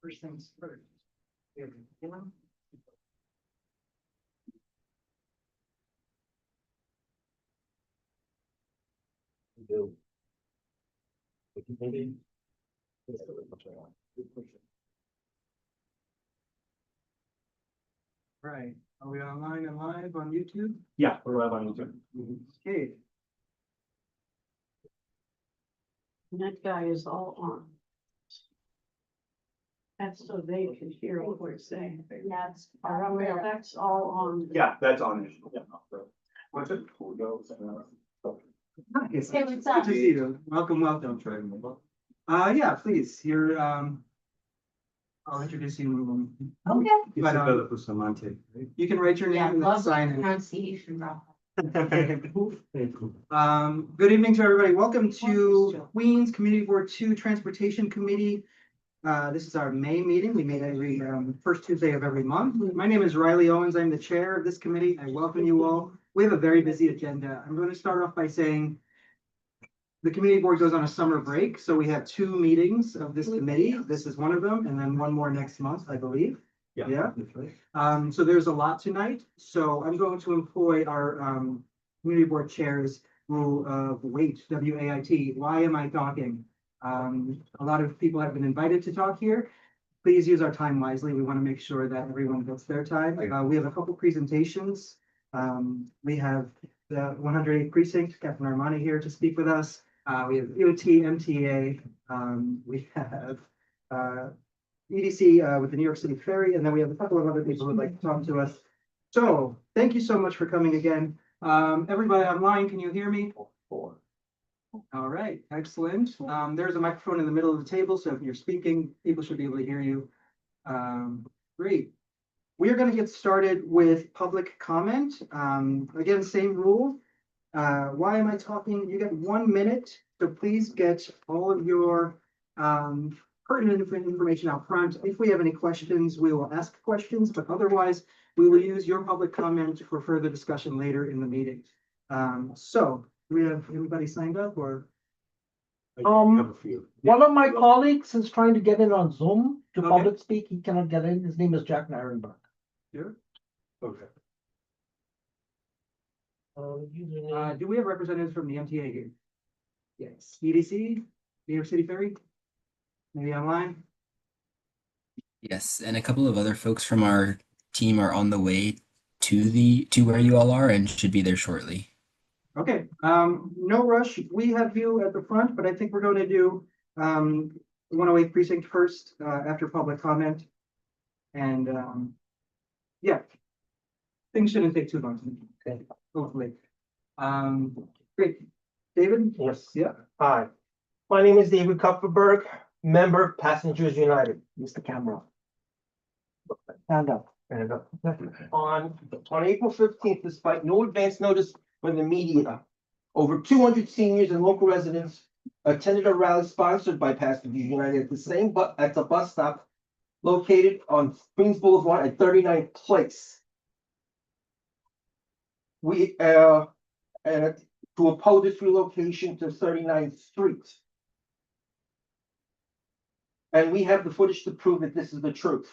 First things first. Right, are we online and live on YouTube? Yeah, we're live on YouTube. Okay, That guy is all on. That's so they can hear what we're saying. Yeah, it's That's all on. Yeah, that's on. Yeah. What's it? nice. Hey, what's Good up? to see you. Welcome, welcome. Yeah, please, you're, I'll introduce you. Okay. But, you can write your Yeah, name and then love the sign pronunciation, bro. it. Good evening to everybody. Welcome to Queens Community Board 2 Transportation Committee. This is our May meeting. We meet every first Tuesday of every month. My name is Riley Owens. I'm the chair of this committee. I welcome you all. We have a very busy agenda. I'm going to start off by saying the community board goes on a summer break, so we have 2 meetings of this committee. This is one of them, and then one more next month, I believe. Yeah. That's right. So there's a lot tonight. So I'm going to employ our community board chair's rule of wait, WAIT. Why am I talking? A lot of people have been invited to talk here. Please use our time wisely. We want to make sure that everyone gets their time. We have a couple presentations. We have the 108th precinct, Captain Armani here to speak with us. We have EOT, MTA. We have EDC with the New York City Ferry, and then we have a couple of other people who would like to talk to us. So thank you so much for coming again. Everybody online, can you hear me? All right, excellent. There's a microphone in the middle of the table, so if you're speaking, people should be able to hear you. Great. We are going to get started with public comment. Again, same rule. Why am I talking? You get 1 minute, so please get all of your pertinent information out front. If we have any questions, we will ask questions, but otherwise, we will use your public comment for further discussion later in the meeting. So, do we have anybody signed up or? One of my colleagues is trying to get in on Zoom to Okay. public speak. He cannot get in. His name is Jack Narenberg. Sure. Okay. Do we have representatives from the MTA here? Yes. EDC, New York City Ferry? Maybe online? Yes, and a couple of other folks from our team are on the way to where you all are and should be there shortly. Okay, no rush. We have you at the front, but I think we're going to do 108 precinct first, after public comment. And yeah, things shouldn't take too long. Okay, hopefully. Great. David? Yes. Yeah. Hi, my name is David Kupferberg, member Passengers United. Mr. Camera. Stand up. And on April 15th, despite no advance notice from the media, over 200 seniors and local residents attended a rally sponsored by Passengers United at the bus stop located on Springs Boulevard at 39th Place. We and to oppose its relocation to 39th Street. And we have the footage to prove that this is the truth.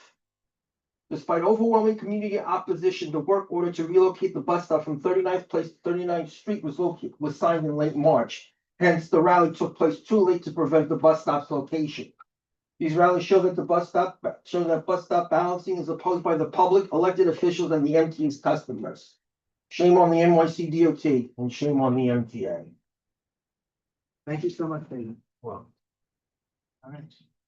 Despite overwhelming community opposition, the work order to relocate the bus stop from 39th Place to 39th Street was signed in late March. Hence, the rally took place too late to prevent the bus stop's location. These rallies show that bus stop balancing is opposed by the public, elected officials, and the MTA's customers. Shame on the NYC DOT and shame on the MTA. Thank you so much, David. Well, All right.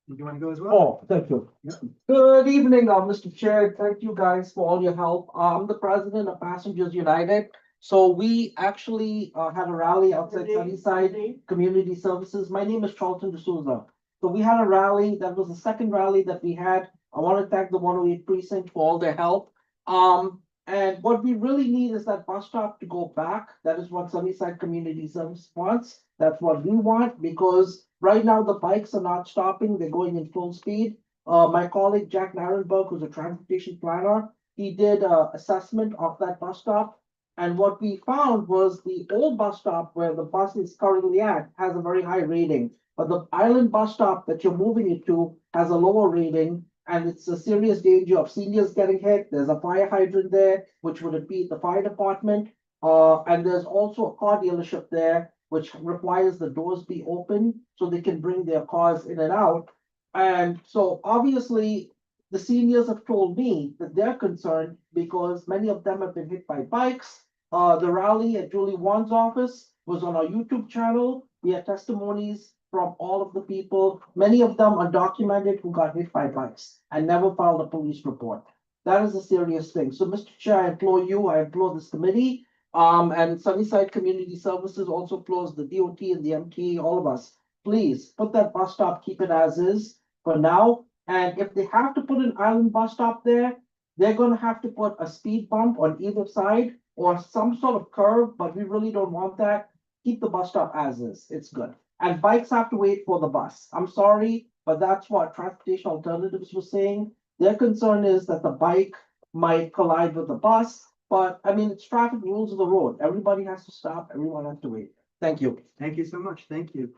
Do you want to go as well? Oh, thank you. Yeah. Good evening, Mr. Chair. Thank you guys for all your help. I'm the president of Passengers United. So we actually had a rally outside Sunnyside Community Services. My name is Charlton D'Souza. So we had a rally. That was the second rally that we had. I want to thank the 108 precinct for all their help. And what we really need is that bus stop to go back. That is what Sunnyside Community Service wants. That's what we want, because right now the bikes are not stopping. They're going in full speed. My colleague Jack Narenberg, who's a transportation planner, he did an assessment of that bus stop. And what we found was the old bus stop where the bus is currently at has a very high rating. But the island bus stop that you're moving it to has a lower rating. And it's a serious danger of seniors getting hit. There's a fire hydrant there, which would impede the fire department. And there's also a car dealership there, which requires the doors be open so they can bring their cars in and out. And so obviously, the seniors have told me that they're concerned because many of them have been hit by bikes. The rally at Julie Wan's office was on our YouTube channel. We had testimonies from all of the people. Many of them are documented who got hit by bikes and never filed a police report. That is a serious thing. So, Mr. Chair, I implore you, I implore this committee, and Sunnyside Community Services also implores the DOT and the MTA, all of us. Please put that bus stop, keep it as is for now. And if they have to put an island bus stop there, they're gonna have to put a speed bump on either side or some sort of curve, but we really don't want that. Keep the bus stop as is, it's good. And bikes have to wait for the bus. I'm sorry, but that's what Transportation Alternatives was saying. Their concern is that the bike might collide with the bus, but I mean, it's traffic rules of the road. Everybody has to stop, everyone has to wait. Thank you. Thank you so much. Thank you.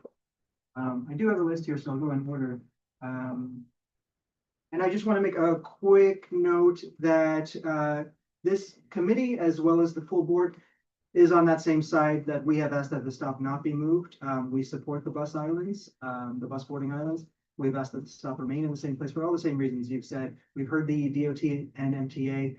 I do have a list here, so I'll go in order. And I just want to make a quick note that this committee, as well as the full board, is on that same side that we have asked that the stop not be moved. We support the bus islands, the bus boarding islands. We've asked that the stop remain in the same place for all the same reasons you've said. We've heard the DOT and MTA,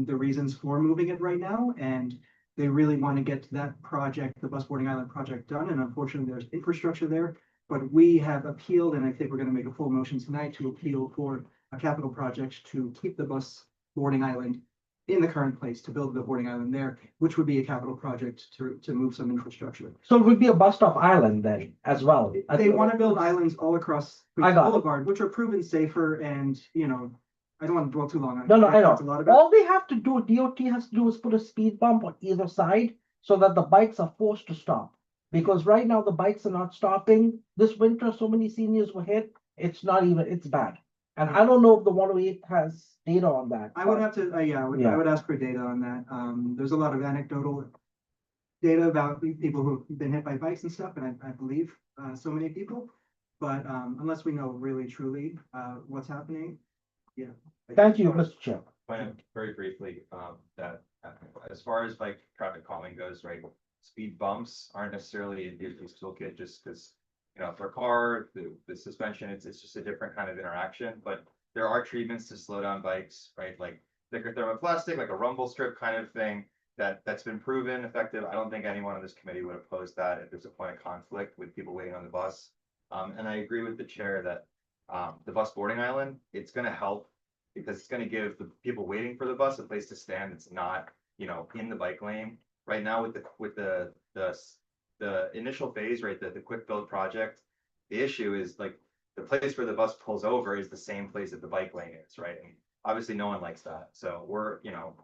the reasons for moving it right now, and they really want to get that project, the bus boarding island project done. And unfortunately, there's infrastructure there. But we have appealed, and I think we're going to make a full motion tonight to appeal for a capital project to keep the bus boarding island in the current place, to build the boarding island there, which would be a capital project to move some infrastructure. So it would be a bus stop island then as well. They want to build islands all across I got it. Boulevard, which are proven safer, and, you know, I don't want to dwell too long on it. No, I That's a lot know. of it. All they have to do, DOT has to do is put a speed bump on either side so that the bikes are forced to stop. Because right now the bikes are not stopping. This winter, so many seniors were hit. It's not even, it's bad. And I don't know if the 108 has data on that. I would have to, yeah, I would ask for data on that. There's a lot of anecdotal data about people who've been hit by bikes and stuff, and I believe so many people. But unless we know really truly what's happening, yeah. Thank you, Mr. Chair. Plan very briefly, that as far as like traffic calming goes, right? Speed bumps aren't necessarily a DOT's toolkit just because, you know, for a car, the suspension, it's just a different kind of interaction, but there are treatments to slow down bikes, right? Like thicker thermoplastic, like a rumble strip kind of thing that's been proven effective. I don't think anyone on this committee would oppose that if there's a point of conflict with people waiting on the bus. And I agree with the chair that the bus boarding island, it's gonna help because it's gonna give the people waiting for the bus a place to stand that's not, you know, in the bike lane. Right now with the initial phase, right, the quick build project, the issue is like the place where the bus pulls over is the same place that the bike lane is, right? And obviously no one likes that. So we're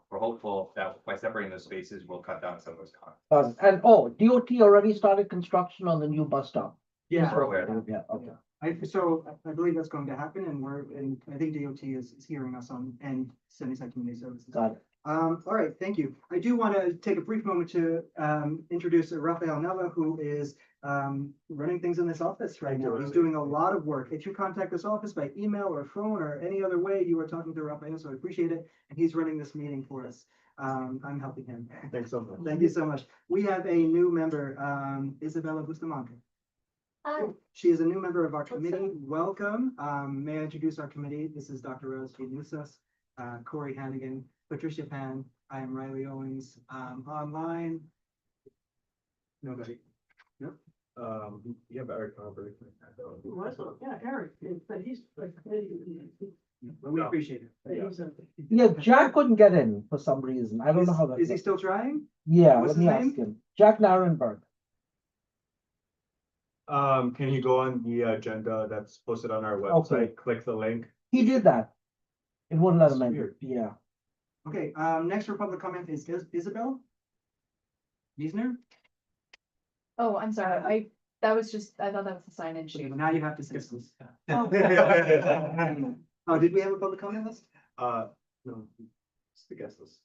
hopeful that by separating those spaces, we'll cut down some of those costs. And DOT already started construction on the new bus stop. Yeah. We're aware. Yeah, okay. I believe that's going to happen, and I think DOT is hearing us on, and Sunnyside Community Services. Got it. All right, thank you. I do want to take a brief moment to introduce Rafael Nava, who is running things in this office right now. He's doing a lot of work. If you contact this office by email or phone or any other way, you are talking to Rafael, so I appreciate it. And he's running this meeting for us. I'm helping him. Thanks so much. Thank you so much. We have a new member, Isabella Bustamante. She is a new member of our committee. Welcome. May I introduce our committee? This is Dr. Rose G. Nusas, Corey Hannigan, Patricia Pan. I am Riley Owens. Online. Nobody. Nope. You have Eric Albert. Yeah, Eric, but he's like. But we appreciate it. Yeah, Jack couldn't get in for some reason. I don't know how that. Is he still trying? Yeah, What's let me his ask name? him. Jack Narenberg. Can you go on the agenda that's posted on our website, Okay. click the link? He did that. It wouldn't let him in. Weird. Yeah. Okay, next for public comment is Isabel Wiesner. Oh, I'm sorry. I thought that was the signage. Okay, now you have to say this. Oh. Oh, did we have a public comment list? No, it's the guest list.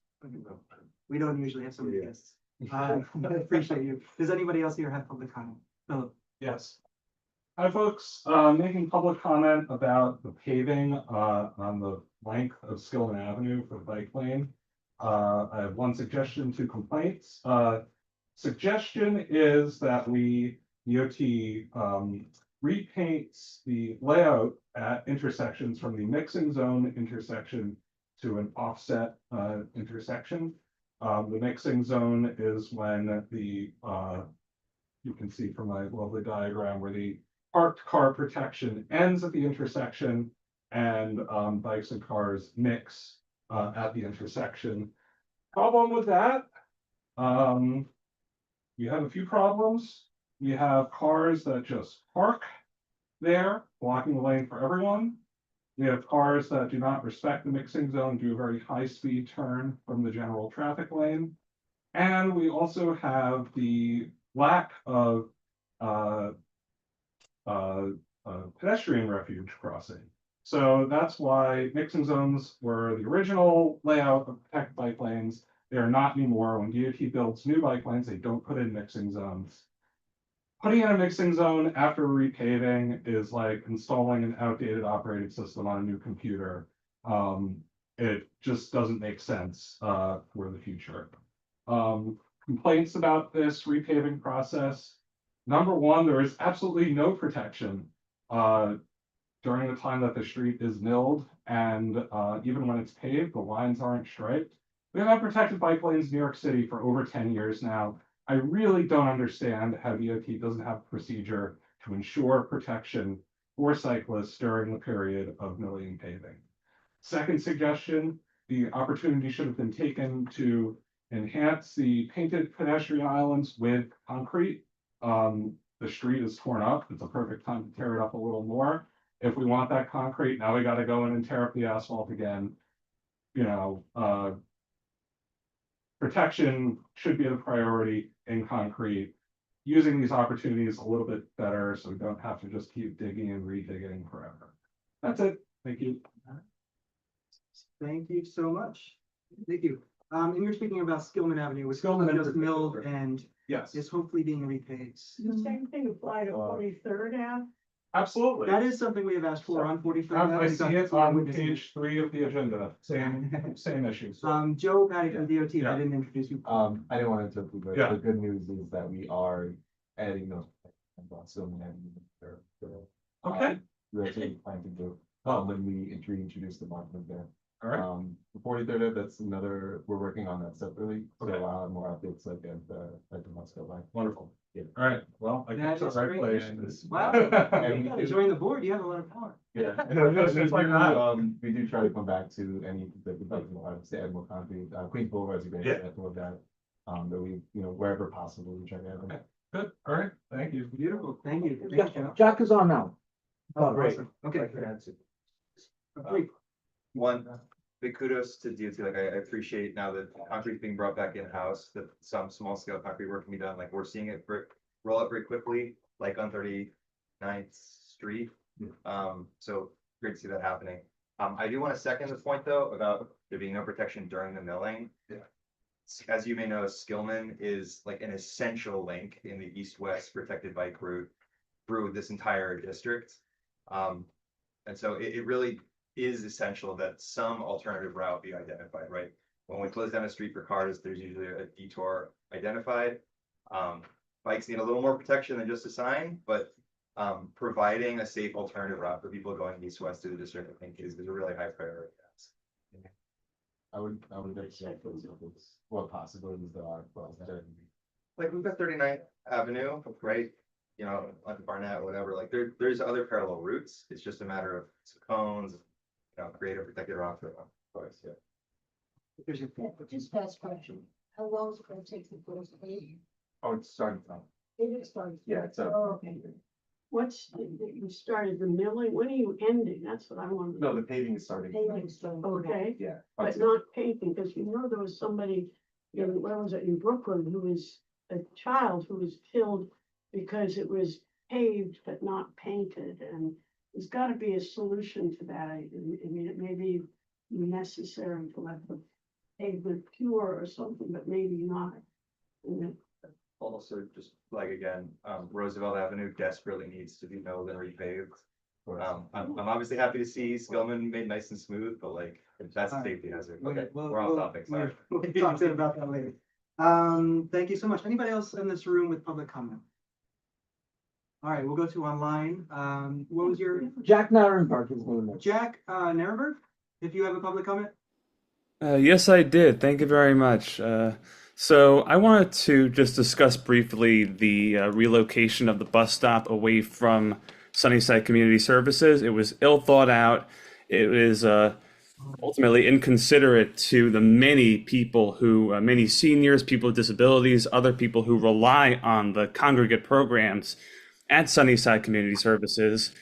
We don't usually have so many guests. I appreciate you. Does anybody else here have public comment? Philip? Yes. Hi, folks, making public comment about the paving, on the length of Skillman Avenue for the bike lane. I have one suggestion, 2 complaints. Suggestion is that DOT, repaints the layout at intersections from the mixing zone intersection to an offset, intersection. The mixing zone is when you can see from my lovely diagram where the parked car protection ends at the intersection and bikes and cars mix at the intersection. Problem with that, you have a few problems. You have cars that just park there, blocking the lane for everyone. We have cars that do not respect the mixing zone, do a very high speed turn from the general traffic lane. And we also have the lack of pedestrian refuge crossing. So that's why mixing zones were the original layout of protected bike lanes. They are not anymore. When DOT builds new bike lanes, they don't put in mixing zones. Putting in a mixing zone after repaving is like installing an outdated operating system on a new computer. It just doesn't make sense for the future. Complaints about this repaving process. Number one, there is absolutely no protection during the time that the street is milled, and even when it's paved, the lines aren't striped. We've had protected bike lanes in New York City for over 10 years now. I really don't understand how DOT doesn't have a procedure to ensure protection for cyclists during the period of milling and paving. Second suggestion, the opportunity should have been taken to enhance the painted pedestrian islands with concrete. The street is torn up. It's a perfect time to tear it up a little more. If we want that concrete, now we got to go in and tear up the asphalt again. Protection should be the priority in concrete. Using these opportunities a little bit better so we don't have to just keep digging and redigging forever. That's it. Thank you. Thank you so much. Thank you. And you're speaking about Skillman Avenue, which Skillman in just milled particular. and Yes, is hopefully being repaid. The same thing apply to 43rd Ave. absolutely. That is something we have asked for on 43rd. I see it on page 3 of the agenda. Same issue. So, Joe Patty from DOT, I Yeah. didn't introduce you. I didn't want to interrupt you, but Yeah. the good news is that we are adding those. Okay. We're actually planning to do, when we reintroduce the market there. All right. The 43rd, that's another, we're working on that separately, so Okay. I'll have more updates like as the months go by. Wonderful. Yeah. All right. Well, I That think it's the is right great. place. Wow. And You we gotta do- join the board, you have a lot of power. Yeah, It's like that. we do try to come back to any, the development, to add more concrete, Queens Boulevard is a great Yeah. example of that. That we, wherever possible, we try to have them. Okay. Good. All right. Thank you. Beautiful, thank you. Yeah, Thank you, Joe. Jack is on now. Oh, great. awesome. Okay. Great. One, big kudos to DOT, like I appreciate now that concrete's being brought back in-house, that some small scale concrete work can be done, like we're seeing it roll out very quickly, like on 39th Street. So great to see that happening. I do want to second the point though, about there being no protection during the milling. Yeah. As you may know, Skillman is like an essential link in the east-west protected bike route through this entire district. And so it really is essential that some alternative route be identified, right? When we close down a street for cars, there's usually a detour identified. Bikes need a little more protection than just a sign, but providing a safe alternative route for people going east-west through the district, I think is a really high priority. I would accept those, what possibilities there are, well, Like we've got 39th Avenue, right? Like Barnett, whatever, like there's other parallel routes. It's just a matter of some cones, create a protected route for them. Of course, yeah. Here's your Yeah, but just fast question. How long is it gonna take to close the meeting? Oh, it's starting from. It is starting. Yeah, it's a. Oh, okay. You started the milling, when are you ending? That's what I want to No, know. the paving is starting. Okay, Yeah. but not painting, because there was somebody where was it, in Brooklyn, who was a child who was killed because it was paved but not painted, and there's gotta be a solution to that. I mean, it may be necessary to let the pavement pure or something, but maybe not. And then Also, just like again, Roosevelt Avenue desperately needs to be milled and repaved. I'm obviously happy to see Skillman made nice and smooth, but like, that's a safety hazard. Okay, we're off topic, sorry. We'll talk to you about that later. Thank you so much. Anybody else in this room with public comment? All right, we'll go to online. What was your, Jack Narenberg, his name is. Jack, Narenberg? If you have a public comment? Yes, I did. Thank you very much. So I wanted to just discuss briefly the relocation of the bus stop away from Sunnyside Community Services. It was ill thought out. It was ultimately inconsiderate to the many people who, many seniors, people with disabilities, other people who rely on the congregate programs at Sunnyside Community Services.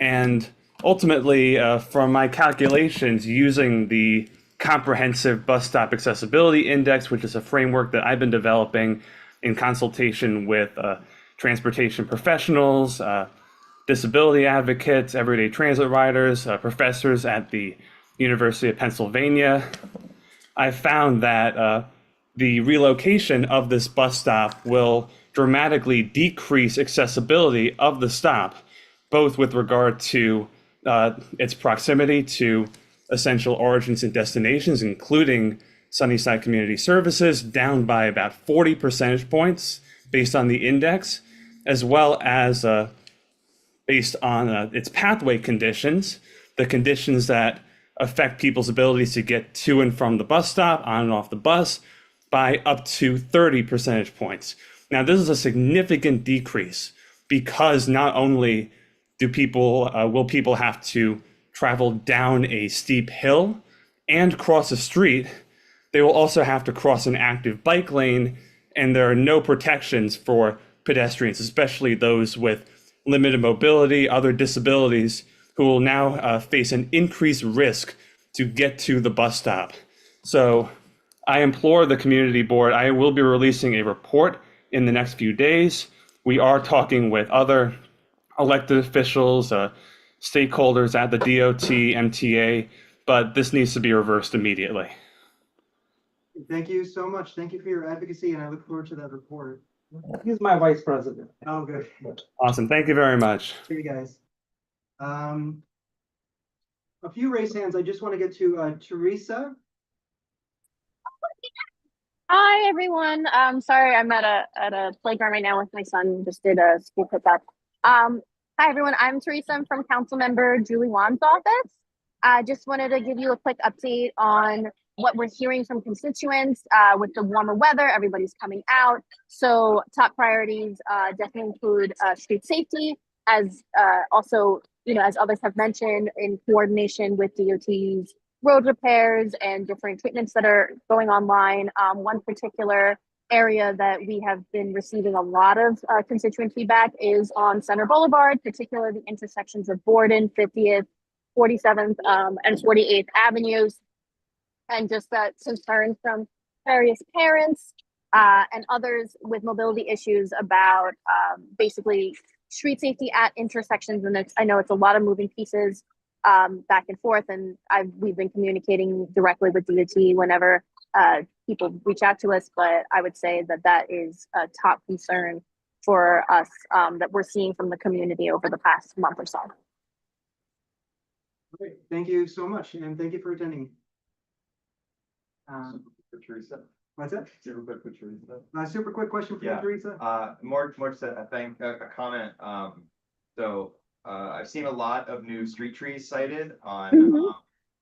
And ultimately, from my calculations, using the Comprehensive Bus Stop Accessibility Index, which is a framework that I've been developing in consultation with transportation professionals, disability advocates, everyday transit riders, professors at the University of Pennsylvania, I found that the relocation of this bus stop will dramatically decrease accessibility of the stop, both with regard to its proximity to essential origins and destinations, including Sunnyside Community Services, down by about 40 percentage points based on the index, as well as based on its pathway conditions, the conditions that affect people's abilities to get to and from the bus stop, on and off the bus, by up to 30 percentage points. Now, this is a significant decrease because not only will people have to travel down a steep hill and cross a street, they will also have to cross an active bike lane, and there are no protections for pedestrians, especially those with limited mobility, other disabilities, who will now face an increased risk to get to the bus stop. So I implore the community board, I will be releasing a report in the next few days. We are talking with other elected officials, stakeholders at the DOT, MTA, but this needs to be reversed immediately. Thank you so much. Thank you for your advocacy, and I look forward to that report. He's my vice president. Oh, good. Awesome. Thank you very much. See you guys. A few raised hands. I just want to get to Teresa. Hi everyone. Sorry, I'm at a playground right now with my son. Just did a school pickup. Hi everyone. I'm Teresa. I'm from Councilmember Julie Wan's office. I just wanted to give you a quick update on what we're hearing from constituents with the warmer weather. Everybody's coming out, so top priorities definitely include street safety, as also, you know, as others have mentioned, in coordination with DOT's road repairs and different treatments that are going online. One particular area that we have been receiving a lot of constituent feedback is on Center Boulevard, particularly the intersections of Borden, 50th, 47th, and 48th Avenues. And just that concern from various parents and others with mobility issues about basically street safety at intersections. And I know it's a lot of moving pieces back and forth, and we've been communicating directly with DOT whenever people reach out to us, but I would say that is a top concern for us that we're seeing from the community over the past month or so. Great. Thank you so much, and thank you for attending. For Teresa. What's that? Super quick for Teresa. Super quick question for you, Yeah. Teresa. More just a comment. So I've seen a lot of new street trees sighted on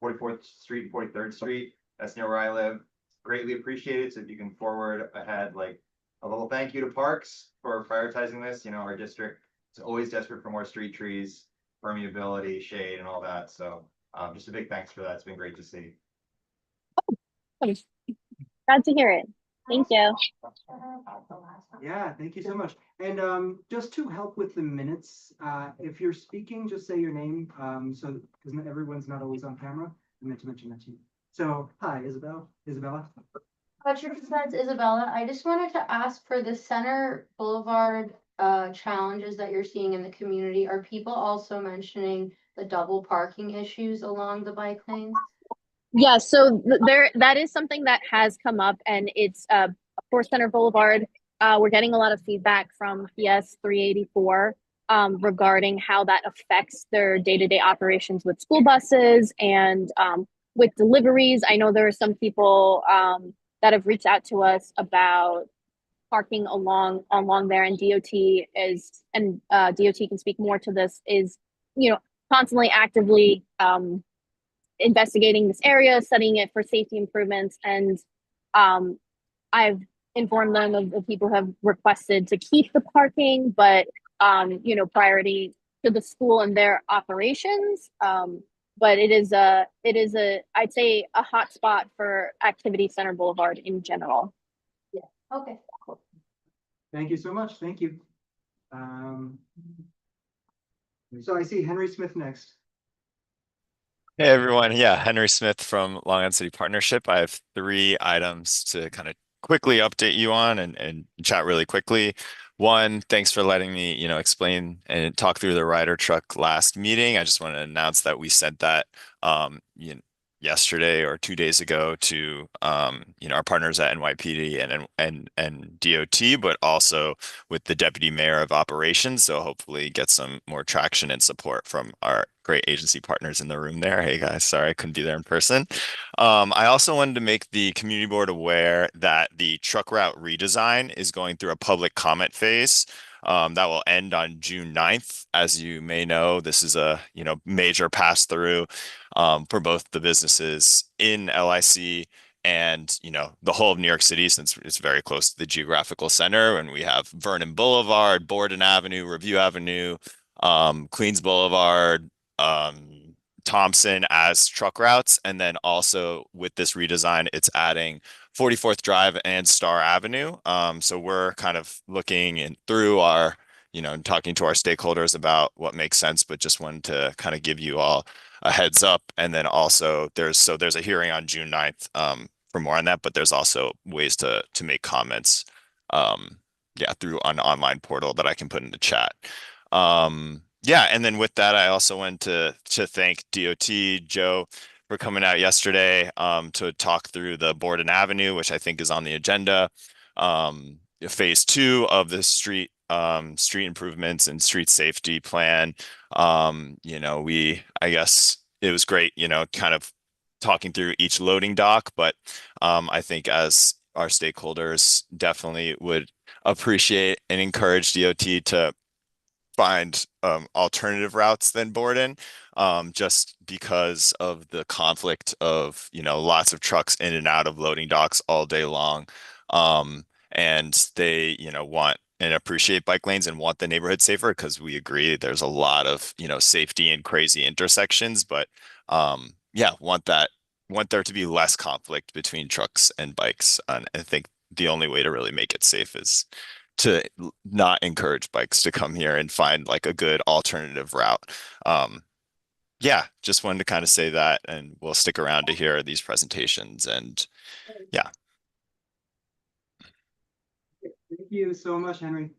44th Street, 43rd Street. That's near where I live. Greatly appreciated. So if you can forward ahead, like a little thank you to Parks for prioritizing this. You know, our district is always desperate for more street trees, permeability, shade, and all that. So just a big thanks for that. It's been great to see. Glad to hear it. Thank you. Yeah, thank you so much. And just to help with the minutes, if you're speaking, just say your name. So because everyone's not always on camera. I meant to mention that to you. So hi, Isabella. That's Isabella. I just wanted to ask for the Center Boulevard challenges that you're seeing in the community. Are people also mentioning the double parking issues along the bike lanes? Yeah, so there that is something that has come up, and it's Forest Center Boulevard. We're getting a lot of feedback from PS 384 regarding how that affects their day-to-day operations with school buses and with deliveries. I know there are some people that have reached out to us about parking along there, and DOT can speak more to this, is constantly actively investigating this area, studying it for safety improvements, and I've informed them of the people who have requested to keep the parking, but priority to the school and their operations. But it is a I'd say a hot spot for Activity Center Boulevard in general. Okay. Thank you so much. Thank you. So I see Henry Smith next. Hey everyone, yeah, Henry Smith from Long Island City Partnership. I have 3 items to kind of quickly update you on and chat really quickly. One, thanks for letting me, explain and talk through the Ryder truck last meeting. I just want to announce that we sent that yesterday or 2 days ago to our partners at NYPD and DOT, but also with the Deputy Mayor of Operations. So hopefully get some more traction and support from our great agency partners in the room there. Hey guys, sorry I couldn't be there in person. I also wanted to make the community board aware that the truck route redesign is going through a public comment phase. That will end on June 9th. As you may know, this is a major pass through for both the businesses in LIC and the whole of New York City, since it's very close to the geographical center. And we have Vernon Boulevard, Borden Avenue, Review Avenue, Queens Boulevard, Thompson as truck routes. And then also with this redesign, it's adding 44th Drive and Star Avenue. So we're kind of looking and through our, and talking to our stakeholders about what makes sense, but just wanted to kind of give you all a heads up. And then also there's a hearing on June 9th for more on that, but there's also ways to make comments through an online portal that I can put in the chat. And then with that, I also want to thank DOT, Joe, for coming out yesterday to talk through the Borden Avenue, which I think is on the agenda. Phase 2 of the street improvements and street safety plan. I guess it was great, kind of talking through each loading dock, but I think as our stakeholders definitely would appreciate and encourage DOT to find alternative routes than Borden, just because of the conflict of lots of trucks in and out of loading docks all day long, and they want and appreciate bike lanes and want the neighborhood safer, because we agree there's a lot of safety and crazy intersections, but want there to be less conflict between trucks and bikes. And I think the only way to really make it safe is to not encourage bikes to come here and find like a good alternative route. Just wanted to kind of say that, and we'll stick around to hear these presentations. And Thank you so much, Henry.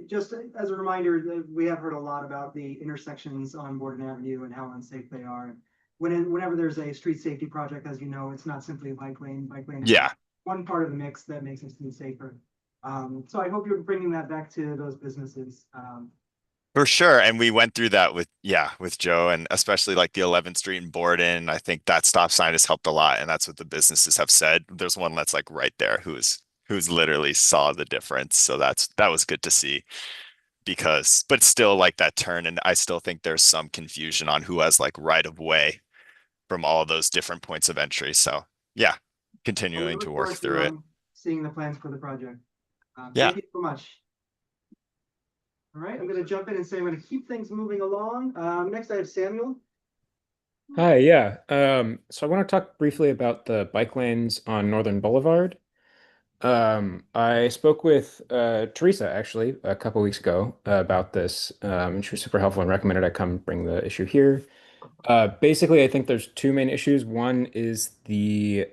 Just as a reminder, we have heard a lot about the intersections on Borden Avenue and how unsafe they are. Whenever there's a street safety project, as you know, it's not simply a bike lane. Bike lane is one part of the mix that makes it safer. So I hope you're bringing that back to those businesses. For sure. And we went through that with Joe, and especially like the 11th Street in Borden. I think that stop sign has helped a lot. And that's what the businesses have said. There's one that's like right there who's literally saw the difference. So that was good to see, but still like that turn. And I still think there's some confusion on who has like right of way from all those different points of entry. So continuing to work through it. Seeing the plans for the project. Yeah. Thank you so much. All right, I'm going to jump in and say I'm going to keep things moving along. Next, I have Samuel. Hi, yeah. So I want to talk briefly about the bike lanes on Northern Boulevard. I spoke with Teresa actually a couple weeks ago about this, and she was super helpful and recommended I come bring the issue here. Basically, I think there's 2 main issues. One is the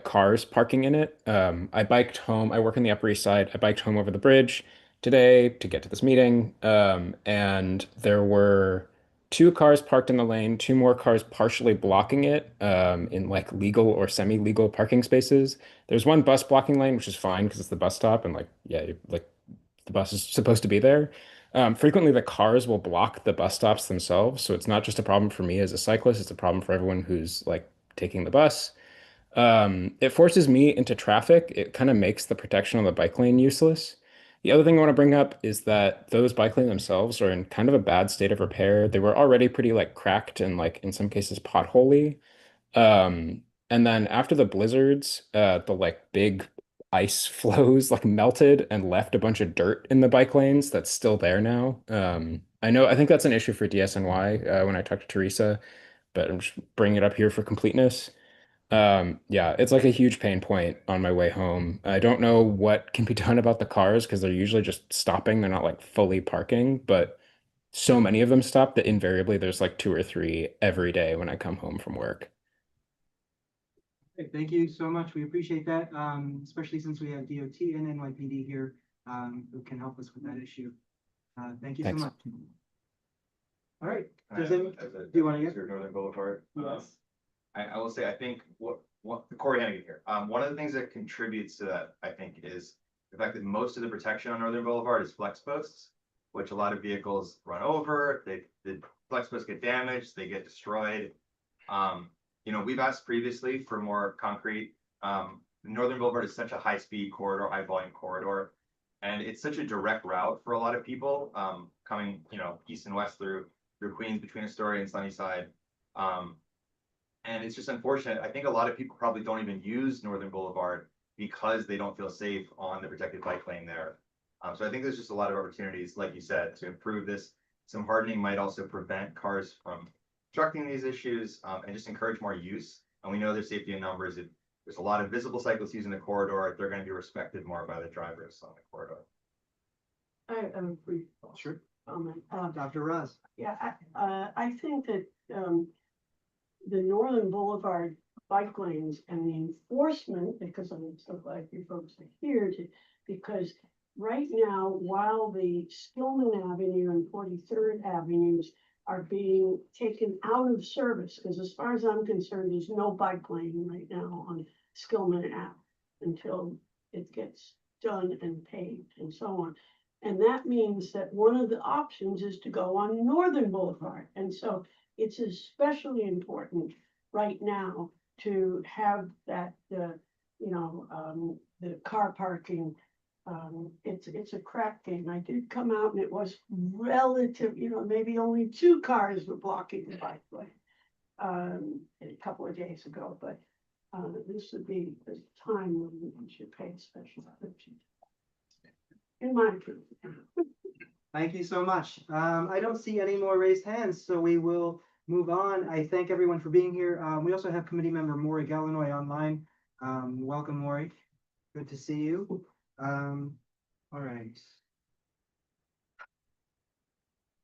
cars parking in it. I biked home. I work on the Upper East Side. I biked home over the bridge today to get to this meeting, and there were two cars parked in the lane, two more cars partially blocking it, in like legal or semi-legal parking spaces. There's one bus blocking lane, which is fine because it's the bus stop and like, yeah, like the bus is supposed to be there. Frequently the cars will block the bus stops themselves. So it's not just a problem for me as a cyclist, it's a problem for everyone who's like taking the bus. It forces me into traffic. It kind of makes the protection on the bike lane useless. The other thing I want to bring up is that those bike lanes themselves are in kind of a bad state of repair. They were already pretty like cracked and like in some cases potholy. And then after the blizzards, the like big ice flows like melted and left a bunch of dirt in the bike lanes that's still there now. I think that's an issue for DSNY when I talked to Teresa, but I'm just bringing it up here for completeness. Yeah, it's like a huge pain point on my way home. I don't know what can be done about the cars because they're usually just stopping. They're not like fully parking, but so many of them stop that invariably there's like two or three every day when I come home from work. Okay, thank you so much. We appreciate that, especially since we have DOT and NYPD here, who can help us with that issue. Thank you so Thanks. much. All right, As do you want to get? Northern Boulevard. Yes. I will say, I think what Corey Hennigan here, one of the things that contributes to that, I think, is the fact that most of the protection on Northern Boulevard is flex posts, which a lot of vehicles run over, the flex posts get damaged, they get destroyed. You know, we've asked previously for more concrete. Northern Boulevard is such a high-speed corridor, high-volume corridor, and it's such a direct route for a lot of people, coming, you know, east and west through Queens, between Astoria and Sunnyside. And it's just unfortunate. I think a lot of people probably don't even use Northern Boulevard because they don't feel safe on the protected bike lane there. So I think there's just a lot of opportunities, like you said, to improve this. Some hardening might also prevent cars from obstructing these issues, and just encourage more use. And we know there's safety in numbers. If there's a lot of visible cyclists using the corridor, they're going to be respected more by the drivers on the corridor. I have a brief Sure. comment. Dr. Raz. Yeah, I think that, the Northern Boulevard bike lanes and the enforcement, because I'm so glad you folks are here because right now, while the Stillman Avenue and 43rd Avenues are being taken out of service, because as far as I'm concerned, there's no bike lane right now on Stillman Ave until it gets done and paved and so on. And that means that one of the options is to go on Northern Boulevard. And so it's especially important right now to have that, the car parking. It's a crack game. I did come out and it was relative, maybe only 2 cars were blocking the bikeway a couple of days ago, but this would be the time when we should pay special attention. In my opinion. Thank you so much. I don't see any more raised hands, so we will move on. I thank everyone for being here. We also have committee member Maury Gallinoy online. Welcome, Maury. Good to see you. All right.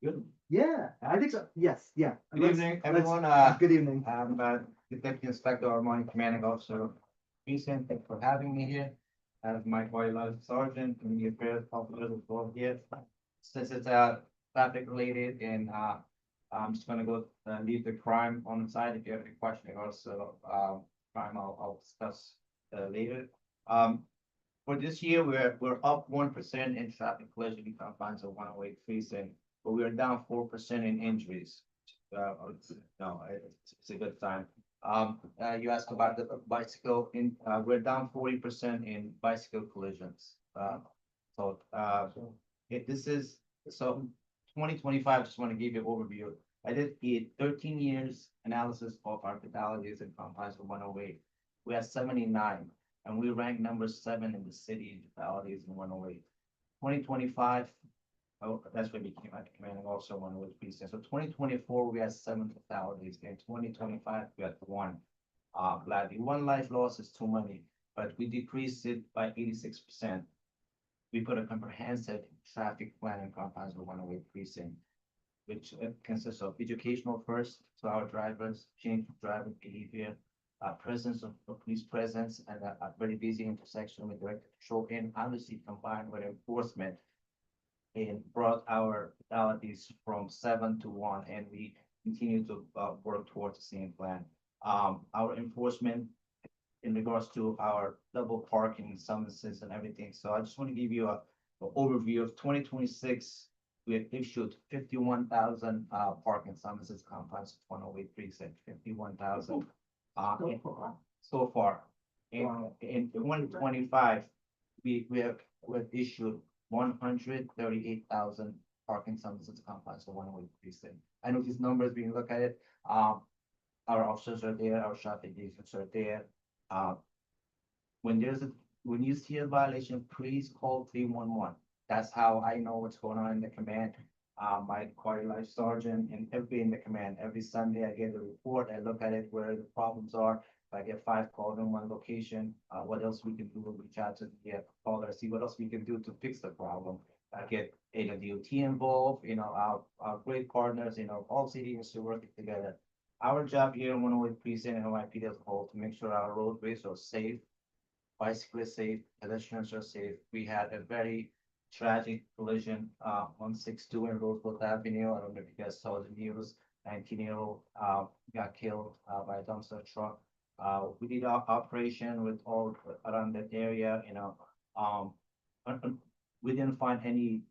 Good. Yeah, I think so. Yes, yeah. Good evening, everyone. Good evening. I'm the Deputy Inspector Armani, Commanding Officer. Vincent, thanks for having me here. I have Mike White, Sergeant, Community Affairs Officer as well here. Since it's traffic related, and I'm just gonna go leave the crime on the side. If you have any questions, also crime, I'll discuss later. For this year, we're up 1% in traffic collision confines of 108 Freeson, but we are down 4% in injuries. No, it's a good sign. You asked about the bicycle. We're down 40% in bicycle collisions. This is 2025. Just want to give you an overview. I did a 13 years analysis of our fatalities and confines of 108. We had 79, and we ranked number 7 in the city in fatalities in 108. 2025. Oh, that's when we came out commanding also 108 pieces. So 2024, we had 7 fatalities. In 2025, we had 1. Gladly, 1 life loss is too many, but we decreased it by 86%. We put a comprehensive traffic plan and confines of 108 precinct, which consists of educational first to our drivers, change driving behavior, presence of police presence, and a very busy intersection with direct control and obviously combined with enforcement. and brought our fatalities from 7 to 1, and we continue to work towards the same plan. Our enforcement in regards to our double parking summonses and everything. So I just want to give you a overview of 2026. We have issued 51,000 parking summonses, compliance with 108 precinct, 51,000 so far. In 2025, we have issued 138,000 parking summonses, compliance with 108 precinct. I know these numbers, we can look at it. Our officers are there, our traffic agents are there. When you see a violation, please call 311. That's how I know what's going on in the command. My choir life sergeant and everybody in the command, every Sunday I get a report, I look at it where the problems are. If I get 5 calls in one location, what else we can do, we'll reach out to the caller, see what else we can do to fix the problem. I get DOT involved, our great partners, all city is working together. Our job here in 108 precinct and NYPD as a whole to make sure our roadways are safe, bicyclists safe, pedestrians are safe. We had a very tragic collision on 62 in Roosevelt Avenue. I don't know if you guys saw the news. 19-year-old got killed by a dumpster truck. We did our operation with all around that area. We didn't find any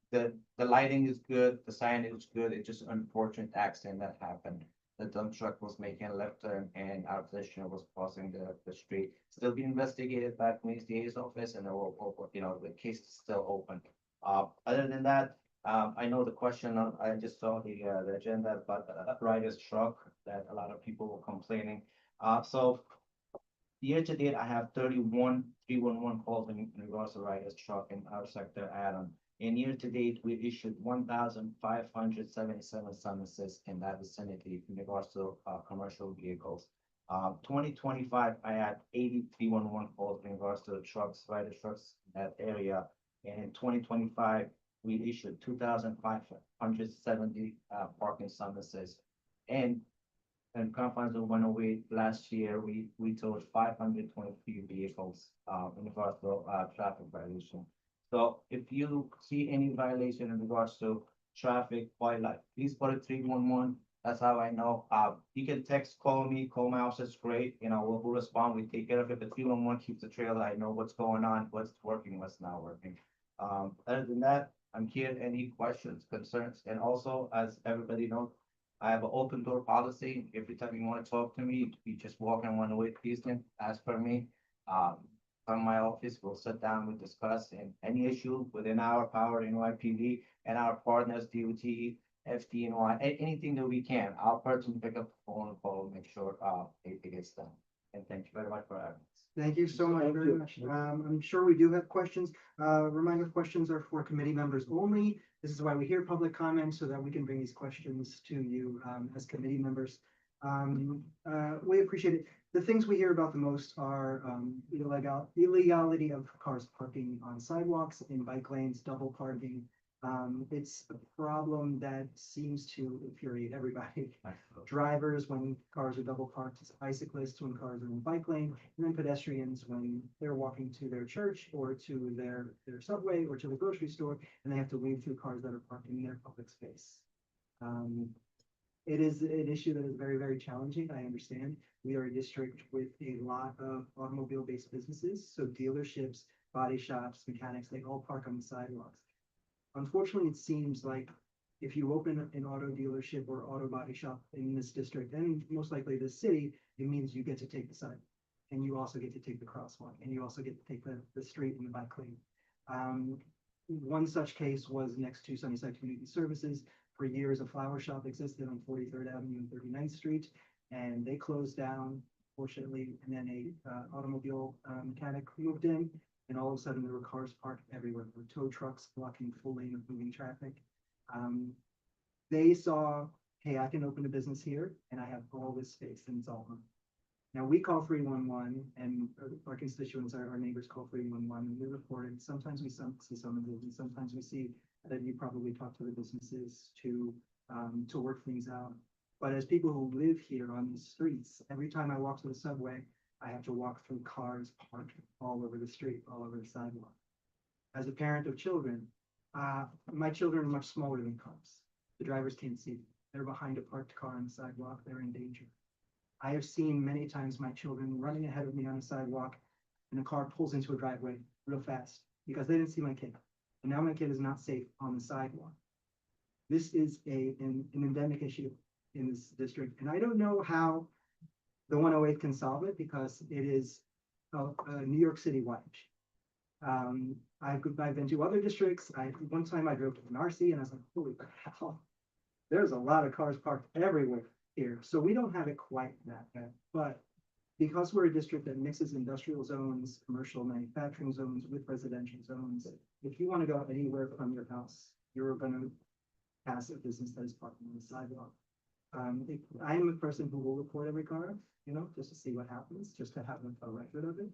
the lighting is good, the signage is good. It's just an unfortunate accident that happened. The dump truck was making a left turn and our pedestrian was crossing the street. Still being investigated by police DA's office, and the case is still open. Other than that, I know the question, I just saw the agenda, but rider's truck that a lot of people were complaining. So year to date, I have 31 311 calls in regards to rider's truck in our sector, Adam. In year to date, we issued 1,577 summonses in that vicinity in regards to commercial vehicles. 2025, I had 80 311 calls in regards to trucks, rider trucks in that area. And in 2025, we issued 2,570 parking summonses. And in confines of 108 last year, we towed 523 vehicles in regards to traffic violation. So if you see any violation in regards to traffic, wildlife, please put it 311. That's how I know. You can text, call me, call my office, it's great. We'll respond. We take care of it. But 311 keeps the trail. I know what's going on, what's working, what's not working. Other than that, I'm here. Any questions, concerns, and also, as everybody knows, I have an open door policy. Every time you want to talk to me, you just walk in 108 Houston, ask for me. From my office, we'll sit down, we'll discuss, and any issue within our power, NYPD, and our partners, DOT, FDNY, anything that we can. I'll personally pick up the phone and call, make sure it gets done. And thank you very much for having us. Thank you so much, very much. I'm sure we do have questions. Reminder, questions are for committee members only. This is why we hear public comments, so that we can bring these questions to you as committee members. We appreciate it. The things we hear about the most are illegality of cars parking on sidewalks, in bike lanes, double parking. It's a problem that seems to infuriate everybody. Drivers when cars are double parked, bicyclists when cars are in bike lane, and then pedestrians when they're walking to their church or to their subway or to the grocery store, and they have to weave through cars that are parked in their public space. It is an issue that is very, very challenging. I understand. We are a district with a lot of automobile-based businesses, so dealerships, body shops, mechanics, they all park on the sidewalks. Unfortunately, it seems like if you open an auto dealership or auto body shop in this district, and most likely this city, it means you get to take the sidewalk, and you also get to take the crosswalk, and you also get to take the street and the bike lane. One such case was next to Sunnyside Community Services. For years, a flower shop existed on 43rd Avenue and 39th Street, and they closed down, fortunately, and then a automobile mechanic moved in, and all of a sudden there were cars parked everywhere. There were tow trucks blocking full lane of moving traffic. They saw, hey, I can open a business here, and I have all this space, and it's all mine. Now we call 311, and our constituents, our neighbors call 311, and we report it. Sometimes we see summonses, and sometimes we see that you probably talk to the businesses to work things out. But as people who live here on the streets, every time I walk to the subway, I have to walk through cars parked all over the street, all over the sidewalk. as a parent of children, my children are much smaller than cars. The drivers can't see them. They're behind a parked car on the sidewalk. They're in danger. I have seen many times my children running ahead of me on a sidewalk and a car pulls into a driveway real fast because they didn't see my kid. And now my kid is not safe on the sidewalk. This is an endemic issue in this district. And I don't know how the 108 can solve it because it is a New York City wide issue. I've been to other districts. One time I drove to Narcy and I was like, holy cow, there's a lot of cars parked everywhere here. So we don't have it quite that bad, but because we're a district that mixes industrial zones, commercial manufacturing zones with residential zones, if you want to go anywhere from your house, you're going to pass a business that is parking on the sidewalk. I am a person who will report every car, just to see what happens, just to have a record of it.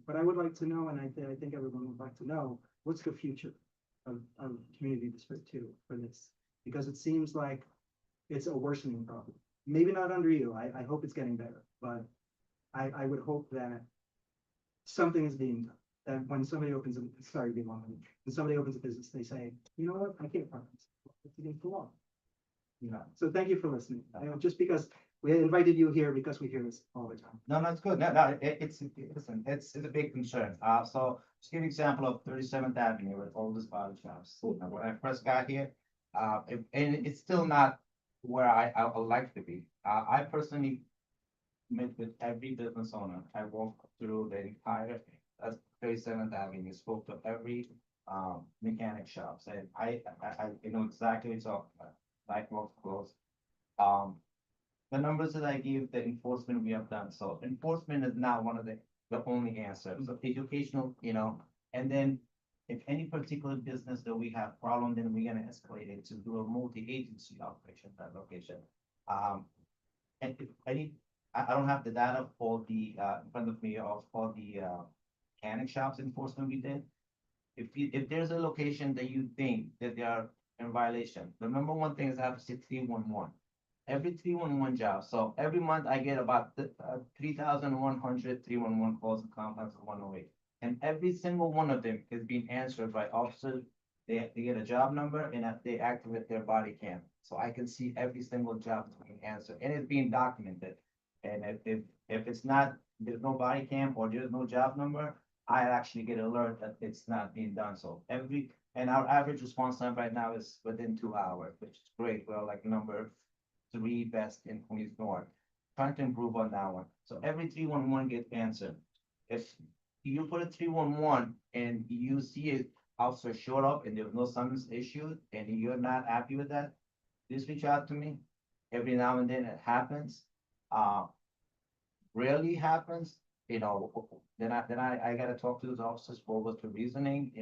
But I would like to know, and I think everyone would like to know, what's the future of Community District 2 for this? Because it seems like it's a worsening problem. Maybe not under you. I hope it's getting better, but I would hope that something is being done. That when somebody opens when somebody opens a business, they say, you know what, I can't park this. It's against the law. So thank you for listening. Just because we invited you here because we hear this all the time. No, it's good. Listen, it's a big concern. So just give an example of 37th Avenue with all these body shops. When I first got here, and it's still not where I would like to be. I personally met with every business owner. I walked through the entire 37th Avenue, spoke to every mechanic shops, and I know exactly what you're talking about. Like most close. The numbers that I give, the enforcement we have done. So enforcement is not one of the only answers. So educational, and then if any particular business that we have problem, then we're gonna escalate it to do a multi-agency operation at that location. And if any, I don't have the data for the in front of me of all the mechanic shops enforcement we did. If there's a location that you think that they are in violation, the number one thing is I have to say 311. Every 311 job. So every month I get about 3,100 311 calls and complaints of 108. And every single one of them is being answered by officers. They get a job number and they activate their body cam. So I can see every single job is being answered and it's being documented. And if it's not, there's no body cam or there's no job number, I actually get alert that it's not being done. So and our average response time right now is within 2 hours, which is great. We're like number 3 best in Queens North. Trying to improve on that one. So every 311 gets answered. If you put a 311 and you see an officer showed up and there was no summons issued and you're not happy with that, just reach out to me. Every now and then it happens. Rarely happens, then I gotta talk to those officers for what's the reasoning,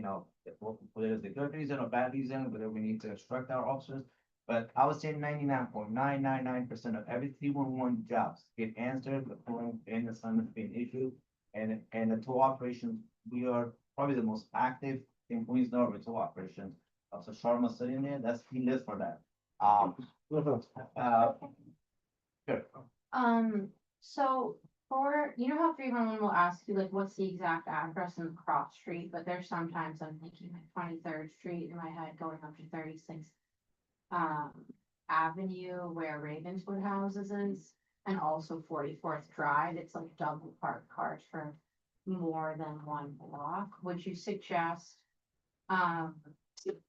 whether it's a good reason or bad reason, whether we need to instruct our officers. But I would say 99.999% of every 311 jobs get answered, the phone and the summons being issued. And the tow operations, we are probably the most active in Queens North with tow operations. So Sharma sitting there, he lives for that. Good. So how 311 will ask you like, what's the exact address in the cross street, but there's sometimes I'm thinking like 23rd Street in my head going up to 36th Avenue where Ravenswood houses is, and also 44th Drive. It's like double parked cars for more than one block. Would you suggest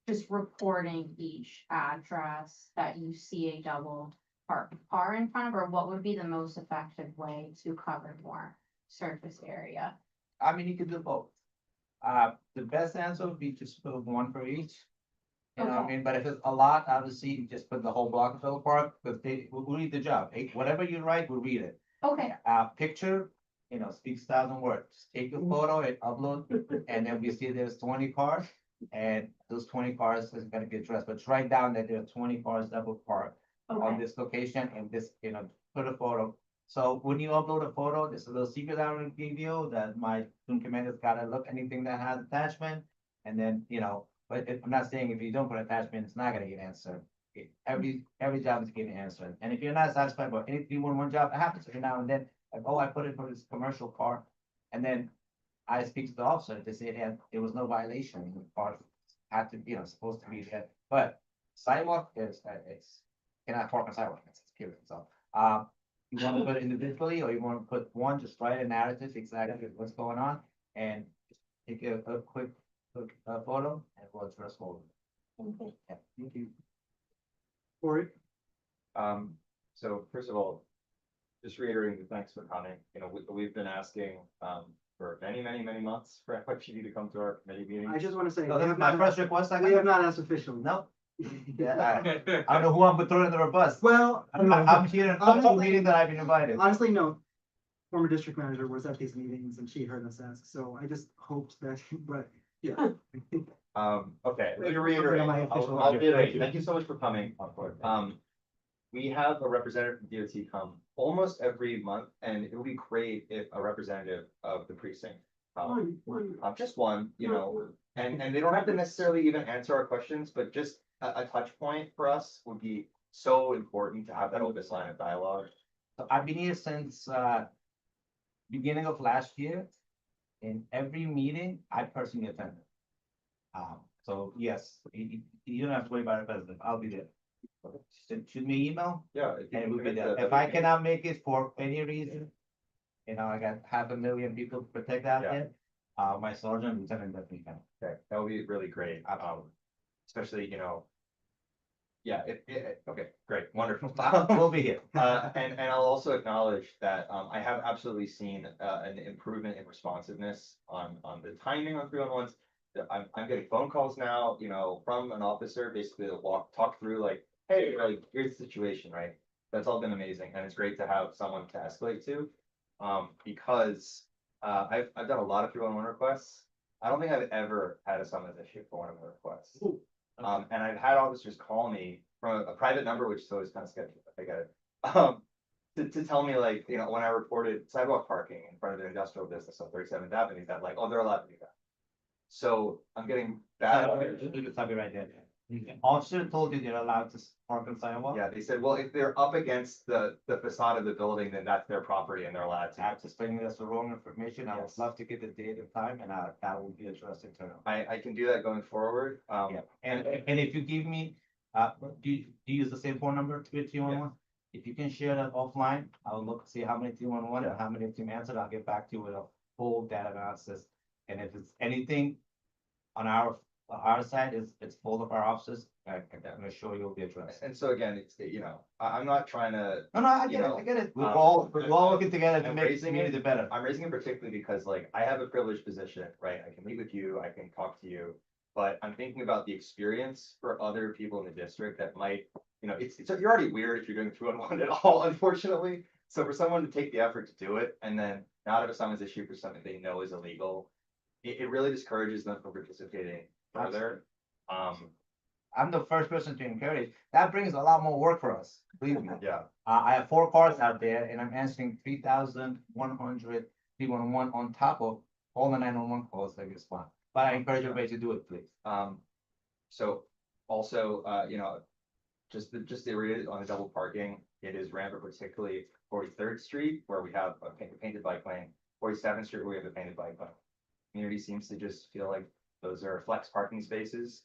just reporting each address that you see a double parked car in front of, or what would be the most effective way to cover more surface area? I mean, you could do both. The best answer would be just put one for each. You know what I mean? But if it's a lot, obviously, you just put the whole block of Villa Park, because we'll read the job. Whatever you write, we'll read it. Okay. Picture, speaks 1,000 words. Just take a photo and upload, and then we see there's 20 cars, and those 20 cars is gonna get addressed. But write down that there are 20 cars double parked on this location, and this, put a photo. So when you upload a photo, there's a little secret I will give you that my student commander's gotta look anything that has attachment, and then, but I'm not saying if you don't put attachment, it's not gonna get answered. Every job is getting answered. And if you're not satisfied with any 311 job, it happens every now and then, like, oh, I put it for this commercial car. And then I speak to the officer, they say that there was no violation, the car had to, supposed to be there, but sidewalk is, it's, cannot park on sidewalk, it's period, so, you wanna put it individually, or you wanna put one, just write a narrative, exactly what's going on, and take a quick, photo, and we'll address all of it. Yeah, thank you. Corey? So first of all, just reiterating the thanks for coming, we've been asking, for many, many, many months for FYPD to come to our committee meetings. I just want to say, So we that's have my not, first request, we have not asked officially. No, yeah, I don't know who I'm throwing under a bus. Well, I'm here in all meeting that I've been invited. honestly, no. Former district manager was at these meetings and she heard us ask, so I just hoped that, but yeah. Okay, let me Wait, reiterate, my official- I'll reiterate, thank you so much for coming. We have a representative from DOT come almost every month, and it would be great if a representative of the precinct. Just one, and they don't have to necessarily even answer our questions, but just a touch point for us would be so important to have that open line of dialogue. So I've been here since, beginning of last year. In every meeting, I personally attended. So yes, you don't have to worry about it, President, I'll be there. Shoot me email, Yeah. If you and we'll be commit there. to If I everything. cannot make it for any reason, I got 500,000 people to protect out Yeah. there, my sergeant, lieutenant, definitely can. Okay, that would be really great, especially, yeah, okay, great, wonderful. We'll be here. And I'll also acknowledge that, I have absolutely seen, an improvement in responsiveness on the timing on 311s. I'm getting phone calls now, from an officer, basically to talk through like, hey, like, here's the situation, right? That's all been amazing, and it's great to have someone to escalate to. Because, I've done a lot of 311 requests. I don't think I've ever had a summons issue for one of my requests. And I've had officers call me from a private number, which is always kind of sketchy, but I get it. To tell me like, when I reported sidewalk parking in front of an industrial business on 37th Avenue, that like, oh, they're allowed to do that. So I'm getting that. Stop you right there. Officer told you they're allowed to park on sidewalk? Yeah, they said, well, if they're up against the facade of the building, then that's their property and they're allowed to. After explaining that's the wrong information, I would Yes. love to get the date and time, and that would be interesting to know. I can do that going forward. Yeah, and if you give me, do you use the same phone number, 311? If you can share that offline, I'll look, see how many 311 and how many team answered, I'll get back to you with a full data analysis. And if it's anything on our side, it's fault of our officers, I'm gonna show you will be addressed. And so again, it's, I'm not trying to. No, I get it, I get it. We're all working together to I'm make the raising community better. I'm raising it particularly because like I have a privileged position, right? I can meet with you, I can talk to you. But I'm thinking about the experience for other people in the district that might, you're already weird if you're doing 211 at all, unfortunately. So for someone to take the effort to do it and then not have a summons issue for something they know is illegal, it really discourages them from participating further. I'm the first person to encourage. That brings a lot more work for us, believe me. Yeah. I have 4 cars out there and I'm answering 3,100 311 on top of all the 911 calls that respond. But I encourage everybody to do it, please. So also, just to read on the double parking, it is rampant, particularly 43rd Street, where we have a painted bike lane, 47th Street, where we have a painted bike lane. Community seems to just feel like those are flex parking spaces.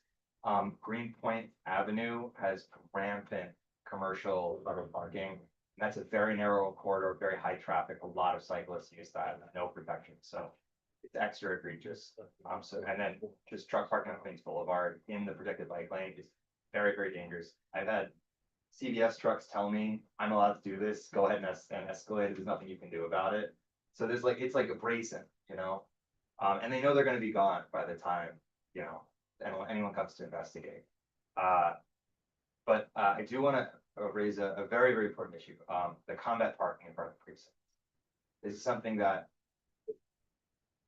Greenpoint Avenue has rampant commercial double parking. And that's a very narrow corridor, very high traffic, a lot of cyclists use that, no protection, so it's extra egregious. And then just truck parking on Queens Boulevard in the protected bike lane is very, very dangerous. I've had CVS trucks tell me I'm allowed to do this, go ahead and escalate, there's nothing you can do about it. So there's like, it's like a brazen, and they know they're gonna be gone by the time, anyone comes to investigate. But I do wanna raise a very, very important issue, the combat parking in front of the precinct. This is something that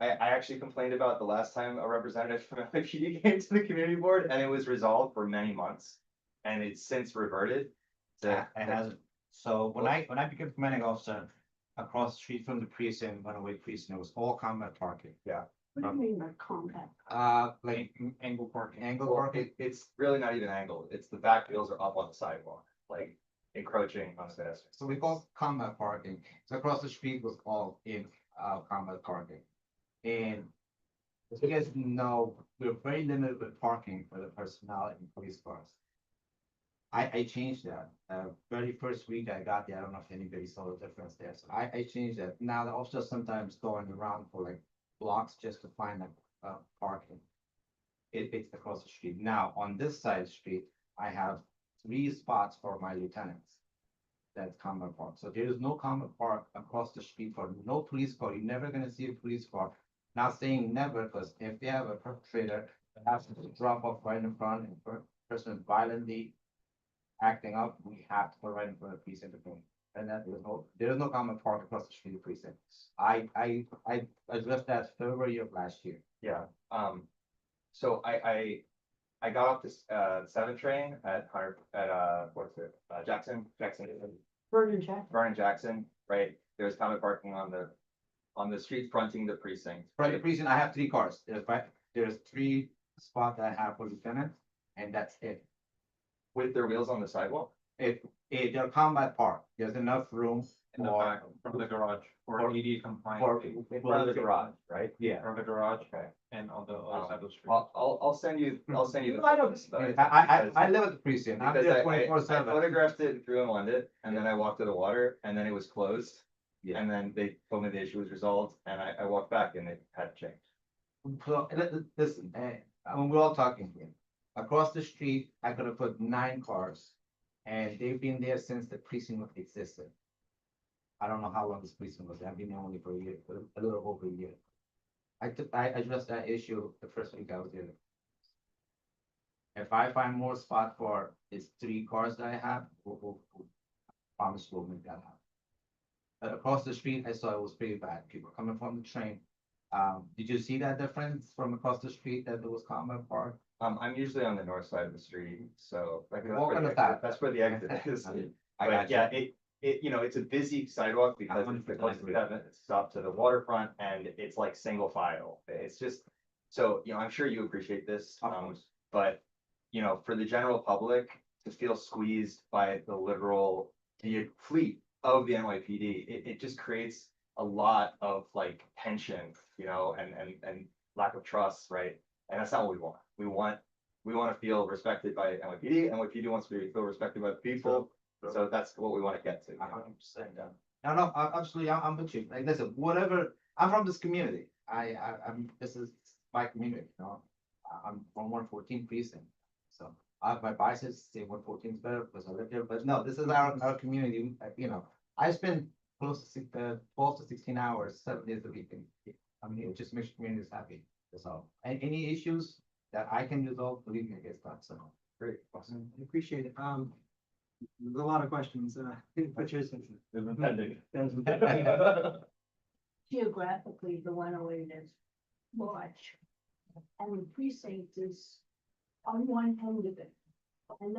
I actually complained about the last time a representative from FIPD came to the community board, and it was resolved for many months. And it's since reverted to. It hasn't. So when I became commanding officer, across the street from the precinct, Runaway Precinct, it was all combat parking. Yeah. What do you mean by combat? Like angle parking. Well, it's really not even angled, it's the back wheels are up on the sidewalk, like encroaching on the pedestrian. So we call combat parking. So across the street was all in combat parking. And as you guys know, we're very limited with parking for the personnel in police cars. I changed that, very first week I got there, I don't know if anybody saw the difference there, so I changed that. Now the officers sometimes going around for like blocks just to find parking. It's across the street. Now, on this side of the street, I have 3 spots for my lieutenants. That's common park. So there is no common park across the street for no police car. You're never gonna see a police car. Not saying never, because if they have a perpetrator that has to drop off right in front and person is violently acting up, we have to put right in front of the precinct. And that there is no common park across the street precinct. I addressed that February of last year. Yeah, so I got off this 7 train at what's it, Jackson. Vernon Jackson. Vernon Jackson, right? There's common parking on the street fronting the precinct. For the precinct, I have 3 cars. There's 3 spots that I have for lieutenants, and that's it. With their wheels on the sidewalk? They're combat park. There's enough room In the back, from the garage, for- for AD compliant. for- In front of the garage, right? Yeah. From the garage, okay, and on the other side of the street. I'll send you the. I photos, I live at the precinct. I'm Because there I 24/7. photographed it through in London, and then I walked to the water, and then it was closed. Yeah. And then they told me the issue was resolved, and I walked back and it had changed. So, listen, I mean, we're all talking here. Across the street, I could have put 9 cars, and they've been there since the precinct existed. I don't know how long this precinct was. I've been there only for a year, a little over a year. I addressed that issue the first week I was there. If I find more spot for these 3 cars that I have, we'll promise we'll make that happen. But across the street, I saw it was pretty bad. People coming from the train. Did you see that difference from across the street that there was common park? I'm usually on the north side of the street, so like that's Walk where on the the side. exit- that's where the exit is. I But got yeah, you know, it's a busy sidewalk because it's the 100% closest agree. we have it, it's up to the waterfront and it's like single file. It's just, so, you know, I'm sure you appreciate this. Of course. But, you know, for the general public to feel squeezed by the fleet of the NYPD, it just creates a lot of like tension, you know, and lack of trust, right? And that's not what we want. We want to feel respected by NYPD. NYPD wants to feel respected by the people. So that's what we want to get to. 100% done. No, absolutely, I'm with you. Like, listen, whatever, I'm from this community. This is my community, you know? I'm from 114 precinct, so my biases say 114 is better because I live here, but no, this is our community, you know? I spend close to 12 to 16 hours, 7 days a week. I mean, it just makes communities happy, so. Any issues that I can resolve, believe me, it gets done, so. Great. Awesome. I appreciate it. There's a lot of questions, but yours. Geographically, the 108 is large. And the precinct is on one end of it. And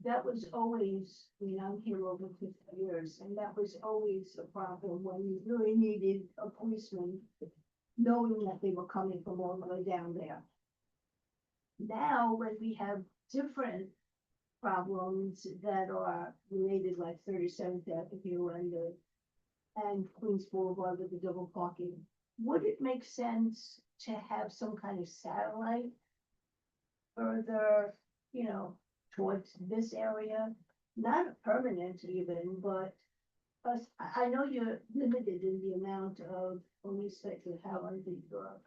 that was always, I mean, I'm here over 50 years, and that was always a problem when you really needed a policeman, knowing that they were coming from all the way down there. Now, when we have different problems that are related, like 37th Avenue and Queens Boulevard with the double parking, would it make sense to have some kind of satellite further, you know, towards this area? Not permanent even, but I know you're limited in the amount of police that you have under your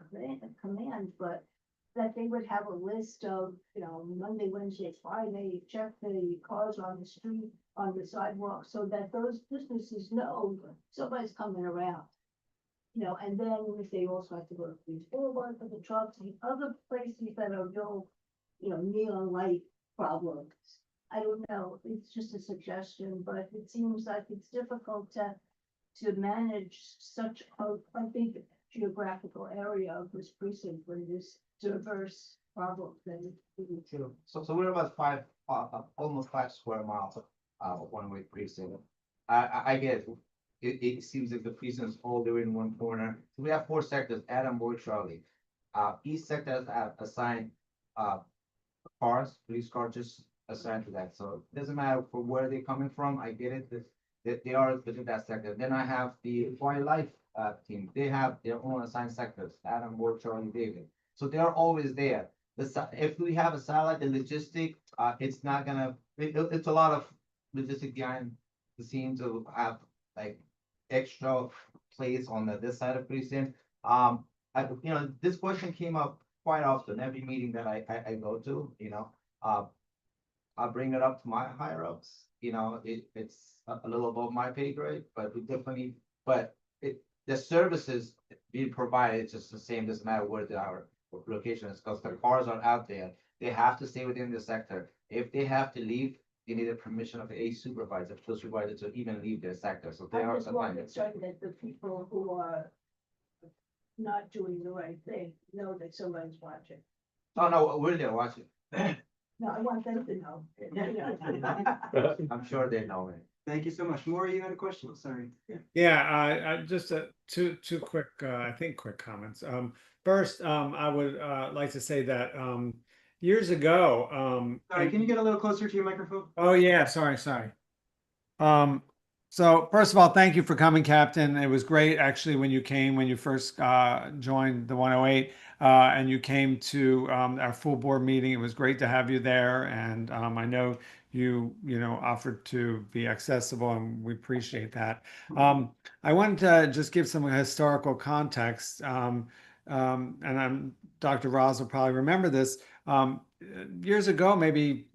command, but that they would have a list of, you know, Monday, Wednesday, Friday, check the cars on the street, on the sidewalk, so that those businesses know somebody's coming around. You know, and then if they also have to go to Queens Boulevard for the trucks and other places that are real, you know, neon light problems. I don't know, it's just a suggestion, but it seems like it's difficult to manage such a big geographical area of this precinct with this diverse problem thing. True. So we're about almost 5 square miles of one-way precinct. I get it. It seems like the precinct is all there in one corner. We have 4 sectors: Adam, Boyd, Charlie. Each sector has assigned cars, police cars, just assigned to that. So it doesn't matter from where they're coming from. I get it. That they are within that sector. Then I have the wildlife team, they have their own assigned sectors, Adam, Ward, Charlie, David. So they are always there. If we have a satellite, the logistic, it's not gonna, it's a lot of logistic behind the scenes to have like extra place on this side of precinct. This question came up quite often, every meeting that I go to, I bring it up to my higher ups, it's a little above my pay grade, but we definitely, the services being provided, it's just the same, doesn't matter where our location is, because the cars are out there. They have to stay within the sector. If they have to leave, they need a permission of a supervisor, field supervisor to even leave their sector, so they I are just want to assigned. say that the people who are not doing the right thing know that somebody's watching. Oh, no, we're there watching. No, I want them to know. I'm sure they know it. Thank you so much. Maura, you had a question? Sorry. Yeah, just two quick, I think quick comments. First, I would like to say that years ago, Sorry, can you get a little closer to your microphone? oh yeah, sorry. So first of all, thank you for coming, Captain. It was great actually when you first joined the 108 and you came to our full board meeting. It was great to have you there, and I know you offered to be accessible, and we appreciate that. I wanted to just give some historical context, and Dr. Ross will probably remember this. Years ago, maybe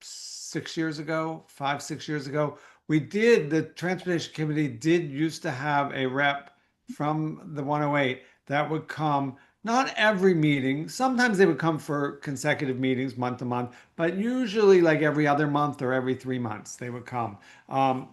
6 years ago, 5-6 years ago, the Transportation Committee did used to have a rep from the 108 that would come, not every meeting, sometimes they would come for consecutive meetings month to month, but usually like every other month or every 3 months they would come.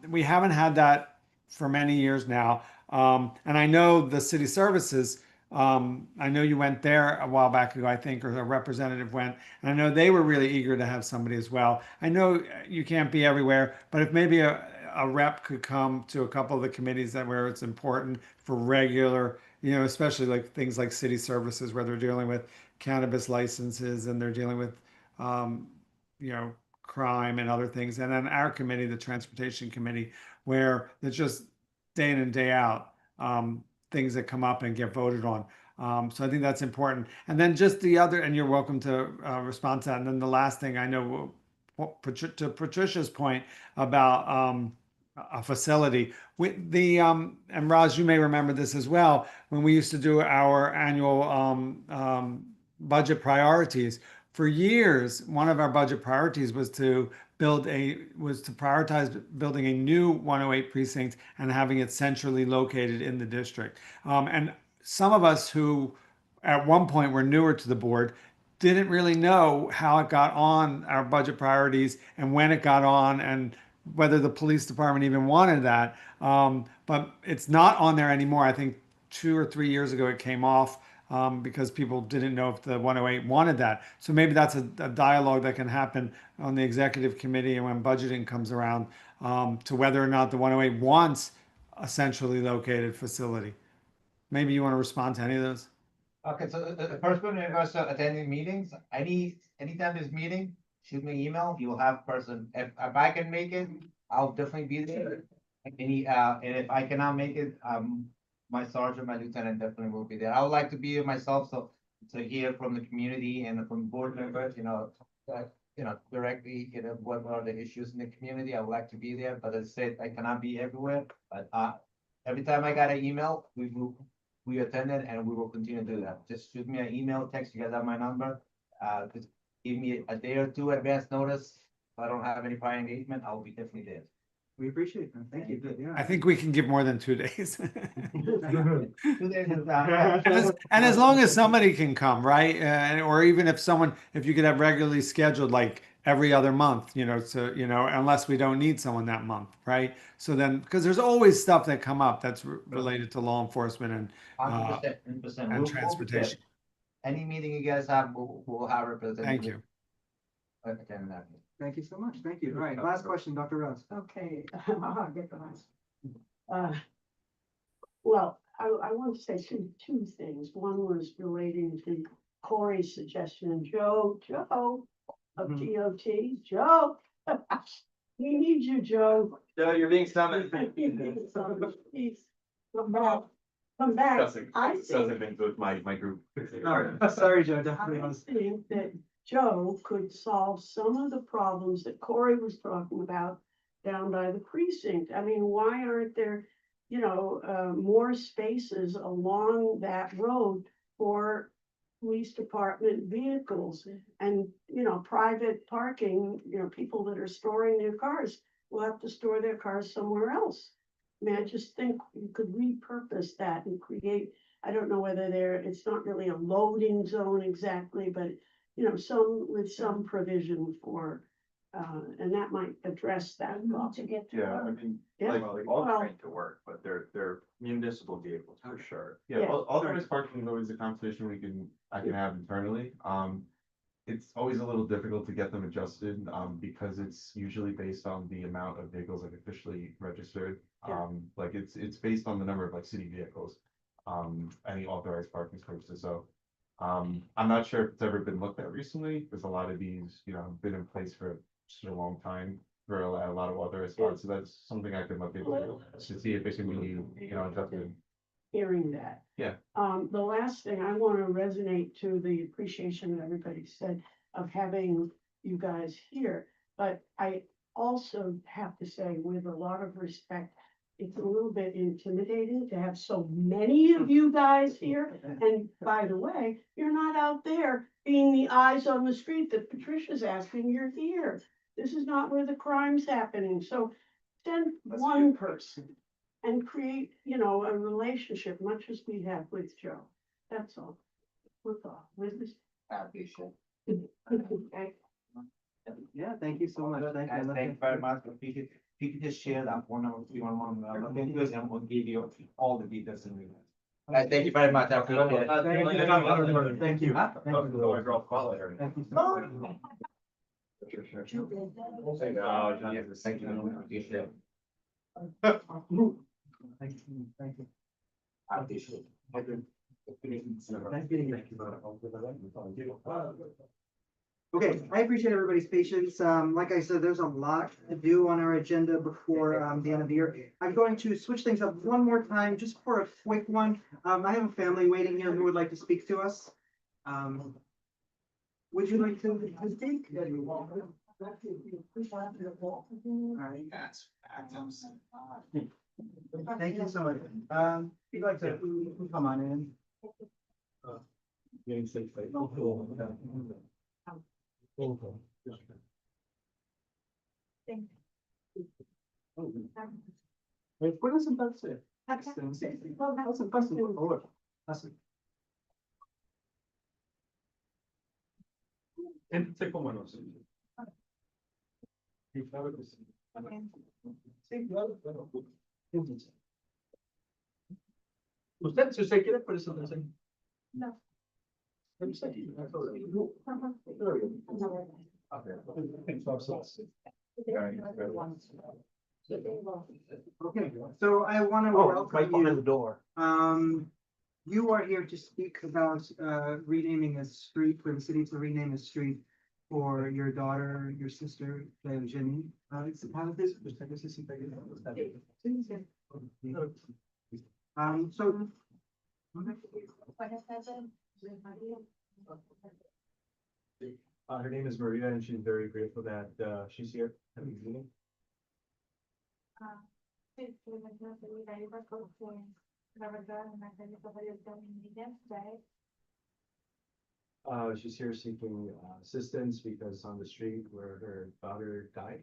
We haven't had that for many years now. And I know the city services, I know you went there a while back ago, I think, or a representative went, and I know they were really eager to have somebody as well. I know you can't be everywhere, but if maybe a rep could come to a couple of the committees where it's important for regular, especially like things like city services where they're dealing with cannabis licenses and they're dealing with, crime and other things. And then our committee, the Transportation Committee, where it's just day in and day out. Things that come up and get voted on. So I think that's important. And then just the other, and you're welcome to respond to that. And then the last thing I know, to Patricia's point about a facility, and Raj, you may remember this as well, when we used to do our annual budget priorities. For years, one of our budget priorities was to prioritize building a new 108 precinct and having it centrally located in the district. And some of us who at one point were newer to the board didn't really know how it got on our budget priorities and when it got on and whether the police department even wanted that. But it's not on there anymore. I think 2 or 3 years ago it came off. Because people didn't know if the 108 wanted that. So maybe that's a dialogue that can happen on the executive committee and when budgeting comes around to whether or not the 108 wants a centrally located facility. Maybe you want to respond to any of those? Okay, so the first one, in regards to attending meetings, anytime there's meeting, shoot me an email, you will have a person. If I can make it, I'll definitely be there. And if I cannot make it, my sergeant, my lieutenant definitely will be there. I would like to be here myself, so to hear from the community and from board members, directly, what are the issues in the community. I would like to be there, but as I said, I cannot be everywhere. But every time I got an email, we attended and we will continue to do that. Just shoot me an email, text, you guys have my number. Just give me a day or two advance notice. If I don't have any prior engagement, I will be definitely there. We appreciate that. Thank you. Yeah. I think we can give more than 2 days. 2 days is And as long as somebody can come, right? Or even if you could have regularly scheduled like every other month, unless we don't need someone that month, right? So then, because there's always stuff that come up that's related to law enforcement and 100%. and transportation. Any meeting you guys have, we'll have representatives. Thank you. Thank you so much. Thank you. All right, last question, Dr. Ross. Okay, I'll get the last. Well, I want to say two things. One was relating to Corey's suggestion, Joe of DOT, Joe. We need you, Joe. Joe, you're being summoned. Please, come back. I think, things with my group. All right, sorry, Joe, I definitely. think that Joe could solve some of the problems that Corey was talking about down by the precinct. I mean, why aren't there, more spaces along that road for police department vehicles and, private parking, people that are storing their cars will have to store their cars somewhere else. I mean, I just think you could repurpose that and create, I don't know whether it's not really a loading zone exactly, but, some provision for, and that might address that problem. To get. Yeah, I mean, Yeah, like all well- trained to work, but they're municipal vehicles for sure. Yeah. Yeah, authorized parking is always a conversation I can have internally. It's always a little difficult to get them adjusted, because it's usually based on the amount of vehicles like officially registered. Yeah. Like it's based on the number of like city vehicles, any authorized parking spaces, so. I'm not sure if it's ever been looked at recently, because a lot of these, have been in place for such a long time for a lot of authorized spots, so that's something I could look into to see if it can be, adjusted. Hearing that. Yeah. The last thing I want to resonate to the appreciation that everybody said of having you guys here, but I also have to say with a lot of respect, it's a little bit intimidating to have so many of you guys here. And by the way, you're not out there being the eyes on the street that Patricia's asking, you're here. This is not where the crime's happening, so send one person and create, a relationship, much as we have with Joe. That's all. With this. Okay. Yeah, thank you so much. Thank you. Thank you very much. If you could just share that one on 311, because I'm gonna give you all the details in the. Thank you very much. I appreciate it. Thank you. Thank you so much. Thank you. Appreciate it. Thank you. I appreciate it. Nice meeting you. Okay, I appreciate everybody's patience. Like I said, there's a lot to do on our agenda before the end of the year. I'm going to switch things up one more time, just for a quick one. I have a family waiting here who would like to speak to us. Would you like to speak? Thank you so much. If you'd like to come on in. Getting safe. ¿Puedes sentarse? Pasen, pasen, por favor. Pasen. Siéntese cómodo. Sí, claro que sí. Sí, claro, claro. Siéntese. Usted, si usted quiere, puede sentarse. No. Okay, so I want to welcome you. the door. You are here to speak about renaming a street, for the city to rename a street for your daughter, your sister, Jenny. So. Her name is Maria, and she's very grateful that she's here at the meeting. She's here seeking assistance because on the street where her daughter died.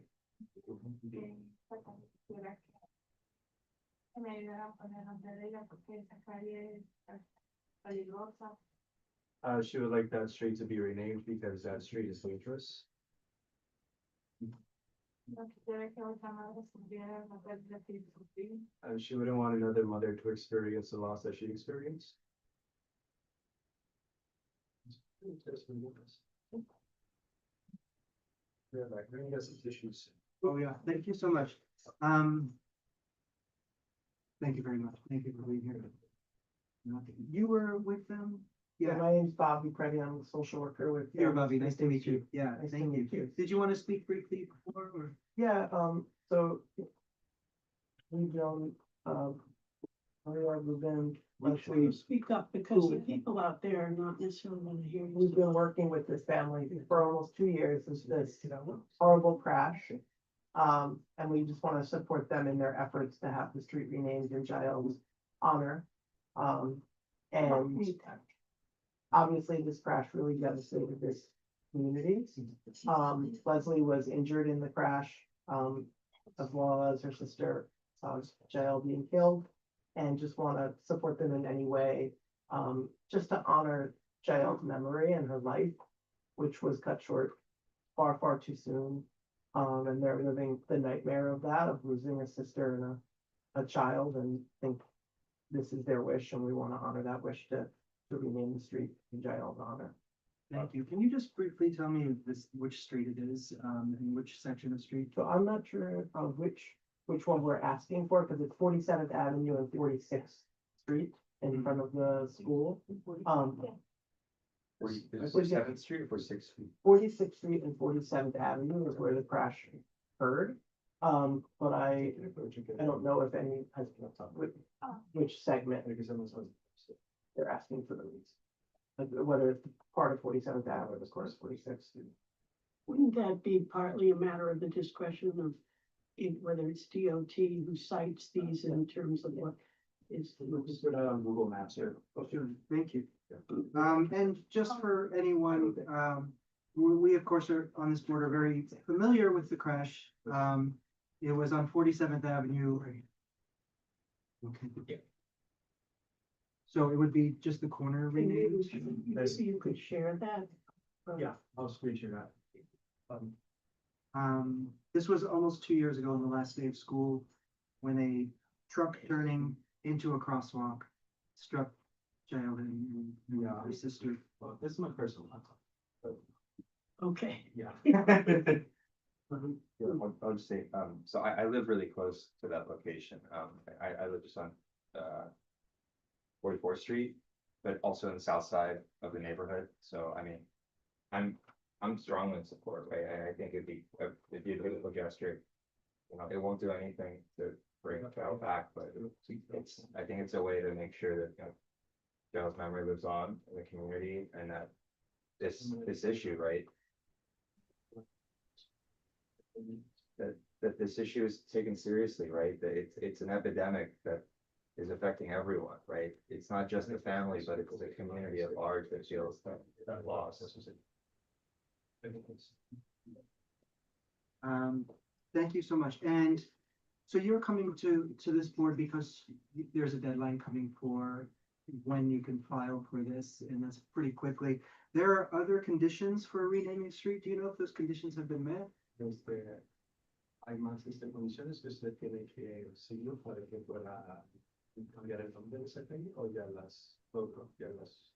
She would like that street to be renamed because that street is dangerous. She wouldn't want another mother to experience the loss that she experienced. Yeah, like, bringing us some tissues. Oh, yeah, thank you so much. Thank you very much. Thank you for being here. You were with them? Yeah, my name's Bobby Preddy. I'm a social worker with. Here, Bobby, nice to meet you. Yeah, Nice to thank meet you. you. Did you want to speak briefly before, or? Yeah, so we've known, Maria Rubin, Make sure you speak up because the people out there are not necessarily gonna hear you. we've been working with this family for almost 2 years, this horrible crash. And we just want to support them in their efforts to have the street renamed in Jael's honor. And obviously this crash really devastated this community. Leslie was injured in the crash, as well as her sister, Jael being killed. And just want to support them in any way, just to honor Jael's memory and her life, which was cut short far, far too soon. And they're living the nightmare of that, of losing a sister and a child, and think this is their wish, and we want to honor that wish to rename the street in Jael's honor. Thank you. Can you just briefly tell me which street it is, and which section of street? So I'm not sure of which one we're asking for, because it's 47th Avenue and 46th Street in front of the school. 47th Street or 46th Street? 46th Street and 47th Avenue is where the crash occurred. But I don't know if any has, which segment they're asking for the lease. Whether it's part of 47th Avenue, of course, 46th. Wouldn't that be partly a matter of the discretion of whether it's DOT who cites these in terms of what is? Just put that on Google Maps here. Thank you. And just for anyone, we of course are on this board are very familiar with the crash. It was on 47th Avenue. Okay. So it would be just the corner renamed? Maybe you could share that. Yeah, I'll screen share that. This was almost 2 years ago on the last day of school, when a truck turning into a crosswalk struck Jael and her sister. Well, this is my personal laptop. Okay. Yeah. Yeah, I'll just say, so I live really close to that location. I live just on 44th Street, but also in the south side of the neighborhood. So, I mean, I'm strongly in support, right? I think it'd be a beautiful gesture. You know, it won't do anything to bring a child back, but I think it's a way to make sure that, you know, Jael's memory lives on in the community, and that this issue, right? That this issue is taken seriously, right? That it's an epidemic that is affecting everyone, right? It's not just the family, but it's the community at large that feels that loss. Thank you so much. And so you're coming to this board because there's a deadline coming for when you can file for this, and that's pretty quickly. There are other conditions for renaming the street. Do you know if those conditions have been met? Hay más condiciones que usted tiene que seguir para que pueda cambiar el nombre de esa calle, o ya las logró, ya las.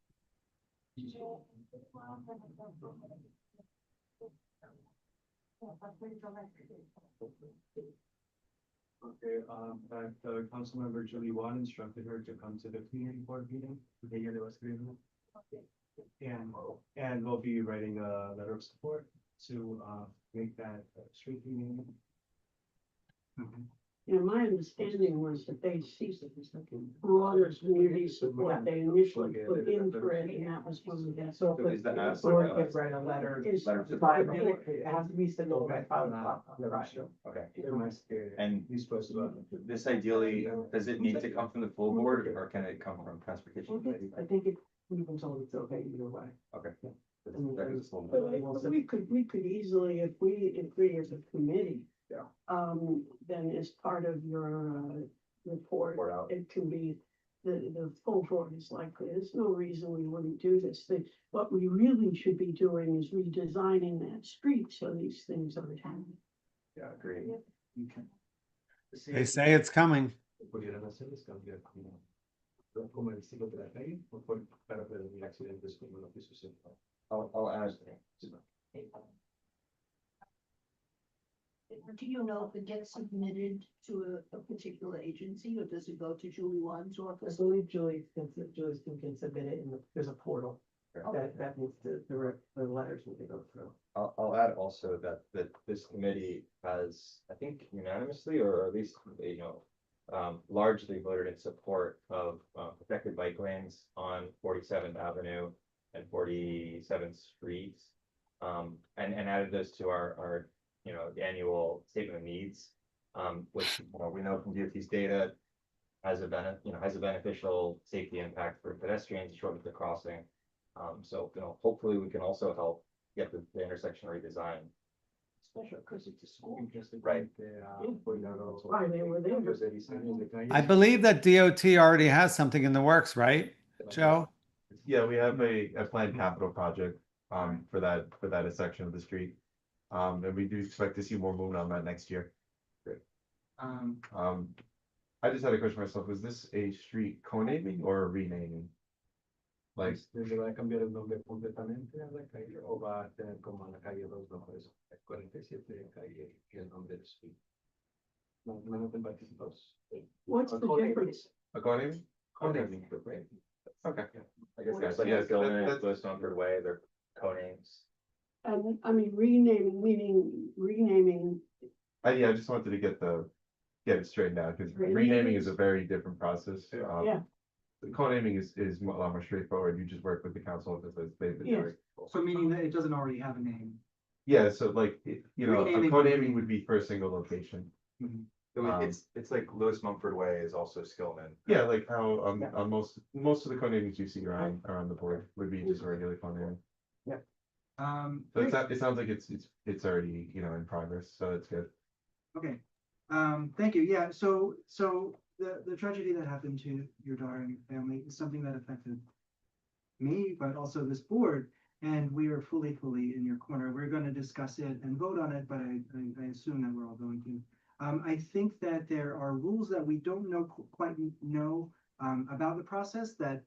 Okay, Councilmember Julie Wan instructed her to come to the community board meeting the year that was given. And we'll be writing a letter of support to make that street meeting. Yeah, my understanding was that they ceased broader community support. They initially put in for it, and that was one of the. So is that the as- board could write a letter. Is- It has to be submitted by 5 o'clock on the right. Okay. And And he's supposed to. this ideally, does it need to come from the full board, or can it come from transportation committee? I think we've been told it's okay either way. Okay. But we could easily, if we agree as a committee. Yeah. Then as part of your, report, Report out. it can be, the full board is likely, there's no reason we wouldn't do this. What we really should be doing is redesigning that street so these things aren't happening. Yeah, agree. They say it's coming. Pudieran hacer es cambiar como el estilo de la calle, para prevenir accidentes como lo que sucedió. I'll add. Do you know if it gets submitted to a particular agency, or does it go to Julie Wan's I office? believe Julie's can submit it, and there's a portal that needs the letters need to go through. I'll add also that this committee has, I think unanimously, or at least, you know, largely voted in support of protected bike lanes on 47th Avenue and 47th Street. And added those to our annual statement of needs, which we know from DOT's data has a beneficial safety impact for pedestrians, shortens the crossing. So hopefully we can also help get the intersection redesigned. Special because it's a school. Right. Why they were there. I believe that DOT already has something in the works, right, Joe? Yeah, we have a planned capital project for that section of the street. And we do expect to see more movement on that next year. I just had a question myself. Was this a street co-naming or a renaming? Like, Desde va a cambiar el nombre completamente a la calle o va a tener como la calle Los Nombres, 47 calle y el nombre de street. No, no te participas. What's the difference? a co-naming? Co-naming. Okay. I guess What's guys the like difference? Gilman, That's- West Stamford Way, they're co-names. And I mean, renaming, meaning renaming, Yeah, I just wanted to get it straightened out because renaming is a very different process. yeah. The co-naming is a lot more straightforward. You just work with the council office as they've been Yes. doing. So meaning that it doesn't already have a name. Yeah, so like, a Renaming co-naming would be for a single location. It's like Lewis Mumford Way is also Skillman. Yeah, like how on most of the co-namings you see around the board would be just a regular co-naming. So it sounds like it's already, in progress, so that's good. Okay, thank you. Yeah, so the tragedy that happened to your daughter and your family is something that affected me, but also this board, and we are fully in your corner. We're going to discuss it and vote on it, but I assume that we're all going to. I think that there are rules that we don't quite know about the process that,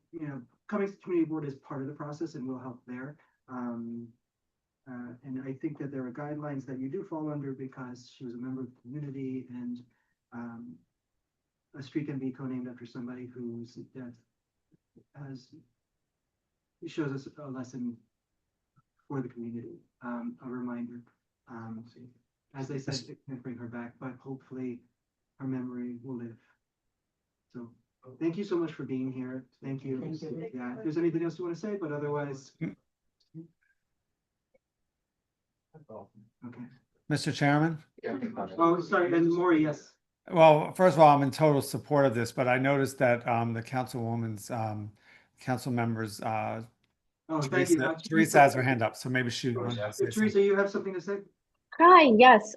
coming to the community board is part of the process and will help there. And I think that there are guidelines that you do fall under because she was a member of the community, and a street can be co-named after somebody whose death shows us a lesson for the community, a reminder. As I said, it can't bring her back, but hopefully her memory will live. So thank you so much for being here. Thank you. Thank you. Yeah, if there's anything else you want to say, but otherwise. Okay. Mr. Chairman? Oh, sorry, and Maury, yes. Well, first of all, I'm in total support of this, but I noticed that the councilwoman's council members Oh, thank you. Teresa has her hand up, so maybe she wanted to say something. Teresa, you have something to say? Hi, yes,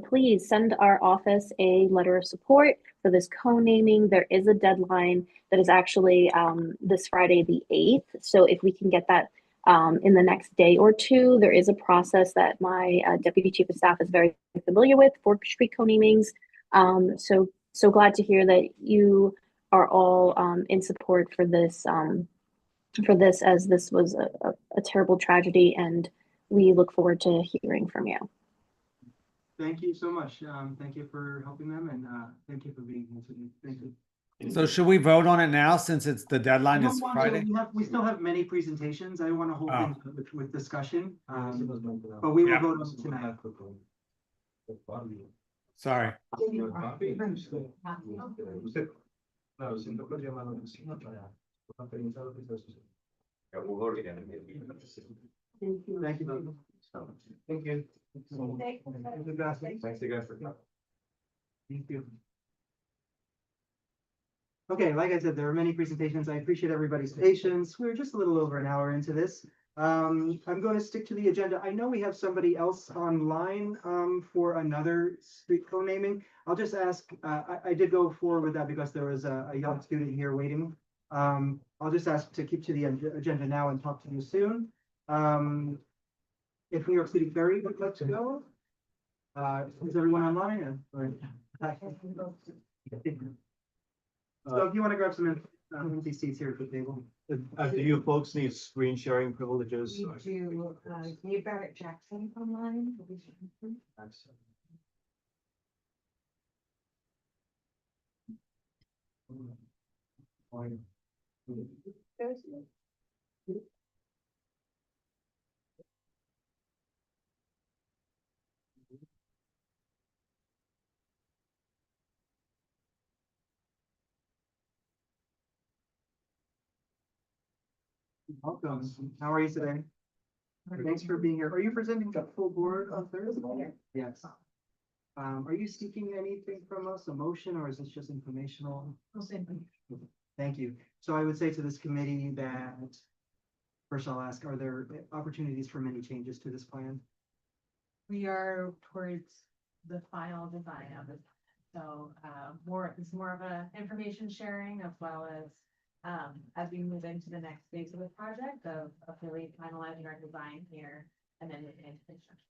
please send our office a letter of support for this co-naming. There is a deadline that is actually this Friday, the 8th. So if we can get that in the next day or two, there is a process that my deputy chief of staff is very familiar with for street co-namings. So glad to hear that you are all in support for this, as this was a terrible tragedy, and we look forward to hearing from you. Thank you so much. Thank you for helping them, and thank you for being here today. Thank you. So should we vote on it now since the deadline is Friday? We still have many presentations. I don't want to hold Oh. things with discussion, but we will Yeah. vote on it tonight. Sorry. Claro, siento que llamaron a la oficina para experiencia de los procesos. Thank you. Thank you. Thank you. Thank you, guys. Thanks again for coming. Thank you. Okay, like I said, there are many presentations. I appreciate everybody's patience. We're just a little over an hour into this. I'm going to stick to the agenda. I know we have somebody else online for another street co-naming. I'll just ask, I did go forward with that because there was a young student here waiting. I'll just ask to keep to the agenda now and talk to you soon. If New York City Ferry would like to go, is everyone online? So if you want to grab some empty seats here at the table. Do you folks need screen sharing privileges? We do, Dave Barrett Jackson online. Welcome. How are you today? Thanks for being here. Are you presenting the full board on Thursday? Yes. Are you seeking anything from us, a motion, or is this just informational? Thank you. So I would say to this committee that, first I'll ask, are there opportunities for many changes to this plan? We are towards the final design of it. So, it's more of a information sharing as well as we move into the next phase of the project of really finalizing our design here and then moving into construction.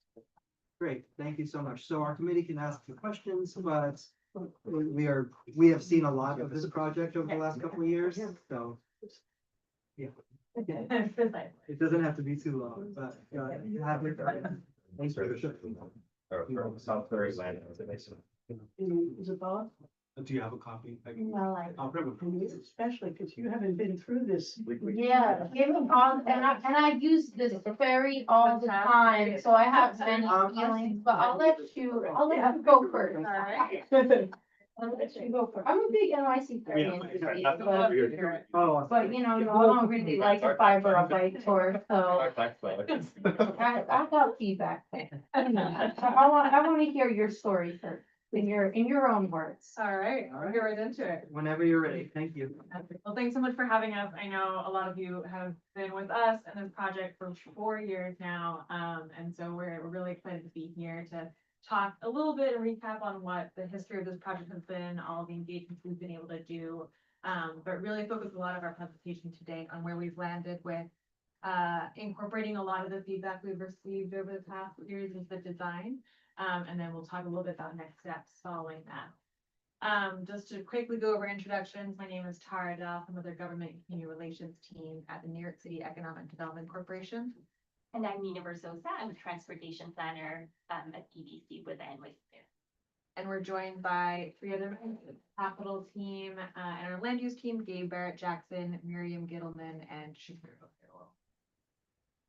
Great, thank you so much. So our committee can ask the questions, but we have seen a lot of this project over the last couple of years, so. Yeah. It doesn't have to be too long, but have it. Thanks for the South Ferry land. Is it Bob? Do you have a copy? Well, I'll grab a. especially because you haven't been through this. Yeah, give them all, and I use this ferry all the time, so I have many feelings, but I'll let you go first. Alright. I'll let you go first. I'm a big NYC ferry enthusiast, Oh. but you know, I don't really like a fiber optic tour, so. I got feedback. I want to hear your story first, in your own words. All right, we'll get right into it. Whenever you're ready, thank you. Well, thanks so much for having us. I know a lot of you have been with us and this project for 4 years now. And so we're really excited to be here to talk a little bit and recap on what the history of this project has been, all the engagements we've been able to do. But really focus a lot of our presentation today on where we've landed with incorporating a lot of the feedback we've received over the past years into the design. And then we'll talk a little bit about next steps following that. Just to quickly go over introductions, my name is Tara Duff. I'm with the Government and Community Relations team at the New York City Economic Development Corporation. And I'm Nina Verzosa. I'm a transportation planner at EDC with the NYC. And we're joined by 3 other members of the Capital team and our land use team, Gabe Barrett Jackson, Miriam Gittleman, and Shapiro Farrell.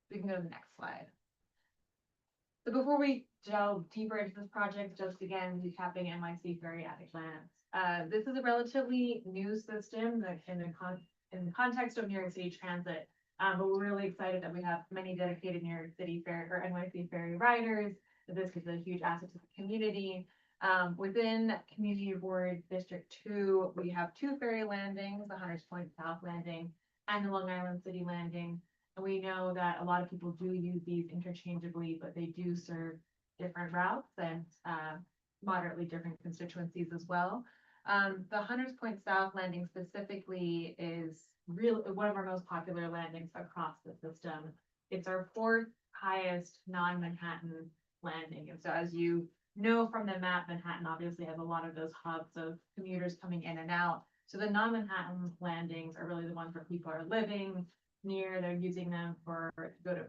We can go to the next slide. So before we delve deeper into this project, just again, recapping NYC Ferry at a glance. This is a relatively new system that in the context of New York City Transit, but we're really excited that we have many dedicated New York City Ferry or NYC Ferry riders. This is a huge asset to the community. Within Community Board District 2, we have 2 ferry landings, the Hunters Point South Landing and the Long Island City Landing. And we know that a lot of people do use these interchangeably, but they do serve different routes and moderately different constituencies as well. The Hunters Point South Landing specifically is really one of our most popular landings across the system. It's our 4th highest non-Manhattan landing. And so as you know from the map, Manhattan obviously has a lot of those hubs of commuters coming in and out. So the non-Manhattan landings are really the ones where people are living near, they're using them for go to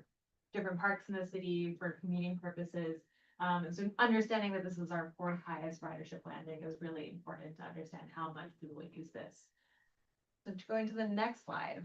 different parks in the city for commuting purposes. And so understanding that this is our 4th highest ridership landing is really important to understand how much people use this. So going to the next slide.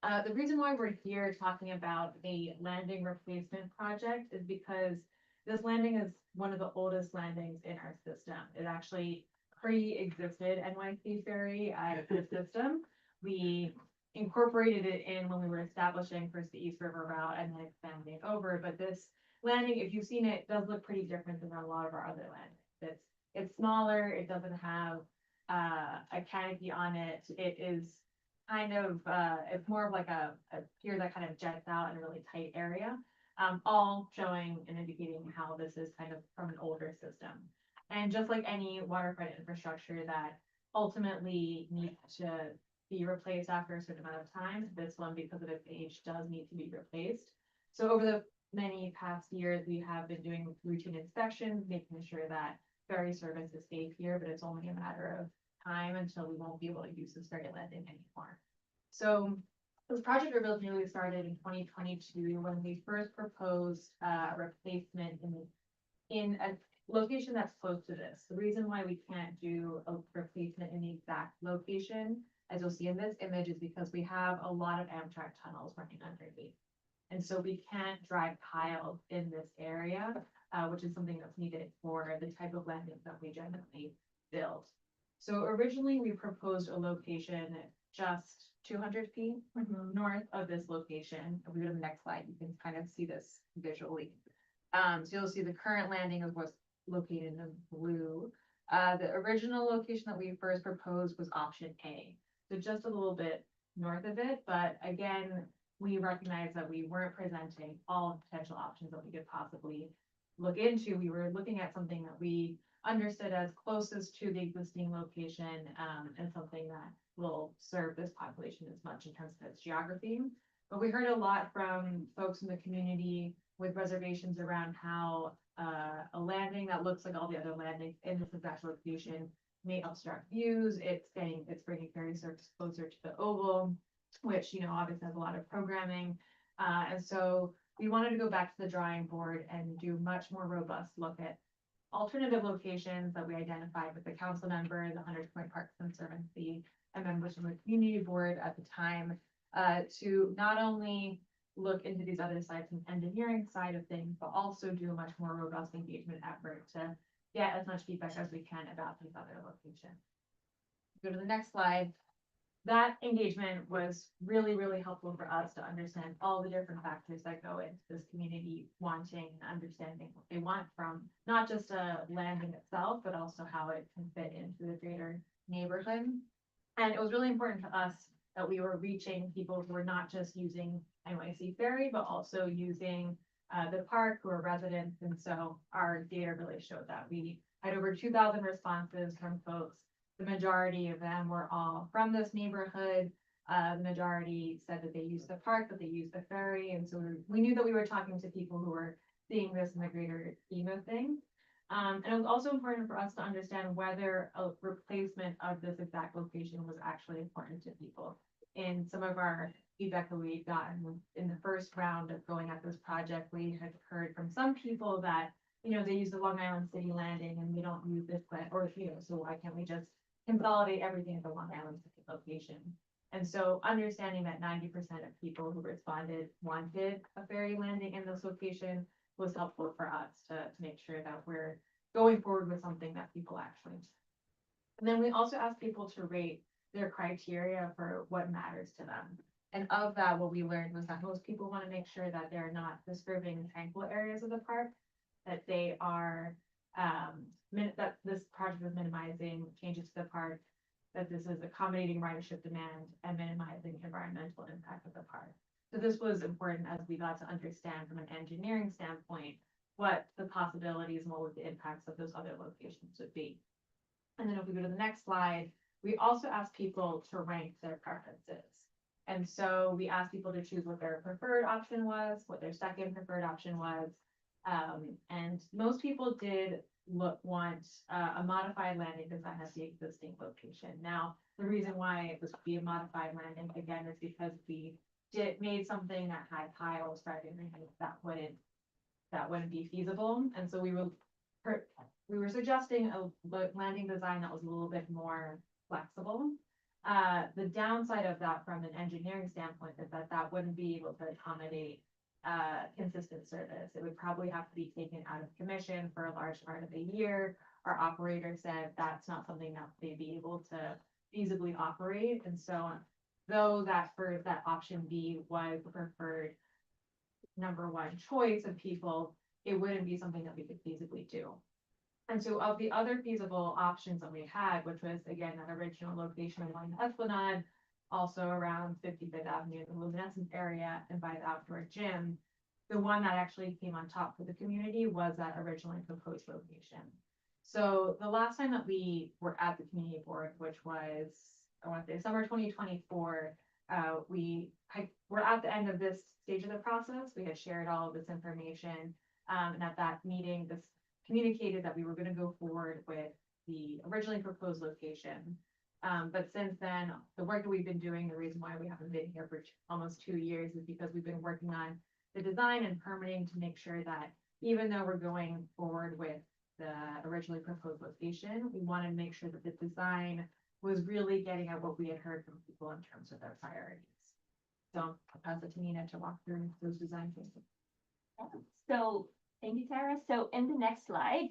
The reason why we're here talking about a landing replacement project is because this landing is one of the oldest landings in our system. It actually pre-existed NYC Ferry as a system. We incorporated it in when we were establishing first the East River route and then expanding over. But this landing, if you've seen it, does look pretty different than a lot of our other landings. It's smaller. It doesn't have a canopy on it. It is kind of it's more of like a pier that kind of jets out in a really tight area. All showing and indicating how this is kind of from an older system. And just like any waterfront infrastructure that ultimately needs to be replaced after a certain amount of time, this one, because of its age, does need to be replaced. So over the many past years, we have been doing routine inspections, making sure that ferry service is safe here, but it's only a matter of time until we won't be able to use this ferry landing anymore. So this project originally started in 2022 when we first proposed replacement in a location that's close to this. The reason why we can't do a replacement in the exact location, as you'll see in this image, is because we have a lot of Amtrak tunnels running underneath. And so we can't drive piles in this area, which is something that's needed for the type of landings that we generally build. So originally we proposed a location just 200 feet north of this location. If we go to the next slide, you can kind of see this visually. So you'll see the current landing is what's located in blue. The original location that we first proposed was option A, so just a little bit north of it. But again, we recognize that we weren't presenting all potential options that we could possibly look into. We were looking at something that we understood as closest to the existing location, and something that will serve this population as much in terms of its geography. But we heard a lot from folks in the community with reservations around how a landing that looks like all the other landings in this exact location may obstruct views. It's bringing ferry service closer to the oval, which, you know, obviously has a lot of programming. And so we wanted to go back to the drawing board and do much more robust look at alternative locations that we identified with the council member, the Hunters Point Park Conservancy, and members from the community board at the time, to not only look into these other sites and engineering side of things, but also do a much more robust engagement effort to get as much feedback as we can about these other locations. Go to the next slide. That engagement was really, really helpful for us to understand all the different factors that go into this community wanting and understanding what they want from not just a landing itself, but also how it can fit into the greater neighborhood. And it was really important to us that we were reaching people who were not just using NYC Ferry, but also using the park, who are residents. And so our data really showed that. We had over 2,000 responses from folks. The majority of them were all from this neighborhood. The majority said that they use the park, that they use the ferry. And so we knew that we were talking to people who were seeing this in the greater scheme of things. And it was also important for us to understand whether a replacement of this exact location was actually important to people. In some of our feedback that we had gotten in the first round of going at this project, we had heard from some people that, you know, they use the Long Island City landing and we don't use this plan, or, you know, so why can't we just consolidate everything at the Long Island City location? And so understanding that 90% of people who responded wanted a ferry landing in this location was helpful for us to make sure that we're going forward with something that people actually. And then we also asked people to rate their criteria for what matters to them. And of that, what we learned was that most people want to make sure that they're not disturbing tranquil areas of the park, that they are, that this project is minimizing changes to the park, that this is accommodating ridership demand and minimizing environmental impact of the park. So this was important as we got to understand from an engineering standpoint what the possibilities and what the impacts of those other locations would be. And then if we go to the next slide, we also asked people to rank their preferences. And so we asked people to choose what their preferred option was, what their second preferred option was. And most people did want a modified landing design at the existing location. Now, the reason why it was to be a modified landing, again, is because we made something that had piles right in that wouldn't be feasible. And so we were suggesting a landing design that was a little bit more flexible. The downside of that from an engineering standpoint is that wouldn't be able to accommodate consistent service. It would probably have to be taken out of commission for a large part of the year. Our operator said that's not something that they'd be able to feasibly operate. And so though that option B was the preferred number one choice of people, it wouldn't be something that we could feasibly do. And so of the other feasible options that we had, which was again, that original location along the Esplanade, also around 55th Avenue, the Luminescence area, and by the outdoor gym, the one that actually came on top for the community was that originally proposed location. So the last time that we were at the community board, which was, I want to say summer 2024, we're at the end of this stage of the process. We had shared all of this information. And at that meeting, this communicated that we were going to go forward with the originally proposed location. But since then, the work that we've been doing, the reason why we haven't been here for almost 2 years is because we've been working on the design and permitting to make sure that even though we're going forward with the originally proposed location, we want to make sure that the design was really getting at what we had heard from people in terms of their priorities. So I'll pass it to Nina to walk through those design phases. So thank you, Tara. So in the next slide,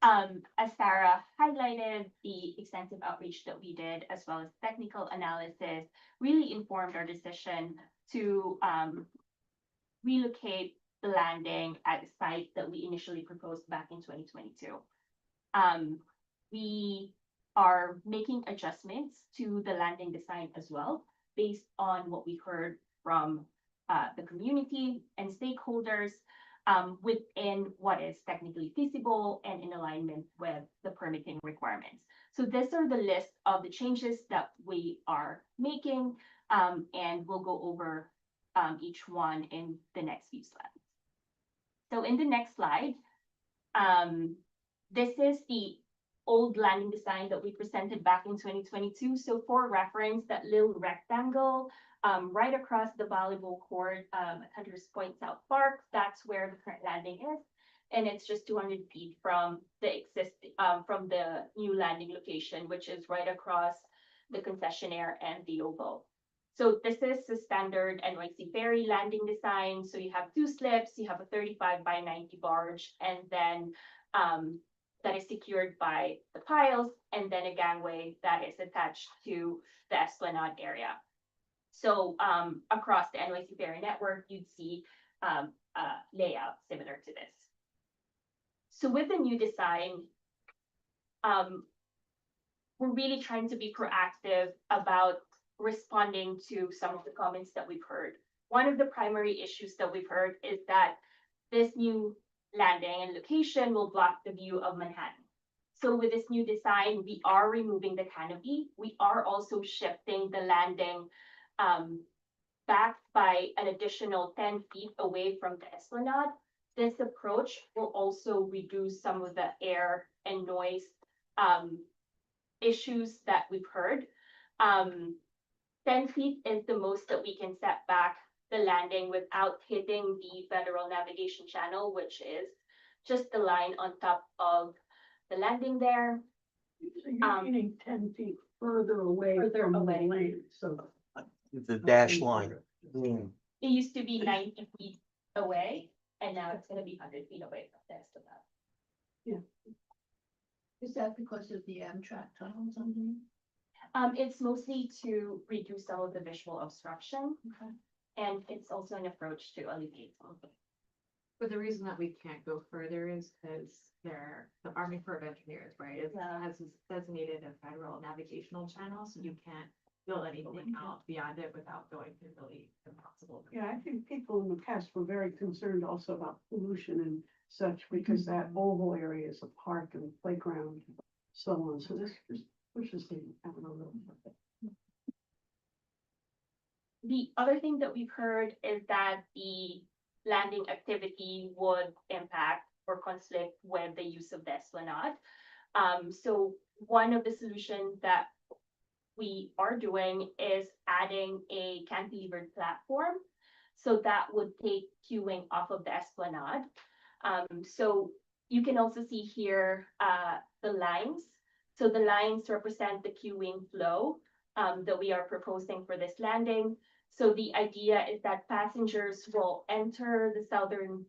As Sarah highlighted, the extensive outreach that we did, as well as technical analysis, really informed our decision to relocate the landing at the site that we initially proposed back in 2022. We are making adjustments to the landing design as well, based on what we heard from the community and stakeholders within what is technically feasible and in alignment with the permitting requirements. So these are the list of the changes that we are making, and we'll go over each one in the next few slides. So in the next slide, this is the old landing design that we presented back in 2022. So for reference, that little rectangle right across the volleyball court at Hunters Point South Park, that's where the current landing is. And it's just 200 feet from the from the new landing location, which is right across the concessionaire and the oval. So this is the standard NYC ferry landing design. So you have 2 slips, you have a 35 by 90 barge, and then that is secured by the piles, and then a gangway that is attached to the Esplanade area. So across the NYC ferry network, you'd see a layout similar to this. So with the new design, we're really trying to be proactive about responding to some of the comments that we've heard. One of the primary issues that we've heard is that this new landing and location will block the view of Manhattan. So with this new design, we are removing the canopy. We are also shifting the landing back by an additional 10 feet away from the Esplanade. This approach will also reduce some of the air and noise issues that we've heard. 10 feet is the most that we can set back the landing without hitting the Federal Navigation Channel, which is just the line on top of the landing there. So you're getting 10 feet further away from the lane, so. The dash line. It used to be 90 feet away, and now it's gonna be 100 feet away from the Esplanade. Yeah. Is that because of the Amtrak tunnels on It's mostly to reduce some of the visual obstruction. And it's also an approach to alleviate some of it. But the reason that we can't go further is because the Army Corps of Engineers, right, has designated a federal navigational channel, so you can't build anything out beyond it without going through really impossible. Yeah, I think people in the past were very concerned also about pollution and such, because that oval area is a park and playground, so on. So this just pushes the, I don't know. The other thing that we've heard is that the landing activity would impact or conflict with the use of the Esplanade. So one of the solutions that we are doing is adding a cantilevered platform. So that would take queuing off of the Esplanade. So you can also see here the lines. So the lines represent the queuing flow that we are proposing for this landing. So the idea is that passengers will enter the southernmost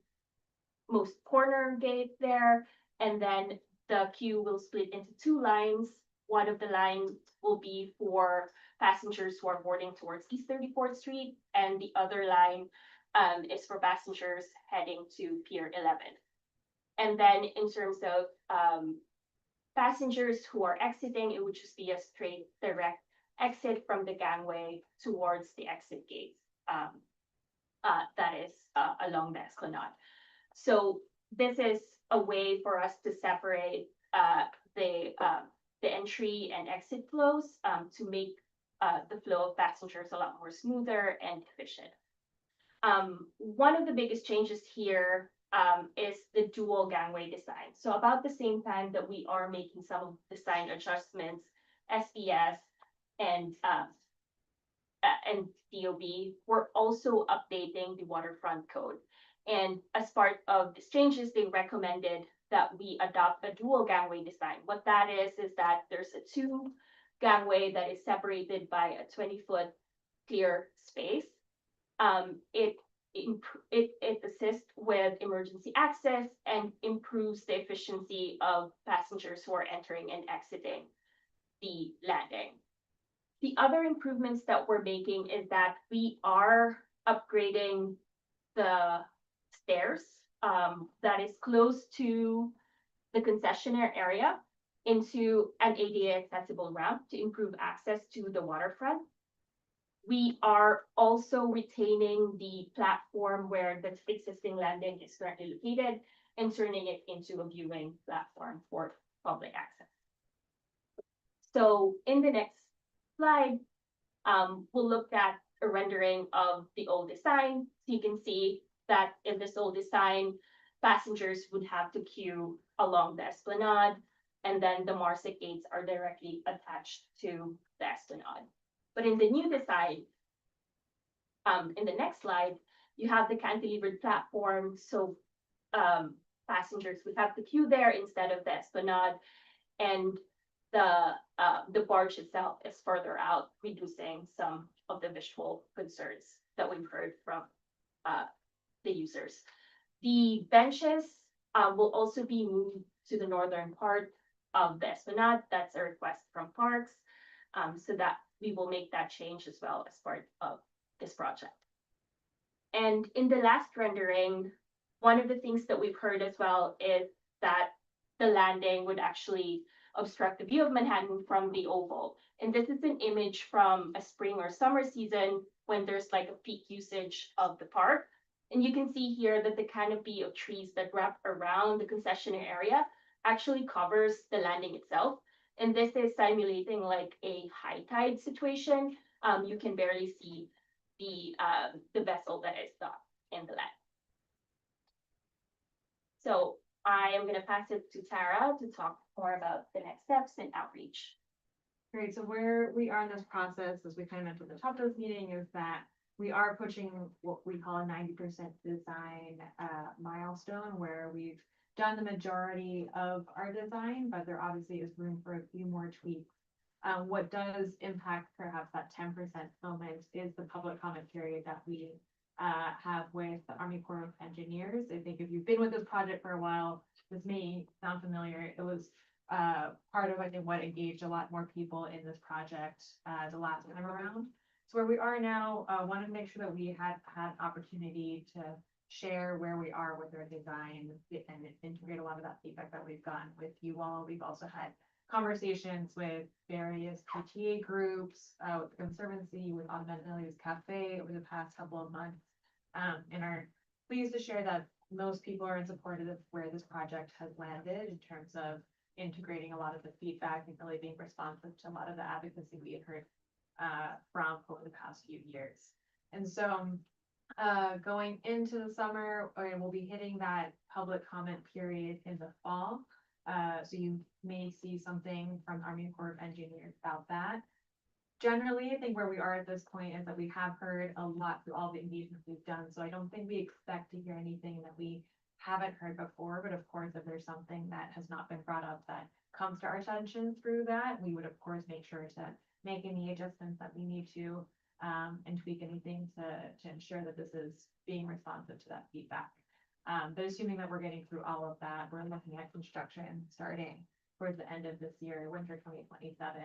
corner gate there, and then the queue will split into 2 lines. One of the lines will be for passengers who are boarding towards East 34th Street, and the other line is for passengers heading to Pier 11. And then in terms of passengers who are exiting, it would just be a straight direct exit from the gangway towards the exit gate that is along the Esplanade. So this is a way for us to separate the entry and exit flows to make the flow of passengers a lot more smoother and efficient. One of the biggest changes here is the dual gangway design. So about the same time that we are making some design adjustments, SPS and DOB, we're also updating the waterfront code. And as part of these changes, they recommended that we adopt a dual gangway design. What that is that there's a 2 gangway that is separated by a 20-foot clear space. It it assists with emergency access and improves the efficiency of passengers who are entering and exiting the landing. The other improvements that we're making is that we are upgrading the stairs that is close to the concessionaire area into an ADA accessible ramp to improve access to the waterfront. We are also retaining the platform where the existing landing is currently located and turning it into a viewing platform for public access. So in the next slide, we'll look at a rendering of the old design. So you can see that in this old design, passengers would have to queue along the esplanade, and then the MARSIC gates are directly attached to the esplanade. But in the new design, in the next slide, you have the cantilevered platform. So passengers would have to queue there instead of the esplanade, and the barge itself is further out, reducing some of the visual concerns that we've heard from the users. The benches will also be moved to the northern part of the esplanade. That's a request from Parks, so that we will make that change as well as part of this project. And in the last rendering, one of the things that we've heard as well is that the landing would actually obstruct the view of Manhattan from the Oval. And this is an image from a spring or summer season when there's like a peak usage of the park. And you can see here that the canopy of trees that wrap around the concessionaire area actually covers the landing itself. And this is simulating like a high tide situation. You can barely see the vessel that is docked in the land. So I am going to pass it to Tara to talk more about the next steps and outreach. Great, so where we are in this process, as we kind of mentioned at the top of this meeting, is that we are pushing what we call a 90% design milestone, where we've done the majority of our design, but there obviously is room for a few more tweaks. What does impact perhaps that 10% moment is the public comment period that we have with the Army Corps of Engineers. I think if you've been with this project for a while, this may sound familiar. It was part of, I think, what engaged a lot more people in this project the last time around. So where we are now, wanted to make sure that we had opportunity to share where we are with our design and integrate a lot of that feedback that we've gotten with you all. We've also had conversations with various PTA groups, with the Conservancy, with Automated Millie's Cafe over the past couple of months, and are pleased to share that most people are in support of where this project has landed in terms of integrating a lot of the feedback and really being responsive to a lot of the advocacy we had heard from over the past few years. And so going into the summer, we'll be hitting that public comment period in the fall. So you may see something from Army Corps of Engineers about that. Generally, I think where we are at this point is that we have heard a lot through all the engagements we've done. So I don't think we expect to hear anything that we haven't heard before. But of course, if there's something that has not been brought up that comes to our attention through that, we would of course make sure to make any adjustments that we need to and tweak anything to ensure that this is being responsive to that feedback. But assuming that we're getting through all of that, we're looking at construction starting towards the end of this year, winter 2027,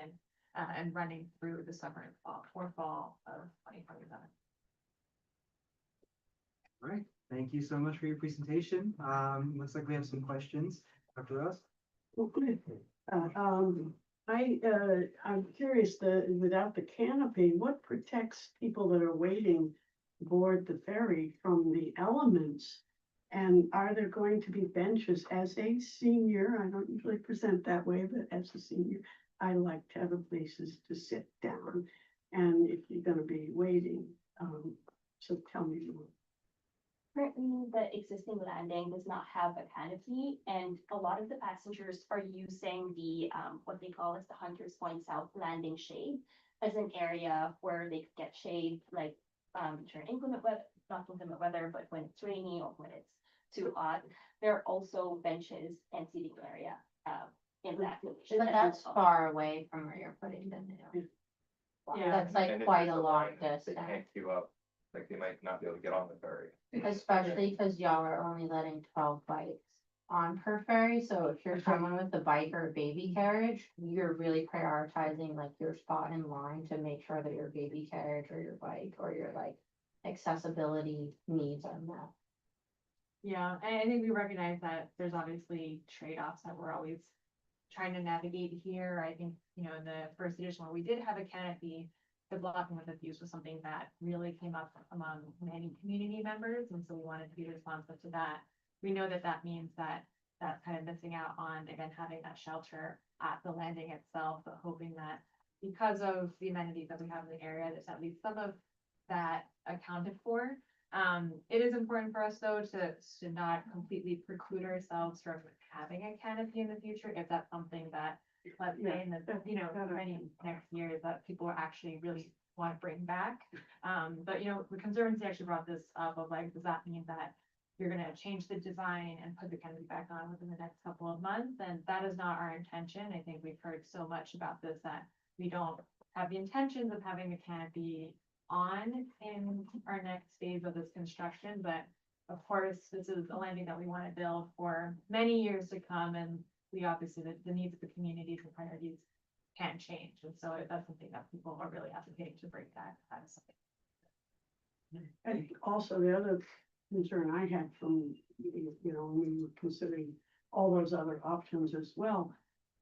and running through the summer and fall of 2027. All right, thank you so much for your presentation. Looks like we have some questions. Dr. Ross? Well, good. I'm curious, without the canopy, what protects people that are waiting aboard the ferry from the elements? And are there going to be benches? As a senior, I don't usually present that way, but as a senior, I like to have places to sit down. And if you're going to be waiting, so tell me more. Currently, the existing landing does not have a canopy, and a lot of the passengers are using the what they call as the Hunters Point South landing shade as an area where they could get shade, like during inclement weather, not inclement weather, but when it's rainy or when it's too hot. There are also benches and seating area in that location. But that's far away from where you're putting them. Yeah, That's like And quite it's a just long line, they distance. can't queue up like they might not be able to get on the ferry. Especially because y'all are only letting 12 bikes on per ferry, so if you're someone with a bike or a baby carriage, you're really prioritizing like your spot in line to make sure that your baby carriage or your bike or your like accessibility needs are met. Yeah, and I think we recognize that there's obviously trade-offs that we're always trying to navigate here. I think, you know, in the first edition where we did have a canopy, the blocking of the views was something that really came up among many community members, and so we wanted to be responsive to that. We know that that means that that's kind of missing out on, again, having that shelter at the landing itself, but hoping that because of the amenities that we have in the area, there's at least some of that accounted for. It is important for us though to not completely preclude ourselves from having a canopy in the future if that's something that, let's say in the, you know, many next years that people actually really want to bring back. But you know, the Conservancy actually brought this up of like, does that mean that you're gonna change the design and put the canopy back on within the next couple of months? And that is not our intention. I think we've heard so much about this that we don't have the intentions of having a canopy on in our next phase of this construction, but of course, this is a landing that we want to build for many years to come, and we obviously, the needs of the communities and priorities can change, and so that's something that people are really advocating to bring back. That is something. I think also the other concern I had from, you know, when we were considering all those other options as well.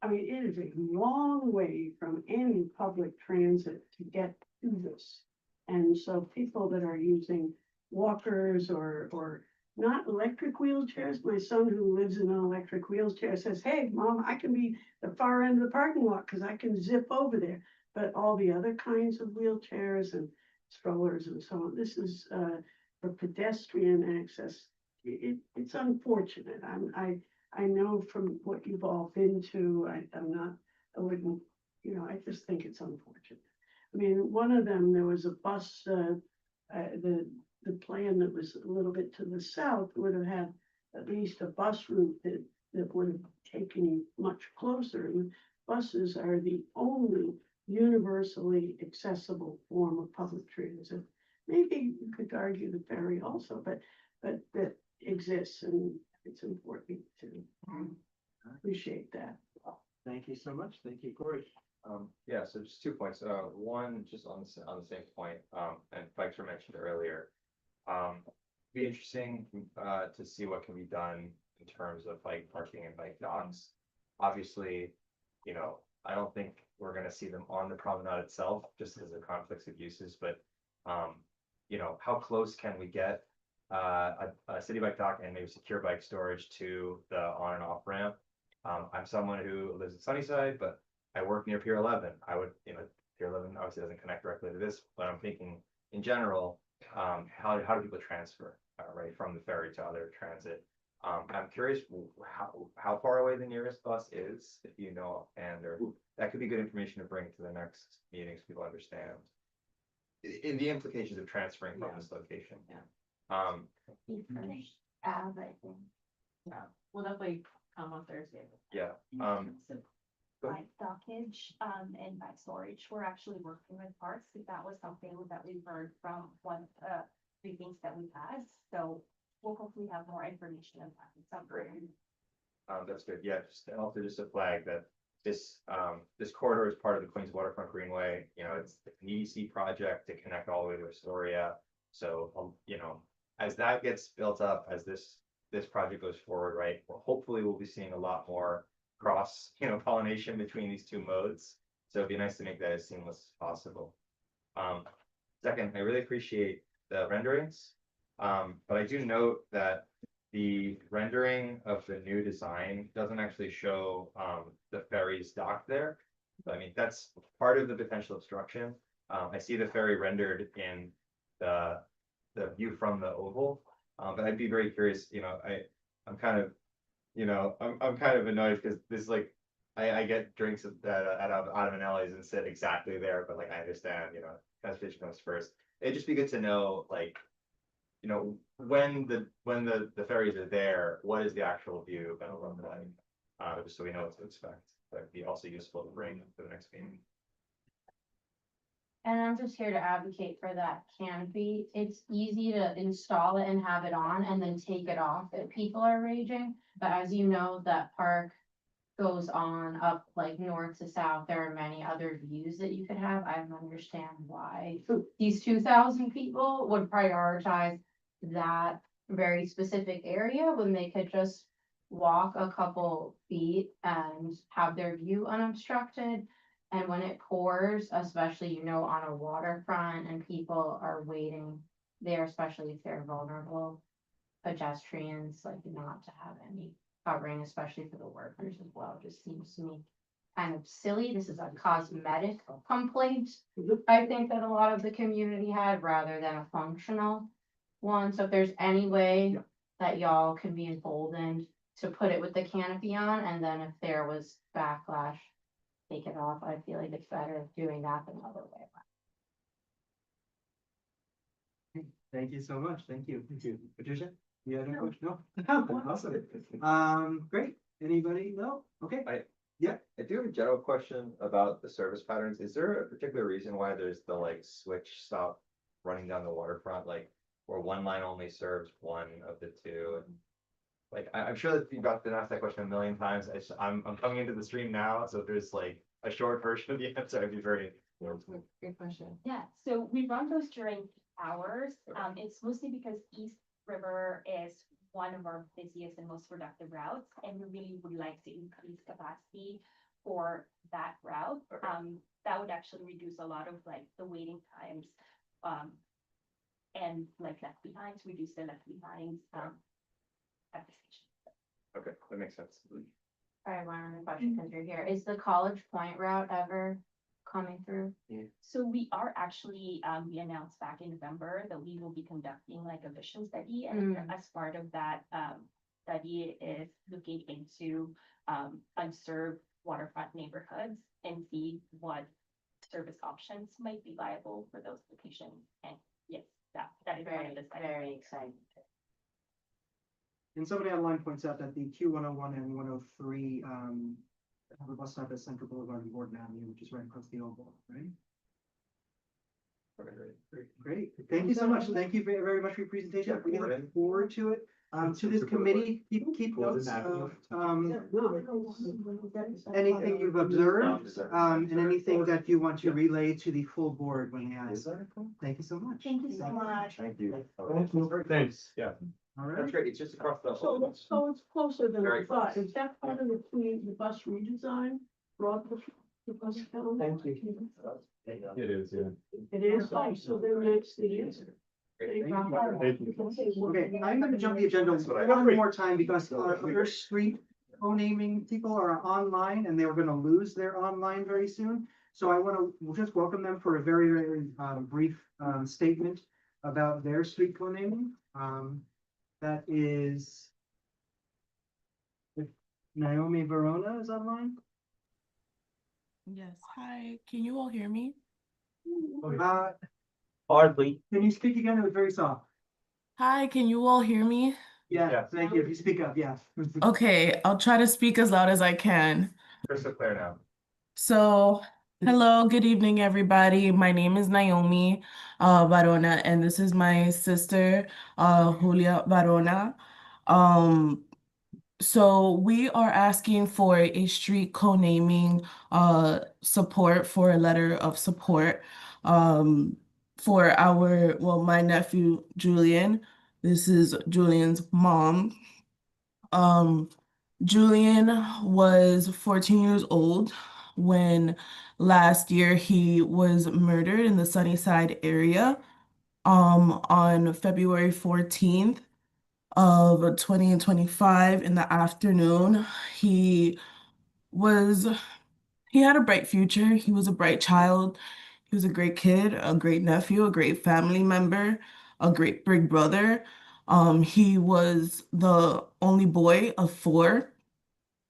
I mean, it is a long way from any public transit to get to this. And so people that are using walkers or not electric wheelchairs, my son who lives in an electric wheelchair says, hey, mom, I can be the far end of the parking lot because I can zip over there. But all the other kinds of wheelchairs and strollers and so on, this is for pedestrian access. It's unfortunate. I know from what you've all been to, I wouldn't, you know, I just think it's unfortunate. I mean, one of them, there was a bus, the plan that was a little bit to the south would have had at least a bus route that would have taken you much closer. And buses are the only universally accessible form of public transit. Maybe you could argue the ferry also, but that exists, and it's important to appreciate that. Thank you so much. Thank you, Corey. Yeah, so just 2 points. One, just on the same point, and bikes were mentioned earlier. Be interesting to see what can be done in terms of bike parking and bike docks. Obviously, you know, I don't think we're gonna see them on the promenade itself, just because of conflicts of uses, but you know, how close can we get a city bike dock and maybe secure bike storage to the on and off ramp? I'm someone who lives in Sunnyside, but I work near Pier 11. I would, you know, Pier 11 obviously doesn't connect directly to this, but I'm thinking in general, how do people transfer, right, from the ferry to other transit? I'm curious how far away the nearest bus is, if you know, and that could be good information to bring to the next meeting so people understand in the implications of transferring from this location. I think. Yeah, we'll definitely come on Thursday. Yeah. Bike dockage, and bike storage, we're actually working with parks, because that was something that we heard from one of the briefings that we've had, so we'll hopefully have more information on that in some way. That's good. Yeah, just a flag that this corridor is part of the Queens Waterfront Greenway. You know, it's an EDC project to connect all the way to Astoria. So, you know, as that gets built up, as this project goes forward, right, hopefully we'll be seeing a lot more cross, you know, pollination between these two modes. So it'd be nice to make that as seamless as possible. Second, I really appreciate the renderings. But I do note that the rendering of the new design doesn't actually show the ferry's dock there. I mean, that's part of the potential obstruction. I see the ferry rendered in the view from the oval, but I'd be very curious. You know, I'm kind of, you know, I'm kind of annoyed because this, like, I get drinks at Autumn and Ellie's and sit exactly there, but like I understand, you know, conservation comes first. It'd just be good to know, like, you know, when the ferries are there, what is the actual view gonna look like? Just so we know what to expect. That'd be also useful to bring to the next meeting. And I'm just here to advocate for that canopy. It's easy to install it and have it on and then take it off if people are raging. But as you know, that park goes on up like north to south. There are many other views that you could have. I don't understand why these 2,000 people would prioritize that very specific area when they could just walk a couple feet and have their view unobstructed. And when it pours, especially, on a waterfront and people are waiting there, especially if they're vulnerable, pedestrians, like not to have any covering, especially for the workers as well, just seems to me kind of silly. This is a cosmetic complaint, I think, that a lot of the community had rather than a functional one. So if there's any way that y'all can be emboldened to put it with the canopy on, and then if there was backlash, take it off. I feel like it's better doing that than the other way around. Thank you so much. Thank you. Patricia? You had a question? No? Awesome. Great. Anybody? No? Okay. Yeah. I do have a general question about the service patterns. Is there a particular reason why there's the switch stop running down the waterfront, where one line only serves one of the two? And I'm sure that you've been asked that question a million times. I'm coming into the stream now, so if there's a short version of the answer, I'd be very. Great question. Yeah, so we run those during hours. It's mostly because East River is one of our busiest and most productive routes, and we really would like to increase capacity for that route. That would actually reduce a lot of the waiting times, and left behinds, reduce the left behinds, at the station. Okay, that makes sense. All right, one other question, because you're here. Is the College Point route ever coming through? So we are actually, we announced back in November that we will be conducting a vision study, and as part of that, study is looking into, unserved waterfront neighborhoods and see what service options might be viable for those locations. And yes, that is part of the study. Very exciting. And somebody online points out that the Q101 and 103 have a bus stop at Central Boulevard and Gordon Avenue, which is right across the oval, right? Great. Thank you so much. Thank you very much for your presentation. We look forward to it. To this committee, keep notes of anything you've observed, and anything that you want to relay to the full board when they ask. Thank you so much. Thank you so much. Thank you. Thanks. Yeah. All right. That's great. It's just across the. So it's closer than I Very thought. close. Is that part of the bus redesign? Brought the bus down? Thank you. It is, yeah. It is, oh, so then that's the answer. Okay, I'm gonna jump the agenda one more time because our other street co-naming people are online and they were gonna lose their online very soon. So I wanna just welcome them for a very, very brief statement about their street co-naming. That is if Naomi Verona is online. Yes, hi, can you all hear me? Hardly. Can you speak again? It was very soft. Hi, can you all hear me? Yeah, thank you. If you speak up, yes. Okay, I'll try to speak as loud as I can. Crystal clear now. So, hello, good evening, everybody. My name is Naomi Varona, and this is my sister, Julia Varona. So we are asking for a street co-naming support for a letter of support for my nephew Julian. This is Julian's mom. Julian was 14 years old when last year he was murdered in the Sunnyside area on February 14th of 2025 in the afternoon. He had a bright future. He was a bright child. He was a great kid, a great nephew, a great family member, a great big brother. He was the only boy of four.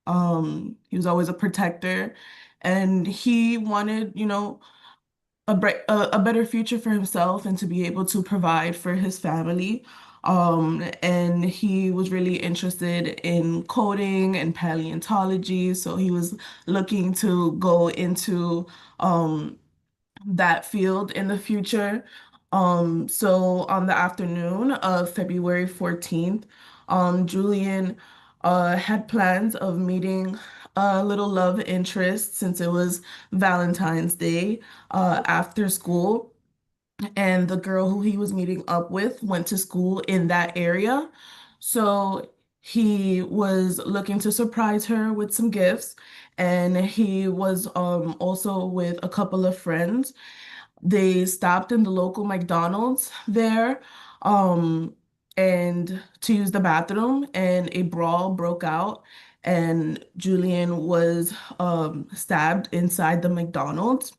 He was always a protector, and he wanted, a better future for himself and to be able to provide for his family. And he was really interested in coding and paleontology, so he was looking to go into that field in the future. So on the afternoon of February 14th, Julian had plans of meeting a little love interest since it was Valentine's Day after school. And the girl who he was meeting up with went to school in that area. So he was looking to surprise her with some gifts. And he was also with a couple of friends. They stopped in the local McDonald's there and to use the bathroom, and a brawl broke out, and Julian was stabbed inside the McDonald's.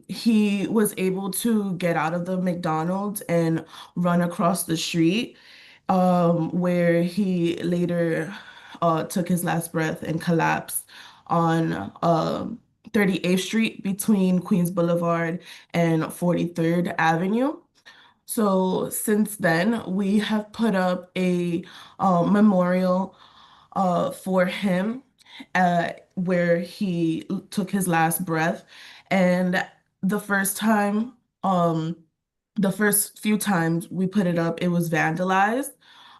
He was able to get out of the McDonald's and run across the street, where he later took his last breath and collapsed on 38th Street between Queens Boulevard and 43rd Avenue. So since then, we have put up a memorial for him where he took his last breath. And the first time, the first few times we put it up, it was vandalized.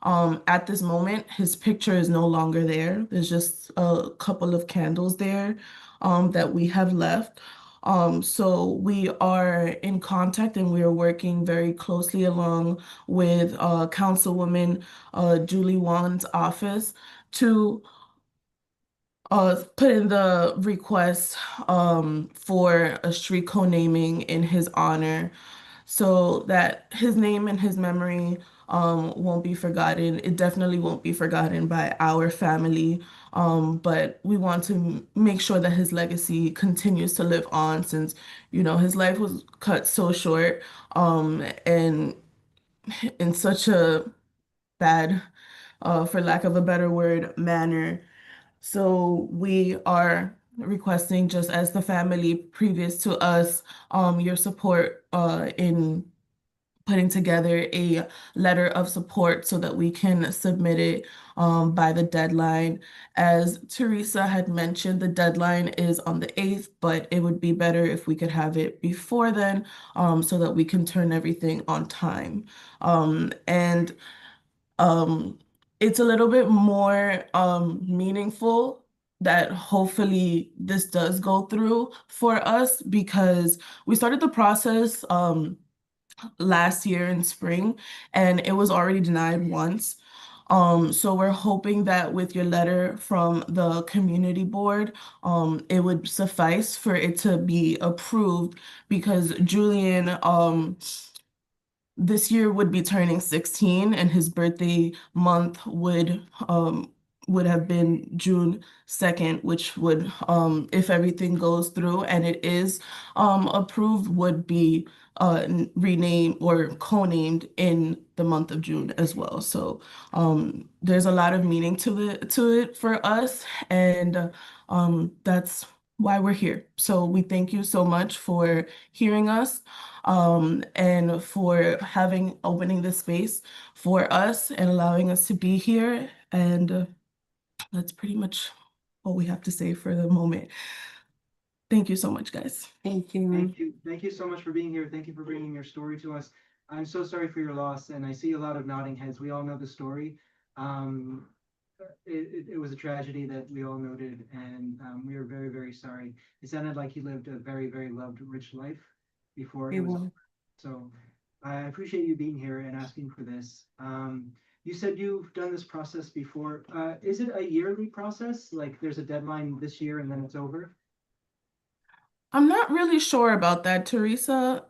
At this moment, his picture is no longer there. There's just a couple of candles there that we have left. So we are in contact and we are working very closely along with Councilwoman Julie Wan's office to put in the request for a street co-naming in his honor so that his name and his memory won't be forgotten. It definitely won't be forgotten by our family, but we want to make sure that his legacy continues to live on since, you know, his life was cut so short and in such a bad, for lack of a better word, manner. So we are requesting, just as the family previous to us, your support in putting together a letter of support so that we can submit it by the deadline. As Teresa had mentioned, the deadline is on the 8th, but it would be better if we could have it before then so that we can turn everything on time. And it's a little bit more meaningful that hopefully this does go through for us because we started the process last year in spring and it was already denied once. So we're hoping that with your letter from the community board, it would suffice for it to be approved because Julian, this year would be turning 16 and his birthday month would have been June 2nd, which would if everything goes through and it is approved, would be renamed or co-named in the month of June as well. So there's a lot of meaning to it for us, and that's why we're here. So we thank you so much for hearing us and for opening this space for us and allowing us to be here. And that's pretty much all we have to say for the moment. Thank you so much, guys. Thank you. Thank you so much for being here. Thank you for bringing your story to us. I'm so sorry for your loss, and I see a lot of nodding heads. We all know the story. It was a tragedy that we all noted, and we are very, very sorry. It sounded like he lived a very, very loved, rich life before it was. So I appreciate you being here and asking for this. You said you've done this process before. Is it a yearly process? Like there's a deadline this year and then it's over? I'm not really sure about that, Teresa.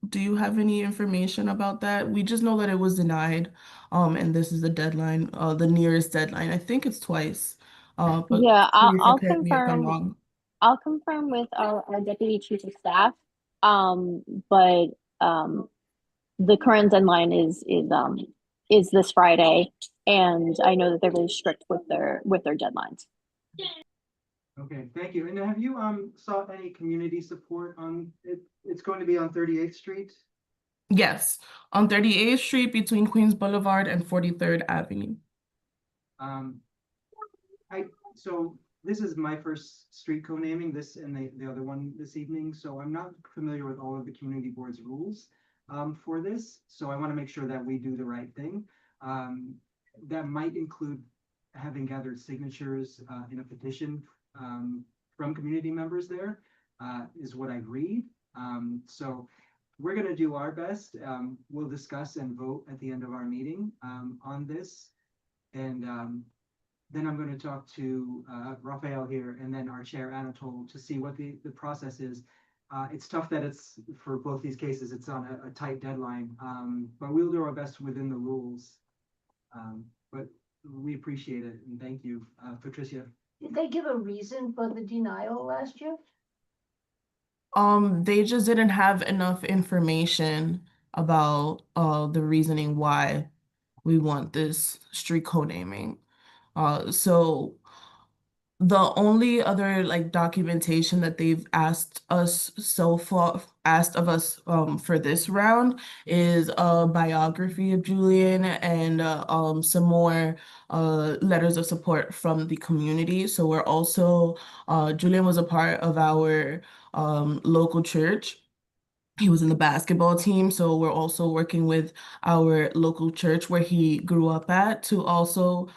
Do you have any information about that? We just know that it was denied, and this is the deadline, the nearest deadline. I think it's twice. But Yeah, Teresa, I'll correct me if I'm confirm. wrong. I'll confirm with our deputy chief of staff. But the current deadline is this Friday, and I know that they're really strict with their deadlines. Okay, thank you. And have you sought any community support on it? It's going to be on 38th Street. Yes, on 38th Street between Queens Boulevard and 43rd Avenue. So this is my first street co-naming, this and the other one this evening, so I'm not familiar with all of the community board's rules for this, so I want to make sure that we do the right thing. That might include having gathered signatures in a petition from community members there, is what I read. So we're going to do our best. We'll discuss and vote at the end of our meeting on this. And then I'm going to talk to Rafael here and then our chair Anatole to see what the process is. It's tough that it's for both these cases, it's on a tight deadline, but we'll do our best within the rules. But we appreciate it and thank you, Patricia. Did they give a reason for the denial last year? They just didn't have enough information about the reasoning why we want this street code naming. So the only other like documentation that they've asked us so far, asked of us for this round is a biography of Julian and some more letters of support from the community. So we're also Julian was a part of our local church. He was in the basketball team, so we're also working with our local church where he grew up at to also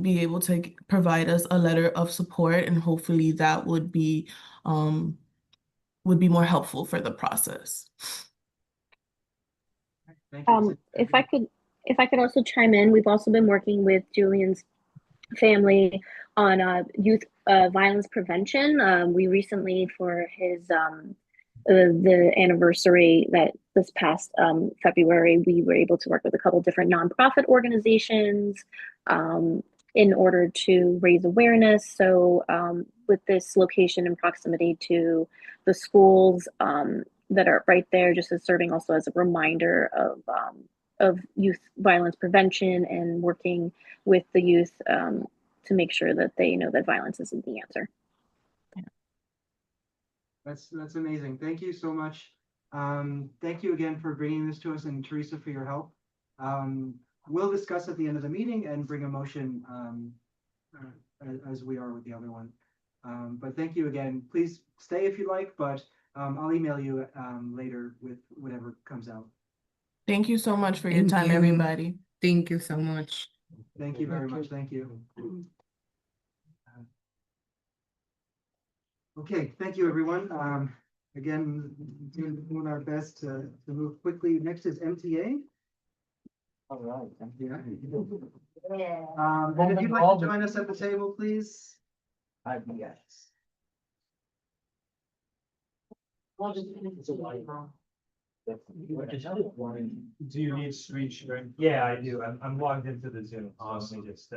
be able to provide us a letter of support, and hopefully that would be more helpful for the process. Thank you. If I could also chime in, we've also been working with Julian's family on youth violence prevention. We recently, for his the anniversary that this past February, we were able to work with a couple different nonprofit organizations in order to raise awareness. So with this location in proximity to the schools that are right there, just as serving also as a reminder of youth violence prevention and working with the youth to make sure that they know that violence isn't the answer. That's amazing. Thank you so much. Thank you again for bringing this to us, and Teresa for your help. We'll discuss at the end of the meeting and bring a motion as we are with the other one. But thank you again. Please stay if you like, but I'll email you later with whatever comes out. Thank you so much for your time, everybody. Thank you so much. Thank you very much. Thank you. Okay, thank you, everyone. Again, doing our best to move quickly. Next is MTA. All right. Yeah. And if you'd like to join us at the table, please. Yes. Do you need screen sharing? Yeah, I do. I'm logged into the Zoom. Honestly, just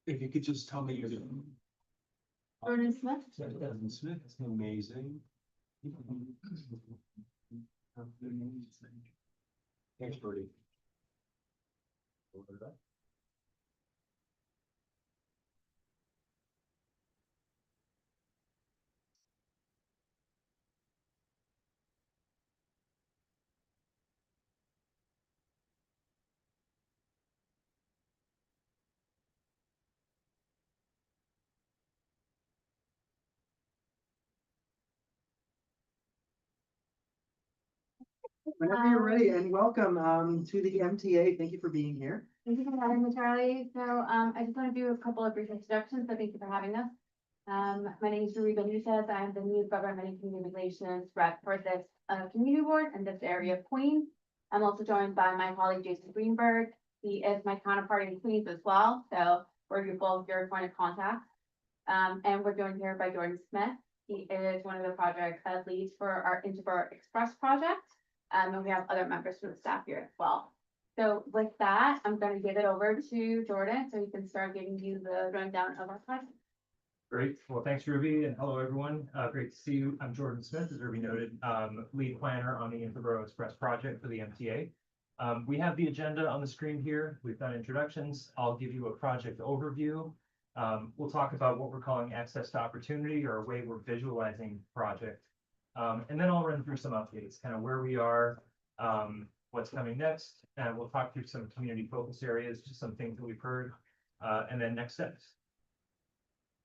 if you could just tell me your name. Jordan Smith. Jordan Smith, it's amazing. Thanks, Jordy. Whenever you're ready, and welcome to the MTA. Thank you for being here. Thank you for having me, Charlie. So I just want to do a couple of brief introductions. So thank you for having us. My name is Ruby Benitez. I am the new government and community relations rep for this community board in this area of Queens. I'm also joined by my colleague Jason Greenberg. He is my counterpart in Queens as well. So we're both your point of contact. And we're joined here by Jordan Smith. He is one of the project leads for our Interborough Express project. And we have other members from the staff here as well. So with that, I'm going to give it over to Jordan so he can start giving you the rundown of our project. Great. Well, thanks, Ruby, and hello, everyone. Great to see you. I'm Jordan Smith, as Ruby noted, lead planner on the Interborough Express project for the MTA. We have the agenda on the screen here. We've done introductions. I'll give you a project overview. We'll talk about what we're calling access to opportunity, or a way we're visualizing the project. And then I'll run through some updates, kind of where we are, what's coming next, and we'll talk through some community focus areas, just some things that we've heard, and then next steps.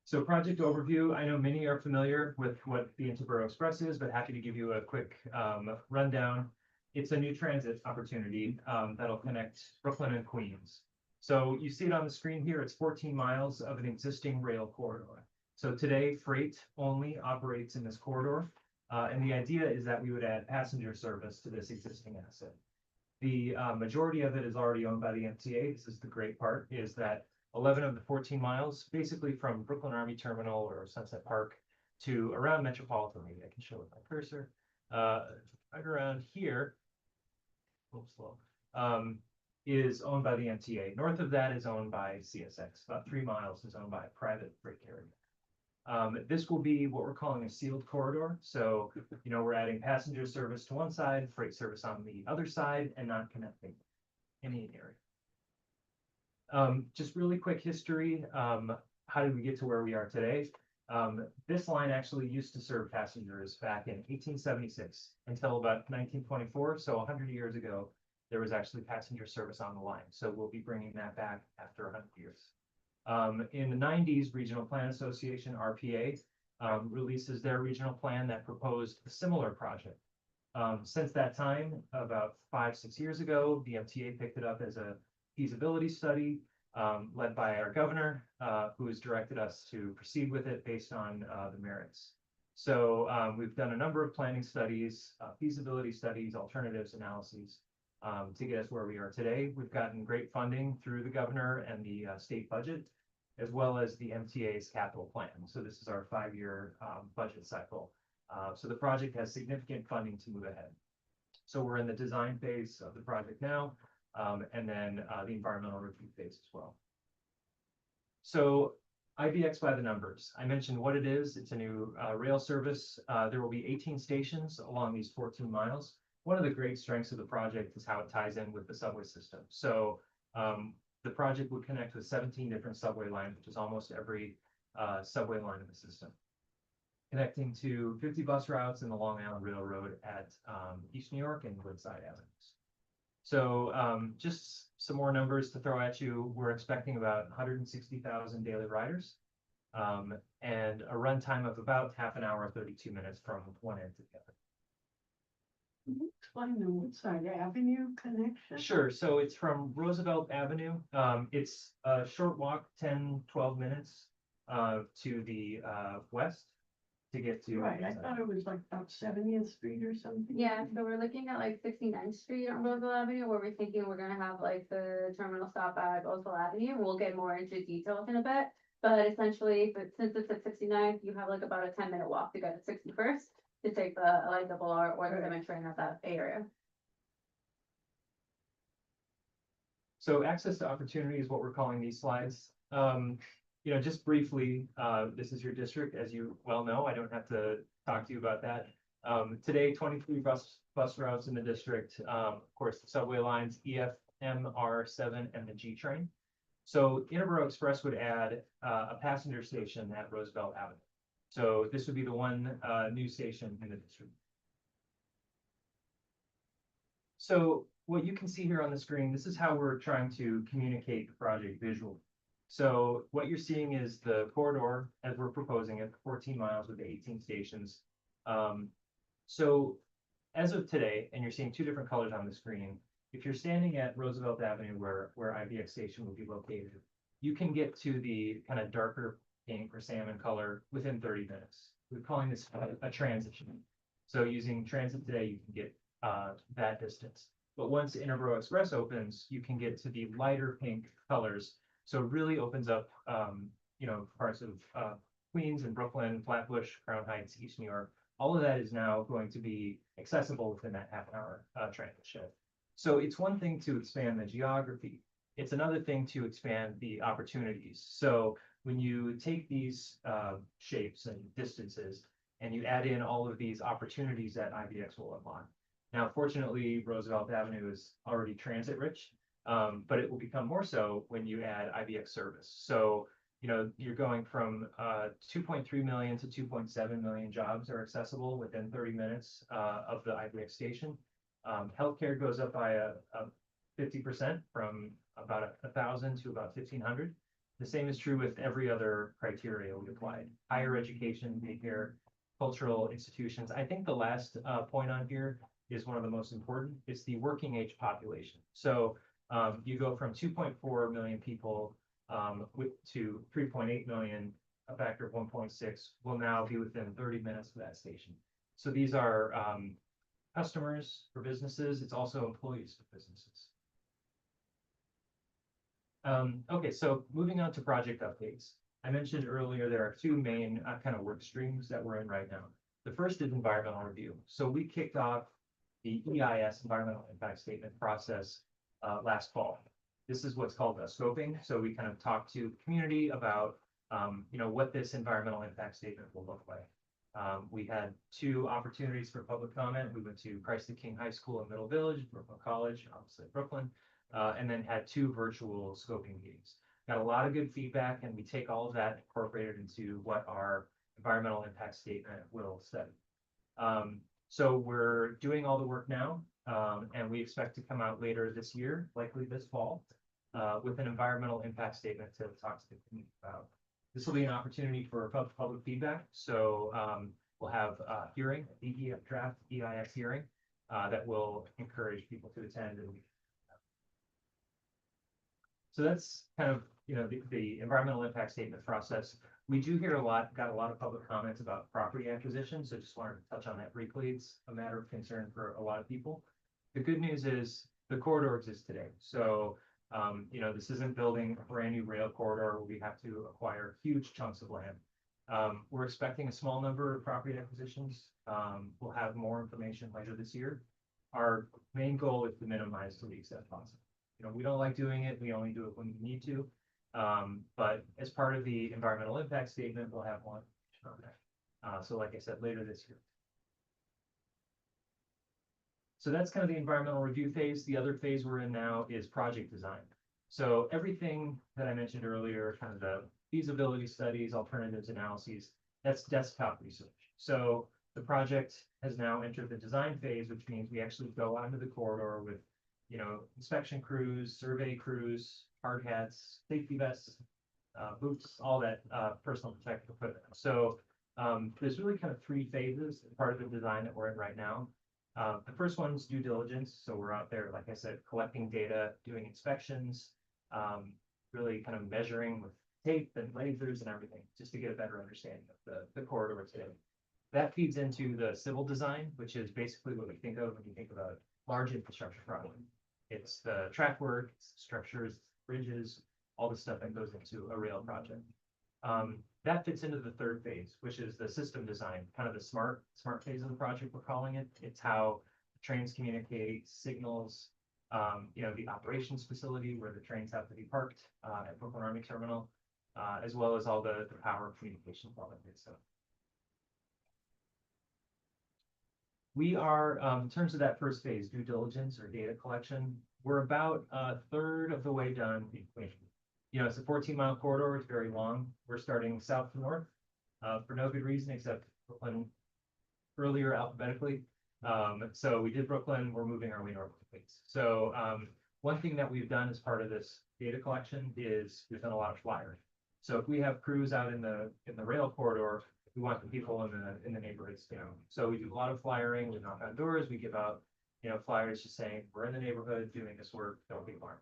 So project overview, I know many are familiar with what the Interborough Express is, but happy to give you a quick rundown. It's a new transit opportunity that'll connect Brooklyn and Queens. So you see it on the screen here, it's 14 miles of an existing rail corridor. So today, freight only operates in this corridor. And the idea is that we would add passenger service to this existing asset. The majority of it is already owned by the MTA. This is the great part, is that 11 of the 14 miles, basically from Brooklyn Army Terminal or Sunset Park to around Metropolitan, maybe I can show with my cursor, right around here, oops, slow, is owned by the MTA. North of that is owned by CSX. About 3 miles is owned by a private freight carrier. This will be what we're calling a sealed corridor. So, we're adding passenger service to one side, freight service on the other side, and not connecting any area. Just really quick history. How did we get to where we are today? This line actually used to serve passengers back in 1876 until about 1924. So 100 years ago, there was actually passenger service on the line. So we'll be bringing that back after 100 years. In the 90s, Regional Plan Association, RPA, releases their regional plan that proposed a similar project. Since that time, about 5-6 years ago, the MTA picked it up as a feasibility study led by our governor, who has directed us to proceed with it based on the merits. So we've done a number of planning studies, feasibility studies, alternatives analyses to get us where we are today. We've gotten great funding through the governor and the state budget, as well as the MTA's capital plan. So this is our 5-year budget cycle. So the project has significant funding to move ahead. So we're in the design phase of the project now, and then the environmental review phase as well. So IBX by the numbers. I mentioned what it is. It's a new rail service. There will be 18 stations along these 14 miles. One of the great strengths of the project is how it ties in with the subway system. So the project would connect with 17 different subway lines, which is almost every subway line in the system, connecting to 50 bus routes in the Long Island Railroad at East New York and Woodside Avenues. So just some more numbers to throw at you. We're expecting about 160,000 daily riders and a runtime of about half an hour, 32 minutes from one end to the other. Explain the Woodside Avenue connection. Sure. So it's from Roosevelt Avenue. It's a short walk, 10-12 minutes to the west to get to. Right, I thought it was like about 70th Street or something. Yeah, so we're looking at like 69th Street on Roosevelt Avenue, where we're thinking we're gonna have like the terminal stop at Roosevelt Avenue. We'll get more into details in a bit, but essentially, since it's at 69th, you have like about a 10-minute walk to get to 61st to take the LIRR or the Diamond train at that area. So access to opportunity is what we're calling these slides. Just briefly, this is your district, as you well know. I don't have to talk to you about that. Today, 23 bus routes in the district. Of course, the subway lines, EFMR7 and the G train. So Interborough Express would add a passenger station at Roosevelt Avenue. So this would be the one new station in the district. So what you can see here on the screen, this is how we're trying to communicate the project visually. So what you're seeing is the corridor as we're proposing it, 14 miles with 18 stations. So as of today, and you're seeing two different colors on the screen, if you're standing at Roosevelt Avenue where IBX station will be located, you can get to the kind of darker pink or salmon color within 30 minutes. We're calling this a transition. So using transit today, you can get that distance. But once Interborough Express opens, you can get to the lighter pink colors. So it really opens up, parts of Queens and Brooklyn, Flatbush, Crown Heights, East New York. All of that is now going to be accessible within that half-hour transit shift. So it's one thing to expand the geography. It's another thing to expand the opportunities. So when you take these shapes and distances and you add in all of these opportunities that IBX will unlock. Now, fortunately, Roosevelt Avenue is already transit rich, but it will become more so when you add IBX service. So, you're going from 2.3 million to 2.7 million jobs are accessible within 30 minutes of the IBX station. Healthcare goes up by a 50% from about 1,000 to about 1,500. The same is true with every other criteria we applied. Higher education, daycare, cultural institutions. I think the last point on here is one of the most important. It's the working age population. So you go from 2.4 million people to 3.8 million, a factor of 1.6 will now be within 30 minutes of that station. So these are customers for businesses. It's also employees for businesses. Okay, so moving on to project updates. I mentioned earlier there are two main kind of work streams that we're in right now. The first is environmental review. So we kicked off the EIS, environmental impact statement process, last fall. This is what's called scoping. So we kind of talked to the community about what this environmental impact statement will look like. We had 2 opportunities for public comment. We went to Christ the King High School in Middle Village, Brooklyn College, obviously Brooklyn, and then had 2 virtual scoping meetings. Got a lot of good feedback, and we take all of that incorporated into what our environmental impact statement will study. So we're doing all the work now, and we expect to come out later this year, likely this fall, with an environmental impact statement to talk to the community about. This will be an opportunity for public feedback. So we'll have a hearing, a draft EIS hearing that will encourage people to attend. And so that's kind of the environmental impact statement process. We do hear got a lot of public comments about property acquisition. So just wanted to touch on that briefly. It's a matter of concern for a lot of people. The good news is the corridor exists today. So this isn't building a brand new rail corridor where we have to acquire huge chunks of land. We're expecting a small number of property acquisitions. We'll have more information later this year. Our main goal is to minimize the leaks as possible. We don't like doing it. We only do it when we need to. But as part of the environmental impact statement, we'll have more information on that. So like I said, later this year. So that's kind of the environmental review phase. The other phase we're in now is project design. So everything that I mentioned earlier, kind of the feasibility studies, alternatives analyses, that's desktop research. So the project has now entered the design phase, which means we actually go onto the corridor with, inspection crews, survey crews, hard hats, safety vests, boots, all that personal protective equipment. So there's really kind of 3 phases, part of the design that we're in right now. The first one's due diligence. So we're out there, like I said, collecting data, doing inspections, really kind of measuring with tape and lasers and everything, just to get a better understanding of the corridor today. That feeds into the civil design, which is basically what we think of when you think about large infrastructure project. It's the track work, it's structures, bridges, all the stuff that goes into a rail project. That fits into the 3rd phase, which is the system design, kind of the smart phase of the project, we're calling it. It's how trains communicate, signals, the operations facility where the trains have to be parked at Brooklyn Army Terminal, as well as all the power communication, all that good stuff. We are, in terms of that first phase, due diligence or data collection, we're about 1/3 of the way done. It's a 14-mile corridor. It's very long. We're starting south to north for no good reason except Brooklyn earlier alphabetically. So we did Brooklyn. We're moving our way north, please. So one thing that we've done as part of this data collection is we've done a lot of flyering. So if we have crews out in the rail corridor, we want the people in the neighborhoods to know. So we do a lot of flyering. We knock on doors. We give out flyers just saying we're in the neighborhood doing this work. Don't be alarmed.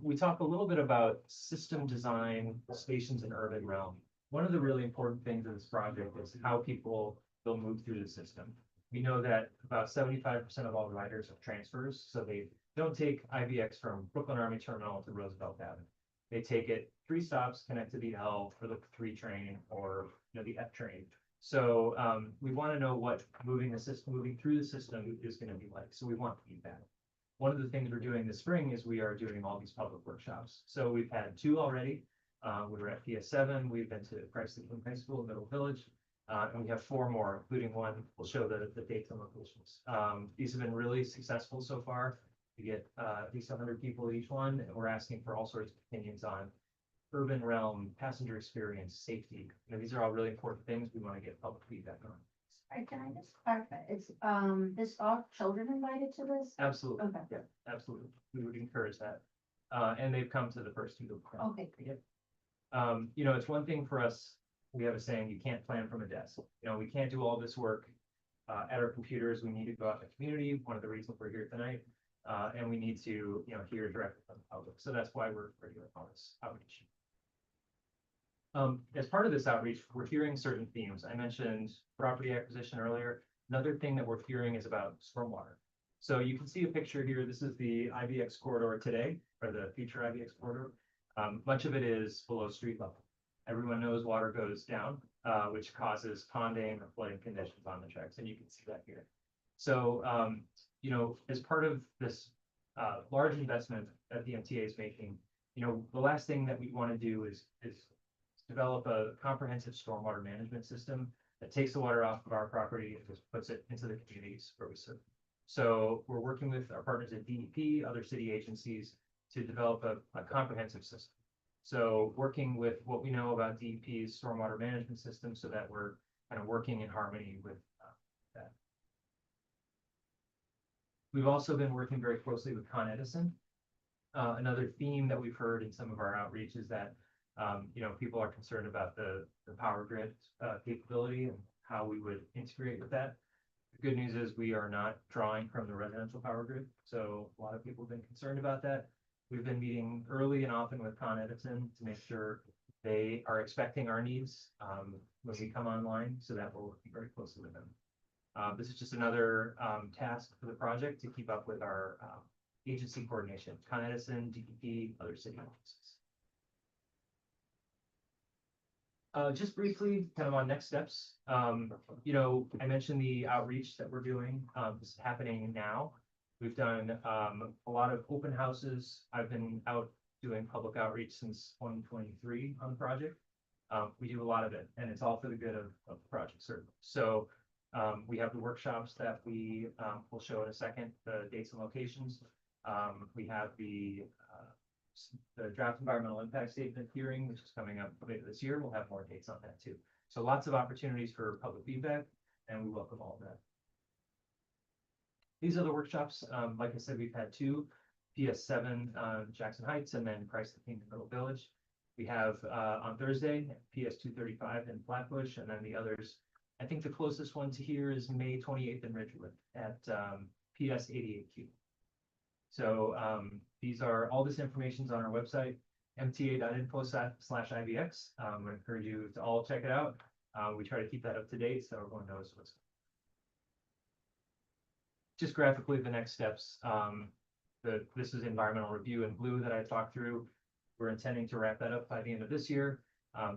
We talk a little bit about system design, stations in urban realm. One of the really important things of this project is how people will move through the system. We know that about 75% of all riders have transfers, so they don't take IBX from Brooklyn Army Terminal to Roosevelt Avenue. They take it 3 stops, connect to the L for the 3 train or the F train. So we want to know what moving through the system is going to be like. So we want feedback. One of the things we're doing this spring is we are doing all these public workshops. So we've had 2 already. We were at PS7. We've been to Christ the King High School in Middle Village. And we have 4 more, including one. We'll show the dates and locations. These have been really successful so far. We get at least 100 people at each one. And we're asking for all sorts of opinions on urban realm, passenger experience, safety. These are all really important things we want to get public feedback on. Alright, can I just clarify, is, this all children invited to this? Absolutely. Okay. Yeah, absolutely. We would encourage that. And they've come to the first two. Okay, great. You know, it's one thing for us, we have a saying, you can't plan from a desk. You know, we can't do all this work at our computers. We need to go out in the community, one of the reasons we're here tonight. And we need to, you know, hear directly from the public. So that's why we're doing all this outreach. As part of this outreach, we're hearing certain themes. I mentioned property acquisition earlier. Another thing that we're hearing is about stormwater. So you can see a picture here. This is the IBX corridor today, or the future IBX corridor. Much of it is below street level. Everyone knows water goes down, which causes ponding or flooding conditions on the tracks, and you can see that here. So, you know, as part of this large investment that the MTA is making, you know, the last thing that we want to do is develop a comprehensive stormwater management system that takes the water off of our property and just puts it into the communities where we serve. So we're working with our partners at DEP, other city agencies, to develop a comprehensive system. So working with what we know about DEP's stormwater management system so that we're kind of working in harmony with that. We've also been working very closely with Con Edison. Another theme that we've heard in some of our outreach is that you know, people are concerned about the power grid capability and how we would integrate with that. The good news is we are not drawing from the residential power grid, so a lot of people have been concerned about that. We've been meeting early and often with Con Edison to make sure they are expecting our needs when we come online, so that we're working very closely with them. This is just another task for the project to keep up with our agency coordination, Con Edison, DEP, other city agencies. Just briefly, kind of on next steps, you know, I mentioned the outreach that we're doing. This is happening now. We've done a lot of open houses. I've been out doing public outreach since 2023 on the project. We do a lot of it, and it's all for the good of the project, certainly. So we have the workshops that we will show in a second, the dates and locations. We have the draft environmental impact statement hearing, which is coming up later this year. We'll have more dates on that too. So lots of opportunities for public feedback, and we welcome all of that. These are the workshops. Like I said, we've had two, PS7 Jackson Heights, and then Christ the King in Middle Village. We have on Thursday, PS 235 in Flatbush, and then the others. I think the closest one to here is May 28th in Ridgewood at PS 88Q. So these are, all this information is on our website, mta.info/IBX. I encourage you to all check it out. We try to keep that up to date so everyone knows what's going on. Just graphically, the next steps. This is environmental review in blue that I talked through. We're intending to wrap that up by the end of this year.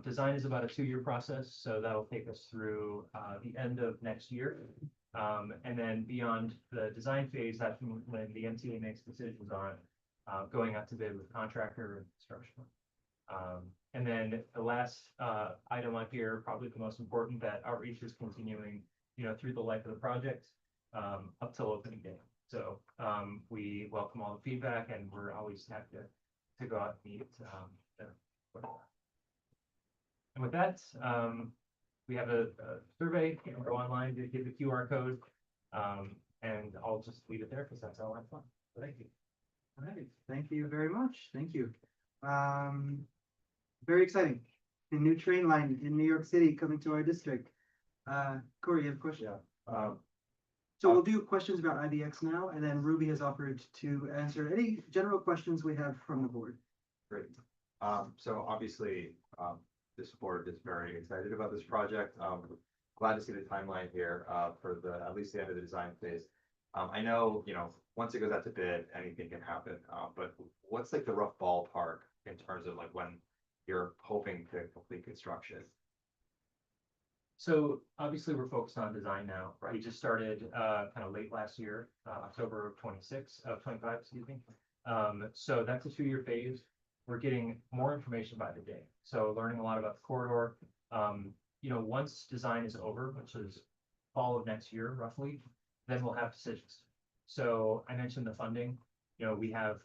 Design is about a 2-year process, so that'll take us through the end of next year. And then beyond the design phase, that's when the MTA makes decisions on going out to bid with contractor and construction. And then the last item on here, probably the most important, that outreach is continuing, you know, through the life of the project up till opening day. So we welcome all the feedback, and we're always happy to go out and meet them. And with that, we have a survey. You can go online to get the QR code, and I'll just leave it there because that's all I have fun. So thank you. All right, thank you very much. Thank you. Very exciting. The new train line in New York City coming to our district. Corey, you have a question? Yeah. So we'll do questions about IBX now, and then Ruby has offered to answer any general questions we have from the board. Great. So obviously, this board is very excited about this project. Glad to see the timeline here for at least the end of the design phase. I know, you know, once it goes out to bid, anything can happen. But what's like the rough ballpark in terms of like when you're hoping to complete construction? So obviously we're focused on design now. Right. We just started kind of late last year, October of 25, excuse me. So that's a 2-year phase. We're getting more information by the day. So learning a lot about the corridor. You know, once design is over, which is fall of next year, roughly, then we'll have decisions. So I mentioned the funding. You know, we have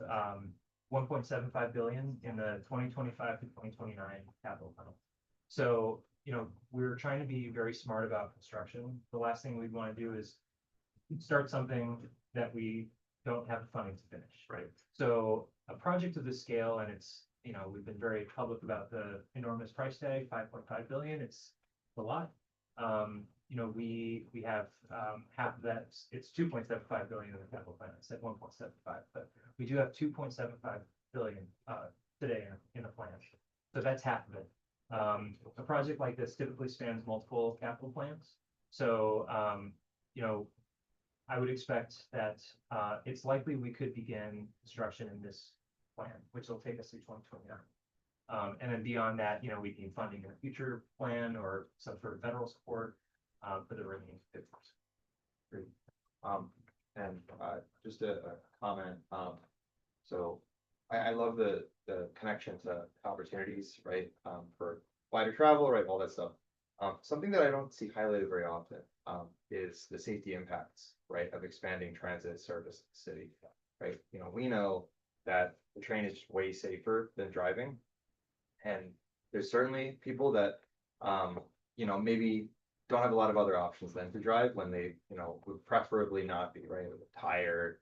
1.75 billion in the 2025 to 2029 capital funnel. So you know, we're trying to be very smart about construction. The last thing we'd want to do is start something that we don't have the funding to finish. Right. So a project of this scale, and it's, you know, we've been very public about the enormous price tag, 5.5 billion. It's a lot. You know, we have half of that. It's 2.75 billion in the capital plan. I said 1.75, but we do have 2.75 billion today in the plan. So that's half of it. A project like this typically spans multiple capital plans. So, you know, I would expect that it's likely we could begin construction in this plan, which will take us to 2029. And then beyond that, you know, we need funding in a future plan or some sort of federal support for the remaining 50. Great. And just a comment. So I love the connection to opportunities, right? For wider travel, right? All that stuff. Something that I don't see highlighted very often is the safety impacts, right, of expanding transit service in the city, right? You know, we know that the train is way safer than driving, and there's certainly people that, you know, maybe don't have a lot of other options than to drive when they, you know, would preferably not be, right? They're tired,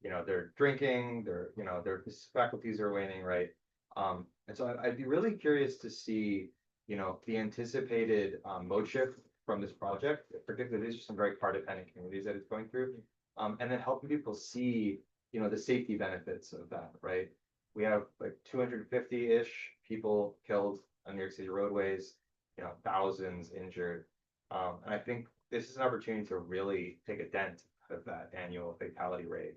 you know, they're drinking, you know, their faculties are waning, right? And so I'd be really curious to see, you know, the anticipated mode shift from this project, particularly these are some very car dependent communities that it's going through, and then helping people see, you know, the safety benefits of that, right? We have like 250-ish people killed on New York City roadways, you know, thousands injured. And I think this is an opportunity to really take a dent of that annual fatality rate.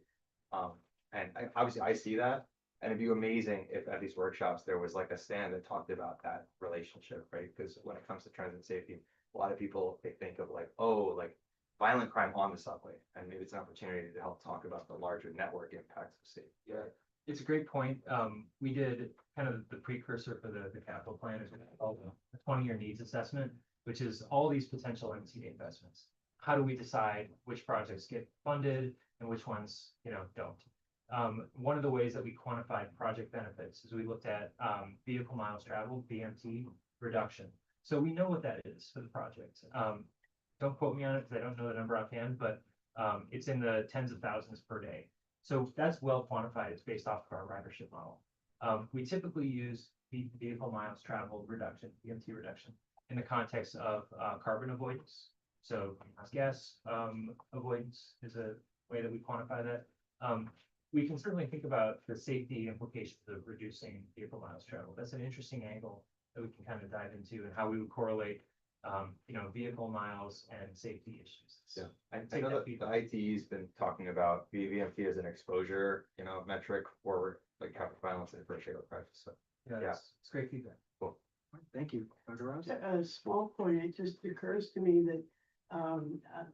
And obviously I see that, and it'd be amazing if at these workshops there was like a stand that talked about that relationship, right? Because when it comes to transit safety, a lot of people, they think of like, oh, like violent crime on the subway, and maybe it's an opportunity to help talk about the larger network impacts of safety. Yeah, it's a great point. We did kind of the precursor for the capital plan is called the 20-year needs assessment, which is all these potential MTA investments. How do we decide which projects get funded and which ones, you know, don't? One of the ways that we quantified project benefits is we looked at vehicle miles traveled, VMT reduction. So we know what that is for the project. Don't quote me on it because I don't know the number offhand, but it's in the tens of thousands per day. So that's well quantified. It's based off of our ridership model. We typically use vehicle miles traveled reduction, VMT reduction, in the context of carbon avoidance. So greenhouse gas avoidance is a way that we quantify that. We can certainly think about the safety implications of reducing vehicle miles traveled. That's an interesting angle that we can kind of dive into, and how we would correlate, you know, vehicle miles and safety issues. Yeah, I know that the ITE's been talking about VMT as an exposure, you know, metric for like traffic violence and first aid crashes. So yeah, it's great feedback. Cool. Thank you, Dr. Ross. A small point, it just occurs to me that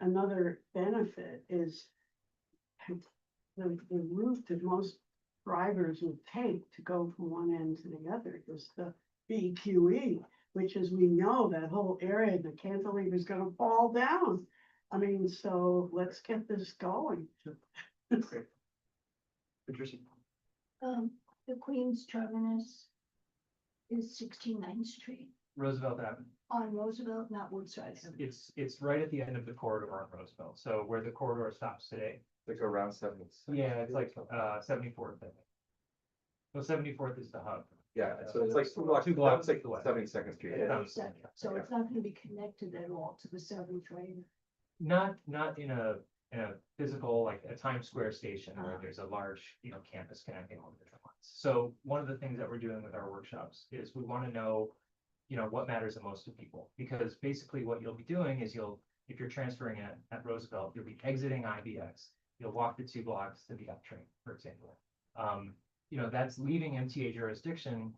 another benefit is the route that most drivers would take to go from one end to the other is the BQE, which, as we know, that whole area, the cantilever is gonna fall down. I mean, so let's get this going. Interesting. The Queen's terminus is 69th Street Roosevelt Avenue. on Roosevelt, not Woodside. It's right at the end of the corridor on Roosevelt. So where the corridor stops today. Like around 70. Yeah, it's like 74th. I think. Well, 74th is the hub. Yeah, so it's like two blocks, like 72nd Street. Yeah. So it's not gonna be connected at all to the 7th train. Not in a physical, like a Times Square station where there's a large, you know, campus connecting all the different ones. So one of the things that we're doing with our workshops is we want to know, you know, what matters the most to people, because basically what you'll be doing is if you're transferring at Roosevelt, you'll be exiting IBX. You'll walk the 2 blocks to the up train, for example. You know, that's leaving MTA jurisdiction,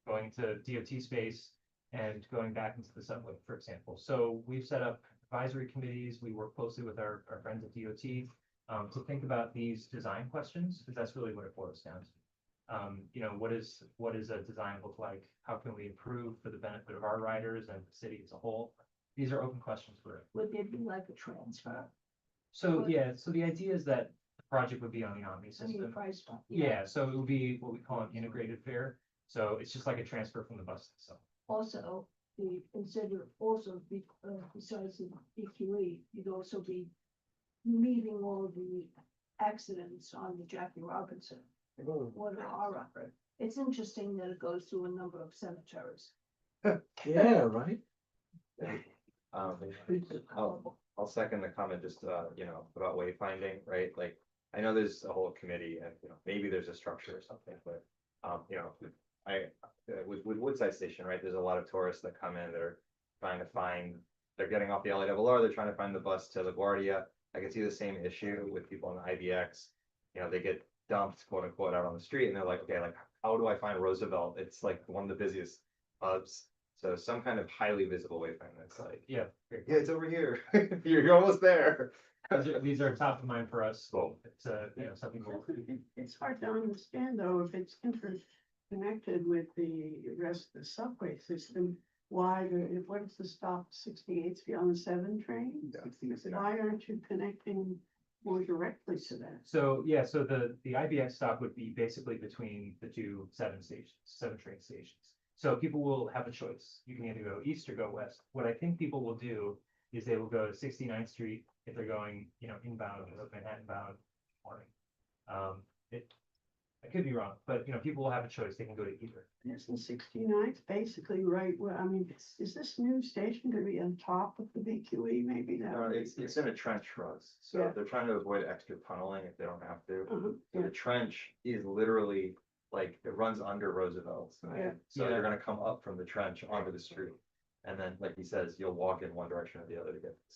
going to DOT space and going back into the subway, for example. So we've set up advisory committees. We work closely with our friends at DOT to think about these design questions, because that's really what it boils down to. You know, what is a design look like? How can we improve for the benefit of our riders and the city as a whole? These are open questions for it. Would there be like a transfer? So yeah, so the idea is that the project would be on the Omni I mean, system. price point. Yeah, so it would be what we call an integrated fare. So it's just like a transfer from the bus itself. Also, the, consider also be, besides the BQE, you'd also be meeting all the accidents on the Jackie Robinson. What are, it's interesting that it goes through a number of cemeteries. Yeah, right? I'll second the comment, just, you know, about wayfinding, right? Like, I know there's a whole committee and, you know, maybe there's a structure or something, but, you know, with Woodside Station, right, there's a lot of tourists that come in that are trying to find, they're getting off the LARR, they're trying to find the bus to LaGuardia. I can see the same issue with people on the IBX. You know, they get dumped, quote unquote, out on the street and they're like, okay, like, how do I find Roosevelt? It's like one of the busiest hubs. So some kind of highly visible wayfind that's like, Yeah. yeah, it's over here. You're almost there. These are top of mind for us. It's, you know, something we're. It's hard to understand though, if it's interconnected with the rest of the subway system, why, what is the stop 68th on the 7 train? Why aren't you connecting more directly to that? So, yeah, so the IBX stop would be basically between the two 7 train stations. So people will have a choice. You can either go east or go west. What I think people will do is they will go to 69th Street if they're going, you know, inbound or Manhattan bound morning. I could be wrong, but you know, people will have a choice. They can go to either. Isn't 69th basically right where, I mean, is this new station gonna be on top of the BQE? Maybe that. No, it's in a trench for us, so Yeah. they're trying to avoid extra tunneling if they don't have to. Uh-huh, So the trench is literally like, it runs under Roosevelt. Yeah. So you're gonna come up from the trench onto the street. And then, like he says, you'll walk in one direction or the other to get to the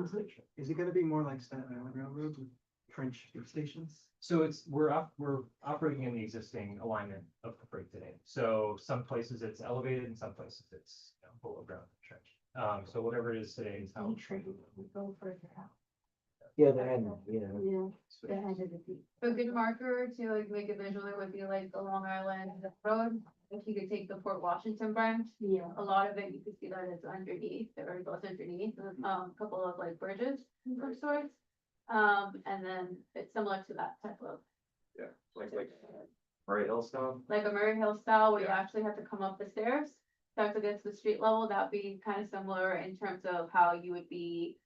7. Is it gonna be more like Staten Island Railroad with trench stations? So we're operating in the existing alignment of the freight today. So some places it's elevated and some places it's, you know, below ground trench. So whatever it is today is how. We go further out. Yeah, they had, yeah. Yeah. That had to be. A good marker to like make it visually would be like the Long Island Road. If you could take the Port Washington branch, Yeah. a lot of it, you could see that it's underneath, or goes underneath, a couple of like bridges of sorts. And then it's similar to that type of, Yeah, like Murray Hill style. like a Murray Hill style, where you actually have to come up the stairs. To actually get to the street level, that'd be kind of similar in terms of how you would be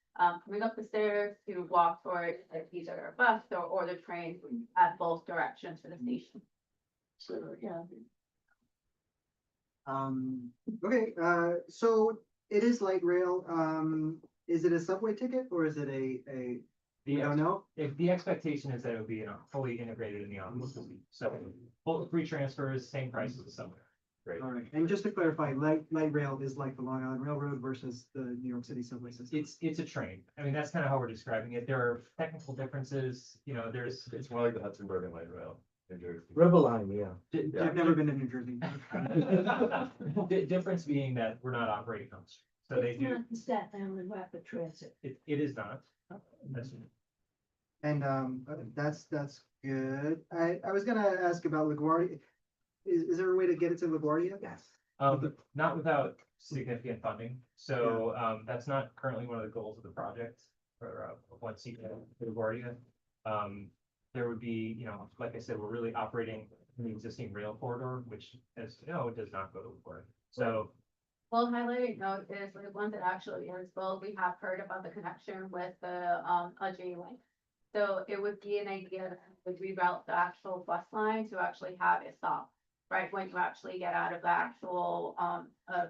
coming up the stairs to walk towards like either a bus or the train at both directions for the station. So, yeah. Okay, so it is light rail. Is it a subway ticket or is it I don't know? If the expectation is that it would be, you know, fully integrated in the omnibus, so full free transfers, same price as the subway. Great. All right, and just to clarify, light rail is like the Long Island Railroad versus the New York City subway system. It's a train. I mean, that's kind of how we're describing it. There are technical differences, you know, there's. It's more like the Hudson Bergen Light Rail in Jersey. Riverline, yeah. I've never been to New Jersey. Difference being that we're not operating on the street. So they It's do, not the Staten Island Rapid Transit. it is not. That's- And that's good. I was gonna ask about LaGuardia. Is there a way to get it to LaGuardia? Yes. Not without significant funding. So, that's not currently one of the goals of the project or, one seat for LaGuardia. There would be, you know, like I said, we're really operating in the existing rail corridor, which, as you know, it does not go to LaGuardia. So, Well, highlighting note is like one that actually is, well, we have heard about the connection with the J link. So it would be an idea to reroute the actual bus line to actually have it stop. Right, when you actually get out of the actual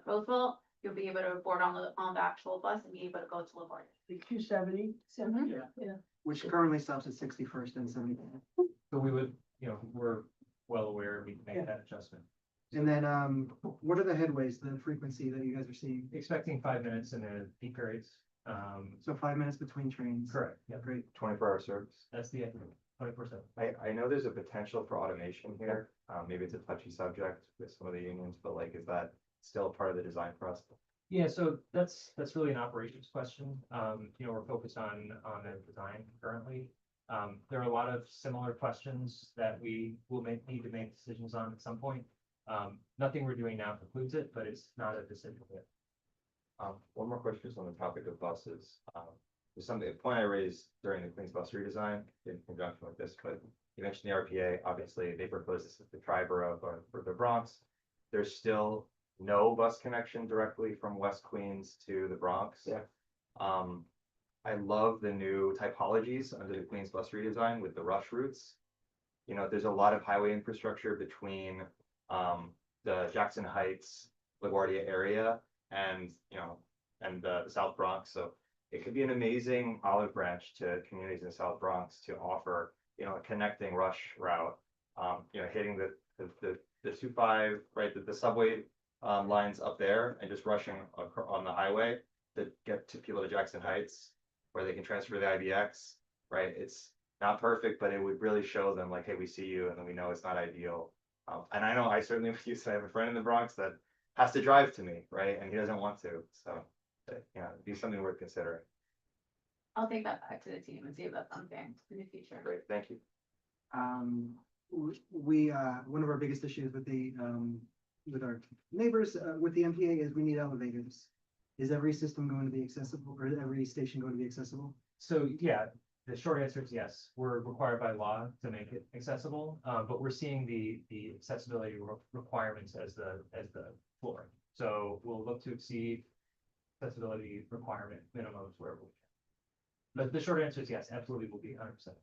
Roosevelt, you'll be able to board on the actual bus and be able to go to LaGuardia. The 270. Yeah. Which currently stops at 61st and 70. so we would, you know, we're well aware we can make that adjustment. And then, what are the headways, the frequency that you guys are seeing? Expecting 5 minutes in the peak periods. So 5 minutes between trains. Correct, yeah, Great. 24-hour service. that's the idea, 24/7. I know there's a potential for automation here. Maybe it's a touchy subject with some of the unions, but like, is that still part of the design process? Yeah, so that's really an operations question. You know, we're focused on the design currently. There are a lot of similar questions that we will need to make decisions on at some point. Nothing we're doing now precludes it, but it's not a decision yet. One more question just on the topic of buses. There's a point I raised during the Queens bus redesign in conjunction with this, but you mentioned the RPA, obviously, they proposed this as the Triborough for the Bronx. There's still no bus connection directly from West Queens to the Bronx. Yeah. I love the new typologies under the Queens bus redesign with the rush routes. You know, there's a lot of highway infrastructure between the Jackson Heights, LaGuardia area and, you know, and the South Bronx. So it could be an amazing olive branch to communities in the South Bronx to offer, you know, a connecting rush route. You know, hitting the 25, right, the subway lines up there and just rushing on the highway to get to people to Jackson Heights, where they can transfer the IBX, right? It's not perfect, but it would really show them like, hey, we see you, and then we know it's not ideal. And I know I certainly used to have a friend in the Bronx that has to drive to me, right? And he doesn't want to, so, yeah, it'd be something worth considering. I'll take that back to the team and see if that's something in the future. Great, thank you. One of our biggest issues with our neighbors, with the MPA is we need elevators. Is every system going to be accessible, or every station going to be accessible? So, yeah, the short answer is yes. We're required by law to make it accessible, but we're seeing the accessibility requirements as the floor. So we'll look to exceed accessibility requirement minimums wherever we can. But the short answer is yes, absolutely will be 100% accessible.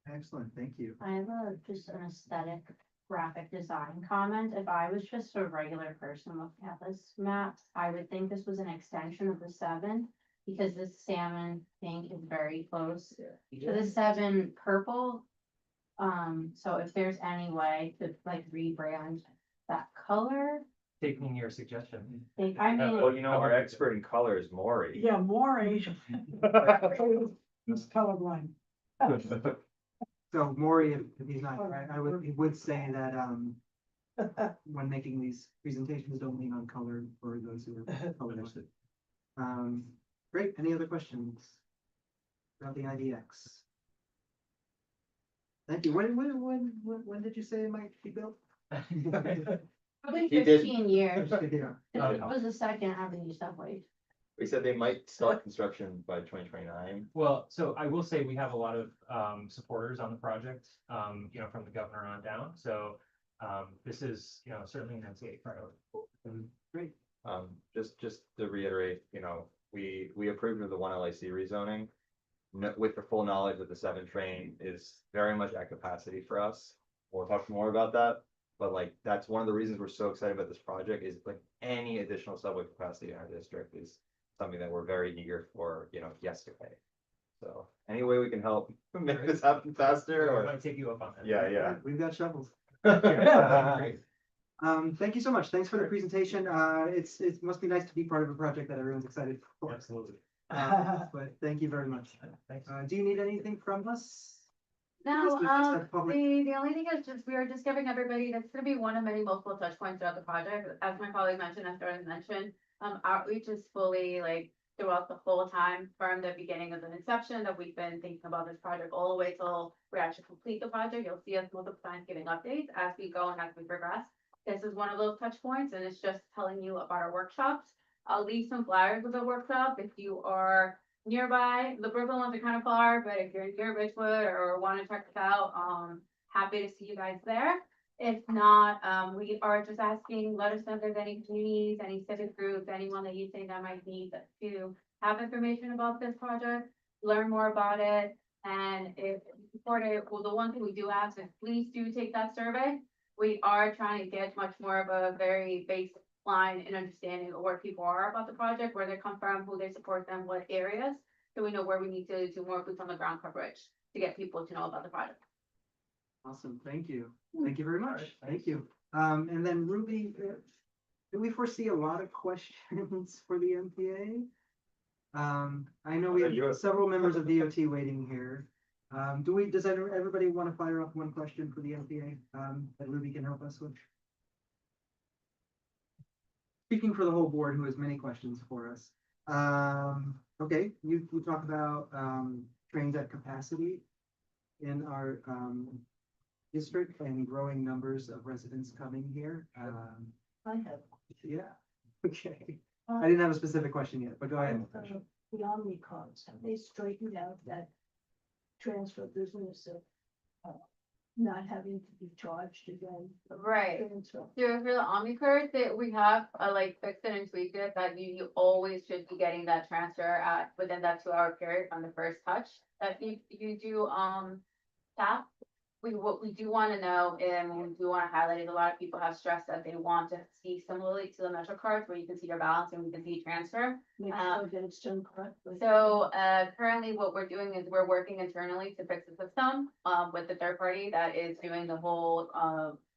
Excellent, thank you. I have just an aesthetic graphic design comment. If I was just a regular person looking at this map, I would think this was an extension of the 7, because this salmon pink is very close to the 7 purple. So if there's any way to like rebrand that color. Taking your suggestion. I mean, Well, you know, our expert in color is Maury. Yeah, more Asian. He's colorblind. So Maury, if he's not, right, he would say that, when making these presentations, don't lean on color for those who are colorblind. Great, any other questions about the IDX? Thank you. When did you say it might be built? probably He did. 15 years. Yeah. That was the Second Avenue subway. We said they might start construction by 2029. Well, so I will say we have a lot of supporters on the project, you know, from the governor on down. So this is, you know, certainly an MTA priority. Great. Just to reiterate, you know, we approved of the 1 LIC rezoning with the full knowledge that the 7 train is very much at capacity for us. We'll talk more about that, but like, that's one of the reasons we're so excited about this project is like any additional subway capacity in our district is something that we're very eager for, you know, yesterday. So any way we can help make this happen faster, I or might take you up on that. yeah. We've got shovels. Great. Thank you so much. Thanks for the presentation. It must be nice to be part of a project that everyone's excited for. Absolutely. But thank you very much. Thanks. Do you need anything from us? No, Yes, we just have public- the only thing is just, we are just giving everybody, that's gonna be one of many multiple touch points throughout the project. As my colleague mentioned, as Jordan mentioned, outreach is fully like throughout the whole time from the beginning of the inception that we've been thinking about this project all the way till we actually complete the project. You'll see us multiple times giving updates as we go and as we progress. This is one of those touch points, and it's just telling you about our workshops. I'll leave some flyers with the workshop if you are nearby. The Brooklyn ones are kind of far, but if you're near Ridgewood or want to check this out, happy to see you guys there. If not, we are just asking, let us know if there's any communities, any civic groups, anyone that you think that might need to have information about this project, learn more about it. And if you support it, well, the one thing we do ask is please do take that survey. We are trying to get much more of a very basic line and understanding of where people are about the project, where they come from, who they support them, what areas. So we know where we need to do more boots on the ground coverage to get people to know about the project. Awesome, thank you. Thank you very much. Thank you. And then Ruby, do we foresee a lot of questions for the MPA? I know we have several members of DOT waiting here. Does everybody want to fire up one question for the MPA, that Ruby can help us with? Speaking for the whole board, who has many questions for us. Okay, you talk about, trains at capacity in our, district and growing numbers of residents coming here. I have. Yeah, okay. I didn't have a specific question yet, but go ahead. The Omnicons, have they straightened out that transfer business of not having to be charged again. Right. And so, So for the Omni cards that we have, like fixed it and tweaked it, that you always should be getting that transfer at within that 2 hour period from the first touch. That you do tap. What we do want to know, and we do want to highlight is a lot of people have stressed that they want to see similarly to the Metro cards where you can see your balance and we can see transfer. make sure that it's done correctly. So currently what we're doing is we're working internally to fix the system with the third party that is doing the whole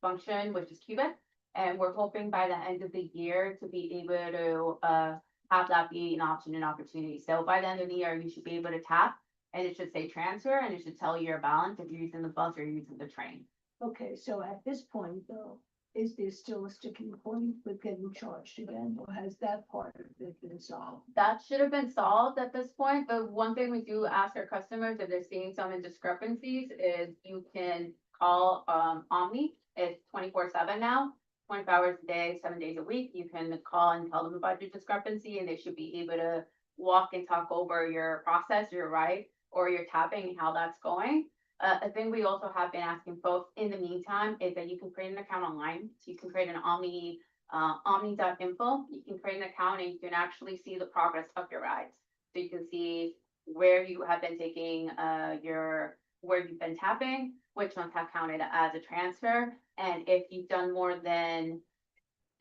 function, which is Qubit. And we're hoping by the end of the year to be able to have that be an option and opportunity. So by the end of the year, you should be able to tap and it should say transfer and it should tell you your balance if you're using the bus or you're using the train. Okay, so at this point though, is there still a sticking point with getting charged again, or has that part of it been solved? That should have been solved at this point, but one thing we do ask our customers if they're seeing some discrepancies is you can call Omni. It's 24/7 now, 24 hours a day, 7 days a week. You can call and tell them about your discrepancy and they should be able to walk and talk over your process, your ride, or your tapping and how that's going. A thing we also have been asking folks in the meantime is that you can create an account online. So you can create an omni.info. You can create an account and you can actually see the progress of your rides. So you can see where you have been taking where you've been tapping, which ones have counted as a transfer. And if you've done more than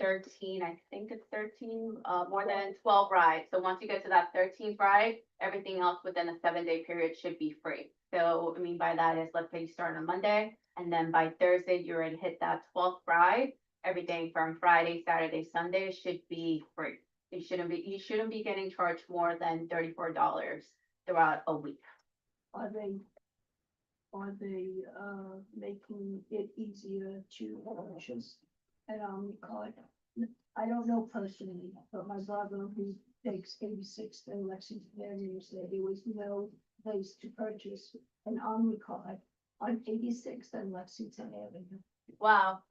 13, I think it's 13, more than 12 rides. So once you get to that 13th ride, everything else within a 7-day period should be free. So what I mean by that is, let's say you start on Monday, and then by Thursday, you already hit that 12th ride. Everything from Friday, Saturday, Sunday should be free. You shouldn't be getting charged more than $34 throughout a week. Are they making it easier to purchase an Omni card? I don't know personally, but my brother who takes 86th and Lexington Avenue said there was no place to purchase an Omni card on 86th and Lexington Avenue. Wow.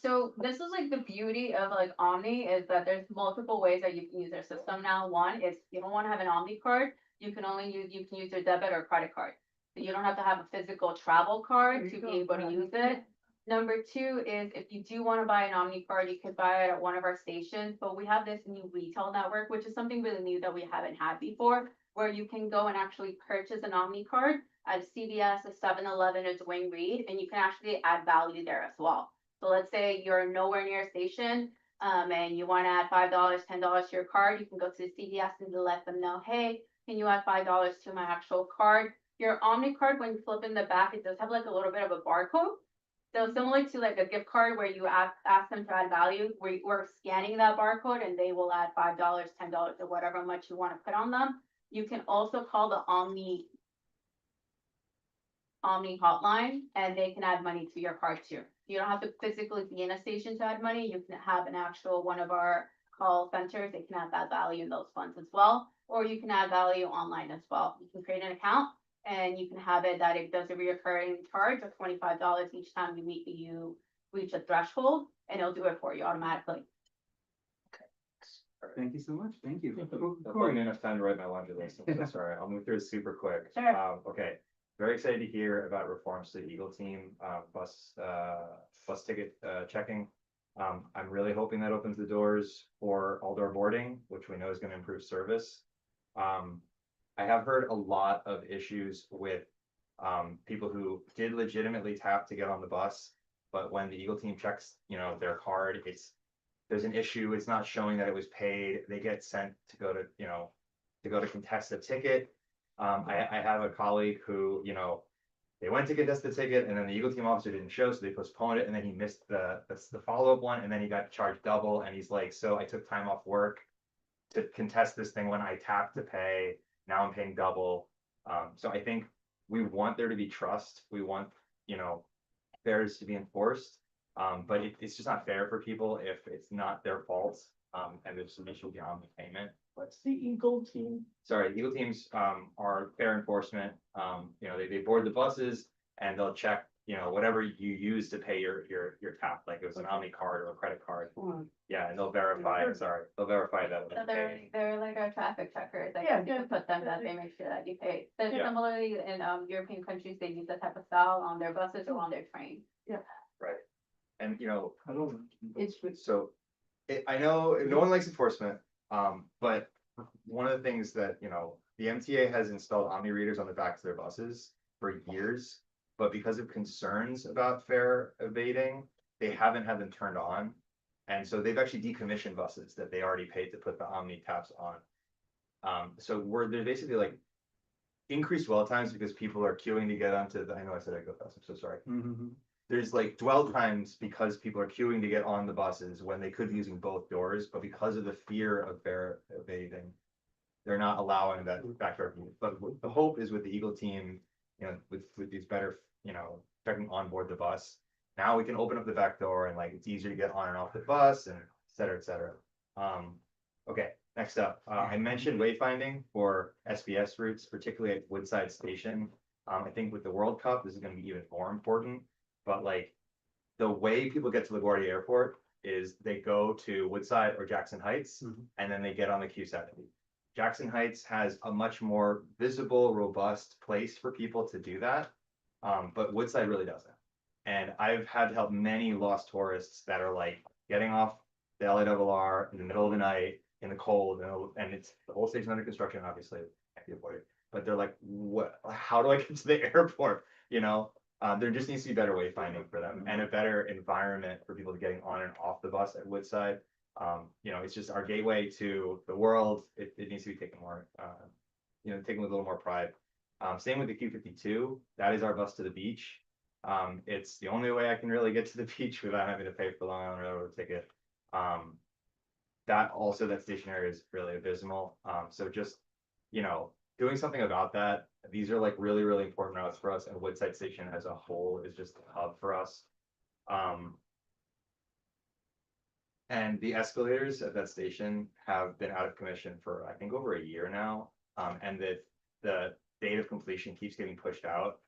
So this is like the beauty of like Omni is that there's multiple ways that you can use their system now. One is you don't want to have an Omni card, you can use your debit or credit card. So you don't have to have a physical travel card to be able to use it. Number two is if you do want to buy an Omni card, you could buy it at one of our stations, but we have this new retail network, which is something really new that we haven't had before, where you can go and actually purchase an Omni card at CVS, a 7-Eleven, a Duane Reade, and you can actually add value there as well. So let's say you're nowhere near a station, and you want to add $5, $10 to your card, you can go to the CVS and let them know, hey, can you add $5 to my actual card? Your Omni card, when you flip in the back, it does have like a little bit of a barcode. So similar to like a gift card where you ask them to add value, we're scanning that barcode and they will add $5, $10 or whatever much you want to put on them. You can also call the Omni hotline and they can add money to your card too. You don't have to physically be in a station to add money. You can have an actual one of our call centers. They can add that value in those funds as well. Or you can add value online as well. You can create an account and you can have it that it does a reoccurring charge of $25 each time you reach a threshold, and it'll do it for you automatically. Thank you so much. Thank you. I've only enough time to write my laundry list. I'm so sorry. I'll move through it super quick. Sure. Okay. Very excited to hear about reforms to the Eagle Team bus ticket checking. I'm really hoping that opens the doors for all-door boarding, which we know is going to improve service. I have heard a lot of issues with people who did legitimately tap to get on the bus, but when the Eagle Team checks, their card, there's an issue. It's not showing that it was paid. They get sent to go to contest the ticket. I have a colleague who, they went to contest the ticket and then the Eagle Team officer didn't show, so they postponed it, and then he missed the follow-up one, and then he got charged double, and he's like, so I took time off work to contest this thing when I tapped to pay. Now I'm paying double. So I think we want there to be trust. We want, fares to be enforced. But it's just not fair for people if it's not their fault. And there's some issue beyond the payment. What's the Eagle Team? Sorry, Eagle Teams are fare enforcement. They board the buses. and they'll check, whatever you use to pay your tap, like it was an Omni card or a credit card. Yeah, and they'll verify that. So they're like our traffic checkers, like Yeah, you put them that they make sure that you pay. So Yeah. similarly in European countries, they use that type of style on their buses or on their train. Right. And It's so I know no one likes enforcement, but one of the things that, the MTA has installed Omni readers on the backs of their buses for years, but because of concerns about fare evading, they haven't had them turned on. And so they've actually decommissioned buses that they already paid to put the Omni taps on. So they're basically like increased dwell times because people are queuing to get onto I know I said I'd go fast, I'm so sorry. There's like dwell times because people are queuing to get on the buses when they could be using both doors, but because of the fear of fare evading, they're not allowing that backdoor. But the hope is with the Eagle team, with these better, checking on board the bus. Now we can open up the back door and like it's easier to get on and off the bus and et cetera, et cetera. Okay, next up, I mentioned wayfinding for SBS routes, particularly at Woodside Station. I think with the World Cup, this is going to be even more important. But like the way people get to LaGuardia Airport is they go to Woodside or Jackson Heights, and then they get on the Q70. Jackson Heights has a much more visible, robust place for people to do that, but Woodside really doesn't. And I've had to help many lost tourists that are like getting off the LARR in the middle of the night in the cold, and it's the whole station under construction, obviously, can't be avoided. But they're like, what? How do I get to the airport? There just needs to be better wayfinding for them and a better environment for people getting on and off the bus at Woodside. It's just our gateway to the world. It needs to be taken more, taken with a little more pride. Same with the Q52. That is our bus to the beach. It's the only way I can really get to the beach without having to pay for the Long Island Railroad ticket. That station area is really abysmal. So just, doing something about that. These are like really, really important routes for us, and Woodside Station as a whole is just a hub for us. And the escalators at that station have been out of commission for, I think, over a year now. And the date of completion keeps getting pushed out.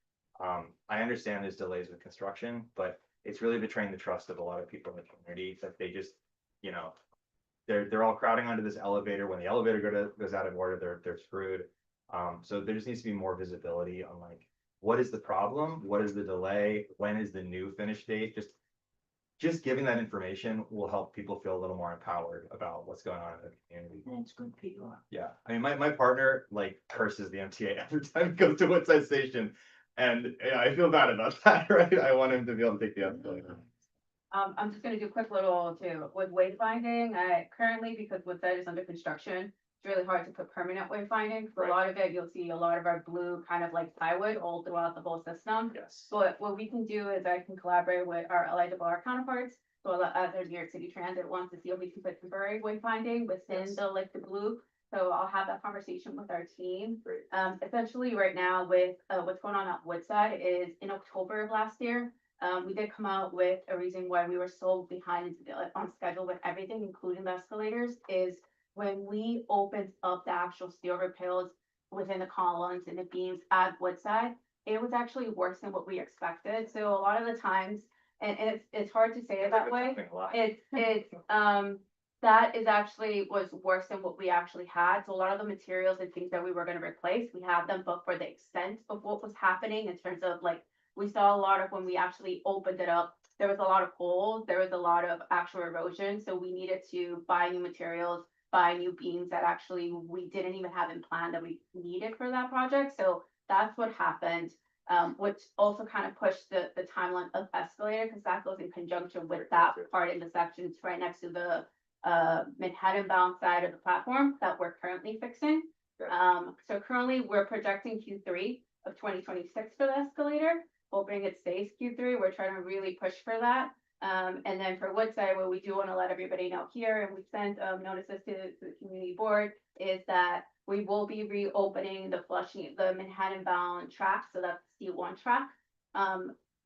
I understand there's delays with construction, but it's really betraying the trust of a lot of people in the community that they just, they're all crowding onto this elevator. When the elevator goes out of order, they're screwed. So there just needs to be more visibility on like, what is the problem? What is the delay? When is the new finish date? Just giving that information will help people feel a little more empowered about what's going on in the community. That's good, Peter. Yeah, I mean, my partner like curses the MTA every time he goes to Woodside Station, and I feel bad about that, right? I want him to be able to take the escalator. I'm just gonna do a quick little too, with wayfinding, currently, because Woodside is under construction, it's really hard to put permanent wayfinding. For a lot of it, you'll see a lot of our blue kind of like plywood all throughout the whole system. Yes. But what we can do is I can collaborate with our LIRR counterparts. So other New York City Transit wants to see if we can put temporary wayfinding within the blue. So I'll have that conversation with our team. Essentially right now with what's going on at Woodside is in October of last year, we did come out with a reason why we were so behind on schedule with everything, including the escalators, is when we opened up the actual steel rails within the columns and the beams at Woodside, it was actually worse than what we expected. So a lot of the times, and it's hard to say it that way, that is actually was worse than what we actually had. So a lot of the materials and things that we were going to replace, we have them, but for the extent of what was happening in terms of like, we saw a lot of when we actually opened it up, there was a lot of holes, there was a lot of actual erosion. So we needed to buy new materials, buy new beams that actually we didn't even have in plan that we needed for that project. So that's what happened, which also kind of pushed the timeline of escalator, because that goes in conjunction with that part in the section. It's right next to the Manhattan bound side of the platform that we're currently fixing. So currently we're projecting Q3 of 2026 for the escalator, hoping it stays Q3. We're trying to really push for that. And then for Woodside, what we do want to let everybody know here, and we sent notices to the community board, is that we will be reopening the Manhattan bound track, so that's C1 track,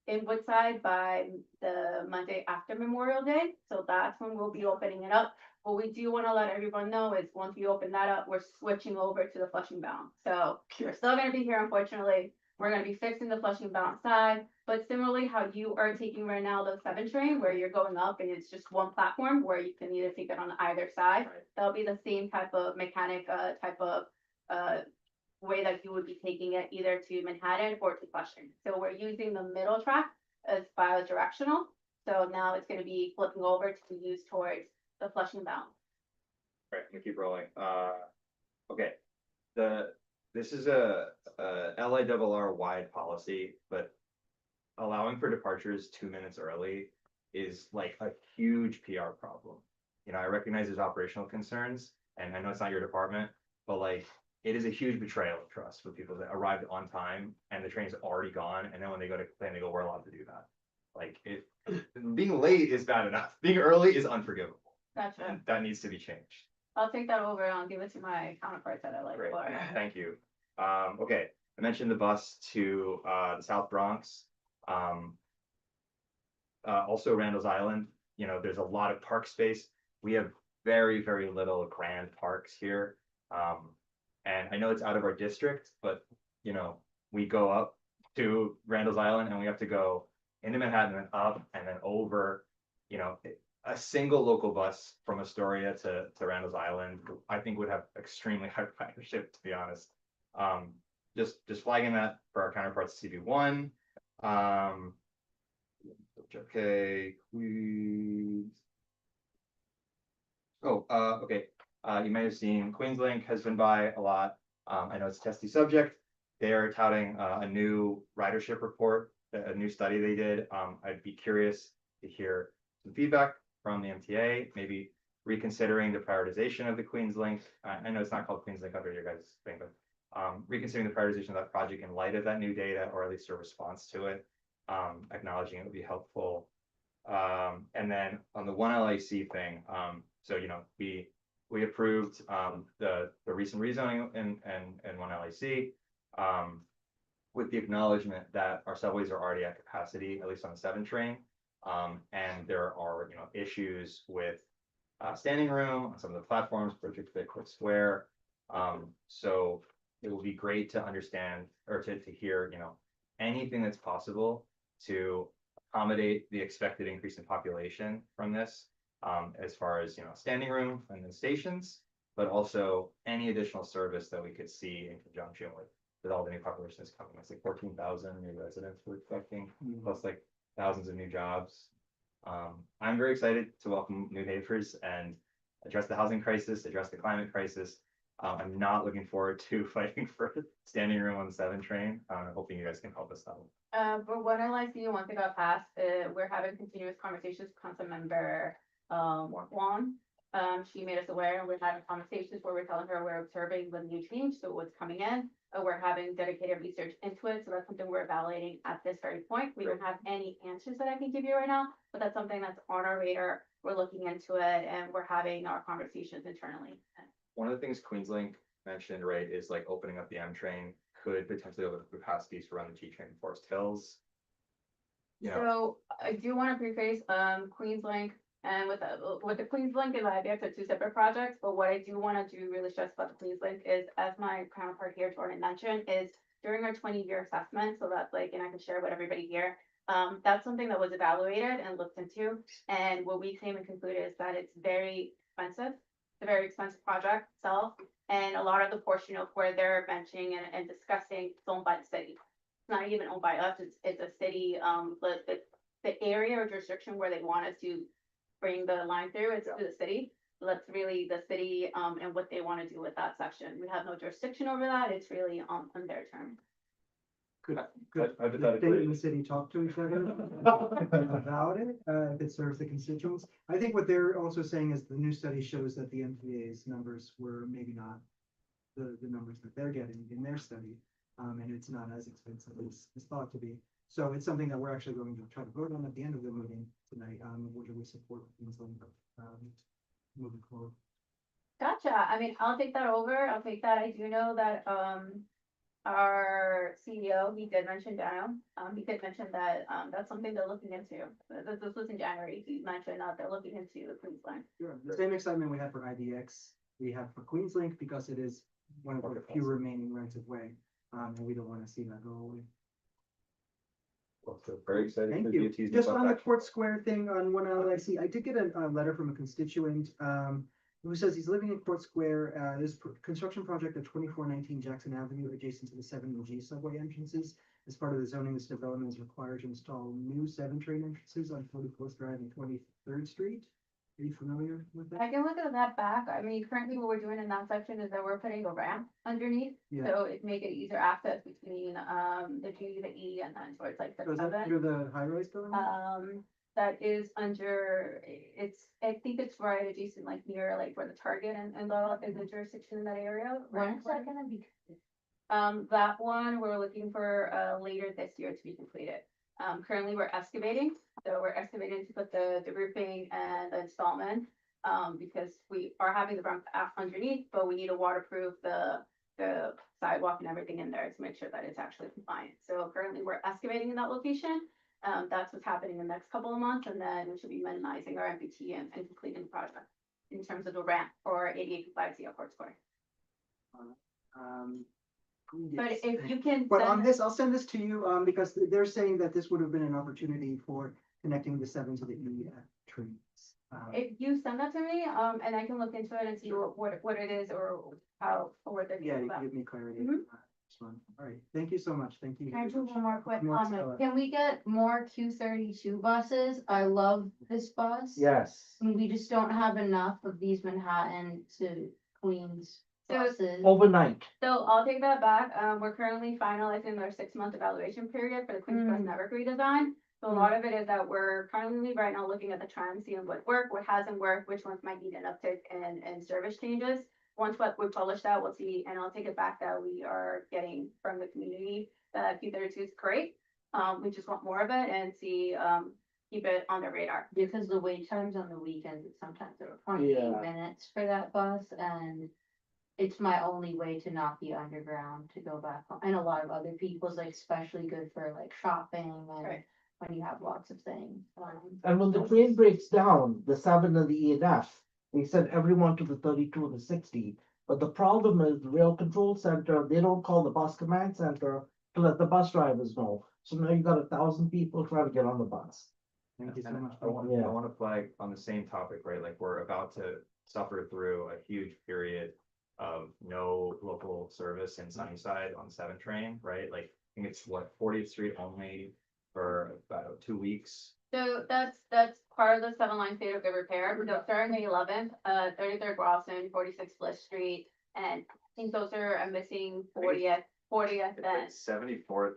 in Woodside by the Monday after Memorial Day. So that's when we'll be opening it up. What we do want to let everyone know is once we open that up, we're switching over to the Flushing bound. So we're still going to be here, unfortunately. we're gonna be fixing the Flushing bound side, but similarly how you are taking right now the 7 train where you're going up and it's just one platform where you can either take it on either side. That'll be the same type of mechanic, type of, way that you would be taking it either to Manhattan or to Flushing. So we're using the middle track as bi-directional. So now it's gonna be flipping over to be used towards the Flushing bound. Right, I'm gonna keep rolling. Okay, this is a LIRR wide policy, but allowing for departures 2 minutes early is like a huge PR problem. You know, I recognize there's operational concerns, and I know it's not your department, but like, it is a huge betrayal of trust for people that arrived on time and the train's already gone, and then when they go to complain, they go, we're allowed to do that. Like, being late is bad enough. Being early is unforgivable. Gotcha. That needs to be changed. I'll take that over and I'll give it to my counterparts that I like. Great, for. thank you. Okay, I mentioned the bus to the South Bronx. Also Randall's Island, you know, there's a lot of park space. We have very, very little grand parks here. And I know it's out of our district, but you know, we go up to Randall's Island and we have to go into Manhattan and up and then over, you know, a single local bus from Astoria to Randall's Island, I think would have extremely high ridership, to be honest. Just flagging that for our counterparts CB1. Okay, please. Oh, okay. You may have seen QueensLink has been by a lot. I know it's a testy subject. They are touting a new ridership report, a new study they did. I'd be curious to hear some feedback from the MTA, maybe reconsidering the prioritization of the QueensLink. I know it's not called QueensLink under your guys' thing, but reconsidering the prioritization of that project in light of that new data, or at least a response to it. Acknowledging it would be helpful. And then on the One LIC thing, so you know, we approved the recent rezoning in One LIC, with the acknowledgement that our subways are already at capacity, at least on the 7 train. And there are, you know, issues with standing room on some of the platforms, particularly Court Square. So it will be great to understand or to hear, you know, anything that's possible to accommodate the expected increase in population from this, as far as, you know, standing room and the stations, but also any additional service that we could see in conjunction with all the new population that's coming. It's like 14,000 new residents we're expecting, plus like thousands of new jobs. I'm very excited to welcome new neighbors and address the housing crisis, address the climate crisis. I'm not looking forward to fighting for standing room on the 7 train. I'm hoping you guys can help us out. For One LIC, one thing got passed, we're having continuous conversations with Councilmember Wong. She made us aware, and we're having conversations where we're telling her we're observing the new change, so what's coming in. We're having dedicated research into it, so that's something we're evaluating at this very point. We don't have any answers that I can give you right now, but that's something that's on our radar. We're looking into it, and we're having our conversations internally. One of the things QueensLink mentioned, right, is like opening up the M train could potentially open up capacities to run the T train in Forest Hills. Yeah. So I do want to preface QueensLink, and with the QueensLink and IBX are 2 separate projects, but what I do want to do really stress about the QueensLink is, as my counterpart here, Jordan mentioned, is during our 20-year assessment, so that's like, and I can share with everybody here, that's something that was evaluated and looked into, and what we came and concluded is that it's very expensive. It's a very expensive project itself, and a lot of the portion of where they're mentioning and discussing is owned by the city. It's not even owned by us, it's a city, the area or jurisdiction where they want us to bring the line through, it's to the city. So that's really the city, and what they want to do with that section. We have no jurisdiction over that, it's really on their term. Could I the state and the city talk to each other about it, if it serves the constituents? I think what they're also saying is the new study shows that the MTA's numbers were maybe not the numbers that they're getting in their study. And it's not as expensive as thought to be. So it's something that we're actually going to try to vote on at the end of the meeting tonight. Whether we support things moving forward. Gotcha. I mean, I'll take that over. I'll take that. I do know that our CEO, he did mention Dano. He did mention that that's something they're looking into. This was in January. He mentioned they're looking into the QueensLink. Sure. The same excitement we had for IBX, we have for QueensLink, because it is one of the few remaining rights of way. And we don't want to see that go away. Well, so very excited for Thank you. DOT's new Just bus on the action. Court Square thing on One LIC, I did get a letter from a constituent, who says he's living in Court Square. There's construction project at 2419 Jackson Avenue adjacent to the 7G subway entrances. As part of the zoning, this development is required to install new 7 train entrances on 44th Drive and 23rd Street. Are you familiar with that? I can look at that back. I mean, currently what we're doing in that section is that we're putting a ramp underneath. Yeah. So it make it easier access between, the G, the E, and then towards like the So is that under seven. the high rise building? That is under, I think it's right adjacent, like near like where the Target and the is the jurisdiction in that area. When is that gonna be? That one, we're looking for, later this year to be completed. Currently, we're excavating, so we're excavating to put the roofing and the installment. Because we are having the ramp underneath, but we need to waterproof the sidewalk and everything in there to make sure that it's actually compliant. So currently, we're excavating in that location. That's what's happening in the next couple of months, and then we should be minimizing our MPT and completing the project in terms of the ramp for 8855 CL Court Square. But Yes, if thank you can But send on this, I'll send this to you, because they're saying that this would have been an opportunity for connecting the 7 to the E trains. If you send that to me, and I can look into it and see what it is or how, or what they're Yeah, doing you about. can give me clarity. Mhm. on this one. All right, thank you so much. Thank you. Can I do one more quick More comment? Stella. Can we get more Q32 buses? I love this bus. Yes. And we just don't have enough of these Manhattan to Queens buses. Overnight. So I'll take that back. We're currently finalizing our 6-month evaluation period for the Queens Bus Network redesign. So a lot of it is that we're currently right now looking at the trends, seeing what worked, what hasn't worked, which ones might need an uptick in service changes. Once we publish that, we'll see, and I'll take it back that we are getting from the community that Q32 is great. We just want more of it and see, keep it on the radar. Because the wait times on the weekends, sometimes are 28 Yeah. minutes for that bus, and it's my only way to not be underground to go back home. And a lot of other people's, like, especially good for like shopping and Right. when you have lots of things. And when the train breaks down, the 7 and the E and F, they send everyone to the 32 and the 60. But the problem is the rail control center, they don't call the bus command center to let the bus drivers know. So now you got 1,000 people trying to get on the bus. Thank you so And much. I want, Yeah. I want to flag on the same topic, right? Like, we're about to suffer through a huge period of no local service in Sunnyside on the 7 train, right? Like, I think it's what, 40th Street only for about 2 weeks. So that's part of the 7-line state of good repair. So starting May 11th, 33rd Grosson, 46th Bliss Street, and I think those are, I'm missing 40th, It's then. like 74th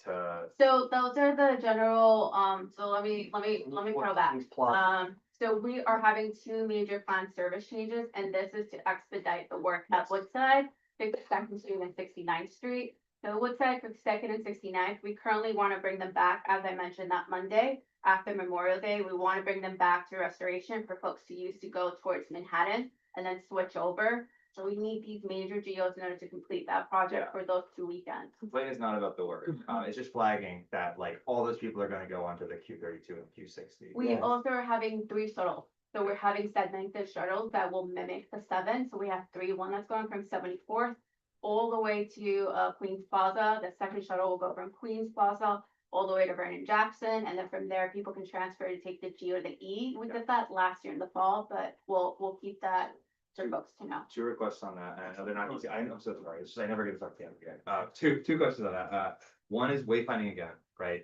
to. So those are the general, so let me throw that. So we are having 2 major planned service changes, and this is to expedite the work at Woodside, 52nd Street and 69th Street. So Woodside, 52nd and 69th, we currently want to bring them back, as I mentioned, that Monday after Memorial Day. We want to bring them back to restoration for folks to use to go towards Manhattan and then switch over. So we need these major geos in order to complete that project for those 2 weekends. Complaint is not about the work. It's just flagging that like all those people are gonna go onto the Q32 and Q60. We also are having 3 shuttles. So we're having segmented shuttles that will mimic the 7. So we have 3, one that's going from 74th all the way to Queens Plaza. The second shuttle will go from Queens Plaza all the way to Vernon Jackson. And then from there, people can transfer to take the G or the E. We did that last year in the fall, but we'll keep that for folks to know. 2 requests on that, and I know they're not easy. I'm so sorry. It's just I never get to talk to you again. Two questions on that. One is wayfinding again, right?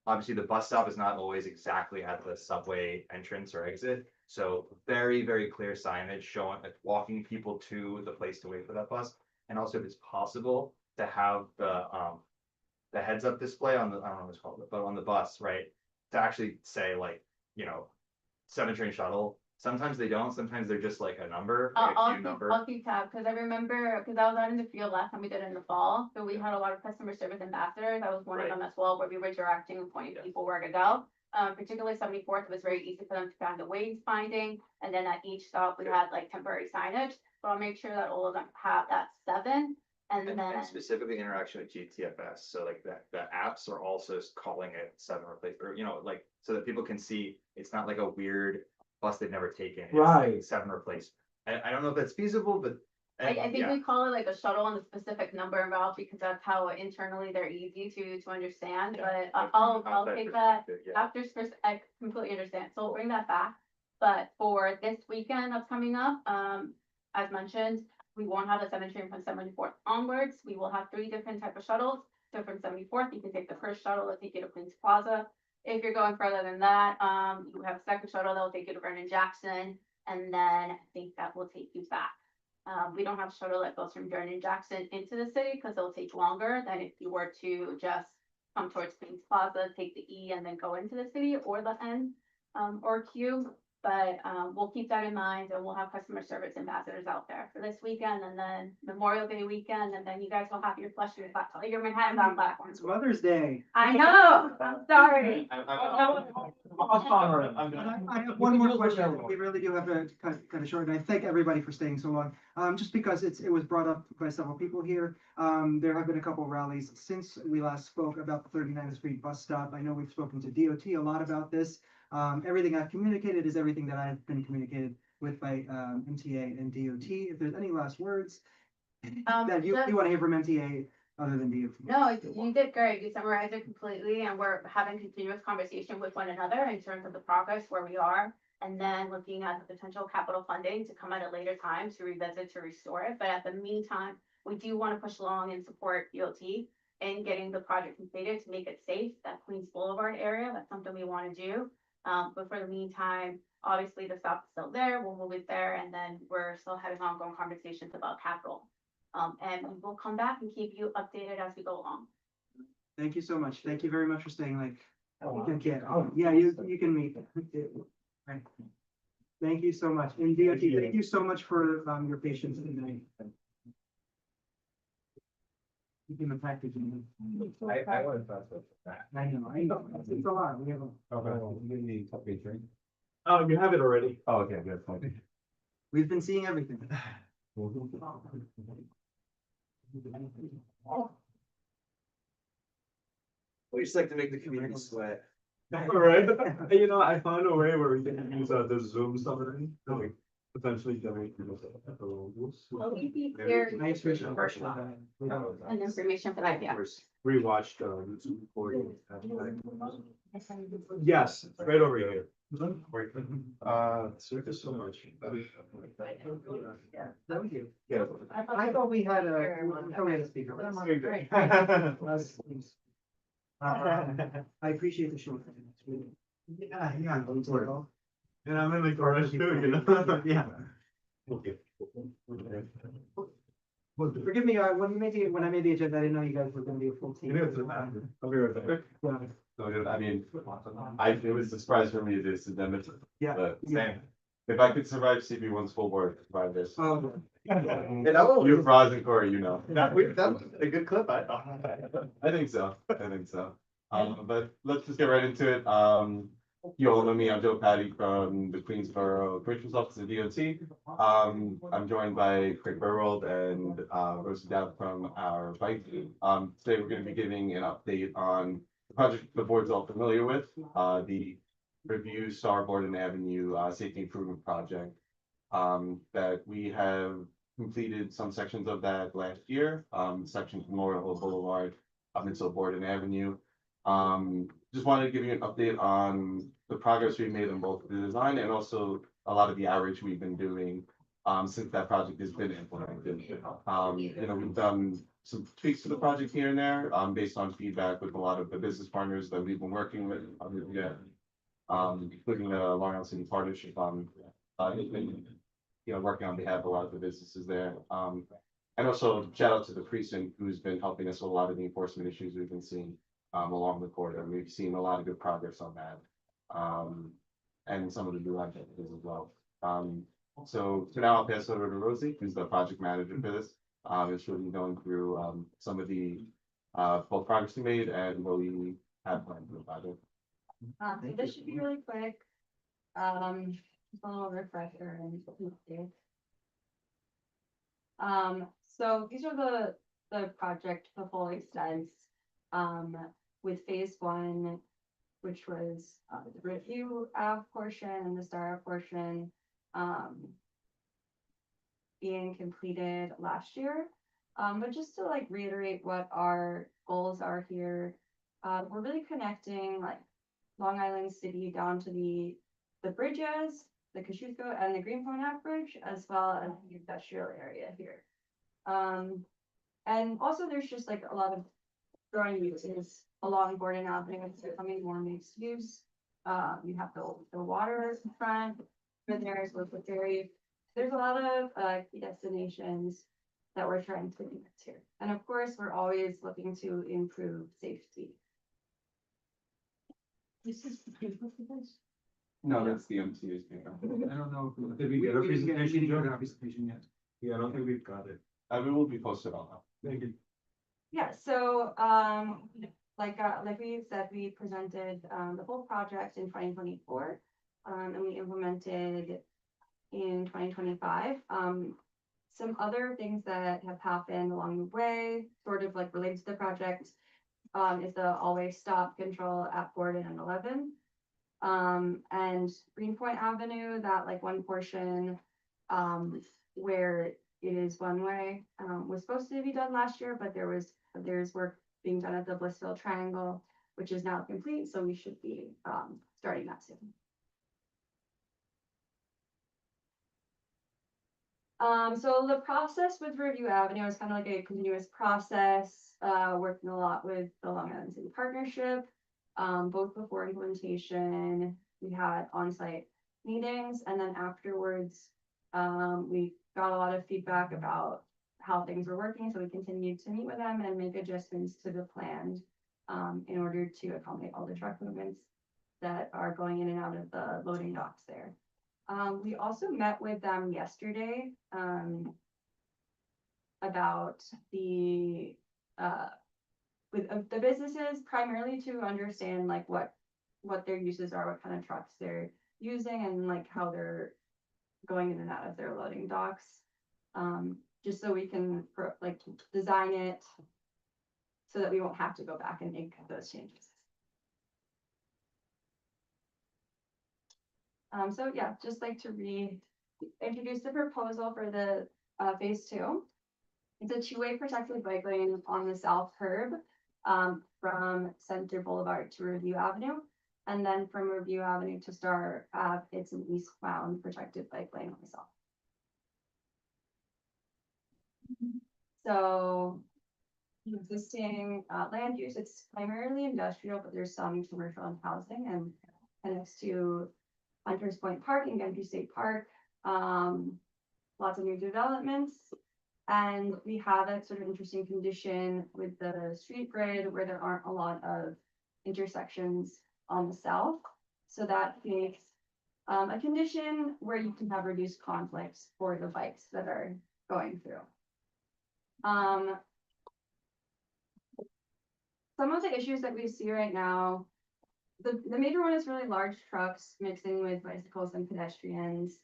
Obviously, the bus stop is not always exactly at the subway entrance or exit. So very, very clear signage showing, like, walking people to the place to wait for that bus. And also, if it's possible to have the heads up display on the, I don't know what it's called, but on the bus, right? To actually say like, 7 train shuttle. Sometimes they don't, sometimes they're just like a number, like a queue number. I'll keep tab, because I remember, because I was out in the field last time we did it in the fall, so we had a lot of customer service ambassadors, I was one of Right. them as well, where we were directing and pointing people where to go. Particularly 74th, it was very easy for them to find the wayfinding, and then at each stop, we had like temporary signage, so I'll make sure that all of them have that 7, and then. And specifically interaction with GTFS, so like the apps are also calling it 7 replace, or like, so that people can see, it's not like a weird bus they've never taken. It's like Right. 7 replace. I don't know if that's feasible, but I think we call it like a shuttle and the specific number involved because that's how internally they're easy to understand, but I'll take that after, I completely understand, so we'll bring that back. But for this weekend that's coming up, as mentioned, we won't have the 7 train from 74th onwards. We will have 3 different type of shuttles. So from 74th, you can take the first shuttle that'll take you to Queens Plaza. If you're going further than that, you have a second shuttle that will take you to Vernon Jackson, and then I think that will take you back. We don't have a shuttle that goes from Vernon Jackson into the city because it'll take longer than if you were to just come towards Queens Plaza, take the E, and then go into the city or the N or Q. But we'll keep that in mind, and we'll have customer service ambassadors out there for this weekend, and then Memorial Day weekend, and then you guys will have your Flushing, your Manhattan Bound platforms. It's Mother's Day. I know, I'm sorry. I have one more question. We really do have to kind of short, and I thank everybody for staying so long. Just because it was brought up by several people here. There have been a couple of rallies since we last spoke about the 39th Street bus stop. I know we've spoken to DOT a lot about this. Everything I've communicated is everything that I've been communicated with by MTA and DOT. If there's any last words that you want to hear from MTA other than DOT. No, you did great. You summarized it completely, and we're having continuous conversation with one another in terms of the progress where we are, and then looking at the potential capital funding to come at a later time to revisit to restore it. But at the meantime, we do want to push along and support DOT in getting the project completed to make it safe, that Queens Boulevard area. That's something we want to do. But for the meantime, obviously the stop is still there. We'll move it there, and then we're still having ongoing conversations about capital. And we will come back and keep you updated as we go along. Thank you so much. Thank you very much for staying like. Yeah, you can meet. Right. Thank you so much. And DOT, thank you so much for your patience tonight. You can package. I want to talk about that. I know. It's a lot. We have Oh, you have it already. Oh, okay, good. We've been seeing everything. We just like to make the community sweat. All right, you know, I found a way where we can use the Zoom summary, to, like, potentially generate. Nice visual. And information for that, yeah. Rewatched, YouTube recording. Yes, right over here. Thank you so much. Thank you. I thought we had a speaker. I appreciate the short. Yeah. And I'm in the chorus too, you know? Yeah. Okay. Forgive me, when I made the agenda, I didn't know you guys were gonna be a full team. I'll be right back. Yeah. I mean, it was a surprise for me this is them. Yeah. But same. If I could survive CB1 school board, survive this. Oh. You, Roz and Corey, you know. That was a good clip, I thought. I think so. But let's just get right into it. You all know me, I'm Joe Patty from the Queensborough Operations Office of DOT. I'm joined by Craig Burwald and Rosie Dowd from our bike team. Today we're going to be giving an update on the project the board's all familiar with, the Review Star Borden Avenue Safety Improvement Project. That we have completed some sections of that last year, section from Memorial Hill Boulevard up until Borden Avenue. Just wanted to give you an update on the progress we've made on both the design and also a lot of the outreach we've been doing since that project has been implemented. We've done some tweaks to the project here and there based on feedback with a lot of the business partners that we've been working with, including the Long Island City Partnership on working on behalf of a lot of the businesses there. And also shout out to the precinct who's been helping us with a lot of the enforcement issues we've been seeing along the corridor. We've seen a lot of good progress on that. And some of the new activities as well. So now I'll pass over to Rosie, who's the project manager for this. It's really going through some of the both progress we made and what we have planned for the project. So this should be really quick. Just a little refresher and so these are the project, the full extents, with phase 1, which was the review portion and the STAR portion. being completed last year. But just to like reiterate what our goals are here, we're really connecting like Long Island City down to the bridges, the Kosciuszko and the Greenpoint Ave Bridge, as well as the industrial area here. And also there's just like a lot of growing uses along Gordon Avenue. It's becoming more mixed use. You have the water in front, but there's local dairy. There's a lot of key destinations that we're trying to connect here. And of course, we're always looking to improve safety. This is the paper for this? No, that's the MTA's paper. I don't know. Did we get a didn't get presentation, a Joe? presentation yet. Yeah, I don't think we've got it. We will be posted on that. Thank you. Yeah, so like we said, we presented the whole project in 2024, and we implemented in 2025. Some other things that have happened along the way, sort of like related to the project, is the always stop control at Gordon and 11. And Greenpoint Avenue, that like one portion where it is one way, was supposed to be done last year, but there's work being done at the Blissville Triangle, which is now complete, so we should be starting that soon. So the process with Review Avenue is kind of like a continuous process, working a lot with the Long Island City Partnership. Both before implementation, we had on-site meetings, and then afterwards, we got a lot of feedback about how things were working, so we continued to meet with them and make adjustments to the plan in order to accommodate all the truck movements that are going in and out of the loading docks there. We also met with them yesterday about the with the businesses, primarily to understand like what their uses are, what kind of trucks they're using, and like how they're going in and out of their loading docks. Just so we can like design it so that we won't have to go back and make those changes. So yeah, just like to introduce the proposal for the phase 2. It's a two-way protected bike lane on the south curb from Center Boulevard to Review Avenue. And then from Review Avenue to Star Ave, it's an eastbound protected bike lane on the south. So existing land use, it's primarily industrial, but there's some commercial and housing, and connects to Hunters Point Park and Gentry State Park. Lots of new developments. And we have a sort of interesting condition with the street grid where there aren't a lot of intersections on the south. So that makes a condition where you can have reduced conflicts for the bikes that are going through. Some of the issues that we see right now, the major one is really large trucks mixing with bicycles and pedestrians.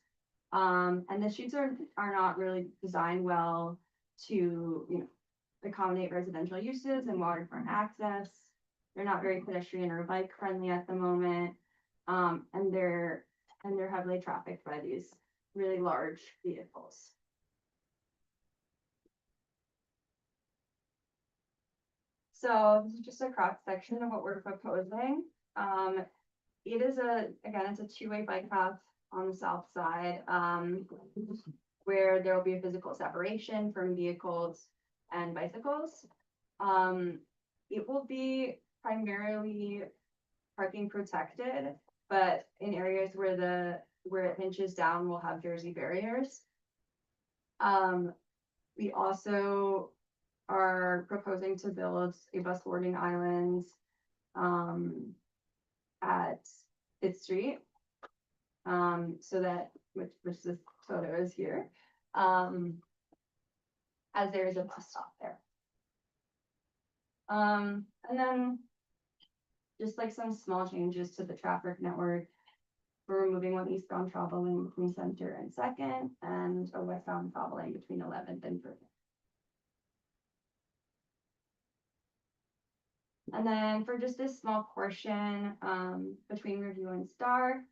And the streets are not really designed well to, accommodate residential uses and waterfront access. They're not very pedestrian or bike friendly at the moment. And they're heavily trafficked by these really large vehicles. So this is just a cross section of what we're proposing. It is it's a two-way bike path on the south side, where there will be a physical separation from vehicles and bicycles. It will be primarily parking protected, but in areas where it hinges down, we'll have Jersey barriers. We also are proposing to build a bus boarding island at 5th Street. So that, which this photo is here, as there is a bus stop there. And then just like some small changes to the traffic network. We're removing one eastbound travel lane between Center and 2nd, and a westbound travel lane between 11th and 3rd. And then for just this small portion between Review and Star,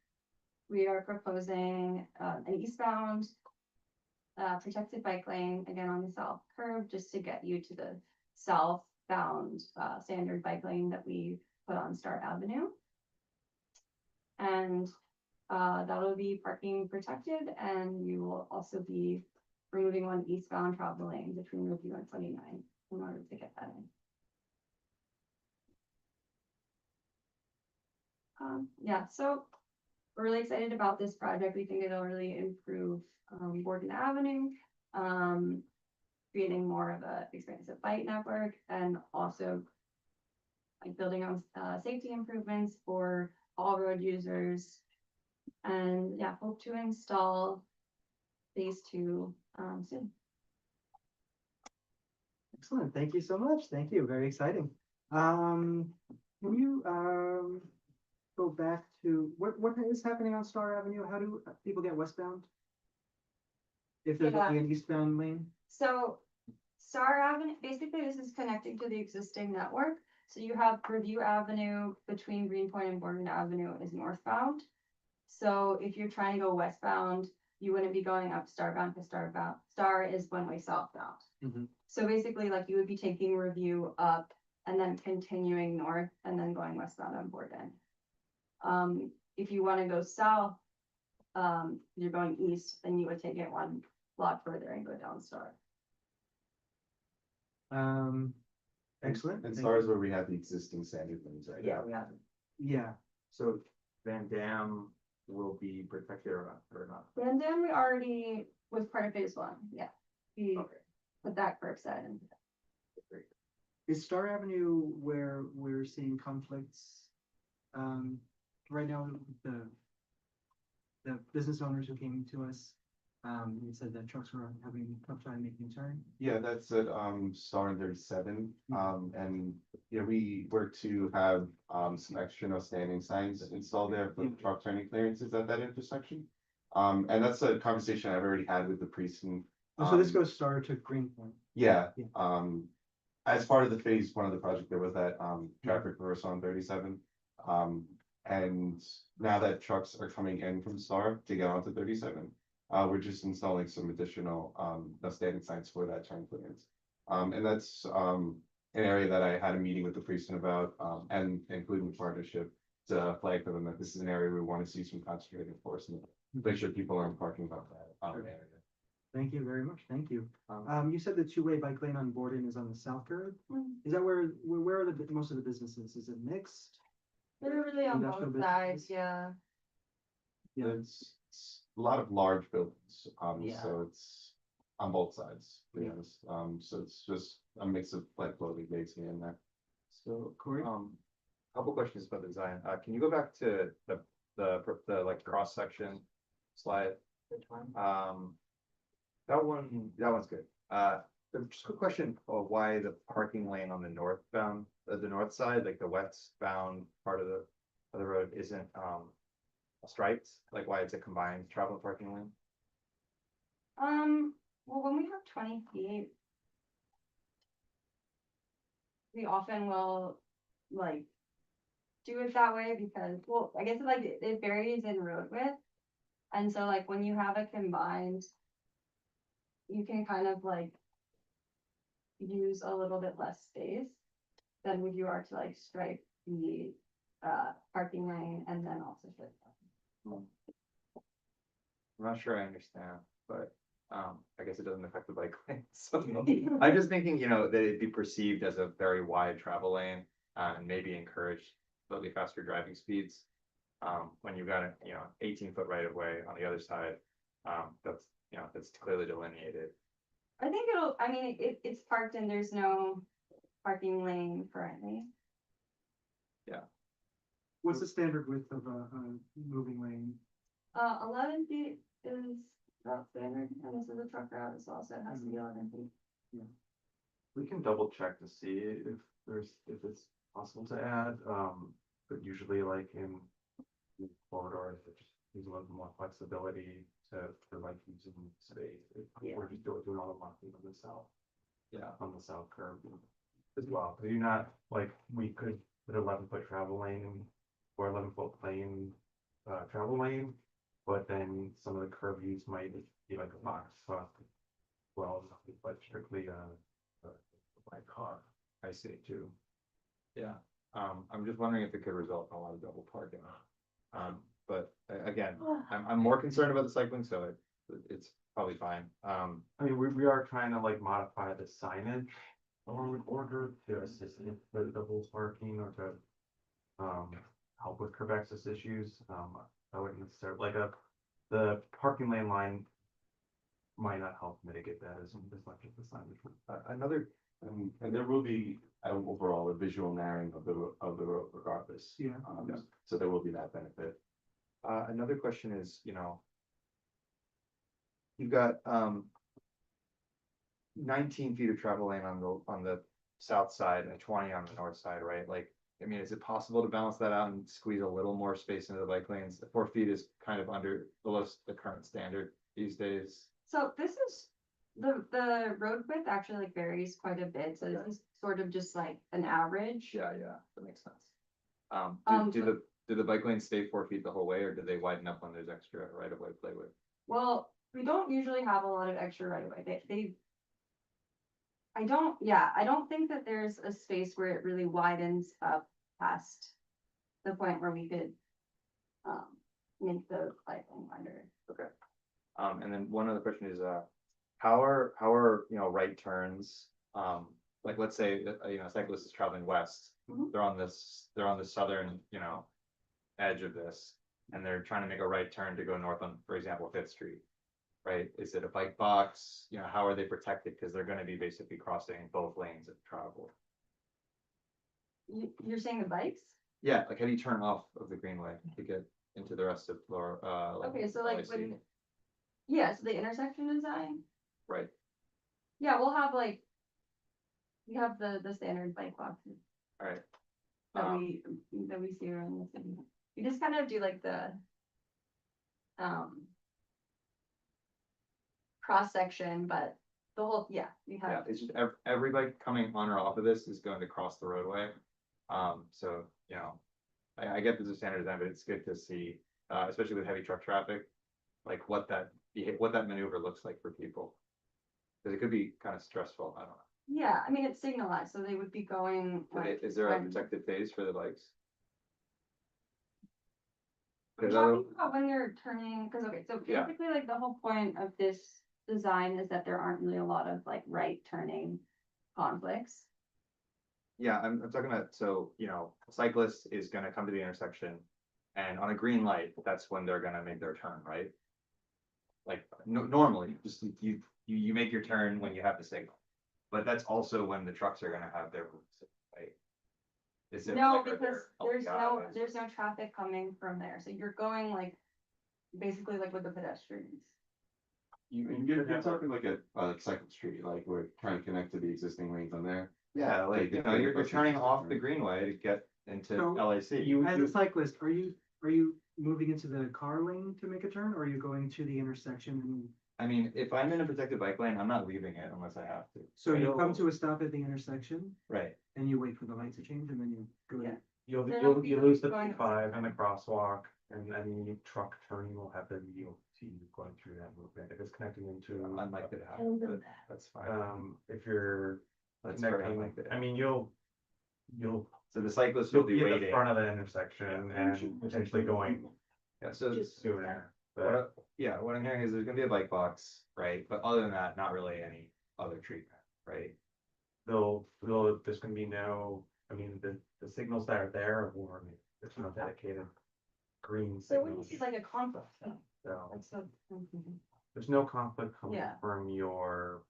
we are proposing an eastbound protected bike lane, again on the south curb, just to get you to the southbound, standard bike lane that we put on Star Avenue. And, that'll be parking protected, and you will also be removing one eastbound travel lane between Review and 29 in order to get that in. Yeah, so we're really excited about this project. We think it'll really improve Borden Avenue, creating more of a expansive bike network, and also like building on safety improvements for all road users. And yeah, hope to install phase 2 soon. Excellent. Thank you so much. Thank you. Very exciting. Can you go back to what is happening on Star Avenue? How do people get westbound? If there's Yeah. only an eastbound lane? So Star Avenue, basically this is connecting to the existing network. So you have Review Avenue between Greenpoint and Borden Avenue is northbound. So if you're trying to go westbound, you wouldn't be going up Starbound to Starbound. Star is one way southbound. So basically, like you would be taking Review up and then continuing north and then going westbound on Borden. If you want to go south, you're going east, then you would take it one block further and go down Star. Excellent. And Thank Star is you. where we have the existing standard lanes right now. we have. Yeah. So Van Dam will be protected or not? Van Dam, we already was part of phase 1. Yeah. We put that curbside in. Is Star Avenue where we're seeing conflicts? Right now, the business owners who came to us, they said that trucks were having a tough time making a turn. Yeah, that's at Star and 37. And yeah, we were to have some extra no standing signs installed there for truck turning clearances at that intersection. And that's a conversation I've already had with the priest and. Oh, so this goes Star to Greenpoint. Yeah, as part of the phase 1 of the project, there was that traffic reversal on 37. And now that trucks are coming in from Star to get onto 37, we're just installing some additional no standing signs for that turn clearance. And that's an area that I had a meeting with the priest about, and including partnership to flag for them that this is an area we want to see some concentrated enforcement. Make sure people aren't parking about that area. Thank you very much. Thank you. You said the two-way bike lane on Borden is on the south curb. Is that where are most of the businesses? Is it mixed? They're really on Industrial both sides, yeah. Yeah. It's a lot of large buildings, Yeah. so it's on both sides, to be honest. So it's just a mix of like floating gates here and there. So, Corey? couple questions about the design. Can you go back to the like cross section slide? That one's good. Just a quick question of why the parking lane on the northbound, the north side, like the westbound part of the road isn't striped, like why it's a combined travel and parking lane? Well, when we have 20 feet, we often will like do it that way because, well, I guess it varies in road width. And so like when you have a combined, you can kind of like use a little bit less space than would you are to like stripe the parking lane and then also strip. I'm not sure I understand, but I guess it doesn't affect the bike lane. So I'm just thinking, that it'd be perceived as a very wide travel lane and maybe encourage slightly faster driving speeds. When you've got 18-foot right of way on the other side, that's clearly delineated. I think it's parked and there's no parking lane currently. Yeah. What's the standard width of a moving lane? 11 feet is route standard, and this is a truck route as well, so it has to be 11 feet. Yeah. We can double check to see if it's possible to add, but usually like in corridors, it just needs a little bit more flexibility for like using space. We're just doing all the marking on the south. Yeah, on the south curb as well. So you're not like, we could put 11-foot travel lane or 11-foot plane travel lane, but then some of the curb use might be like a box. So well, but strictly, by car. I see too. Yeah, I'm just wondering if it could result in a lot of double parking. But again, I'm more concerned about the cycling, so it's probably fine. I mean, we are trying to like modify the signage order to assist in the double parking or to help with curb access issues. I wouldn't necessarily the parking lane line might not help mitigate that as much as the signage. Another, and there will be overall a visual narrowing of the road regardless. Yeah. So there will be that benefit. Another question is, you've got 19 feet of travel lane on the south side and 20 on the north side, right? Like, I mean, is it possible to balance that out and squeeze a little more space into the bike lanes? The 4 feet is kind of below the current standard these days. So this is, the road width actually like varies quite a bit, so this is sort of just like an average. Yeah, that makes sense. Do the bike lanes stay 4 feet the whole way, or do they widen up when there's extra right of way to play with? Well, we don't usually have a lot of extra right of way. I don't think that there's a space where it really widens up past the point where we could make the bike lane wider. Okay. And then one other question is, how are right turns? Like, let's say that, a cyclist is traveling west, they're on the southern, edge of this, and they're trying to make a right turn to go north on, for example, Fifth Street. Right? Is it a bike box? How are they protected? Because they're going to be basically crossing both lanes of travel. You're saying the bikes? Yeah, like how do you turn off of the greenway to get into the rest of Florida? Okay, so like LAC? so the intersection design. Right. Yeah, we have the standard bike boxes All right. that we see around the city. We just kind of do like the cross section, but the whole, we Yeah, have. it's just every bike coming on or off of this is going to cross the roadway. So, I get there's a standard design, but it's good to see, especially with heavy truck traffic, like what that maneuver looks like for people. Because it could be kind of stressful. I don't know. Yeah, I mean, it's signalized, so they would be going. Is there a protected phase for the bikes? We're talking about when you're turning, because so Yeah. basically like the whole point of this design is that there aren't really a lot of like right turning conflicts. Yeah, I'm talking about, so, a cyclist is gonna come to the intersection and on a green light, that's when they're gonna make their turn, right? Like, normally, just you make your turn when you have the signal, but that's also when the trucks are gonna have their, right? Is it No, like, are because there there's no traffic coming from there, so you're going like, basically like with the pedestrians. You're talking like a cycle street, like we're trying to connect to the existing lanes on there. Yeah, like, you're turning off the greenway to get into So, LAC. As a cyclist, are you moving into the car lane to make a turn, or are you going to the intersection? And I mean, if I'm in a protected bike lane, I'm not leaving it unless I have to. so you come to a stop at the intersection Right. and you wait for the light to change and then you go. Yeah. You'll They'll you be lose the going- P5 and the crosswalk, and any truck turning will have the DOT going through that movement. If it's connecting into. Unlikely to happen, but that's fine. If you're That's very connecting, unlikely. I mean, you'll. So the cyclist You'll will be be at the waiting. front of the intersection and potentially going Yeah, so sooner. what I'm hearing is there's gonna be a bike box, right? But other than that, not really any other treatment, right? There's gonna be no, I mean, the signals that are there are warning. There's no dedicated green So when you signals. see like a conflict, So like so. there's no conflict coming Yeah. from your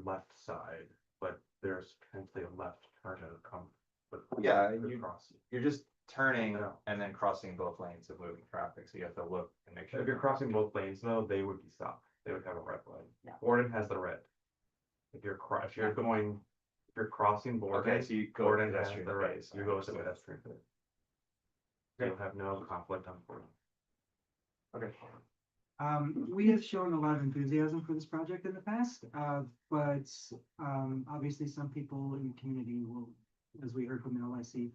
left side, but there's potentially a left turn to come. But Yeah, you're and crossing. you're just turning and then crossing both lanes of moving traffic, so you have to look and make sure. If you're crossing both lanes though, they would be stopped. They would have a red light. Yeah. Borden has the red. If you're crossing Borden. Okay, so you go Gordon has pedestrian the red, phase. you go to the pedestrian phase. You'll have no conflict on Borden. Okay. We have shown a lot of enthusiasm for this project in the past, but obviously some people in the community will, as we heard from the LIC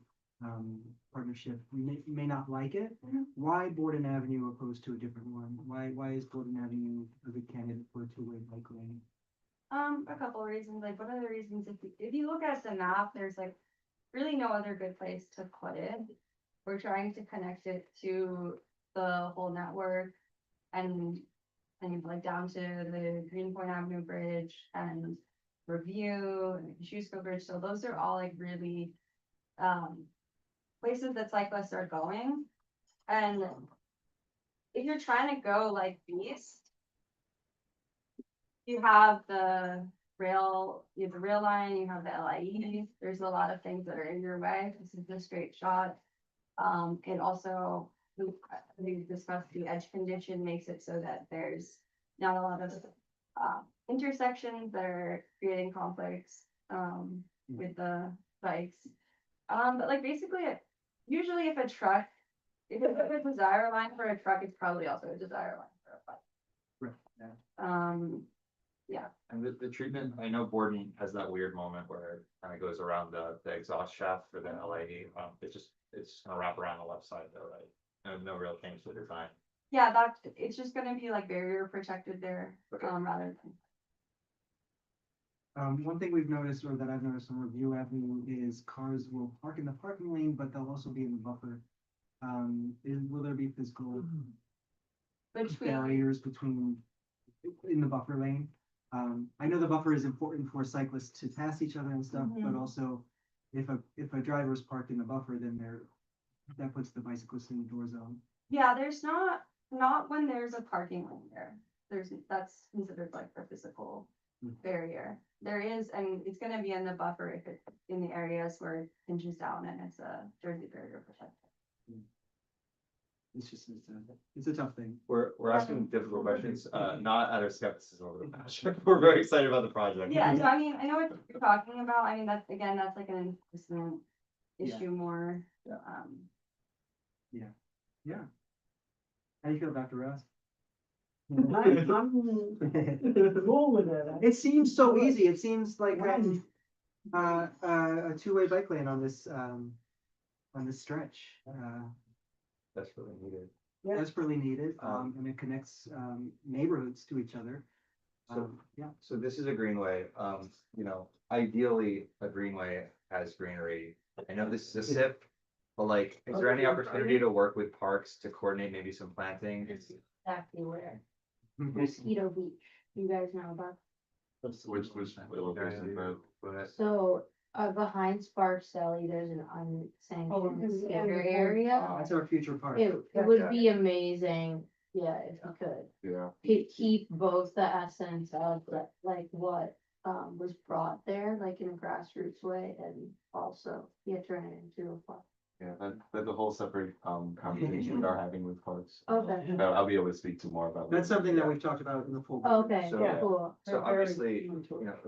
partnership, may not like it. Why Borden Avenue opposed to a different one? Why is Borden Avenue a good candidate for a two-way bike lane? A couple of reasons, like one of the reasons, if you look at the map, there's like really no other good place to put it. We're trying to connect it to the whole network and like down to the Greenpoint Avenue Bridge and Review and Kosciuszko Bridge. So those are all like really places that cyclists are going. And if you're trying to go like east, you have the rail line, you have the LIE. There's a lot of things that are in your way. This is the straight shot. It also, we discussed the edge condition makes it so that there's not a lot of intersections that are creating conflicts with the bikes. But like basically, usually if it's a desire line for a truck, it's probably also a desire line for a bike. Right, yeah. Yeah. And the treatment, I know Borden has that weird moment where it kind of goes around the exhaust shaft for the LAE. It's gonna wrap around the left side though, right? No real change to the design. Yeah, it's just gonna be like barrier protected there, rather than. One thing we've noticed, or that I've noticed on Review Avenue, is cars will park in the parking lane, but they'll also be in the buffer. Will there be physical barriers in the buffer lane? I know the buffer is important for cyclists to pass each other and stuff, but also if a driver is parked in the buffer, then that puts the bicyclist in the door zone. Yeah, there's not when there's a parking lane there. That's considered like a physical barrier. There is, and it's gonna be in the buffer if it's in the areas where it hinges down and it's a Jersey barrier protected. It's a tough thing. We're asking difficult questions, not out of skepticism over the passion. We're very excited about the project. Yeah, so I mean, I know what you're talking about. I mean, that's like an enforcement issue more. Yeah. How do you feel, Dr. Ross? I'm cool with it. It seems so easy. It seems like a two-way bike lane on this stretch. That's really needed. Desperately needed, and it connects neighborhoods to each other. So this is a greenway, ideally a greenway has greenery. I know this is a SIP, but like, is there any opportunity to work with parks to coordinate maybe some planting? Exactly where. Mosquito Beach, you guys know about? Which location, but So, behind Sparks Deli, there's an unsanctioned skater area. That's our future park. It would be amazing, yeah, if you could. yeah. Keep both the essence of like what was brought there, like in a grassroots way, and also turn it into a park. Yeah, that's a whole separate conversation we are having with parks. Okay. But I'll be able to speak to more about. That's something that we've talked about in the full. Okay, So- cool. So obviously,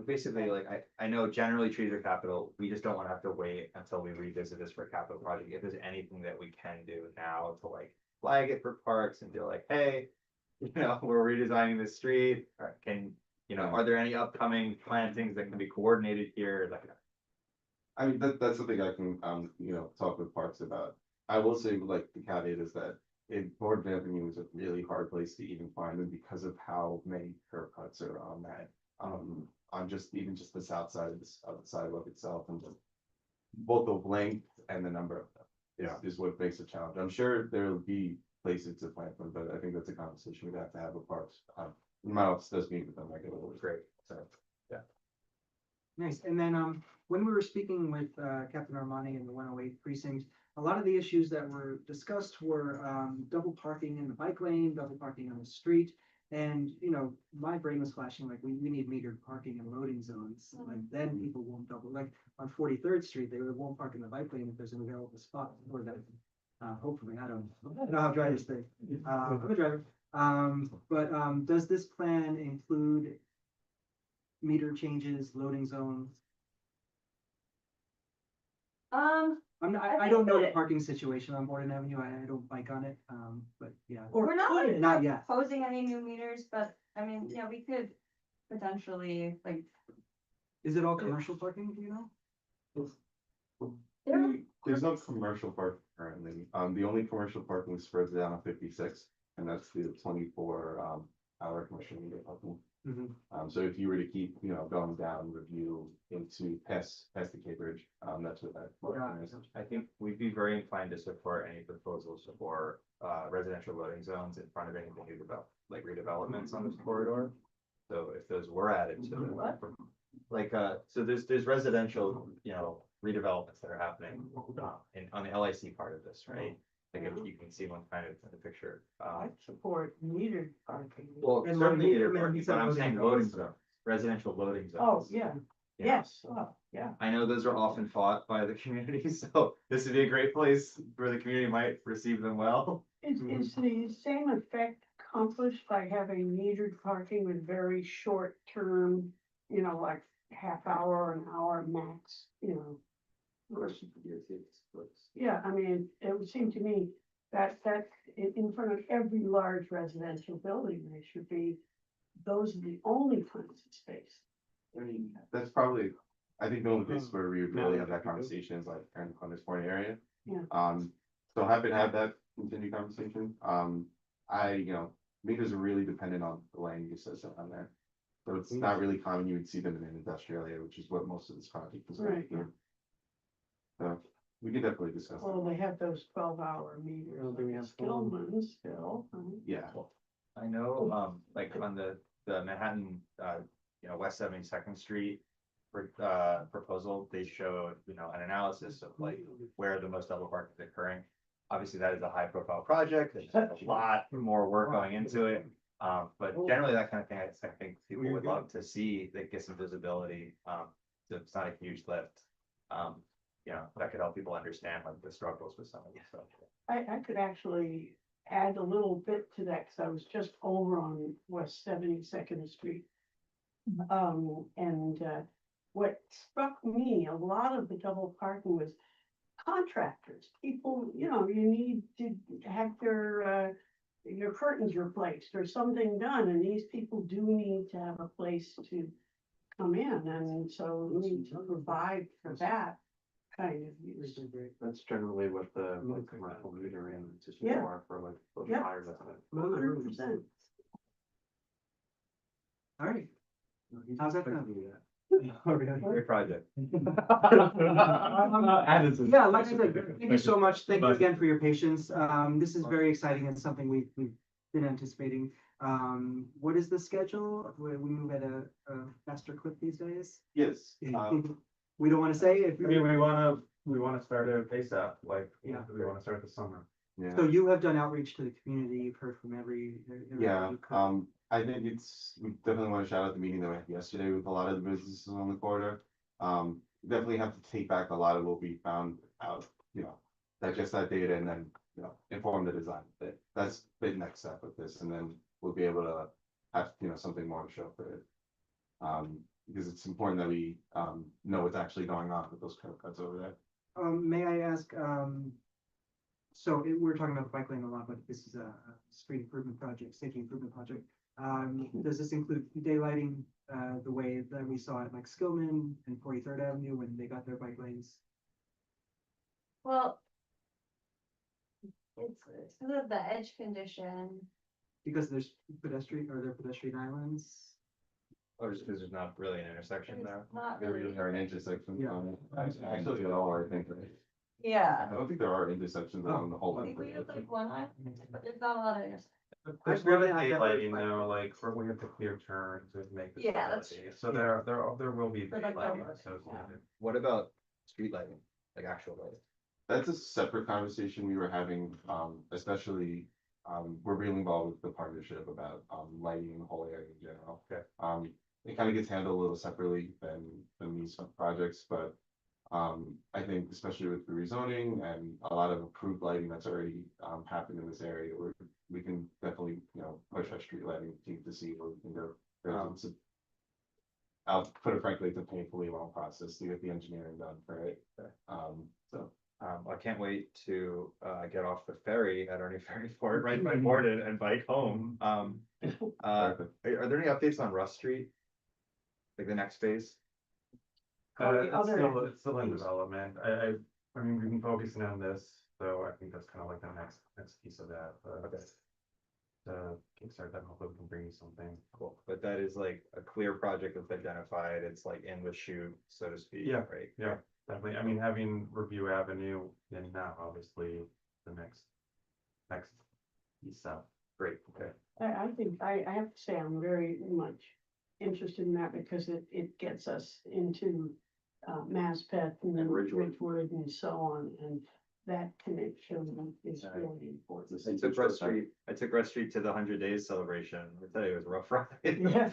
basically, like, I know generally trees are capital, we just don't wanna have to wait until we revisit this for a capital project. If there's anything that we can do now to like flag it for parks and be like, hey, we're redesigning this street, or are there any upcoming plantings that can be coordinated here? Like, I mean, that's something I can, talk with parks about. I will say, like, the caveat is that Borden Avenue is a really hard place to even find them because of how many curb cuts are on that. On just the south side of the sidewalk itself, and both the length and the number of them is what makes it challenging. I'm sure there'll be places to plant them, but I think that's a conversation we'd have to have with parks. My office does meet with them regularly. great, so, Nice. And then when we were speaking with Captain Armani in the 108 precinct, a lot of the issues that were discussed were double parking in the bike lane, double parking on the street. And, my brain was flashing like we need metered parking and loading zones. Like then people won't double, like on 43rd Street, they won't park in the bike lane if there's an available spot for that. Hopefully, I don't know how drivers think. I'm a driver. But does this plan include meter changes, loading zones? I don't know the parking situation on Borden Avenue. I don't bike on it. But yeah. We're not like Not yet. proposing any new meters, but I mean, we could potentially like. Is it all commercial parking, do you know? There's no commercial parking currently. The only commercial parking is further down on 56, and that's the 24 our commercial media parking. Mhm. So if you were to keep, going down review into past the Cape Bridge, that's what that. parking is. I think we'd be very inclined to support any proposals for residential loading zones in front of anything new develop, like redevelopments on this corridor. So if those were added to the, like, so there's residential, redevelopments that are happening on the LIC part of this, right? Like if you can see one kind of in the picture. I support metered parking. Well, And certainly loading- they're and parking, he said but I'm loading saying zones. loading zones, residential loading zones. Oh, yeah, Yeah. yes, oh, yeah. I know those are often fought by the community, so this would be a great place where the community might receive them well. Is the same effect accomplished by having metered parking with very short term, like half hour, an hour max, Yeah, I mean, it would seem to me that in front of every large residential building, they should be, those are the only kinds of space. I mean, that's probably, I think the only place where we would really have that conversation is like in the Columbus Point area. Yeah. So happy to have that continued conversation. Meters are really dependent on the land use that's on there. So it's not really common, you would see them in an industrial area, which is what most of this project is. Right. So we can definitely discuss Well, that. they have those 12-hour meters, Oh, do we have Skillman still, right? Yeah. I know, like on the Manhattan, West 72nd Street. Proposal, they showed, an analysis of like where the most double parking is occurring. Obviously, that is a high profile project, there's a lot more work going into it. But generally that kind of thing, I think people would love to see, that get some visibility, so it's not a huge lift. That could help people understand like the struggles with some of this stuff. I could actually add a little bit to that, because I was just over on West 72nd Street. What struck me, a lot of the double parking was contractors, people, you need to have your curtains replaced or something done, and these people do need to have a place to come in, and so we need to provide for that kind of use. That's generally what the like, commercial metering is Yeah. for like those Yeah. fires. That's it. 100%. All right. How's that gonna be? Great project. Yeah, like I said, thank you so much. Thank you again for your patience. This is very exciting and something we've been anticipating. What is the schedule? We move at a faster clip these days? Yes. We don't want to say if. I mean, we wanna start it ASAP, like, Yeah. we wanna start this summer. Yeah. So you have done outreach to the community, you've heard from every Yeah, you could. I think we definitely want to shout out the meeting that we had yesterday with a lot of the businesses on the corridor. Definitely have to take back a lot of what we found out, digest that data and then, inform the design. That's the next step with this, and then we'll be able to have, something more to show for it. Because it's important that we, know what's actually going on with those curb cuts over there. May I ask, so we're talking about the bike lane a lot, but this is a street improvement project, safety improvement project. Does this include daylighting, the way that we saw it like Skillman and 43rd Avenue when they got their bike lanes? Well, it's because of the edge condition. Because there's pedestrian islands? Or just because there's not really an intersection there. Not There really. really are intersections Yeah. on it. Actually, there are, I think. Yeah. I don't think there are intersections on the whole. I think we have like one eye, but there's not a lot of intersections. There's really daylighting though, like for we have to clear turns to make this. Yeah, that's ability. So there will be For, like, daylighting the- associated. What about street lighting, like actual lighting? That's a separate conversation we were having, especially, we're really involved with the partnership about, lighting in the whole area in general. Okay. It kind of gets handled a little separately than these projects, but, I think especially with the rezoning and a lot of approved lighting that's already, happened in this area, we can definitely, push our street lighting team to see where we can go. I'll put it frankly, it's a painfully long process to get the engineering done for it. So. I can't wait to get off the ferry at Ernie Ferry Port, right by Borden and bike home. Are there any updates on Russ Street? Like the next phase? It's still in development. I mean, we've been focusing on this, so I think that's kind of like the next piece of that, but. to kickstart that, hopefully we can bring you something. Cool, but that is like a clear project that's identified, it's like in the chute, so to speak, Yeah, right? yeah, definitely. I mean, having Review Avenue in now, obviously, the next piece up. Great, okay. I think, I have to say, I'm very much interested in that because it gets us into Maspeth and then Ridgewood and so on, and that connection is really important. I took Rush Street to the 100 Days celebration. I tell you, it was a rough ride. Yeah.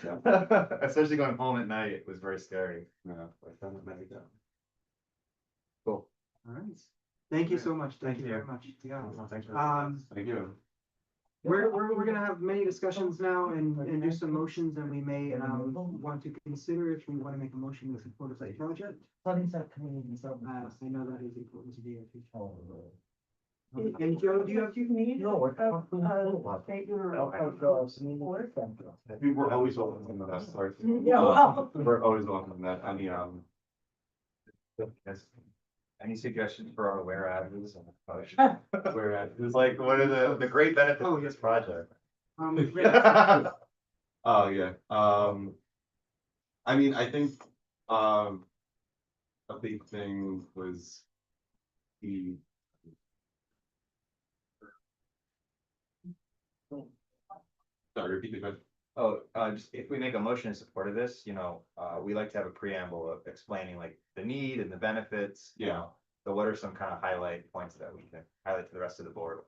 Especially going home at night, it was very scary. Yeah, I've done it many times. Cool. All right. Thank you so much. Thank you very much. Yeah. Thanks for Thank you. We're gonna have many discussions now and do some motions, and we may want to consider if we want to make a motion with support of that project. I know that is important to DOT. And Joe, do you have? need a statement or I think we're always welcome to that start. Yeah, well. We're always welcome to that. I mean, Yes. Any suggestions for our whereas? whereas, It's like, what are the great benefits of this project? oh yeah, I mean, I think, a big thing was the. Sorry, repeat the question. Oh, just if we make a motion in support of this, we like to have a preamble of explaining like the need and the benefits. So what are some kind of highlight points that we can highlight to the rest of the board?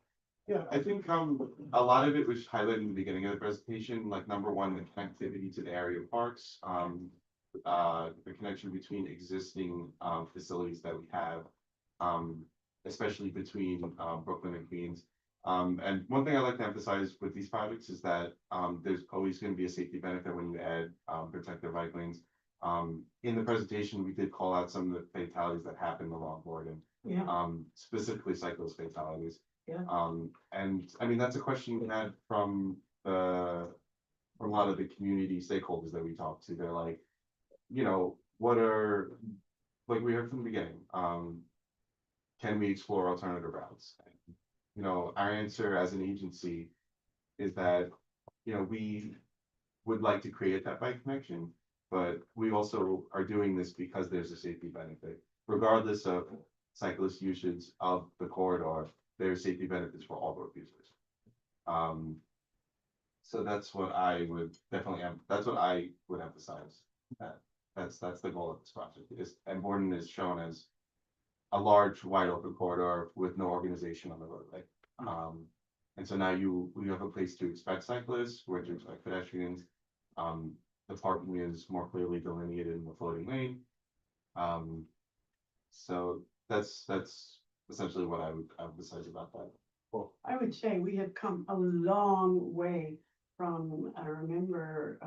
Yeah, I think a lot of it was highlighted in the beginning of the presentation, like number one, the connectivity to the area parks. The connection between existing facilities that we have, especially between Brooklyn and Queens. And one thing I like to emphasize with these projects is that there's always going to be a safety benefit when you add protective bike lanes. In the presentation, we did call out some of the fatalities that happened along Gordon, specifically cyclist fatalities. And I mean, that's a question we had from a lot of the community stakeholders that we talked to. They're like, what are, like we heard from the beginning, can we explore alternative routes? Our answer as an agency is that, we would like to create that bike connection, but we also are doing this because there's a safety benefit. Regardless of cyclist usage of the corridor, there's safety benefits for all road users. So that's what I would emphasize. That's the goal of this project. And Borden is shown as a large, wide open corridor with no organization on the roadway. And so now we have a place to expect cyclists, where to expect pedestrians. The parking is more clearly delineated in the floating lane. So that's essentially what I would emphasize about that. Well, I would say we have come a long way from, I remember,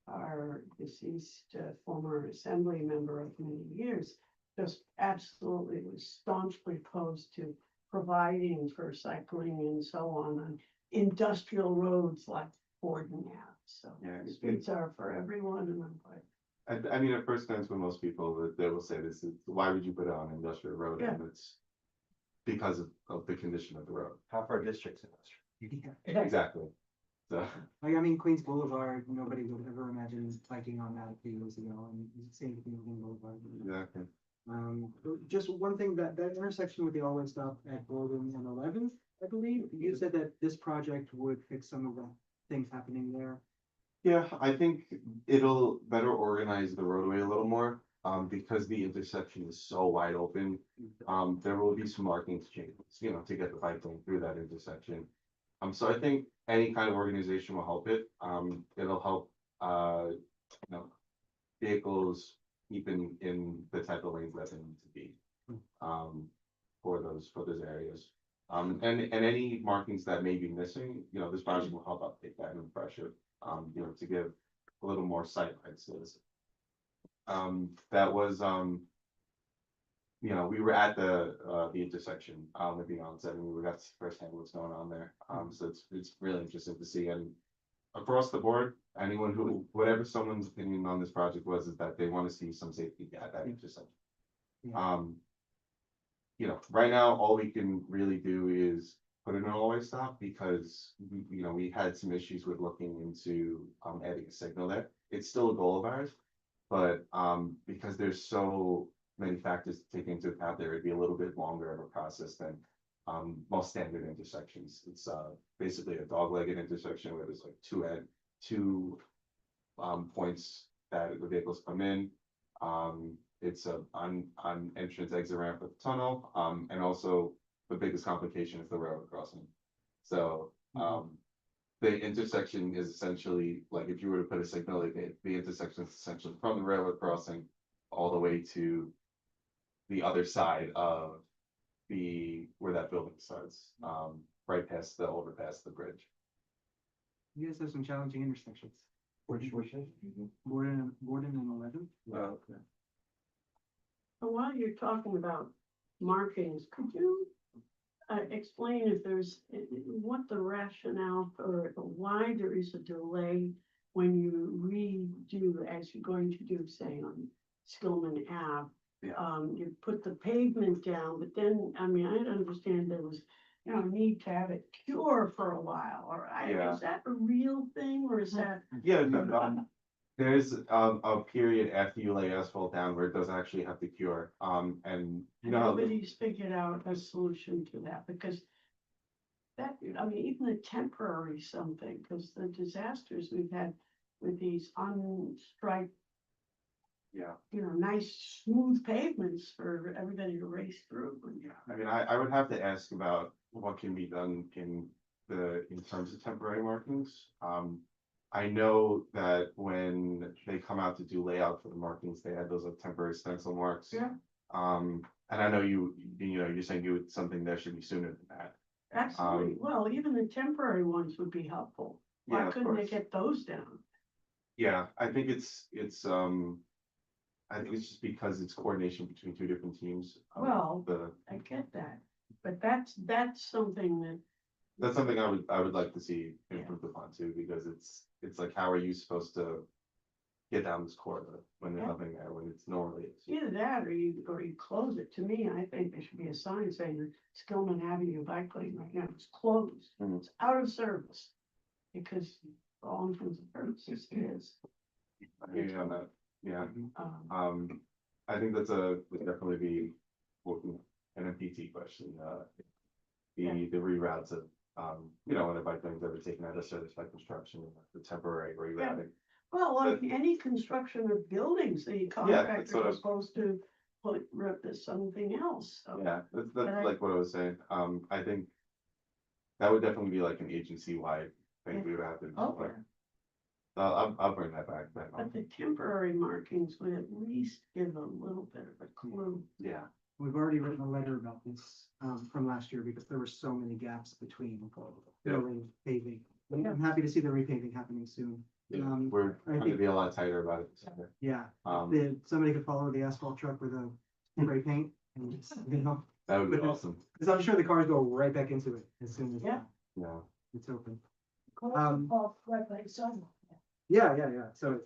our deceased former assembly member of many years, just absolutely was staunchly opposed to providing for cycling and so on industrial roads like Borden has. So streets are for everyone, and I'm quite. I mean, at first glance, when most people, they will say this is, why would you put it on an industrial road? Yeah. And it's because of the condition of the road. Half our district's industrial. Exactly. So, Like, I mean, Queens Boulevard, nobody would ever imagine biking on that a few years ago, and same thing with Queens Boulevard. exactly. Just one thing, that intersection with the all-way stop at Borden and 11th, I believe, you said that this project would fix some of the things happening there. Yeah, I think it'll better organize the roadway a little more, because the intersection is so wide open. There will be some markings changes, to get the bike lane through that intersection. So I think any kind of organization will help it. It'll help, vehicles keep in the type of lanes that they need to be, for those areas. And any markings that may be missing, this project will help update that and refresh it, to give a little more sight lines to this. That was, we were at the intersection, with the onset, and we got firsthand what's going on there. So it's really interesting to see, and across the board, whatever someone's opinion on this project was, is that they want to see some safety at that intersection. Right now, all we can really do is put in an all-way stop because we had some issues with looking into adding a signal there. It's still a goal of ours, but because there's so many factors to take into account, there would be a little bit longer of a process than most standard intersections. It's basically a dog-legged intersection where there's like two points that the vehicles come in. It's on entrance exit ramp of the tunnel, and also the biggest complication is the railroad crossing. So the intersection is essentially like if you were to put a signal, like the intersection is essentially from the railroad crossing all the way to the other side of where that building starts, right past the overpass, the bridge. You guys have some challenging intersections. Which Gordon and 11. okay. So while you're talking about markings, could you explain if there's, what the rationale or why there is a delay when you redo, as you're going to do, say, on Skillman Ave? You put the pavement down, but then, I mean, I understand there was, need to have it cure for a while, or is that a real thing, or is that? Yeah, there's a period after you lay asphalt down where it doesn't actually have to cure. And Nobody's figured out a solution to that, because that, I mean, even a temporary something, because the disasters we've had with these unstriped, nice smooth pavements for everybody to race through. I mean, I would have to ask about what can be done in terms of temporary markings. I know that when they come out to do layout for the markings, they had those like temporary stencil marks. Yeah. And I know you're saying something that should be sooner than that. Absolutely. Well, even the temporary ones would be helpful. Why Yeah, of couldn't they course. get those down? Yeah, I think I think it's just because it's coordination between two different teams. Well, I get that, but that's something that, That's something I would like to see improved upon too, because it's like, how are you supposed to get down this corridor when there's nothing there, when it's normally. either that or you close it. To me, I think there should be a sign saying that Skillman Avenue bike lane right now is closed. It's out of service. Because for all intents and purposes, it is. I hear you on that, yeah. I think would definitely be an MPT question, the reroutes of, when a bike lane's ever taken out of service by construction, the temporary rerouting. Well, like any construction of buildings, the contractors sort are of- supposed to rip to something else. So. Yeah, that's But I- like what I was saying. I think that would definitely be like an agency-wide thing we would have to. Okay. I'll bring that back. But the temporary markings would at least give a little bit of a clue. Yeah. We've already written a letter about this from last year because there were so many gaps between building, paving. I'm happy to see the repaving happening soon. We're going to be a lot tighter about it. Yeah, Um, somebody could follow the asphalt truck with a spray paint and just, That would be awesome. because I'm sure the cars go right back into it as soon as Yeah. it's open. Off right by the sidewalk. Yeah. So,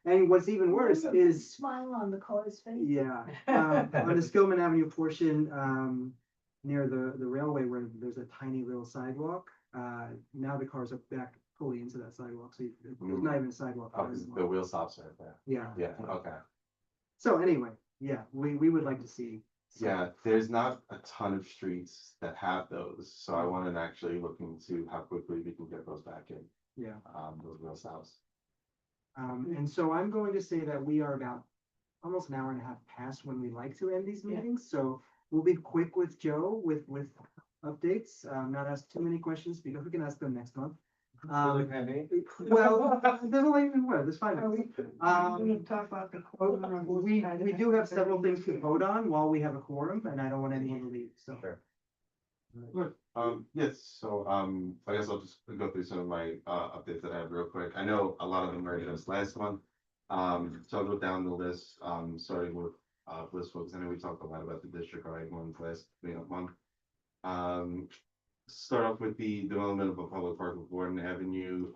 and what's even worse is, Smile on the car's face. yeah, on the Skillman Avenue portion, near the railway where there's a tiny little sidewalk, now the cars are back fully into that sidewalk, so there's not even a sidewalk. Oh, there 'cause anymore. the wheel stops right there. Yeah. Yeah, okay. So anyway, yeah, we would like to see. Yeah, there's not a ton of streets that have those, so I wanted to actually look into how quickly we can get those back in. Yeah. Those wheel stops. And so I'm going to say that we are about almost an hour and a half past when we like to end these meetings, so we'll be quick with Joe with updates, not ask too many questions because we can ask them next month. Well, there's only, there's 5 minutes. Talk about the quorum. We do have several things to vote on while we have a quorum, and I don't want anyone to leave, so. Good. Yes, so, I guess I'll just go through some of my, updates that I have real quick. I know a lot of them were just last month. So I'll go down the list, starting with, Blissful, because I know we talked a lot about the district right ones last month. Start off with the development of a public park with Gordon Avenue.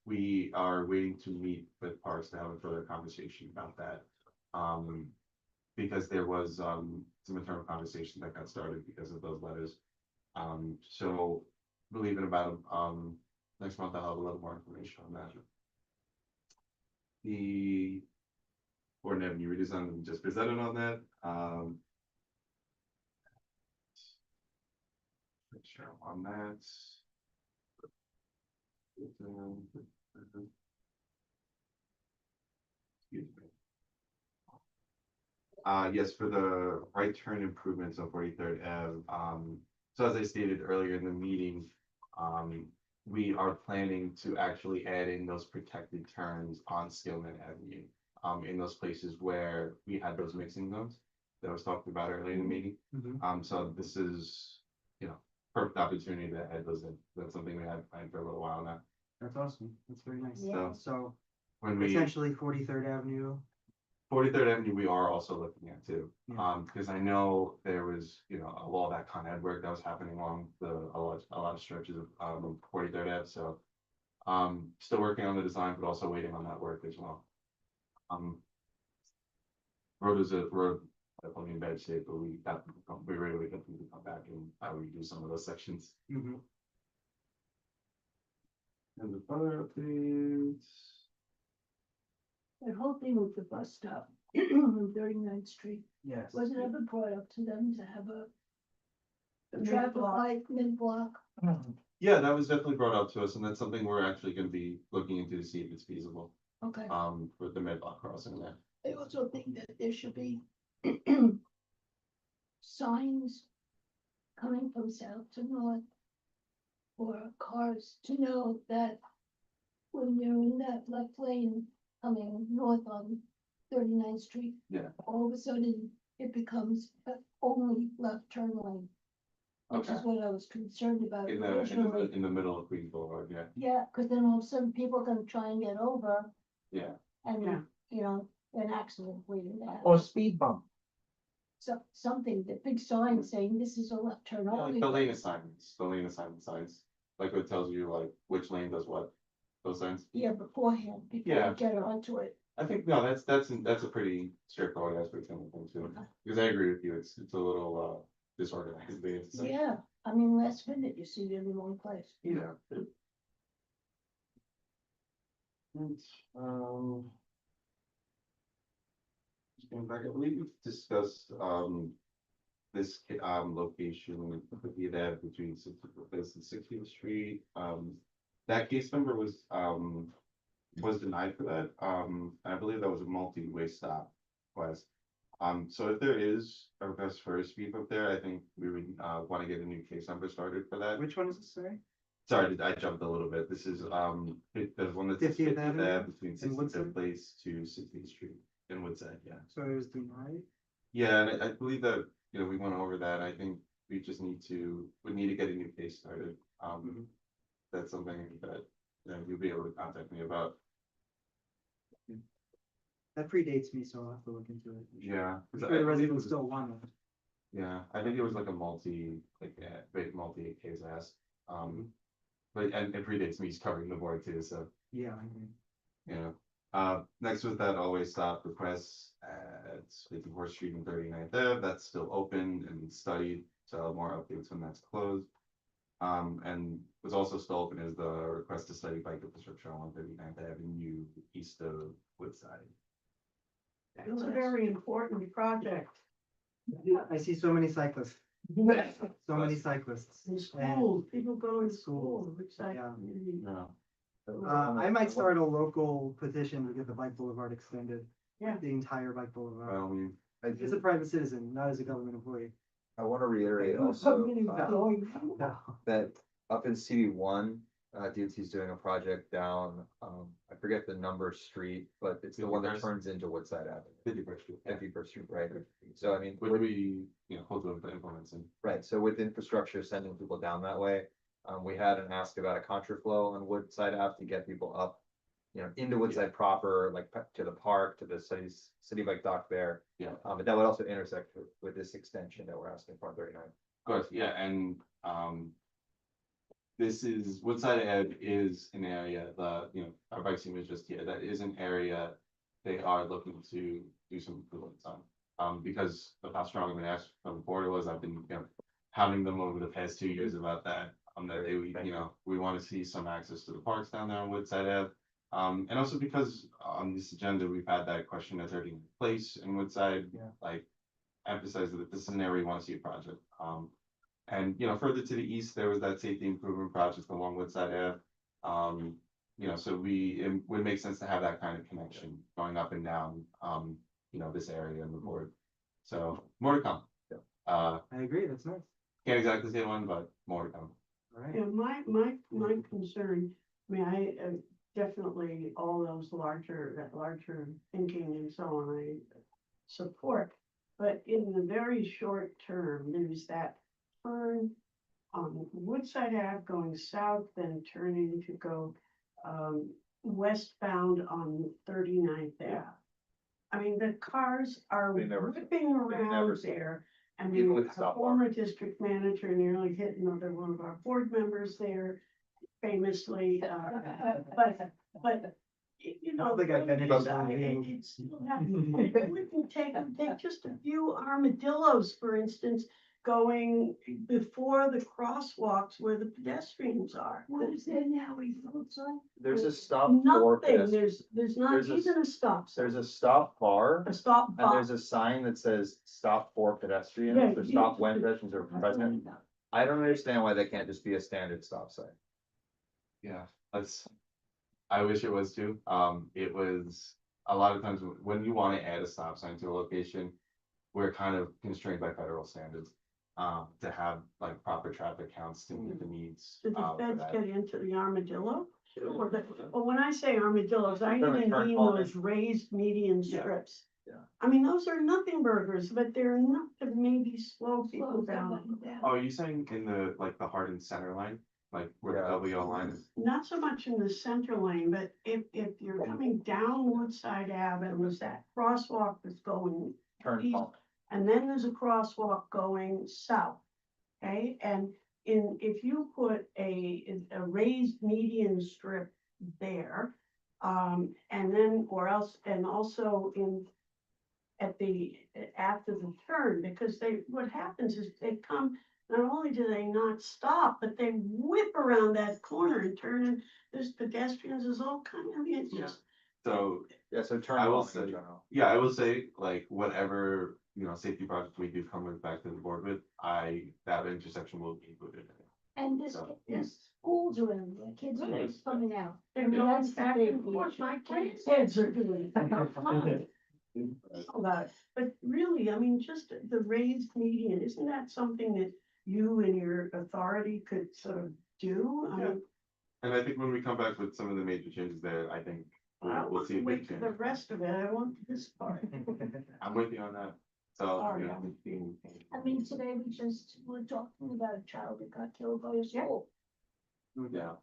We are waiting to meet with Parks to have a further conversation about that. Because there was, some internal conversation that got started because of those letters. So believe in about, next month I'll have a little more information on that. The Gordon Avenue redesign, we just presented on that, make sure I'm on that. Excuse me. Yes, for the right turn improvements on 43rd Ave, so as I stated earlier in the meeting, we are planning to actually add in those protected turns on Stillman Avenue, in those places where we had those mixing zones that was talked about earlier in the meeting. So this is, perfect opportunity to add those in. That's something we had planned for a little while now. That's awesome. That's very nice. Yeah. So When we, essentially 43rd Avenue. 43rd Avenue, we are also looking at too. Yeah. Because I know there was, a lot of that Con Ed work that was happening along a lot of stretches of 43rd Ave. So still working on the design, but also waiting on that work as well. Road definitely in bad shape, but we really got them to come back and redo some of those sections. And the other updates. That whole thing with the bus stop on 39th Street, Yes. was it ever brought up to them to have a Mid traffic block. light mid-block? Yeah, that was definitely brought up to us, and that's something we're actually gonna be looking into to see if it's feasible, Okay. with the mid-block crossing there. I also think that there should be signs coming from south to north for cars to know that when you're in that left lane coming north on 39th Street, Yeah. all of a sudden it becomes only left turn lane. Which is Okay. what I was concerned about In originally. the middle of Queens Boulevard, yeah. Yeah, because then all of a sudden people are gonna try and get over Yeah. and, an accident waiting to happen. Or speed bump. So, something, the big sign saying this is a left turn Yeah, like only. the lane assignment signs, like it tells you like which lane does what, those signs. Yeah, beforehand, before Yeah. you get onto it. I think, no, that's a pretty straightforward aspect of the thing too, because I agree with you, it's a little disorganized. Yeah, I mean, last minute you see it in the wrong place. Yeah. And, just going back, I believe we've discussed, this, location, be that between 60th and 60th Street. That case number was denied for that. I believe that was a multi-way stop request. So if there is a request for a speed up there, I think we would, want to get a new case number started for that. Which one is this, sorry? Sorry, I jumped a little bit. This is, there's one that's 50th 50th Avenue Ave between in 65th Woodside? Place to 60th Street in Woodside, yeah. So it was denied? Yeah, and I believe that, we went over that. I think we just need to get a new case started. That's something that, you'll be able to contact me about. That predates me, so I'll have to look into it. Yeah. I'm 'cause sure I the believe it residents was- still want it. Yeah, I think it was like a big multi-case ask. But, and it predates me covering the board too, so. Yeah, I agree. Next was that always stop request at 54th Street and 39th Ave, that's still open and studied, so more updates when that's closed. And was also still open is the request to study bike infrastructure on 139th Avenue, east of Woodside. It's a very important project. I see so many cyclists. So many cyclists. In And, schools, people go in school, which I. Yeah. No. I might start a local petition to get the bike boulevard extended. Yeah. The entire bike boulevard. Well, I mean, As a private citizen, not as a government employee. I want to reiterate also that up in CD one, DOT is doing a project down, I forget the number street, but it's the one that 51st. turns into Woodside Avenue. 51st Street. Yeah. 51st Street, right? So I mean, Would we, hopefully the implements in. right, so with infrastructure sending people down that way, we had an ask about a contraflow on Woodside Ave to get people up, into Woodside proper, like to the park, to the city bike dock there. Yeah. But that would also intersect with this extension that we're asking for on 39. Of course, yeah, and, this is, Woodside Ave is an area, our bike team is just here, that is an area they are looking to do some improvements on. Because of how strong of an ask from the board was, I've been, hounding them over the past 2 years about that. That they, we want to see some access to the parks down there on Woodside Ave. And also because on this agenda, we've had that question that's already in place in Woodside, like emphasize that this is an area we want to see a project. And, further to the east, there was that safety improvement project along Woodside Ave. So it would make sense to have that kind of connection going up and down, this area in the board. So more to come. I agree, that's nice. Can't exactly say one, but more to come. Yeah, my concern, I mean, I definitely all those larger thinking and so on, I support. But in the very short term, there's that turn on Woodside Ave going south, then turning to go westbound on 39th Ave. I mean, the cars are whipping around there. I mean, a former district manager nearly hit another one of our board members there famously, but you know. I don't think I've been It's it wouldn't take just a few armadillos, for instance, going before the crosswalks where the pedestrians are. What is there now? There's a stop for Nothing, pedestrians. there's not There's a- even a stop sign. There's a stop bar. A stop And bar. there's a sign that says stop for pedestrians, Yeah, or you- stop when pedestrians are present. I don't understand why that can't just be a standard stop sign. Yeah, I wish it was too. It was a lot of times when you want to add a stop sign to a location, we're kind of constrained by federal standards. To have like proper traffic counts to meet the needs. Did the for feds that. get into the armadillo? Or well, when I say armadillos, I They're like even turn mean column. those raised median Yeah. strips. Yeah. I mean, those are nothing burgers, but they're enough to maybe slow people down. Oh, are you saying in the, like the Hardin center line, like where the WO line is? Not so much in the center lane, but if you're coming down Woodside Ave and there's that crosswalk that's going Turn east, column. and then there's a crosswalk going south. Okay, and if you put a raised median strip there, and then, or else, and also after the turn, because what happens is they come, not only do they not stop, but they whip around that corner and turn, and there's pedestrians, there's all kind of, I mean, it's Yeah. just. So. Yeah, so turn I will column in say, general. yeah, I will say, like, whatever, safety projects we do come back to the board with, that intersection will be included in it. And this, So, there's schools around there, kids are Right. coming out. They're I mean, going that's the back big and forth, issue. my kids are doing it. About it, but really, I mean, just the raised median, isn't that something that you and your authority could sort of do? I mean, And I think when we come back with some of the major changes there, I think I we'll want see to a big wait for change. the rest of it, I want this part. I'm with you on that. So, Sorry, I mean, today we just were talking about a child that got killed by a school. yeah.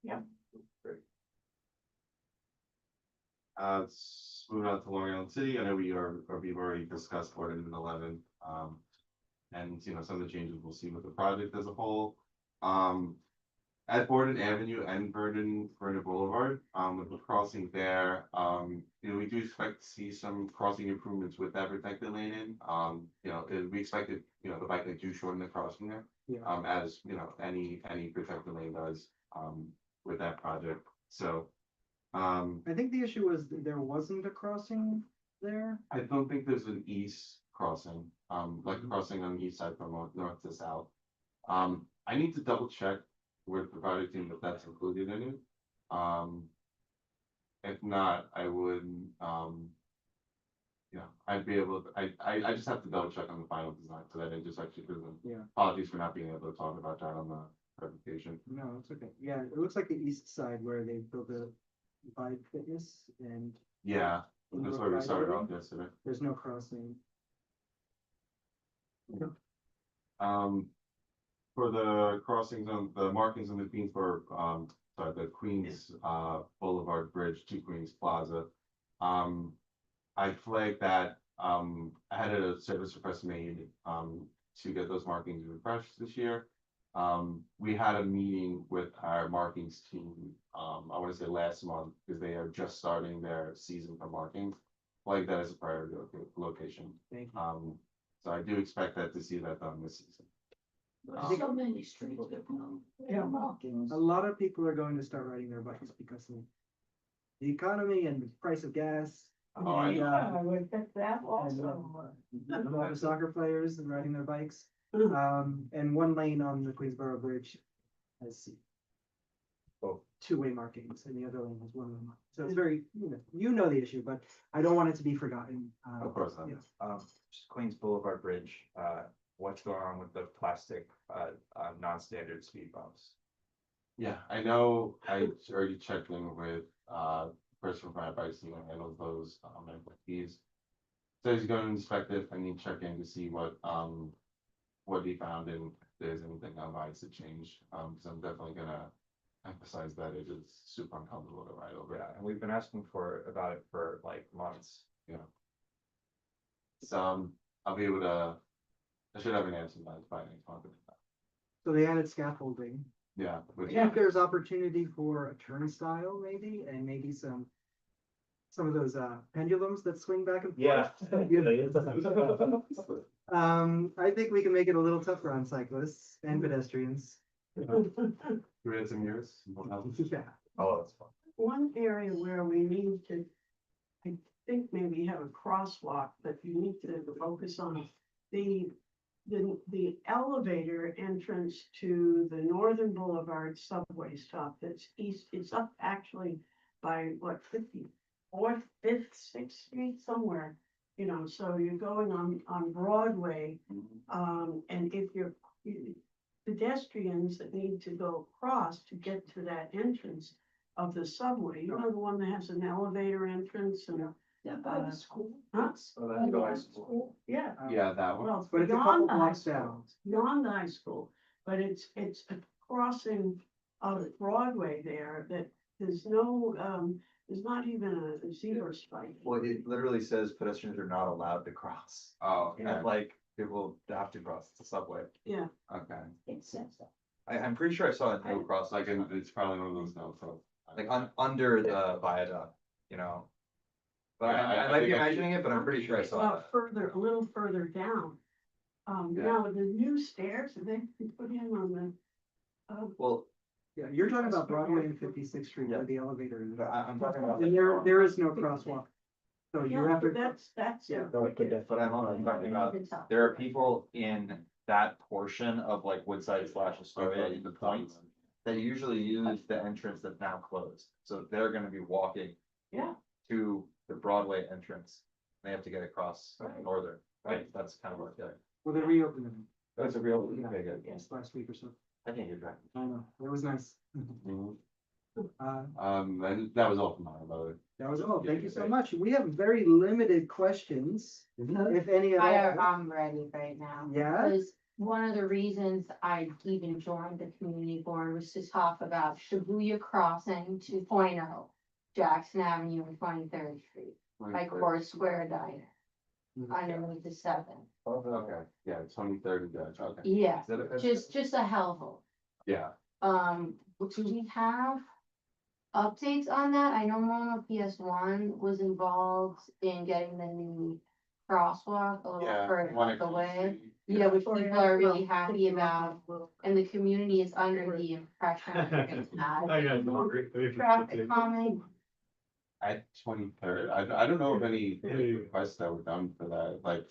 Yeah. Great. Let's move on to Long Island City. I know we've already discussed Ordinance 11. And, some of the changes we'll see with the project as a whole. At Borden Avenue and Vernon Boulevard, with the crossing there, we do expect to see some crossing improvements with that protected lane in. We expected, the bike lane to shorten the crossing there. Yeah. As, any protected lane does, with that project. So, I think the issue was that there wasn't a crossing there. I don't think there's an east crossing, like a crossing on the east side from north to south. I need to double check with the project team if that's included in it. If not, I would, I'd be able to, I just have to double check on the final design so that it just actually doesn't. Yeah. Apologies for not being able to talk about that on the presentation. No, it's okay. Yeah, it looks like the east side where they built a Vibe Fitness and. Yeah, that's where we started off yesterday. There's no crossing. For the crossings on the markings on the Queensboro, the Queens Boulevard Bridge to Queens Plaza. I flagged that, I had a service request made, to get those markings refreshed this year. We had a meeting with our markings team, I want to say last month, because they are just starting their season for markings. Flag that as a priority location. Thank you. So I do expect that to see that done this season. So many streets that go. Yeah. A lot of people are going to start riding their bikes because of the economy and the price of gas. Oh, I And, know. I would think that also. a lot of soccer players and riding their bikes. And one lane on the Queensboro Bridge has two-way markings and the other lane has one-way marking. So it's very, you know the issue, but I don't want it to be forgotten. Of course not. Yeah. Just Queens Boulevard Bridge, what's going on with the plastic, non-standard speed bumps? Yeah, I know, I already checked in with, person from Ride Bison that handles those, and he's. So he's going to inspect it, I need to check in to see what he found and if there's anything that needs to change, because I'm definitely gonna emphasize that it is super uncomfortable to ride over. Yeah, and we've been asking about it for like months. Yeah. So, I'll be able to, I should have an answer by next month. So they added scaffolding. Yeah. I think there's opportunity for a turnstile maybe, and maybe some of those pendulums that swing back and forth. Yeah. I think we can make it a little tougher on cyclists and pedestrians. We had some years. Yeah. Oh, that's fun. One area where we need to, I think maybe have a crosswalk, but you need to focus on the elevator entrance to the Northern Boulevard subway stop that's east, it's up actually by what, 54th, 5th, 6th Street somewhere. So you're going on Broadway, and if you're pedestrians that need to go across to get to that entrance of the subway, the one that has an elevator entrance and. Yeah, by the school. Huh? Oh, that's the high school. Yeah. Yeah, that one. Well, it's But it's a beyond couple the high blocks school, down. beyond the high school, but it's a crossing of Broadway there that there's no, there's not even a zebra stripe. Well, it literally says pedestrians are not allowed to cross. Oh, okay. And like, people have to cross the subway. Yeah. Okay. It says that. I'm pretty sure I saw a no cross, Like, it's probably one of those no, so. like under the viaduct, But Yeah, I I might be think I- imagining it, but I'm pretty sure I saw that. A little further down. Now the new stairs, they put in on the, Well, Yeah, you're talking about Broadway and 56th Street where the elevator is. but I'm talking about. And there is no crosswalk. So you yeah, have to. that's. Yeah. But I'm talking about, there are people in that portion of like Woodside / Astoria, the points, that usually use the entrance that's now closed. So they're gonna be walking Yeah. to the Broadway entrance. They have to get across Northern, right? That's kind of what they're. Well, they reopened them. That's a real, okay, good. Just last week or so. I think you're right. I know, it was nice. And that was all from my mother. That was all. Thank you so much. We have very limited questions, if any at all. I'm ready right now. Yeah? Because one of the reasons I even joined the community board was to talk about Shibuya Crossing 2.0, Jackson Avenue and 23rd Street, by Core Square Diner, underneath the 7. Okay, yeah, 23rd, okay. Yeah, Is that a- just a hellhole. Yeah, Do we have updates on that? I know Mama PS1 was involved in getting the new crosswalk a little yeah. further one up the across way. street. Yeah, which people are really happy about, and the community is under the impression that we're gonna add traffic calming. At 23rd, I don't know of any requests that were done for that, like,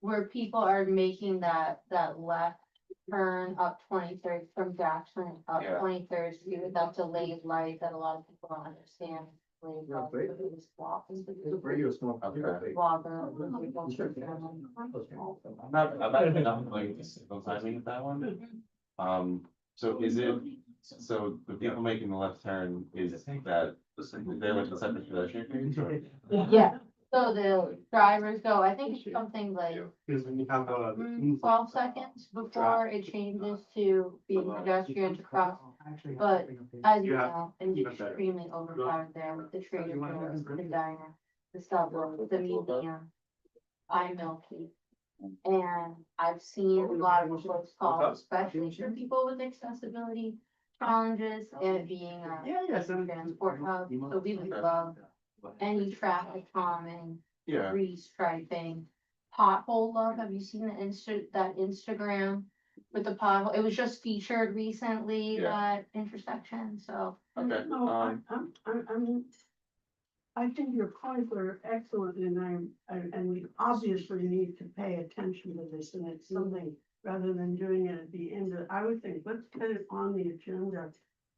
Where people are making that left turn up 23rd from Jackson, up Yeah. 23rd Street with that delayed light that a lot of people don't understand. Delayed light, but it was blocked. Okay. Blogger. I'm not like single timing at that one. So is it, so the people making the left turn, is that, they're like the separate pedestrian lanes, or? Yeah, so the drivers go, I think it's something like 12 seconds before it changes to being pedestrian to cross. But as you know, it's extremely overcrowded there with the Trader Joe's, the diner, the subway, the museum. I'm Milky. And I've seen a lot of close calls, especially for people with accessibility challenges and being a transport hub. So we would love any traffic calming, Yeah. restriping, pothole love. Have you seen that Instagram with the pothole? It was just featured recently, that intersection, so. No, I think your points are excellent and we obviously need to pay attention to this and it's something, rather than doing it at the end of, I would think, let's get it on the agenda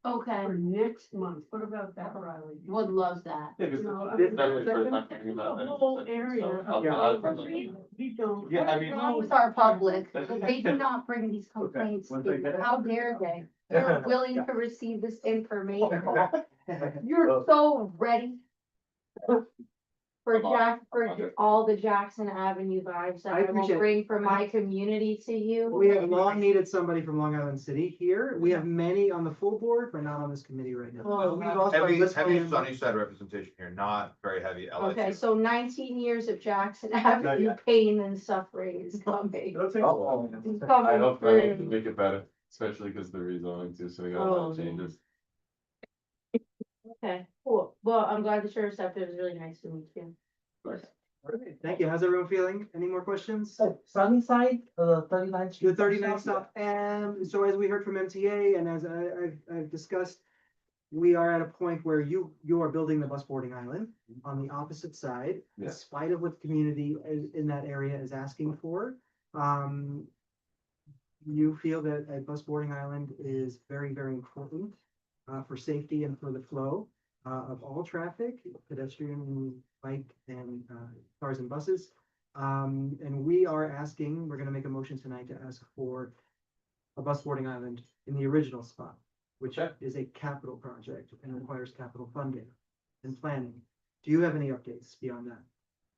Okay, for next month. What about that, Riley? would love that. You know, I This- mean, that was the first the time thinking about it. whole area. We don't. Yeah, I mean- With our public, they do not bring these complaints. Once they get it. How dare they? They're willing to receive this information. You're so ready. For all the Jackson Avenue vibes that I I will appreciate it. bring from my community to you. We have long needed somebody from Long Island City here. We have many on the full board, but not on this committee right now. Oh, We've also Heavy listened- Sunnyside representation here, not very heavy LA. Okay, so 19 years of Jackson Avenue pain and suffering is coming. It's I coming hope that through. make it better, especially because the rezoning too, so we got a Oh, lot of changes. Okay, cool. Well, I'm glad that you're receptive. It was really nice to meet you. Thank you. How's everyone feeling? Any more questions? Sunnyside, 39th Street. The 39th stop, and so as we heard from MTA and as I've discussed, we are at a point where you are building the bus boarding island on the opposite side, Yeah. in spite of what the community in that area is asking for. You feel that a bus boarding island is very, very important for safety and for the flow of all traffic, pedestrian, bike, and cars and buses. And we are asking, we're gonna make a motion tonight to ask for a bus boarding island in the original spot, which is a capital project and requires capital funding and planning. Do you have any updates beyond that?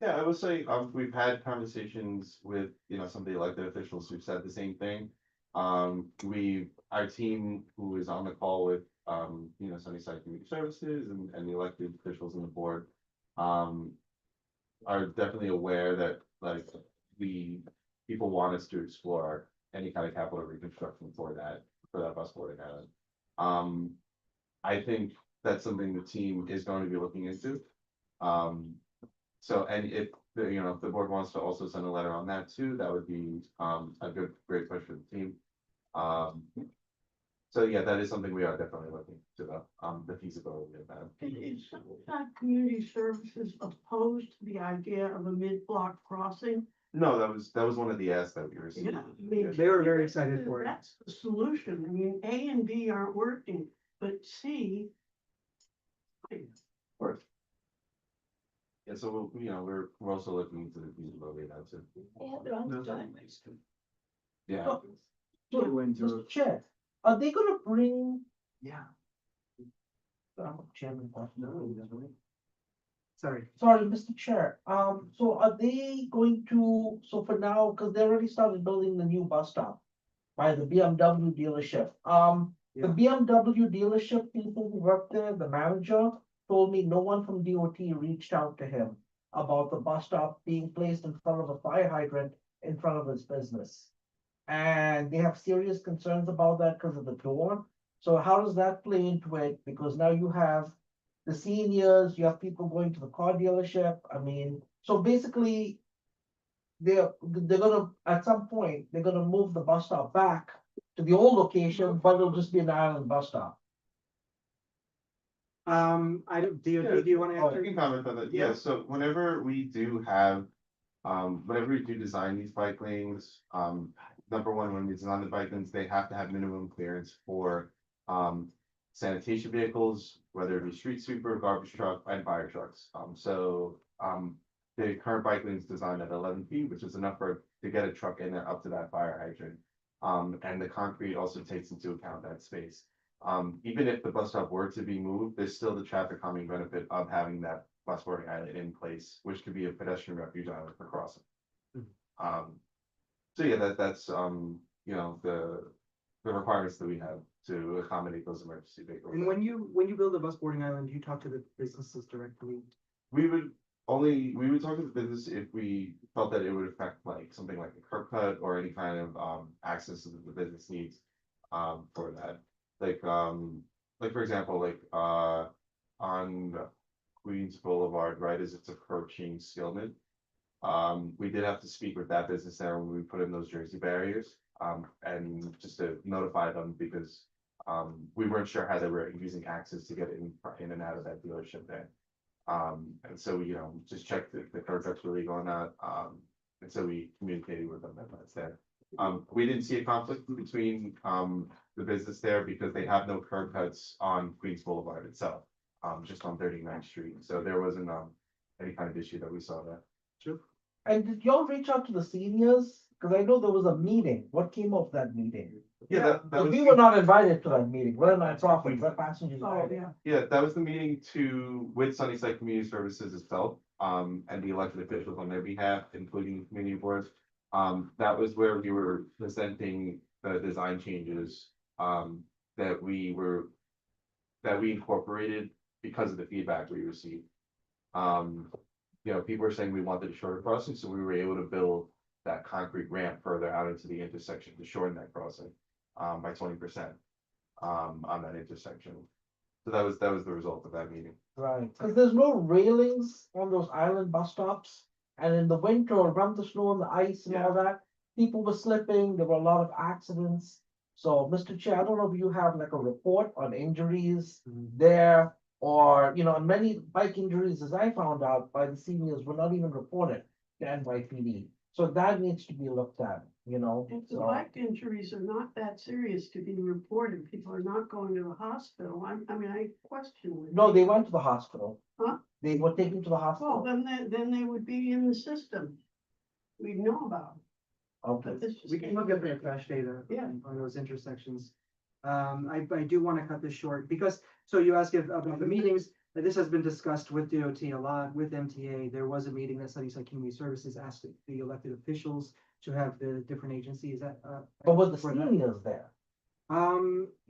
Yeah, I will say, we've had conversations with, some of the elected officials who've said the same thing. Our team who is on the call with, Sunnyside Community Services and the elected officials on the board, are definitely aware that, like, people want us to explore any kind of capital reconstruction for that bus boarding island. I think that's something the team is going to be looking into. So, and if the board wants to also send a letter on that too, that would be a great push for the team. So yeah, that is something we are definitely looking to the feasibility of that. Is Sunnyside Community Services opposed to the idea of a mid-block crossing? No, that was one of the asks that we received. Yeah, I mean, They were very excited for it. That's the solution. I mean, A and B aren't working, but C. Of course. Yeah, so we're also looking into the feasibility of that too. Yeah, but I'm done. Yeah. So, Mr. Chair, are they gonna bring? Yeah. Chairman. Sorry. Sorry, Mr. Chair, so are they going to, so for now, because they already started building the new bus stop by the BMW dealership. The BMW dealership people who work there, the manager, told me no one from DOT reached out to him about the bus stop being placed in front of a fire hydrant in front of his business. And they have serious concerns about that because of the door. So how does that play into it? Because now you have the seniors, you have people going to the car dealership. I mean, so basically, they're gonna, at some point, they're gonna move the bus stop back to the old location, but it'll just be an island bus stop. I don't, do you want to I answer? can comment on that. Yeah, so whenever we do design these bike lanes, number one, when we design the bike lanes, they have to have minimum clearance for sanitation vehicles, whether it be street sweeper, garbage truck, and fire trucks. The current bike lane is designed at 11 feet, which is enough to get a truck in there up to that fire hydrant. And the concrete also takes into account that space. Even if the bus stop were to be moved, there's still the traffic calming benefit of having that bus boarding island in place, which could be a pedestrian refuge island for crossing. So yeah, that's the requirements that we have to accommodate those emergency vehicles. And when you build a bus boarding island, you talk to the businesses directly. We would talk to the business if we felt that it would affect like something like a curb cut or any kind of access that the business needs for that. Like for example, on Queens Boulevard, right as it's approaching Skillman. We did have to speak with that business there when we put in those Jersey barriers, and just to notify them because. We weren't sure how they were using access to get in and out of that dealership there. And so, just checked the curb cuts were legal or not, and so we communicated with them that that's there. We didn't see a conflict between, the business there because they have no curb cuts on Queens Boulevard itself. Just on 39th Street, so there wasn't, any kind of issue that we saw there. Sure. And did y'all reach out to the seniors? Cause I know there was a meeting. What came of that meeting? Yeah, that 'Cause was. we were not invited to that meeting. We're not profit, we're passengers. Yeah, that was the meeting with Sunnyside Community Services itself, and the elected officials on their behalf, including the community boards. That was where we were presenting the design changes, that we incorporated because of the feedback we received. People were saying we wanted a shorter crossing, so we were able to build that concrete ramp further out into the intersection to shorten that crossing, by 20%, on that intersection. So that was the result of that meeting. Right, cause there's no railings on those island bus stops. And in the winter, around the snow and the ice and all that, people were slipping, there were a lot of accidents. So, Mr. Chair, I don't know if you have like a report on injuries there, or, and many bike injuries, as I found out by the seniors, were not even reported to NYPD. So that needs to be looked at, If the so. bike injuries are not that serious to be reported, people are not going to the hospital, I question it. No, they went to the hospital. Huh? They were taken to the Well, hospital. then they would be in the system. We know about Okay. it. We can look at the crash data. Yeah. On those intersections. I do want to cut this short because, so you asked about the meetings, this has been discussed with DOT a lot, with MTA. There was a meeting that Sunnyside Community Services asked the elected officials to have the different agencies that. But was the for that. seniors there?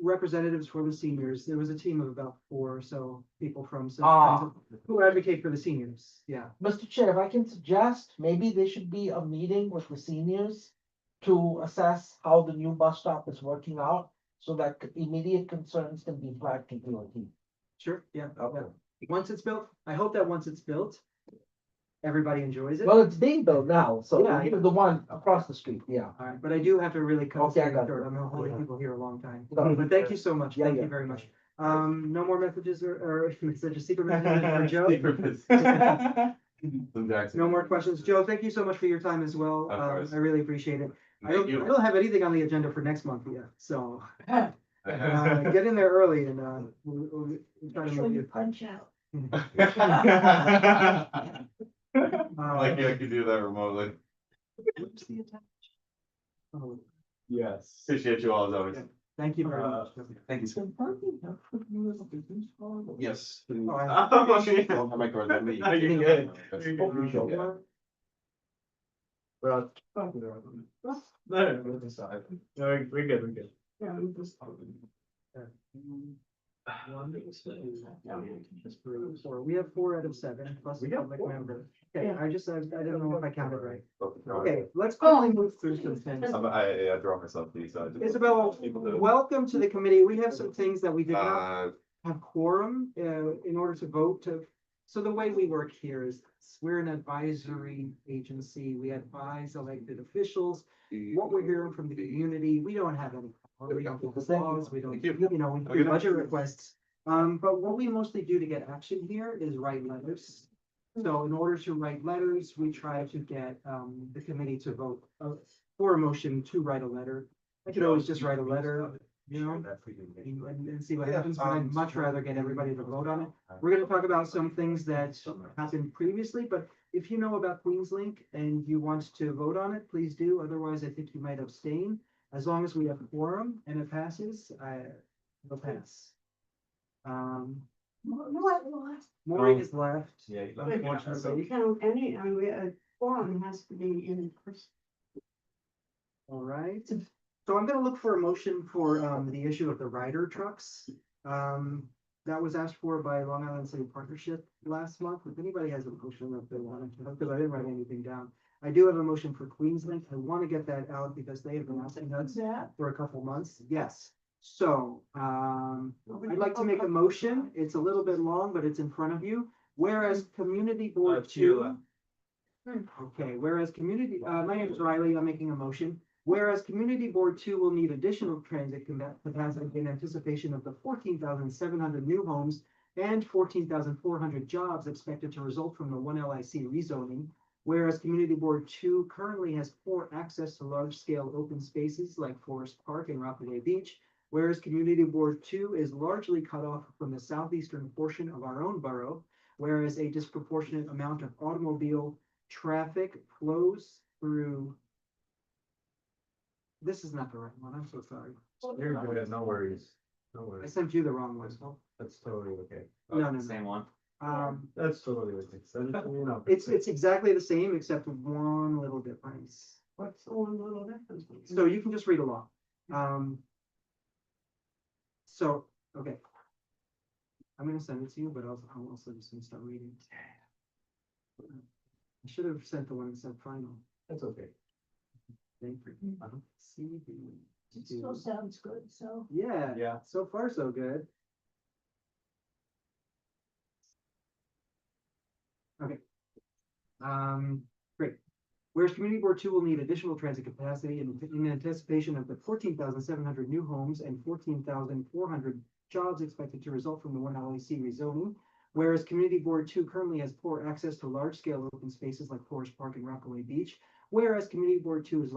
Representatives for the seniors. There was a team of about 4 or so people from Ah. who advocate for the seniors. Yeah. Mr. Chair, if I can suggest, maybe there should be a meeting with the seniors to assess how the new bus stop is working out, so that immediate concerns can be flagged to DOT. Sure, yeah. Okay. Yeah. Once it's built, I hope that once it's built, everybody enjoys it. Well, it's being built now, so Yeah, even the one across the street, yeah. All right, but I do have to really cut. Okay, I this got short. you. I'm gonna hold people here a long time, Sorry. but thank you so much. Yeah, Thank yeah. you very much. No more messages or messages, secret messages for Joe? No more questions. Joe, thank you so much for your time as well. Of course. I really appreciate it. I Thank you. don't have anything on the agenda for next month yet, so get in there early and we'll try to Show move you you. punch out. Like, I could do that remotely. What's the attack? Oh, Yes. Appreciate you all as always. Thank you very much. Thank you. So parking have to be as a business card? Yes. Oh, I- Don't have my card with me. Oh, you should. Yeah. Well, no, we're good. Yeah, I'm just- We have 4 out of 7 plus a public member. Okay, I don't know if I counted right. Okay, let's quickly move through some things. I draw myself these. Isabel, welcome to the committee. We have some things that we did not have quorum in order to vote to. So the way we work here is we're an advisory agency. We advise elected officials. What we're hearing from the community, we don't have any. We don't do the laws, we don't, we do budget requests. But what we mostly do to get action here is write letters. So in order to write letters, we try to get the committee to vote for a motion to write a letter. I could always just write a letter, and see what happens, but I'd much rather get everybody to vote on it. We're gonna talk about some things that happened previously, but if you know about QueensLink and you want to vote on it, please do. Otherwise, I think you might abstain. As long as we have quorum and it passes, it'll pass. Maureen is left. Yeah. Unfortunately. Count any, a forum has to be in person. All right, so I'm gonna look for a motion for the issue of the rider trucks. That was asked for by Long Island City Partnership last month. If anybody has a motion that they wanted to, because I didn't write anything down. I do have a motion for QueensLink. I want to get that out because they have been asking us for a couple months. Yes. So, I'd like to make a motion. It's a little bit long, but it's in front of you. Whereas Community Board 2. Okay, whereas my name is Riley, I'm making a motion. Whereas Community Board Two will need additional transit capacity in anticipation of the 14,700 new homes and 14,400 jobs expected to result from the one LIC rezoning. Whereas Community Board Two currently has poor access to large-scale open spaces like Forest Park and Rockaway Beach. Whereas Community Board Two is largely cut off from the southeastern portion of our own borough. Whereas a disproportionate amount of automobile traffic flows through. This is not the right one, I'm so sorry. You're good, no worries, no I worries. sent you the wrong one. That's totally okay. No. Same one. That's totally okay. Send it to me now. It's exactly the same except one little difference. What's the one little difference? So you can just read along. So, okay. I'm gonna send it to you, but I'll also just gonna start reading. I should have sent the one that said final. That's okay. Thank you. It still sounds good, so. Yeah, so far so good. Okay. Great. Whereas Community Board Two will need additional transit capacity in anticipation of the 14,700 new homes and 14,400 jobs expected to result from the one LAC rezoning. Whereas Community Board Two currently has poor access to large-scale open spaces like Forest Park and Rockaway Beach. Whereas Community Board Two is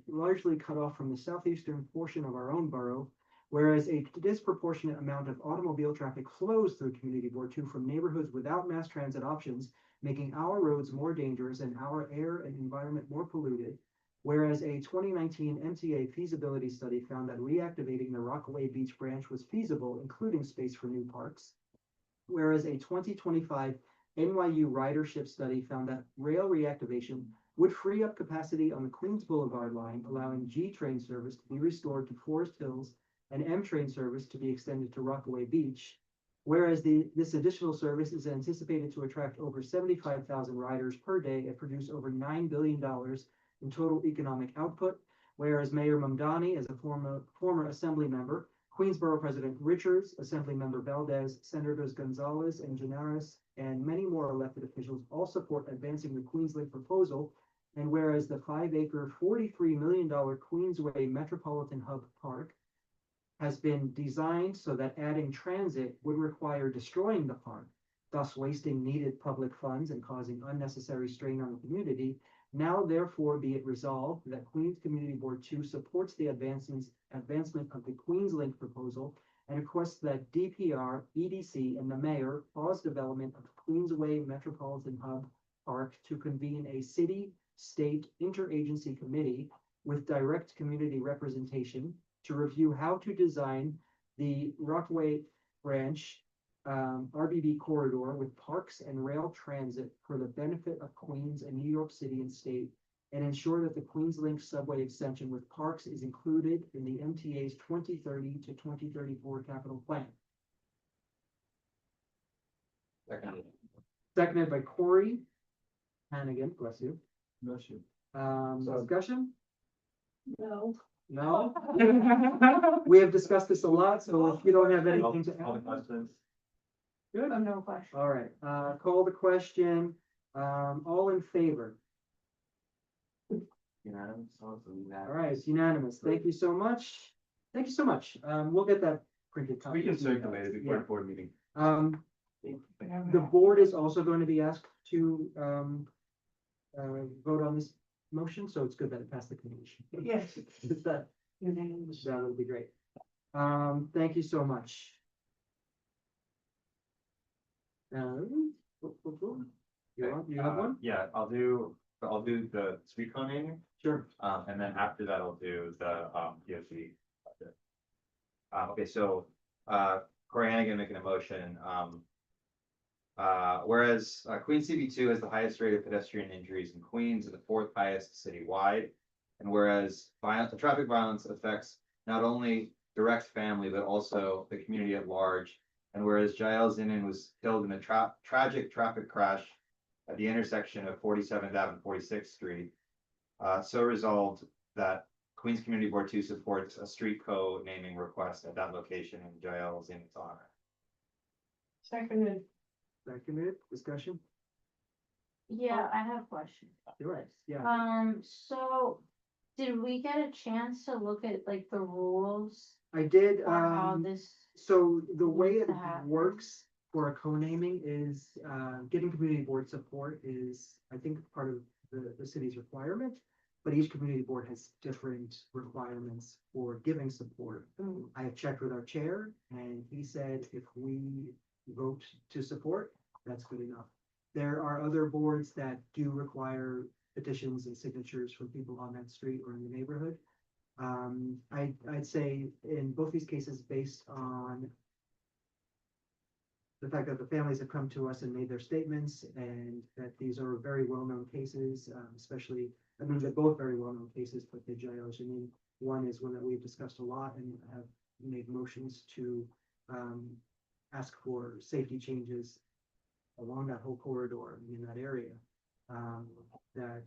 largely cut off from the southeastern portion of our own borough. Whereas a disproportionate amount of automobile traffic flows through Community Board Two from neighborhoods without mass transit options, making our roads more dangerous and our air and environment more polluted. Whereas a 2019 MTA feasibility study found that reactivating the Rockaway Beach branch was feasible, including space for new parks. Whereas a 2025 NYU ridership study found that rail reactivation would free up capacity on the Queens Boulevard line, allowing G train service to be restored to Forest Hills and M train service to be extended to Rockaway Beach. Whereas this additional service is anticipated to attract over 75,000 riders per day and produce over $9 billion in total economic output. Whereas Mayor Mamdani, as a former assembly member, Queensborough President Richards, Assemblymember Valdez, Senators Gonzalez and Janaris, and many more elected officials all support advancing the Queenslink proposal. And whereas the 5-acre, $43 million Queensway Metropolitan Hub Park has been designed so that adding transit would require destroying the park, thus wasting needed public funds and causing unnecessary strain on the community. Now therefore be it resolved that Queens Community Board Two supports the advancement of the Queenslink proposal and requests that DPR, EDC, and the mayor pause development of the Queensway Metropolitan Hub Park to convene a city-state interagency committee with direct community representation to review how to design the Rockaway branch RBB corridor with parks and rail transit for the benefit of Queens and New York City and state, and ensure that the Queenslink subway extension with parks is included in the MTA's 2030 to 2034 capital plan. Seconded by Corey Hannigan, bless you. Bless you. Discussion? No. No? We have discussed this a lot, so if you don't have anything to All the add. questions? Good. No question. All right, call the question. All in favor? Unanimous, also unanimous. All right, it's unanimous. Thank you so much. Thank you so much. We'll get that printed copy. We can circulate it before Yeah. the board meeting. The board is also going to be asked to vote on this motion, so it's good that it passed the committee. Yes. That Unanimous. would be great. Thank you so much. You have one? Yeah, I'll do the street cleaning, Sure. and then after that, I'll do the, POC. budget. Okay, so, Corey Hannigan making a motion, whereas, Queens CB2 has the highest rate of pedestrian injuries in Queens and the 4th highest citywide. And whereas traffic violence affects not only direct family, but also the community at large. And whereas Jael Zinin was killed in a tragic traffic crash at the intersection of 47th Ave and 46th Street, so resolved that Queens Community Board 2 supports a street co-naming request at that location in Jael Zinin's honor. Seconded. Seconded, discussion? Yeah, I have a question. You're right, yeah. So did we get a chance to look at like the rules I did, for how this? so the way needs it to happen? works for a co-naming is, getting community board support is, I think, part of the city's requirement. But each community board has different requirements for giving support. I have checked with our chair and he said if we vote to support, that's good enough. There are other boards that do require petitions and signatures from people on that street or in the neighborhood. I'd say in both these cases, based on the fact that the families have come to us and made their statements and that these are very well-known cases, especially, I mean, they're both very well-known cases, but the Jayo Janin one is one that we've discussed a lot and have made motions to ask for safety changes along that whole corridor in that area. That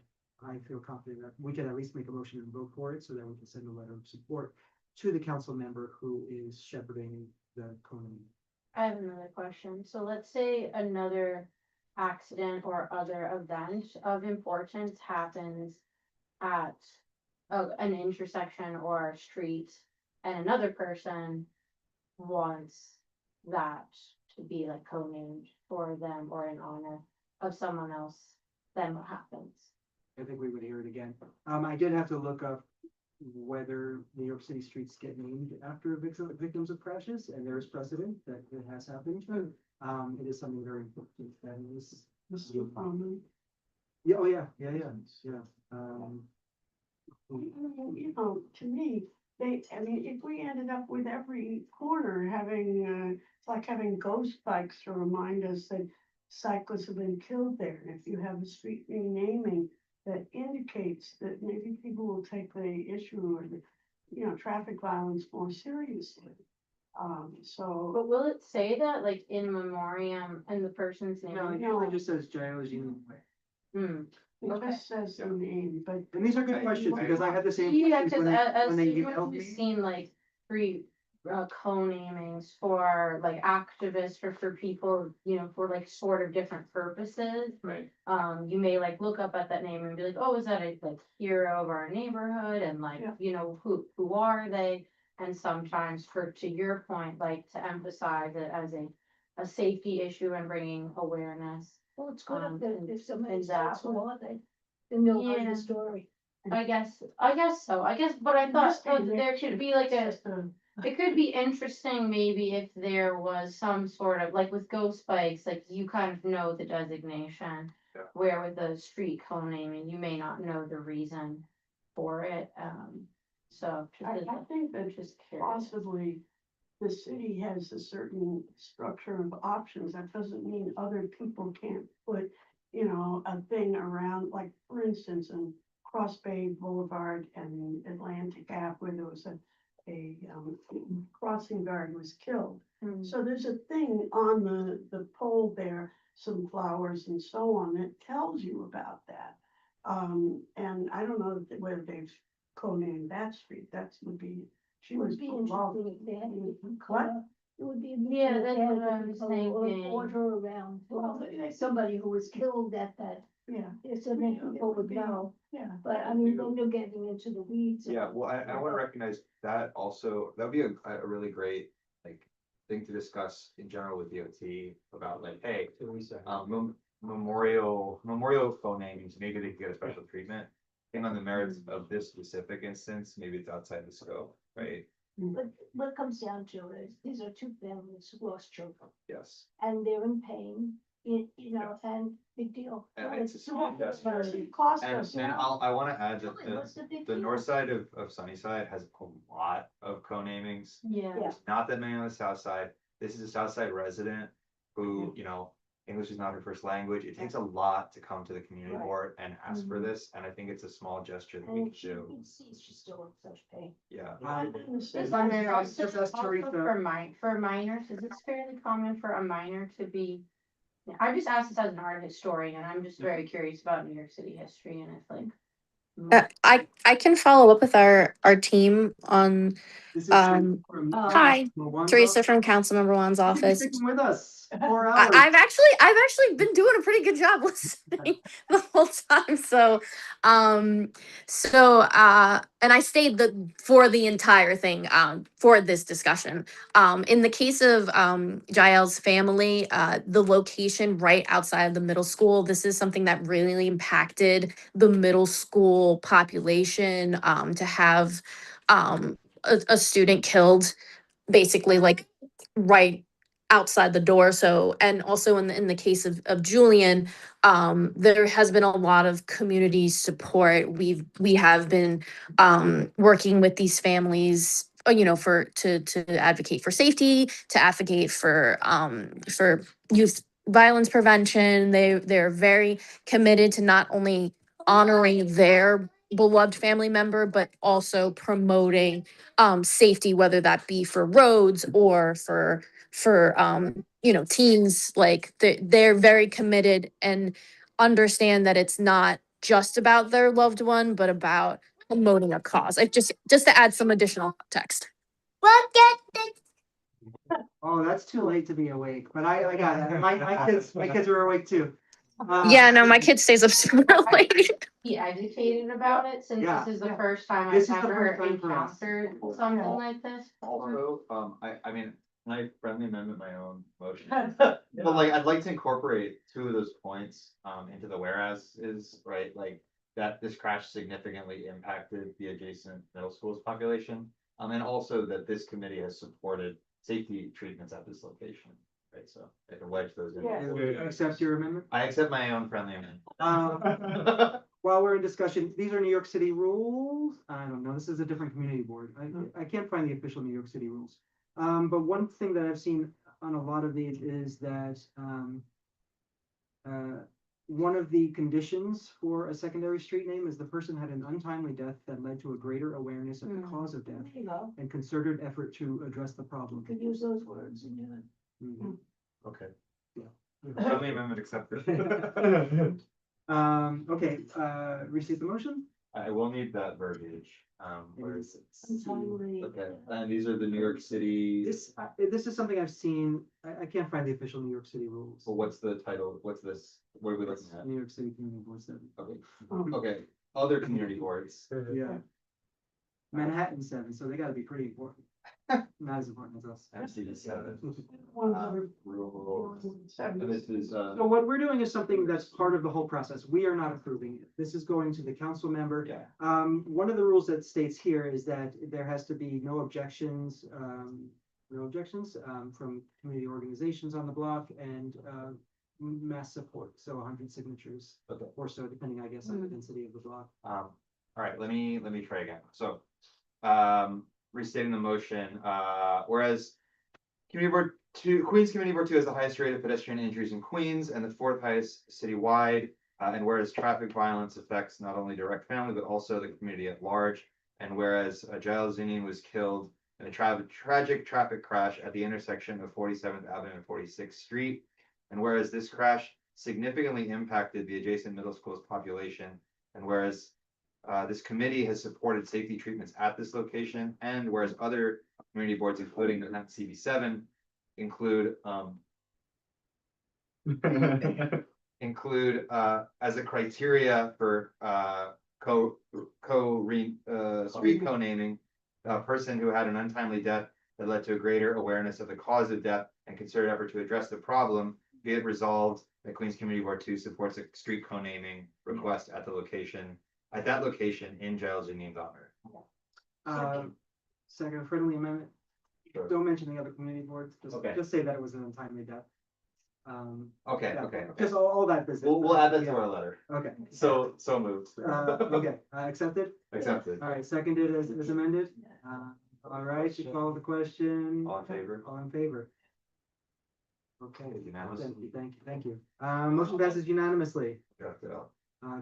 I feel confident that we can at least make a motion and vote for it so that we can send a letter of support to the council member who is shepherding the co-naming. I have another question. So let's say another accident or other event of importance happens at an intersection or a street, and another person wants that to be like co-named for them or in honor of someone else, then what happens? I think we would hear it again. I did have to look up whether New York City streets get named after victims of crashes, and there is precedent that it has happened. It is something very important that is. Yeah, oh, yeah. You know, to me, I mean, if we ended up with every corner having, it's like having ghost bikes to remind us that cyclists have been killed there. And if you have a street renaming that indicates that maybe people will take the issue or the, you know, traffic violence more seriously. So. But will it say that like in memoriam and the person's name? No, it usually just says Jayo Janin. It just says the name, but. And these are good questions because I had the same Yeah, questions cause as when they someone emailed who's me. seen like three co-namings for like activists or for people, you know, for like sort of different purposes. Right. You may like look up at that name and be like, oh, is that a like hero of our neighborhood? And like, Yeah. you know, who are they? And sometimes to your point, like to emphasize it as a safety issue and bringing awareness. Well, it's good if somebody and says that who are they, then they'll know Yeah. the story. I guess so. But I thought that there could be like it could be interesting maybe if there was some sort of, like with ghost bikes, like you kind of know the designation. Yeah. Where with a street co-naming, you may not know the reason for it, so. I think that just curious. possibly the city has a certain structure of options. That doesn't mean other people can't put, you know, a thing around, like, for instance, in Cross Bay Boulevard and Atlantic Ave, where there was a crossing guard was killed. So there's a thing on the pole there, some flowers and so on, that tells you about that. And I don't know whether they've co-named that street, would be, she It was would be involved. interesting if they had a different What? color. It would be. Yeah, interesting if that's they had a what I different was color or a thinking. border around, Well, somebody who was killed at that, Yeah. so then people would know. Yeah. But I mean, then you're getting into the weeds. Yeah, well, I wanna recognize that also, that'd be a really great, like, thing to discuss in general with DOT about like, hey, memorial phone names, maybe they could get a special treatment. And on the merits of this specific instance, maybe it's outside the scope, right? But what it comes down to is, these are two families who lost children, Yes. and they're in pain, you know, and big deal. And it's a It's small not- gesture. It cost And, us. and I wanna add that Really, what's the big the deal? north side of Sunnyside has a lot of co-namings. Yeah. Yeah. Not that many on the south side. This is a south side resident who, you know, English is not her first language. It takes a lot to come to the community Right. board and ask for Mhm. this, and I think it's a small gesture that we And can she do. can see she's still in such pain. Yeah. If I For may, I'll just ask Teresa. for minors, is it fairly common for a minor to be? I just asked this as an art historian, I'm just very curious about New York City history and if like I can follow up with our team on, This is from. hi, Teresa from Councilmember Juan's You're office. sticking with us 4 hours. I've actually been doing a pretty good job listening the whole time. And I stayed for the entire thing, for this discussion. In the case of Jael's family, the location right outside of the middle school, this is something that really impacted the middle school population, to have a student killed basically like right outside the door. So, and also in the case of Julian, there has been a lot of community support. We have been working with these families, to advocate for safety, to advocate for youth violence prevention. They're very committed to not only honoring their beloved family member, but also promoting safety, whether that be for roads or for teens. Like they're very committed and understand that it's not just about their loved one, but about promoting a cause. Like just to add some additional context. Oh, that's too late to be awake, but I got it. My kids are awake too. Yeah, no, my kid stays up super late. Be educated about it, since Yeah. this is the first time This I've is the ever first time for us. encountered something like this. Also, I mean, can I friendly amendment my own motion? But like, I'd like to incorporate two of those points, into the whereas is, right, like, that this crash significantly impacted the adjacent middle school's population. And also that this committee has supported safety treatments at this location, right, so I can wedge those in. Yeah. Accept your amendment? I accept my own friendly amendment. While we're in discussion, these are New York City rules. I don't know, this is a different community board. I can't find the official New York City rules. But one thing that I've seen on a lot of these is that, one of the conditions for a secondary street name is the person had an untimely death that led to a greater awareness of the cause of death There you go. and concerted effort to address the problem. Could use those words in it. Mhm. Okay. Yeah. Friendly amendment accepted. Okay, restate the motion? I will need that verbiage, where is it? Untimely. Okay, and these are the New York City, This is something I've seen, I can't find the official New York City rules. well, what's the title, what's this, what are we looking at? New York City Community Board 7. Okay, okay, other community boards. Yeah. Manhattan 7, so they gotta be pretty important. Not as important as us. MCD 7. Rules. And this is, So what we're doing is something that's part of the whole process. We are not approving it. This is going to the council member. Yeah. One of the rules that states here is that there has to be no objections, from community organizations on the block and, mass support, so 100 signatures. Okay. Or so, depending, I guess, on the density of the block. all right, let me try again. So, restating the motion, whereas Queens Community Board 2 has the highest rate of pedestrian injuries in Queens and the fourth highest citywide. And whereas traffic violence affects not only direct family, but also the community at large. And whereas Jael Zunian was killed in a tragic traffic crash at the intersection of 47th Avenue and 46th Street. And whereas this crash significantly impacted the adjacent middle school's population. And whereas this committee has supported safety treatments at this location, and whereas other community boards, including the CB7, include as a criteria for street co-naming, a person who had an untimely death that led to a greater awareness of the cause of death and concerted effort to address the problem. Be it resolved that Queens Community Board 2 supports a street co-naming request at that location in Jael Zunian's honor. Second friendly amendment. Sure. Don't mention the other community boards. Okay. Just say that it was an untimely death. Okay, Yeah, okay. Just all that business. We'll add that to Yeah. our letter. Okay. So moved. Okay, accepted? Accepted. All right, seconded as amended? All right, you call the question. All in favor? All in favor. Okay, Unanimous? thank you. Motion passes unanimously. Draft it out.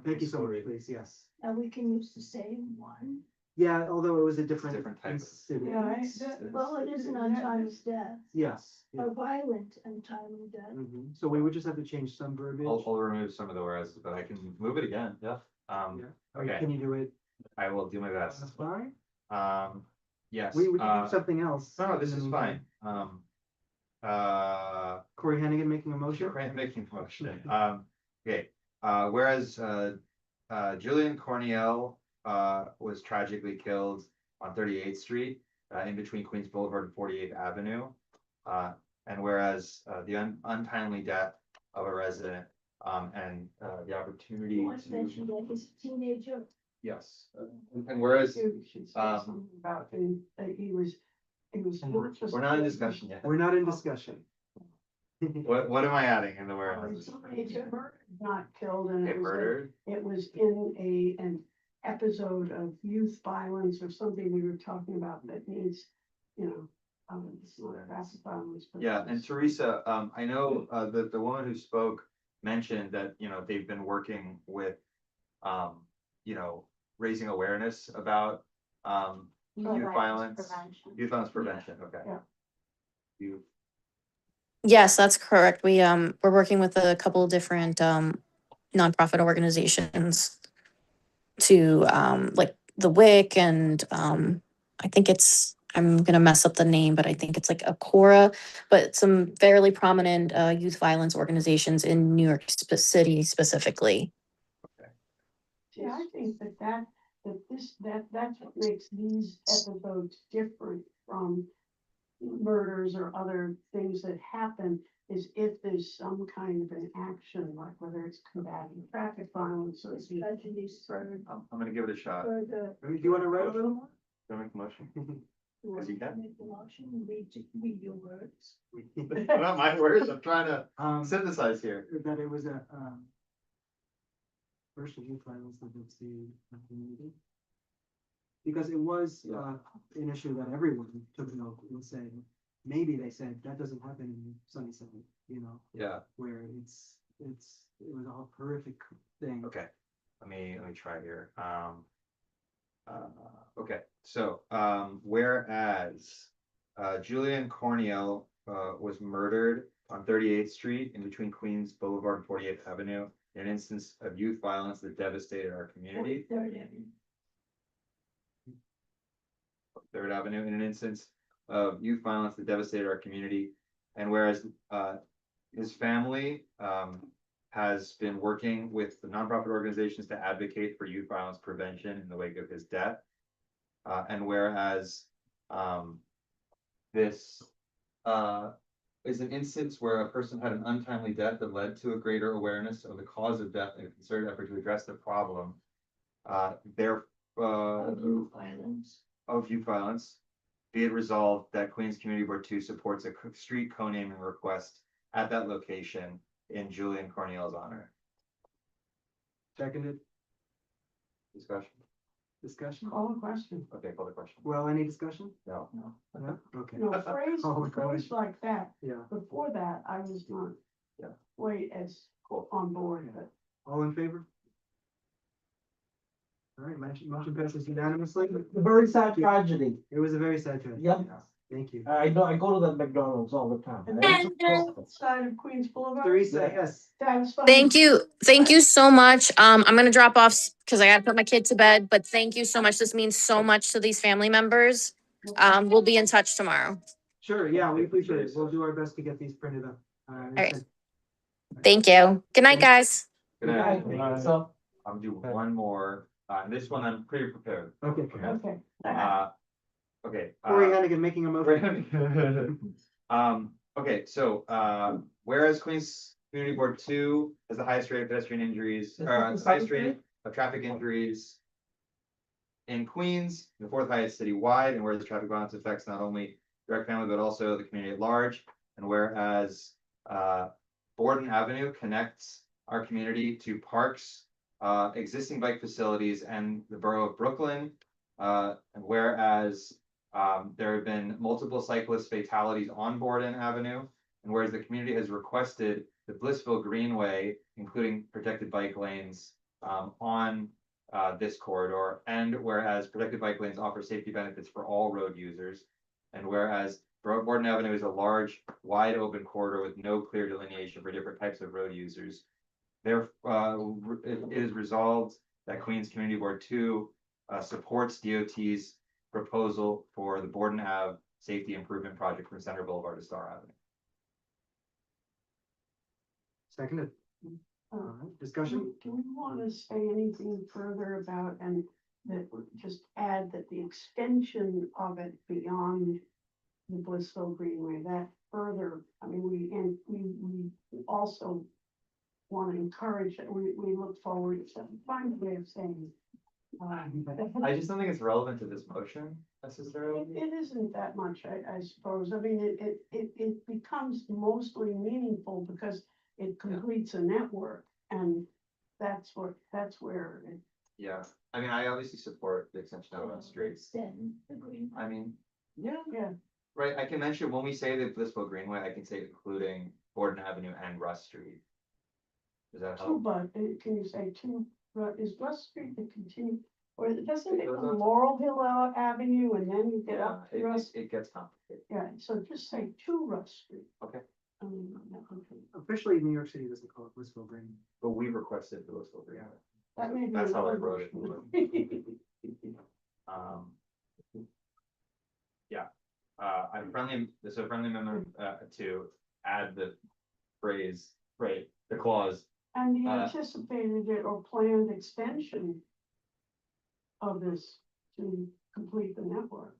Thank you so much, please, yes. And we can use the same one. Yeah, although it was a different. Different type of- incident. Yeah, well, it is an untimely death, Yes. yeah. a violent untimely death. So we would just have to change some verbiage. I'll remove some of the whereas, but I can move it again, yeah. Or okay, can you do it I will do my on best. the fly? Yes. We can do something else. No, this in the is meantime. fine. Corey Hennigan making a motion? Corey making a motion. Okay, whereas, Julian Corniel, was tragically killed on 38th Street, in between Queens Boulevard and 48th Avenue. And whereas, the untimely death of a resident, and, the opportunity You want to to, mention that he's a teenager. yes, and whereas, You should say something about that he was not just. we're not in discussion yet. We're not in discussion. What am I adding in the Oh, whereas? he's not killed and Okay, it was, murdered, it was in an episode of youth violence or something we were talking about that needs, it's not graphic violence. but yeah, and it's- Teresa, I know, the woman who spoke mentioned that, they've been working with, raising awareness about, youth violence. prevention. Youth violence prevention, okay. Yeah. You, Yes, that's correct. We're working with a couple of different nonprofit organizations to like the WIC and I think I'm gonna mess up the name, but I think it's like Acora, but some fairly prominent youth violence organizations in New York City specifically. See, I think that's what makes these episodes different from murders or other things that happen, is if there's some kind of an action, like whether it's combating traffic violence or the Tragedies for I'm gonna give it a shot. the. Do you want to write a little more? Can I make the motion? Want you to can. make the motion, read your words. Not my words, I'm trying to Um, synthesize here. that it was a, first of youth violence that it's the community. Because it was, an issue that everyone took note and said, maybe they said, that doesn't happen in Sunnyside, Yeah, where it was a horrific thing. okay, let me try here, okay, so, whereas, Julian Corniel, was murdered on 38th Street in between Queens Boulevard and 48th Avenue, in an instance of youth violence that devastated our community. Third Avenue, in an instance of youth violence that devastated our community. And whereas, his family, has been working with the nonprofit organizations to advocate for youth violence prevention in the wake of his death. And whereas, this, is an instance where a person had an untimely death that led to a greater awareness of the cause of death and a concerted effort to address the problem. Of youth violence, be it resolved that Queens Community Board 2 supports a street co-naming request at that location in Julian Corniel's honor. Seconded, Discussion? Call a question. Okay, call the question. well, any discussion? No. No, okay. A phrase, Call the a phrase question. like that, Yeah, before that, I was not Yeah. quite as on board, but. all in favor? All right, motion passes unanimously. A very sad tragedy. It was a very sad tragedy. Yep. Thank you. I know, I go to that McDonald's all the time. Side of Queens Boulevard. Teresa, yes. Satisfied? Thank you so much. I'm gonna drop off because I gotta put my kid to bed, but thank you so much. This means so much to these family members. We'll be in touch tomorrow. Sure, yeah, we appreciate it. We'll do our best to get these printed up. right. Thank you. Good night, guys. Good night. So, I'm gonna do one more, this one I'm pretty prepared. Okay. Okay. Okay. Corey Hennigan making a motion. Okay, so, whereas Queens Community Board 2 has the highest rate of pedestrian injuries, or the highest rate of traffic injuries in Queens, the fourth highest citywide, and whereas traffic violence affects not only direct family, but also the community at large. And whereas, Borden Avenue connects our community to parks, existing bike facilities, and the borough of Brooklyn. And whereas, there have been multiple cyclist fatalities on Borden Avenue, and whereas the community has requested the Blissville Greenway, including protected bike lanes, on this corridor, and whereas protected bike lanes offer safety benefits for all road users, and whereas Borden Avenue is a large, wide open corridor with no clear delineation for different types of road users. There, it is resolved that Queens Community Board Two supports DOT's proposal for the Borden Ave Safety Improvement Project from Center Boulevard to Star Avenue. Seconded. Discussion? Do we want to say anything further about, and that just add that the extension of it beyond the Blissville Greenway, that further, I mean, we also want to encourage it, we look forward to find a way of saying. I just don't think it's relevant to this motion necessarily. It isn't that much, I suppose. I mean, it becomes mostly meaningful because it completes a network, and that's where it. Yeah, I mean, I obviously support the extension out on streets. I mean, Yeah. right, I can mention when we say the Blissville Greenway, I can say including Borden Avenue and Russ Street. Does that Two, help? but can you say two, is Russ Street to continue, or doesn't it goes go on. Laurel Hill Avenue and then you get up to Russ? It gets complicated. Yeah, so just say two Russ Street. Okay. Officially, New York City doesn't call it Blissville Green. But we requested the Blissville Greenway. That may be. That's how I another wrote it. motion. Um. Yeah, I'm friendly, so friendly amendment, to add the phrase, right, the clause. And the Uh, anticipated it or planned extension of this to complete the network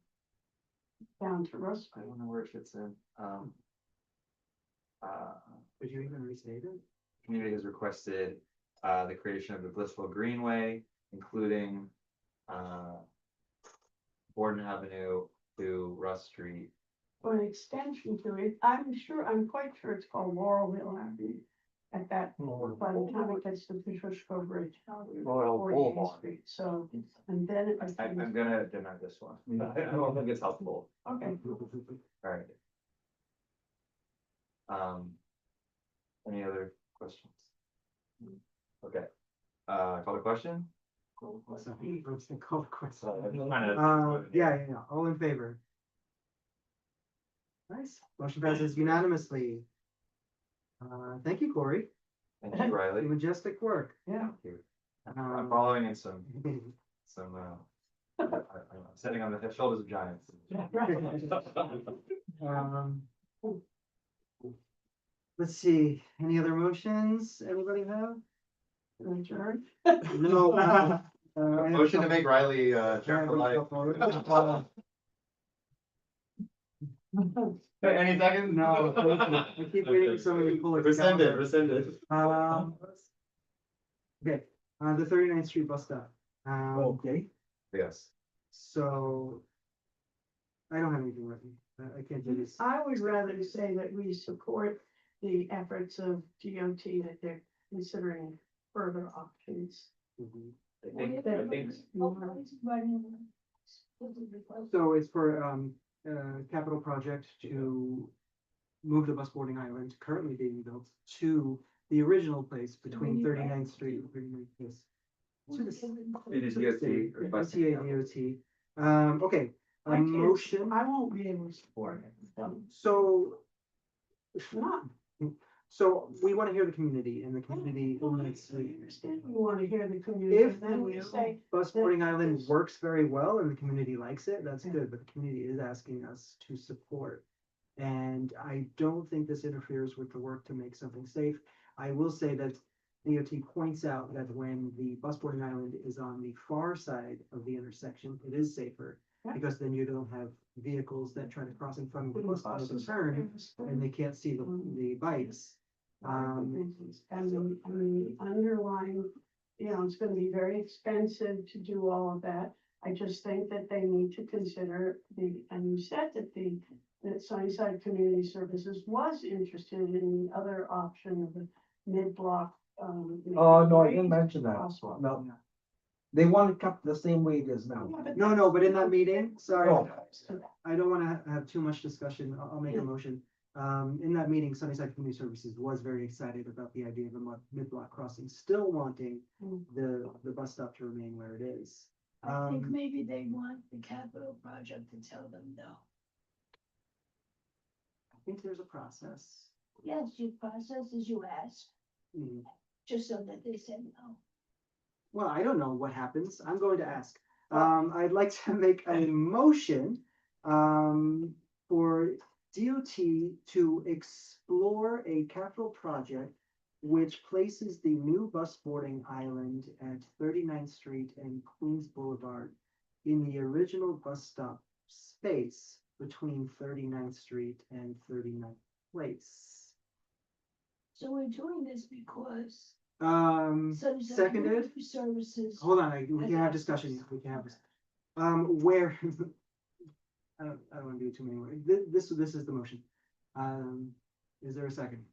down to Russ I Street. don't know where it fits in, Could you even restate it? community has requested, the creation of the Blissville Greenway, including, Borden Avenue to Russ Street. Or an extension to it, I'm quite sure it's called Laurel Hill Avenue. At that, by the time it gets to Petrushko Bridge. Laurel 48th Boulevard. Street, so, and then it. I'm gonna deny this one, I don't think it's helpful. Okay. Alright. Any other questions? Okay, call the question? Call the question. Kinda- Yeah, all in favor? Nice, motion passes unanimously. Thank you, Corey. Thank you, Riley. Majestic work. Yeah. Thank you. I'm following in some, I'm sitting on the shoulders of giants. Um, Let's see, any other motions anybody have? Adjourn? No. Motion to make Riley, chair for life. Any second? No, I keep waiting for somebody to pull it. Rescinded, rescinded. Okay, the 39th Street bus stop. Okay. Yes. So. I don't have anything written, I can't do this. I would rather say that we support the efforts of DOT, that they're considering further options. I think So it's for, capital project to move the bus boarding island currently being built to the original place between 39th Street and 39th. Yes. It is DOT requesting MTA DOT. Okay, a motion. I won't be able to support it. So, It's not. so we want to hear the community and the community. I understand we want to hear the community, If then we say. bus boarding island works very well and the community likes it, that's good, but the community is asking us to support. And I don't think this interferes with the work to make something safe. I will say that DOT points out that when the bus boarding island is on the far side of the intersection, it is safer. Yeah. Because then you don't have vehicles that try to cross in front of the bus stop and turn, and they can't see the bikes. And the underlying, it's gonna be very expensive to do all of that. I just think that they need to consider and you said that Sunnyside Community Services was interested in the other option of the mid-block. No, I didn't mention that. Crosswalk. No. They want it kept the same way it is now. No, but in that meeting, sorry, Oh. I don't wanna have too much discussion, I'll make a motion. In that meeting, Sunnyside Community Services was very excited about the idea of a mid-block crossing, still wanting the bus stop to remain where it is. I think maybe they want the capital project to tell them no. I think there's a process. Yes, you process as you ask, Mhm. just so that they said no. well, I don't know what happens. I'm going to ask. I'd like to make a motion, for DOT to explore a capital project which places the new bus boarding island at 39th Street and Queens Boulevard in the original bus stop space between 39th Street and 39th Place. So we're doing this because. Seconded. Services. Hold on, we can have discussion, yet. We can have this. Where, I don't wanna do too many words. This is the motion. Is there a second?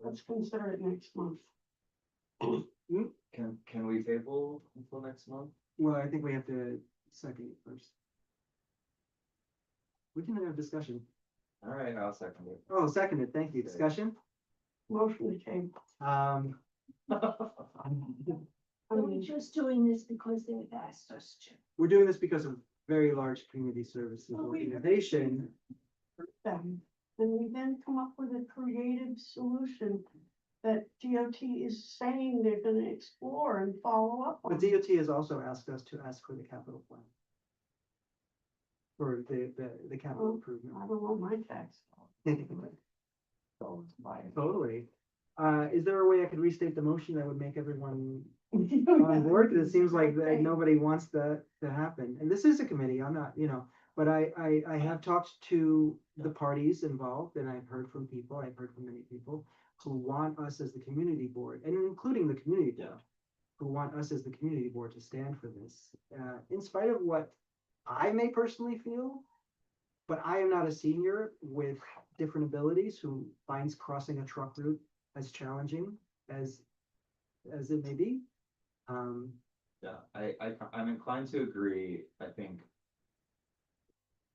Let's consider it next month. Can we table until next month? Well, I think we have to second it first. We can have discussion. All right, I'll second it. Oh, seconded, thank you. Discussion? Motion to table. We're just doing this because they've asked us to. We're doing this because of very large community services Well, we- organization. Them. And we then come up with a creative solution that DOT is saying they're gonna explore and follow up on. But DOT has also asked us to ask for the capital plan. For the capital improvement. I don't want my tax. Totally. Is there a way I could restate the motion that would make everyone on board? Cause it seems like that nobody wants that to happen. And this is a committee, I'm not, but I have talked to the parties involved and I've heard from many people who want us as the community board, and including the community board, who want us as the community board to stand for this, in spite of what I may personally feel, but I am not a senior with different abilities who finds crossing a truck route as challenging as it may be. Yeah, I'm inclined to agree. I think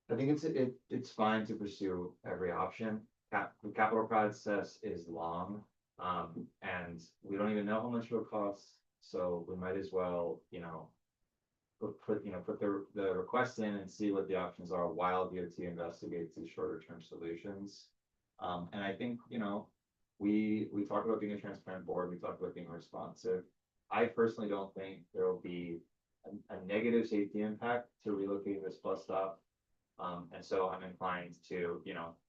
it's fine to pursue every option. The capital process is long, and we don't even know how much it'll cost, so we might as well, put the request in and see what the options are while DOT investigates these shorter term solutions. And I think, we talked about being a transparent board, we talked about being responsive. I personally don't think there will be a negative safety impact to relocating this bus stop. And so I'm inclined to,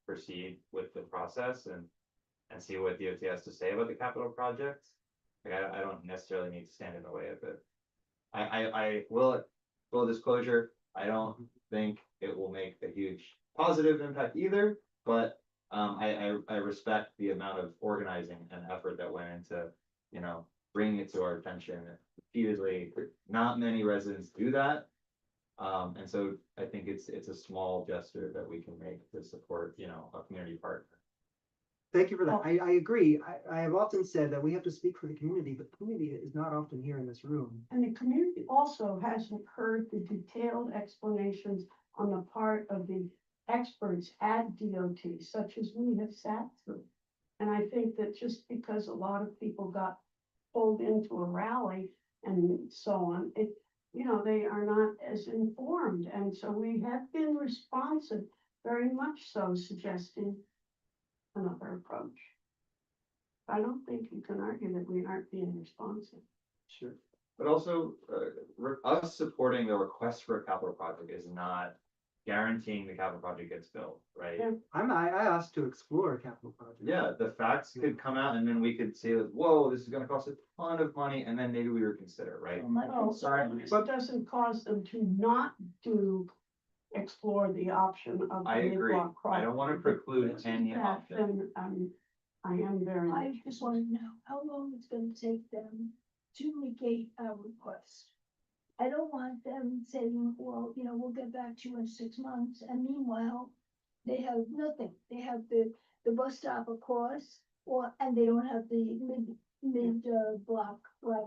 proceed with the process and see what DOT has to say about the capital project. Like, I don't necessarily need to stand in the way of it. I will, full disclosure, I don't think it will make a huge positive impact either, but I respect the amount of organizing and effort that went into, bringing it to our attention repeatedly. Not many residents do that. And so I think it's a small gesture that we can make to support, a community partner. Thank you for that. I agree. I have often said that we have to speak for the community, but the community is not often here in this room. And the community also hasn't heard the detailed explanations on the part of the experts at DOT, such as we have sat through. And I think that just because a lot of people got pulled into a rally and so on, they are not as informed. And so we have been responsive, very much so, suggesting another approach. I don't think you can argue that we aren't being responsive. Sure. But also, us supporting the request for a capital project is not guaranteeing the capital project gets built, right? Yeah. I asked to explore a capital project. Yeah, the facts could come out and then we could say, like, whoa, this is gonna cost a ton of money, and then maybe we reconsider, right? Oh, sorry, but doesn't cause them to not explore the option of. I the agree. block I don't wanna preclude any Yeah, option. then, I am very. I just want to know how long it's gonna take them to negate our request. I don't want them saying, well, we'll get back to you in 6 months, and meanwhile, they have nothing. They have the bus stop across, and they don't have the mid block, right?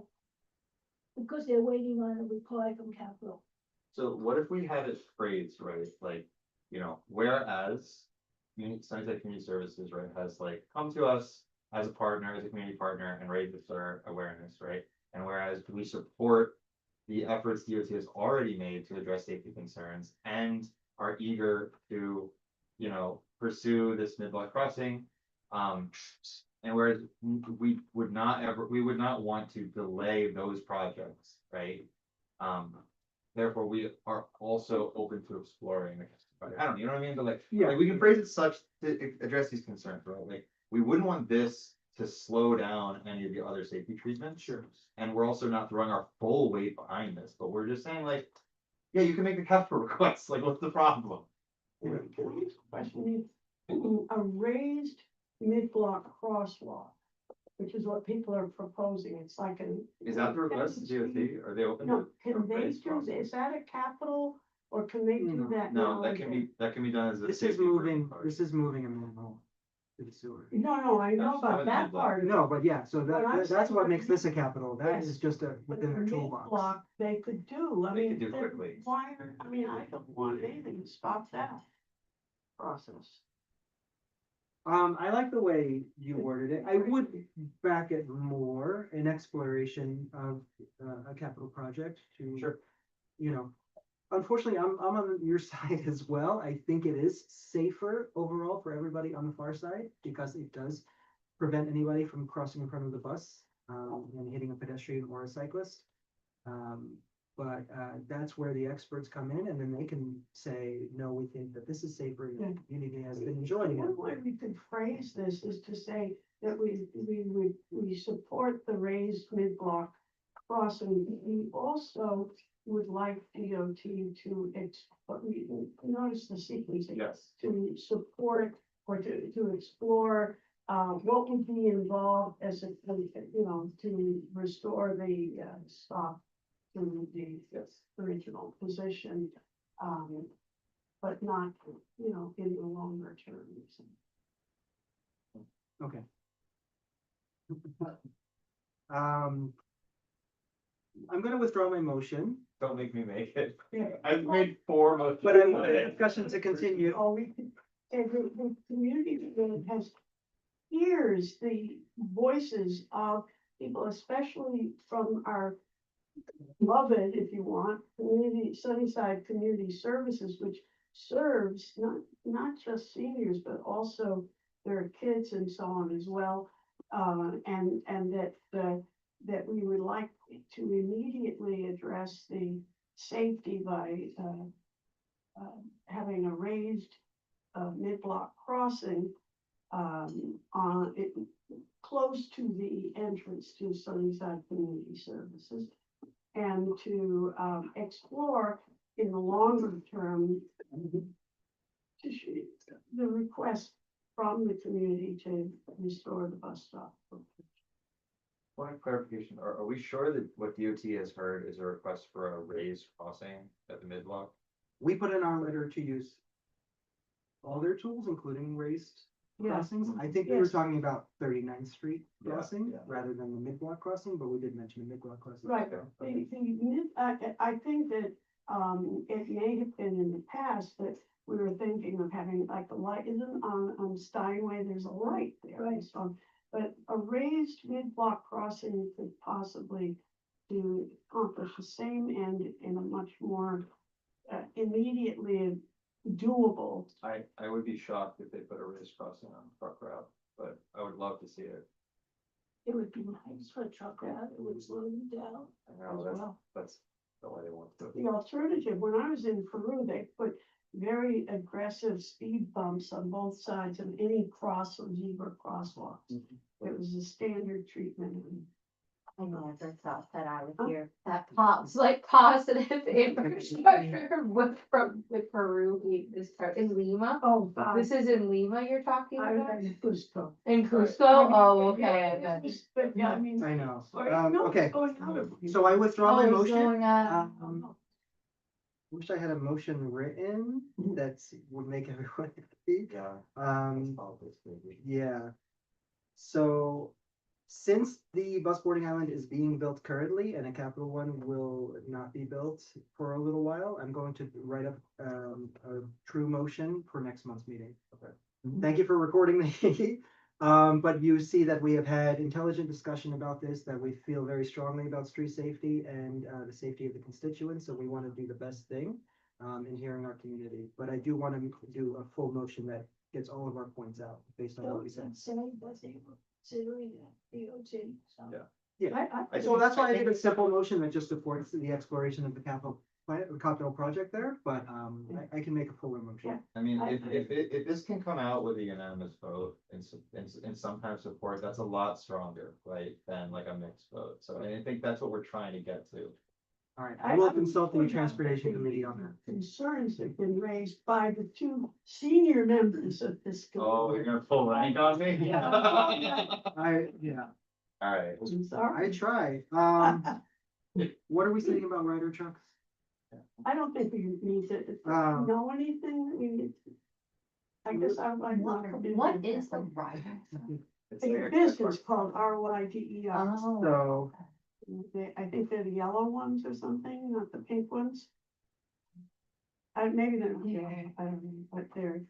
Because they're waiting on a reply from Capitol. So what if we had it phrased, right, like, whereas Sunnyside Community Services, right, has like come to us as a partner, as a community partner, and raised this awareness, right? And whereas we support the efforts DOT has already made to address safety concerns and are eager to you know, pursue this mid-block crossing. And whereas we would not want to delay those projects, right? Therefore, we are also open to exploring. I don't, you know what I mean? But like, Yeah. we can phrase it such to address these concerns, right? Like, we wouldn't want this to slow down any of the other safety treatments. Sure. And we're also not throwing our full weight behind this, but we're just saying like, yeah, you can make the capital request, like, what's the problem? Can I ask a question? A raised mid-block crosswalk, which is what people are proposing, it's like an. Is that the request to DOT? Are they open No, to? can they raised do, crossing? is that a capital, or can they do that? No, now? that can be done as a. This is safety moving, part. this is moving a manhole to the sewer. No, I know That's about not that mid-block. part. No, but yeah, so But I'm that's saying what the makes this a capital. That Yes. is just a, But within the their toolbox. mid-block they could do, I They mean. could do then quickly. Why, I mean, I don't want anything to stop that process. I like the way you worded it. I would back it more in exploration of a capital project to. Sure. You know, unfortunately, I'm on your side as well. I think it is safer overall for everybody on the far side because it does prevent anybody from crossing in front of the bus, and hitting a pedestrian or a cyclist. But that's where the experts come in and then they can say, no, we think that this is safer and the community has been enjoying it. One way we could phrase this is to say that we support the raised mid-block crossing. We also would like DOT to, but we notice the sequence. Yes. To support or to explore, what would be involved as a, you know, to restore the, stop to the original position, but not, you know, in the longer term. Okay. I'm gonna withdraw my motion. Don't make me make it. Yeah. I've made 4 motions. But I want the discussion to continue. Or we could, and the community that has hears the voices of people, especially from our beloved, if you want, community, Sunnyside Community Services, which serves not just seniors, but also their kids and so on as well. And that we would like to immediately address the safety by having a raised mid-block crossing on it, close to the entrance to Sunnyside Community Services, and to explore in the longer term the request from the community to restore the bus stop. Point of clarification, are we sure that what DOT has heard is a request for a raised crossing at the mid-block? We put in our letter to use all their tools, including raised Yeah. crossings. I think we were Yes. talking about 39th Street Yeah, crossing yeah. rather than the mid-block crossing, but we did mention the mid-block crossing. Right, So, I think that, it may have been in the past that we were thinking of having like the light, isn't on Steinway, there's a light there. Right. But a raised mid-block crossing could possibly do accomplish the same end in a much more, immediately doable. I would be shocked if they put a raised crossing on truck route, but I would love to see it. It would be nice for a truck route, it would slow you down. I know, As well. that's the way they want to. The alternative, when I was in Peru, they put very aggressive speed bumps on both sides of any cross or zebra crosswalks. It was a standard treatment. I never thought that I would hear that like positive infrastructure with Peru, this part in Lima. Oh, God. This is in Lima you're talking I about? was in Cusco. In Cusco? Oh, okay. But yeah, I mean. I know. No, Okay, going on. so I withdraw my Oh, it's motion. going on. Wish I had a motion written that would make everyone happy. Yeah. Yeah. So since the bus boarding island is being built currently and a capital one will not be built for a little while, I'm going to write up a true motion for next month's meeting. Okay. Thank you for recording me. But you see that we have had intelligent discussion about this, that we feel very strongly about street safety and the safety of the constituents, so we want to do the best thing. in hearing our community, but I do want to do a full motion that gets all of our points out based on what we said. Considering that DOT, so. Yeah, so that's why I did a simple motion that just supports the exploration of the capital project there, but, I can make a fuller motion. I mean, if this can come out with a unanimous vote and some kind of support, that's a lot stronger, right, than like a mixed vote. So I think that's what we're trying to get to. All right, I will consult the transportation committee on that. Concerns have been raised by the two senior members of this. Oh, you're gonna pull rank on me? Yeah. Yeah, All right. I'm sorry. I try. What are we saying about rider trucks? I don't think we need to know anything that we need to. I guess I would not. What is the rider? It's a business called RYDER. So, I think they're the yellow ones or something, not the pink ones. Maybe they're not yellow, I don't know, but they're.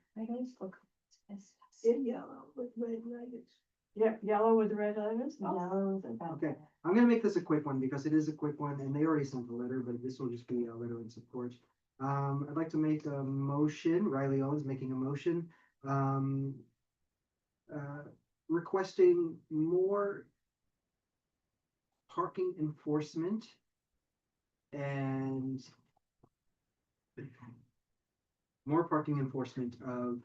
In yellow with red letters. Yeah, yellow with red letters. okay, I'm gonna make this a quick one because it is a quick one and they already sent a letter, but this will just be a letter in support. I'd like to make a motion, Riley Owens making a motion, requesting more parking enforcement and more parking enforcement of,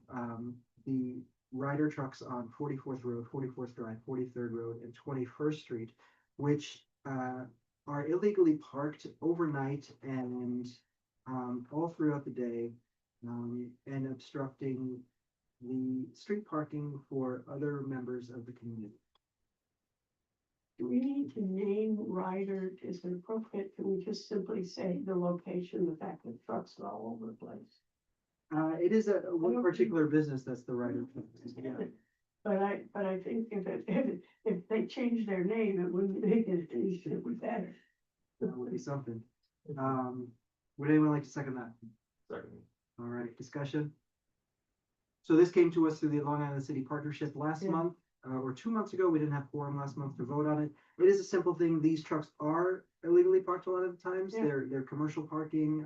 the rider trucks on 44th Road, 44th Drive, 43rd Road, and 21st Street, which are illegally parked overnight and all throughout the day, and obstructing the street parking for other members of the community. Do we need to name rider? Is it appropriate? Can we just simply say the location, the fact that trucks are all over the place? It is one particular business that's the rider. Yeah. But I think if they change their name, it wouldn't make it easier with that. That would be something. Would anyone like to second that? Second. All right, discussion. So this came to us through the Long Island City Partnership last month, or 2 months ago. We didn't have quorum last month to vote on it. It is a simple thing. These trucks are illegally parked a lot of the times. Yeah. They're commercial parking,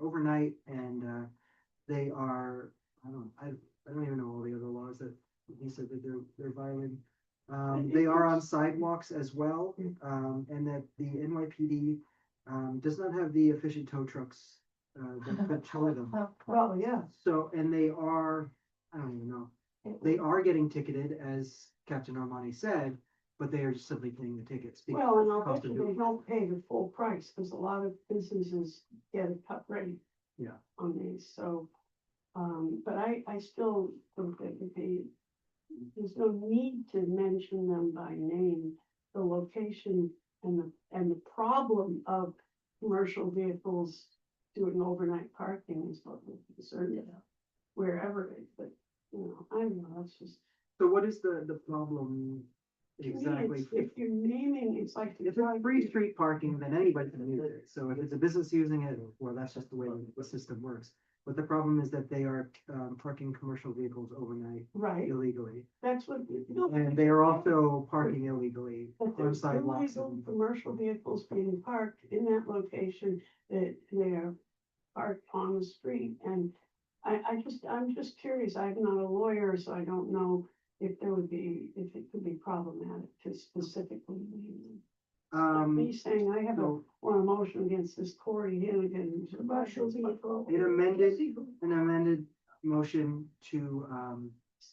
overnight, and, they are, I don't even know all the other laws that he said that they're violating. They are on sidewalks as well, and that the NYPD, does not have the efficient tow trucks, that could tow them. Well, yeah. So, and they are, I don't even know, they are getting ticketed, as Captain Armani said, but they are just simply paying the tickets. because Well, and of I'll the cost bet of you doing they don't pay the full price, because a lot of businesses get a cut rate it. Yeah. on these, so. But I still don't think there's no need to mention them by name, the location and the problem of commercial vehicles doing overnight parking is what we're concerned about, wherever it is, but, I don't know, that's just. So what is the problem To me, exactly? If you're naming, it's like. If it's free street parking, then anybody can use it. So if it's a business using it, well, that's just the way the system works. But the problem is that they are parking commercial vehicles overnight Right, illegally. that's what. And they are also parking illegally But on there's sidewalks. illegal commercial vehicles being parked in that location that they are parked on the street. And I'm just curious, I'm not a lawyer, so I don't know if it could be problematic to specifically name them. Me saying I have a motion against this Corey Hilligan, who's a commercial vehicle. An amended motion to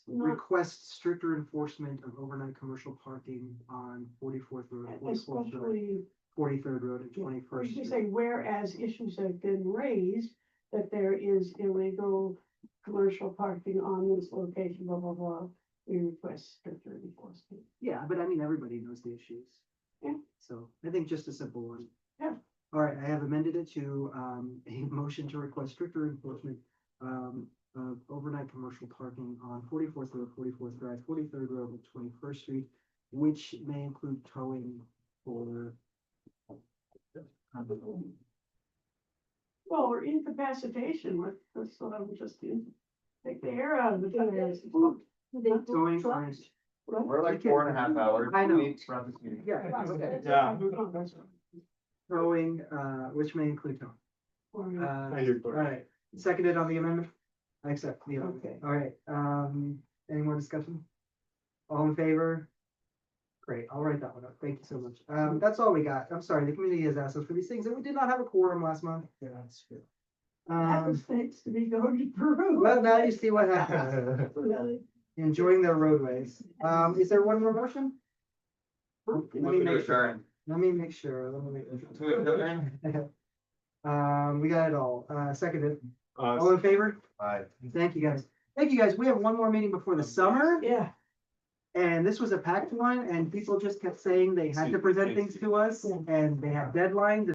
Not- request stricter enforcement of overnight commercial parking on 44th Road, 44th Road, Especially, 43rd Road, and or 21st you Street. say, whereas issues have been raised, that there is illegal commercial parking on this location, blah, blah, blah. We request stricter enforcement. Yeah, but I mean, everybody knows the issues. Yeah. So I think just a simple one. Yeah. All right, I have amended it to a motion to request stricter enforcement of overnight commercial parking on 44th Road, 44th Drive, 43rd Road, and 21st Street, which may include towing for. Well, or incapacitation, that's what I'm just in. Take the air out of the tires. Towing. We're like 4.5 hours. I know. Throughout this meeting. Yeah. Yeah. Towing, which may include towing. Or- All right, seconded on the amendment? I accept the amendment. Okay. All right, any more discussion? All in favor? Great, I'll write that one up. Thank you so much. That's all we got. I'm sorry, the community has asked us for these things, and we did not have a quorum last month. Yeah, that's true. That was thanks to me going to Peru. Well, now you see what happens. Really. Enjoying their roadways. Is there one more motion? Let me make sure. Let me make sure. We got it all. Seconded. All in favor? Aye. Thank you, guys. Thank you, guys. We have one more meeting before the summer. Yeah. And this was a packed one, and people just kept saying they had to present things to us, and they had deadlines.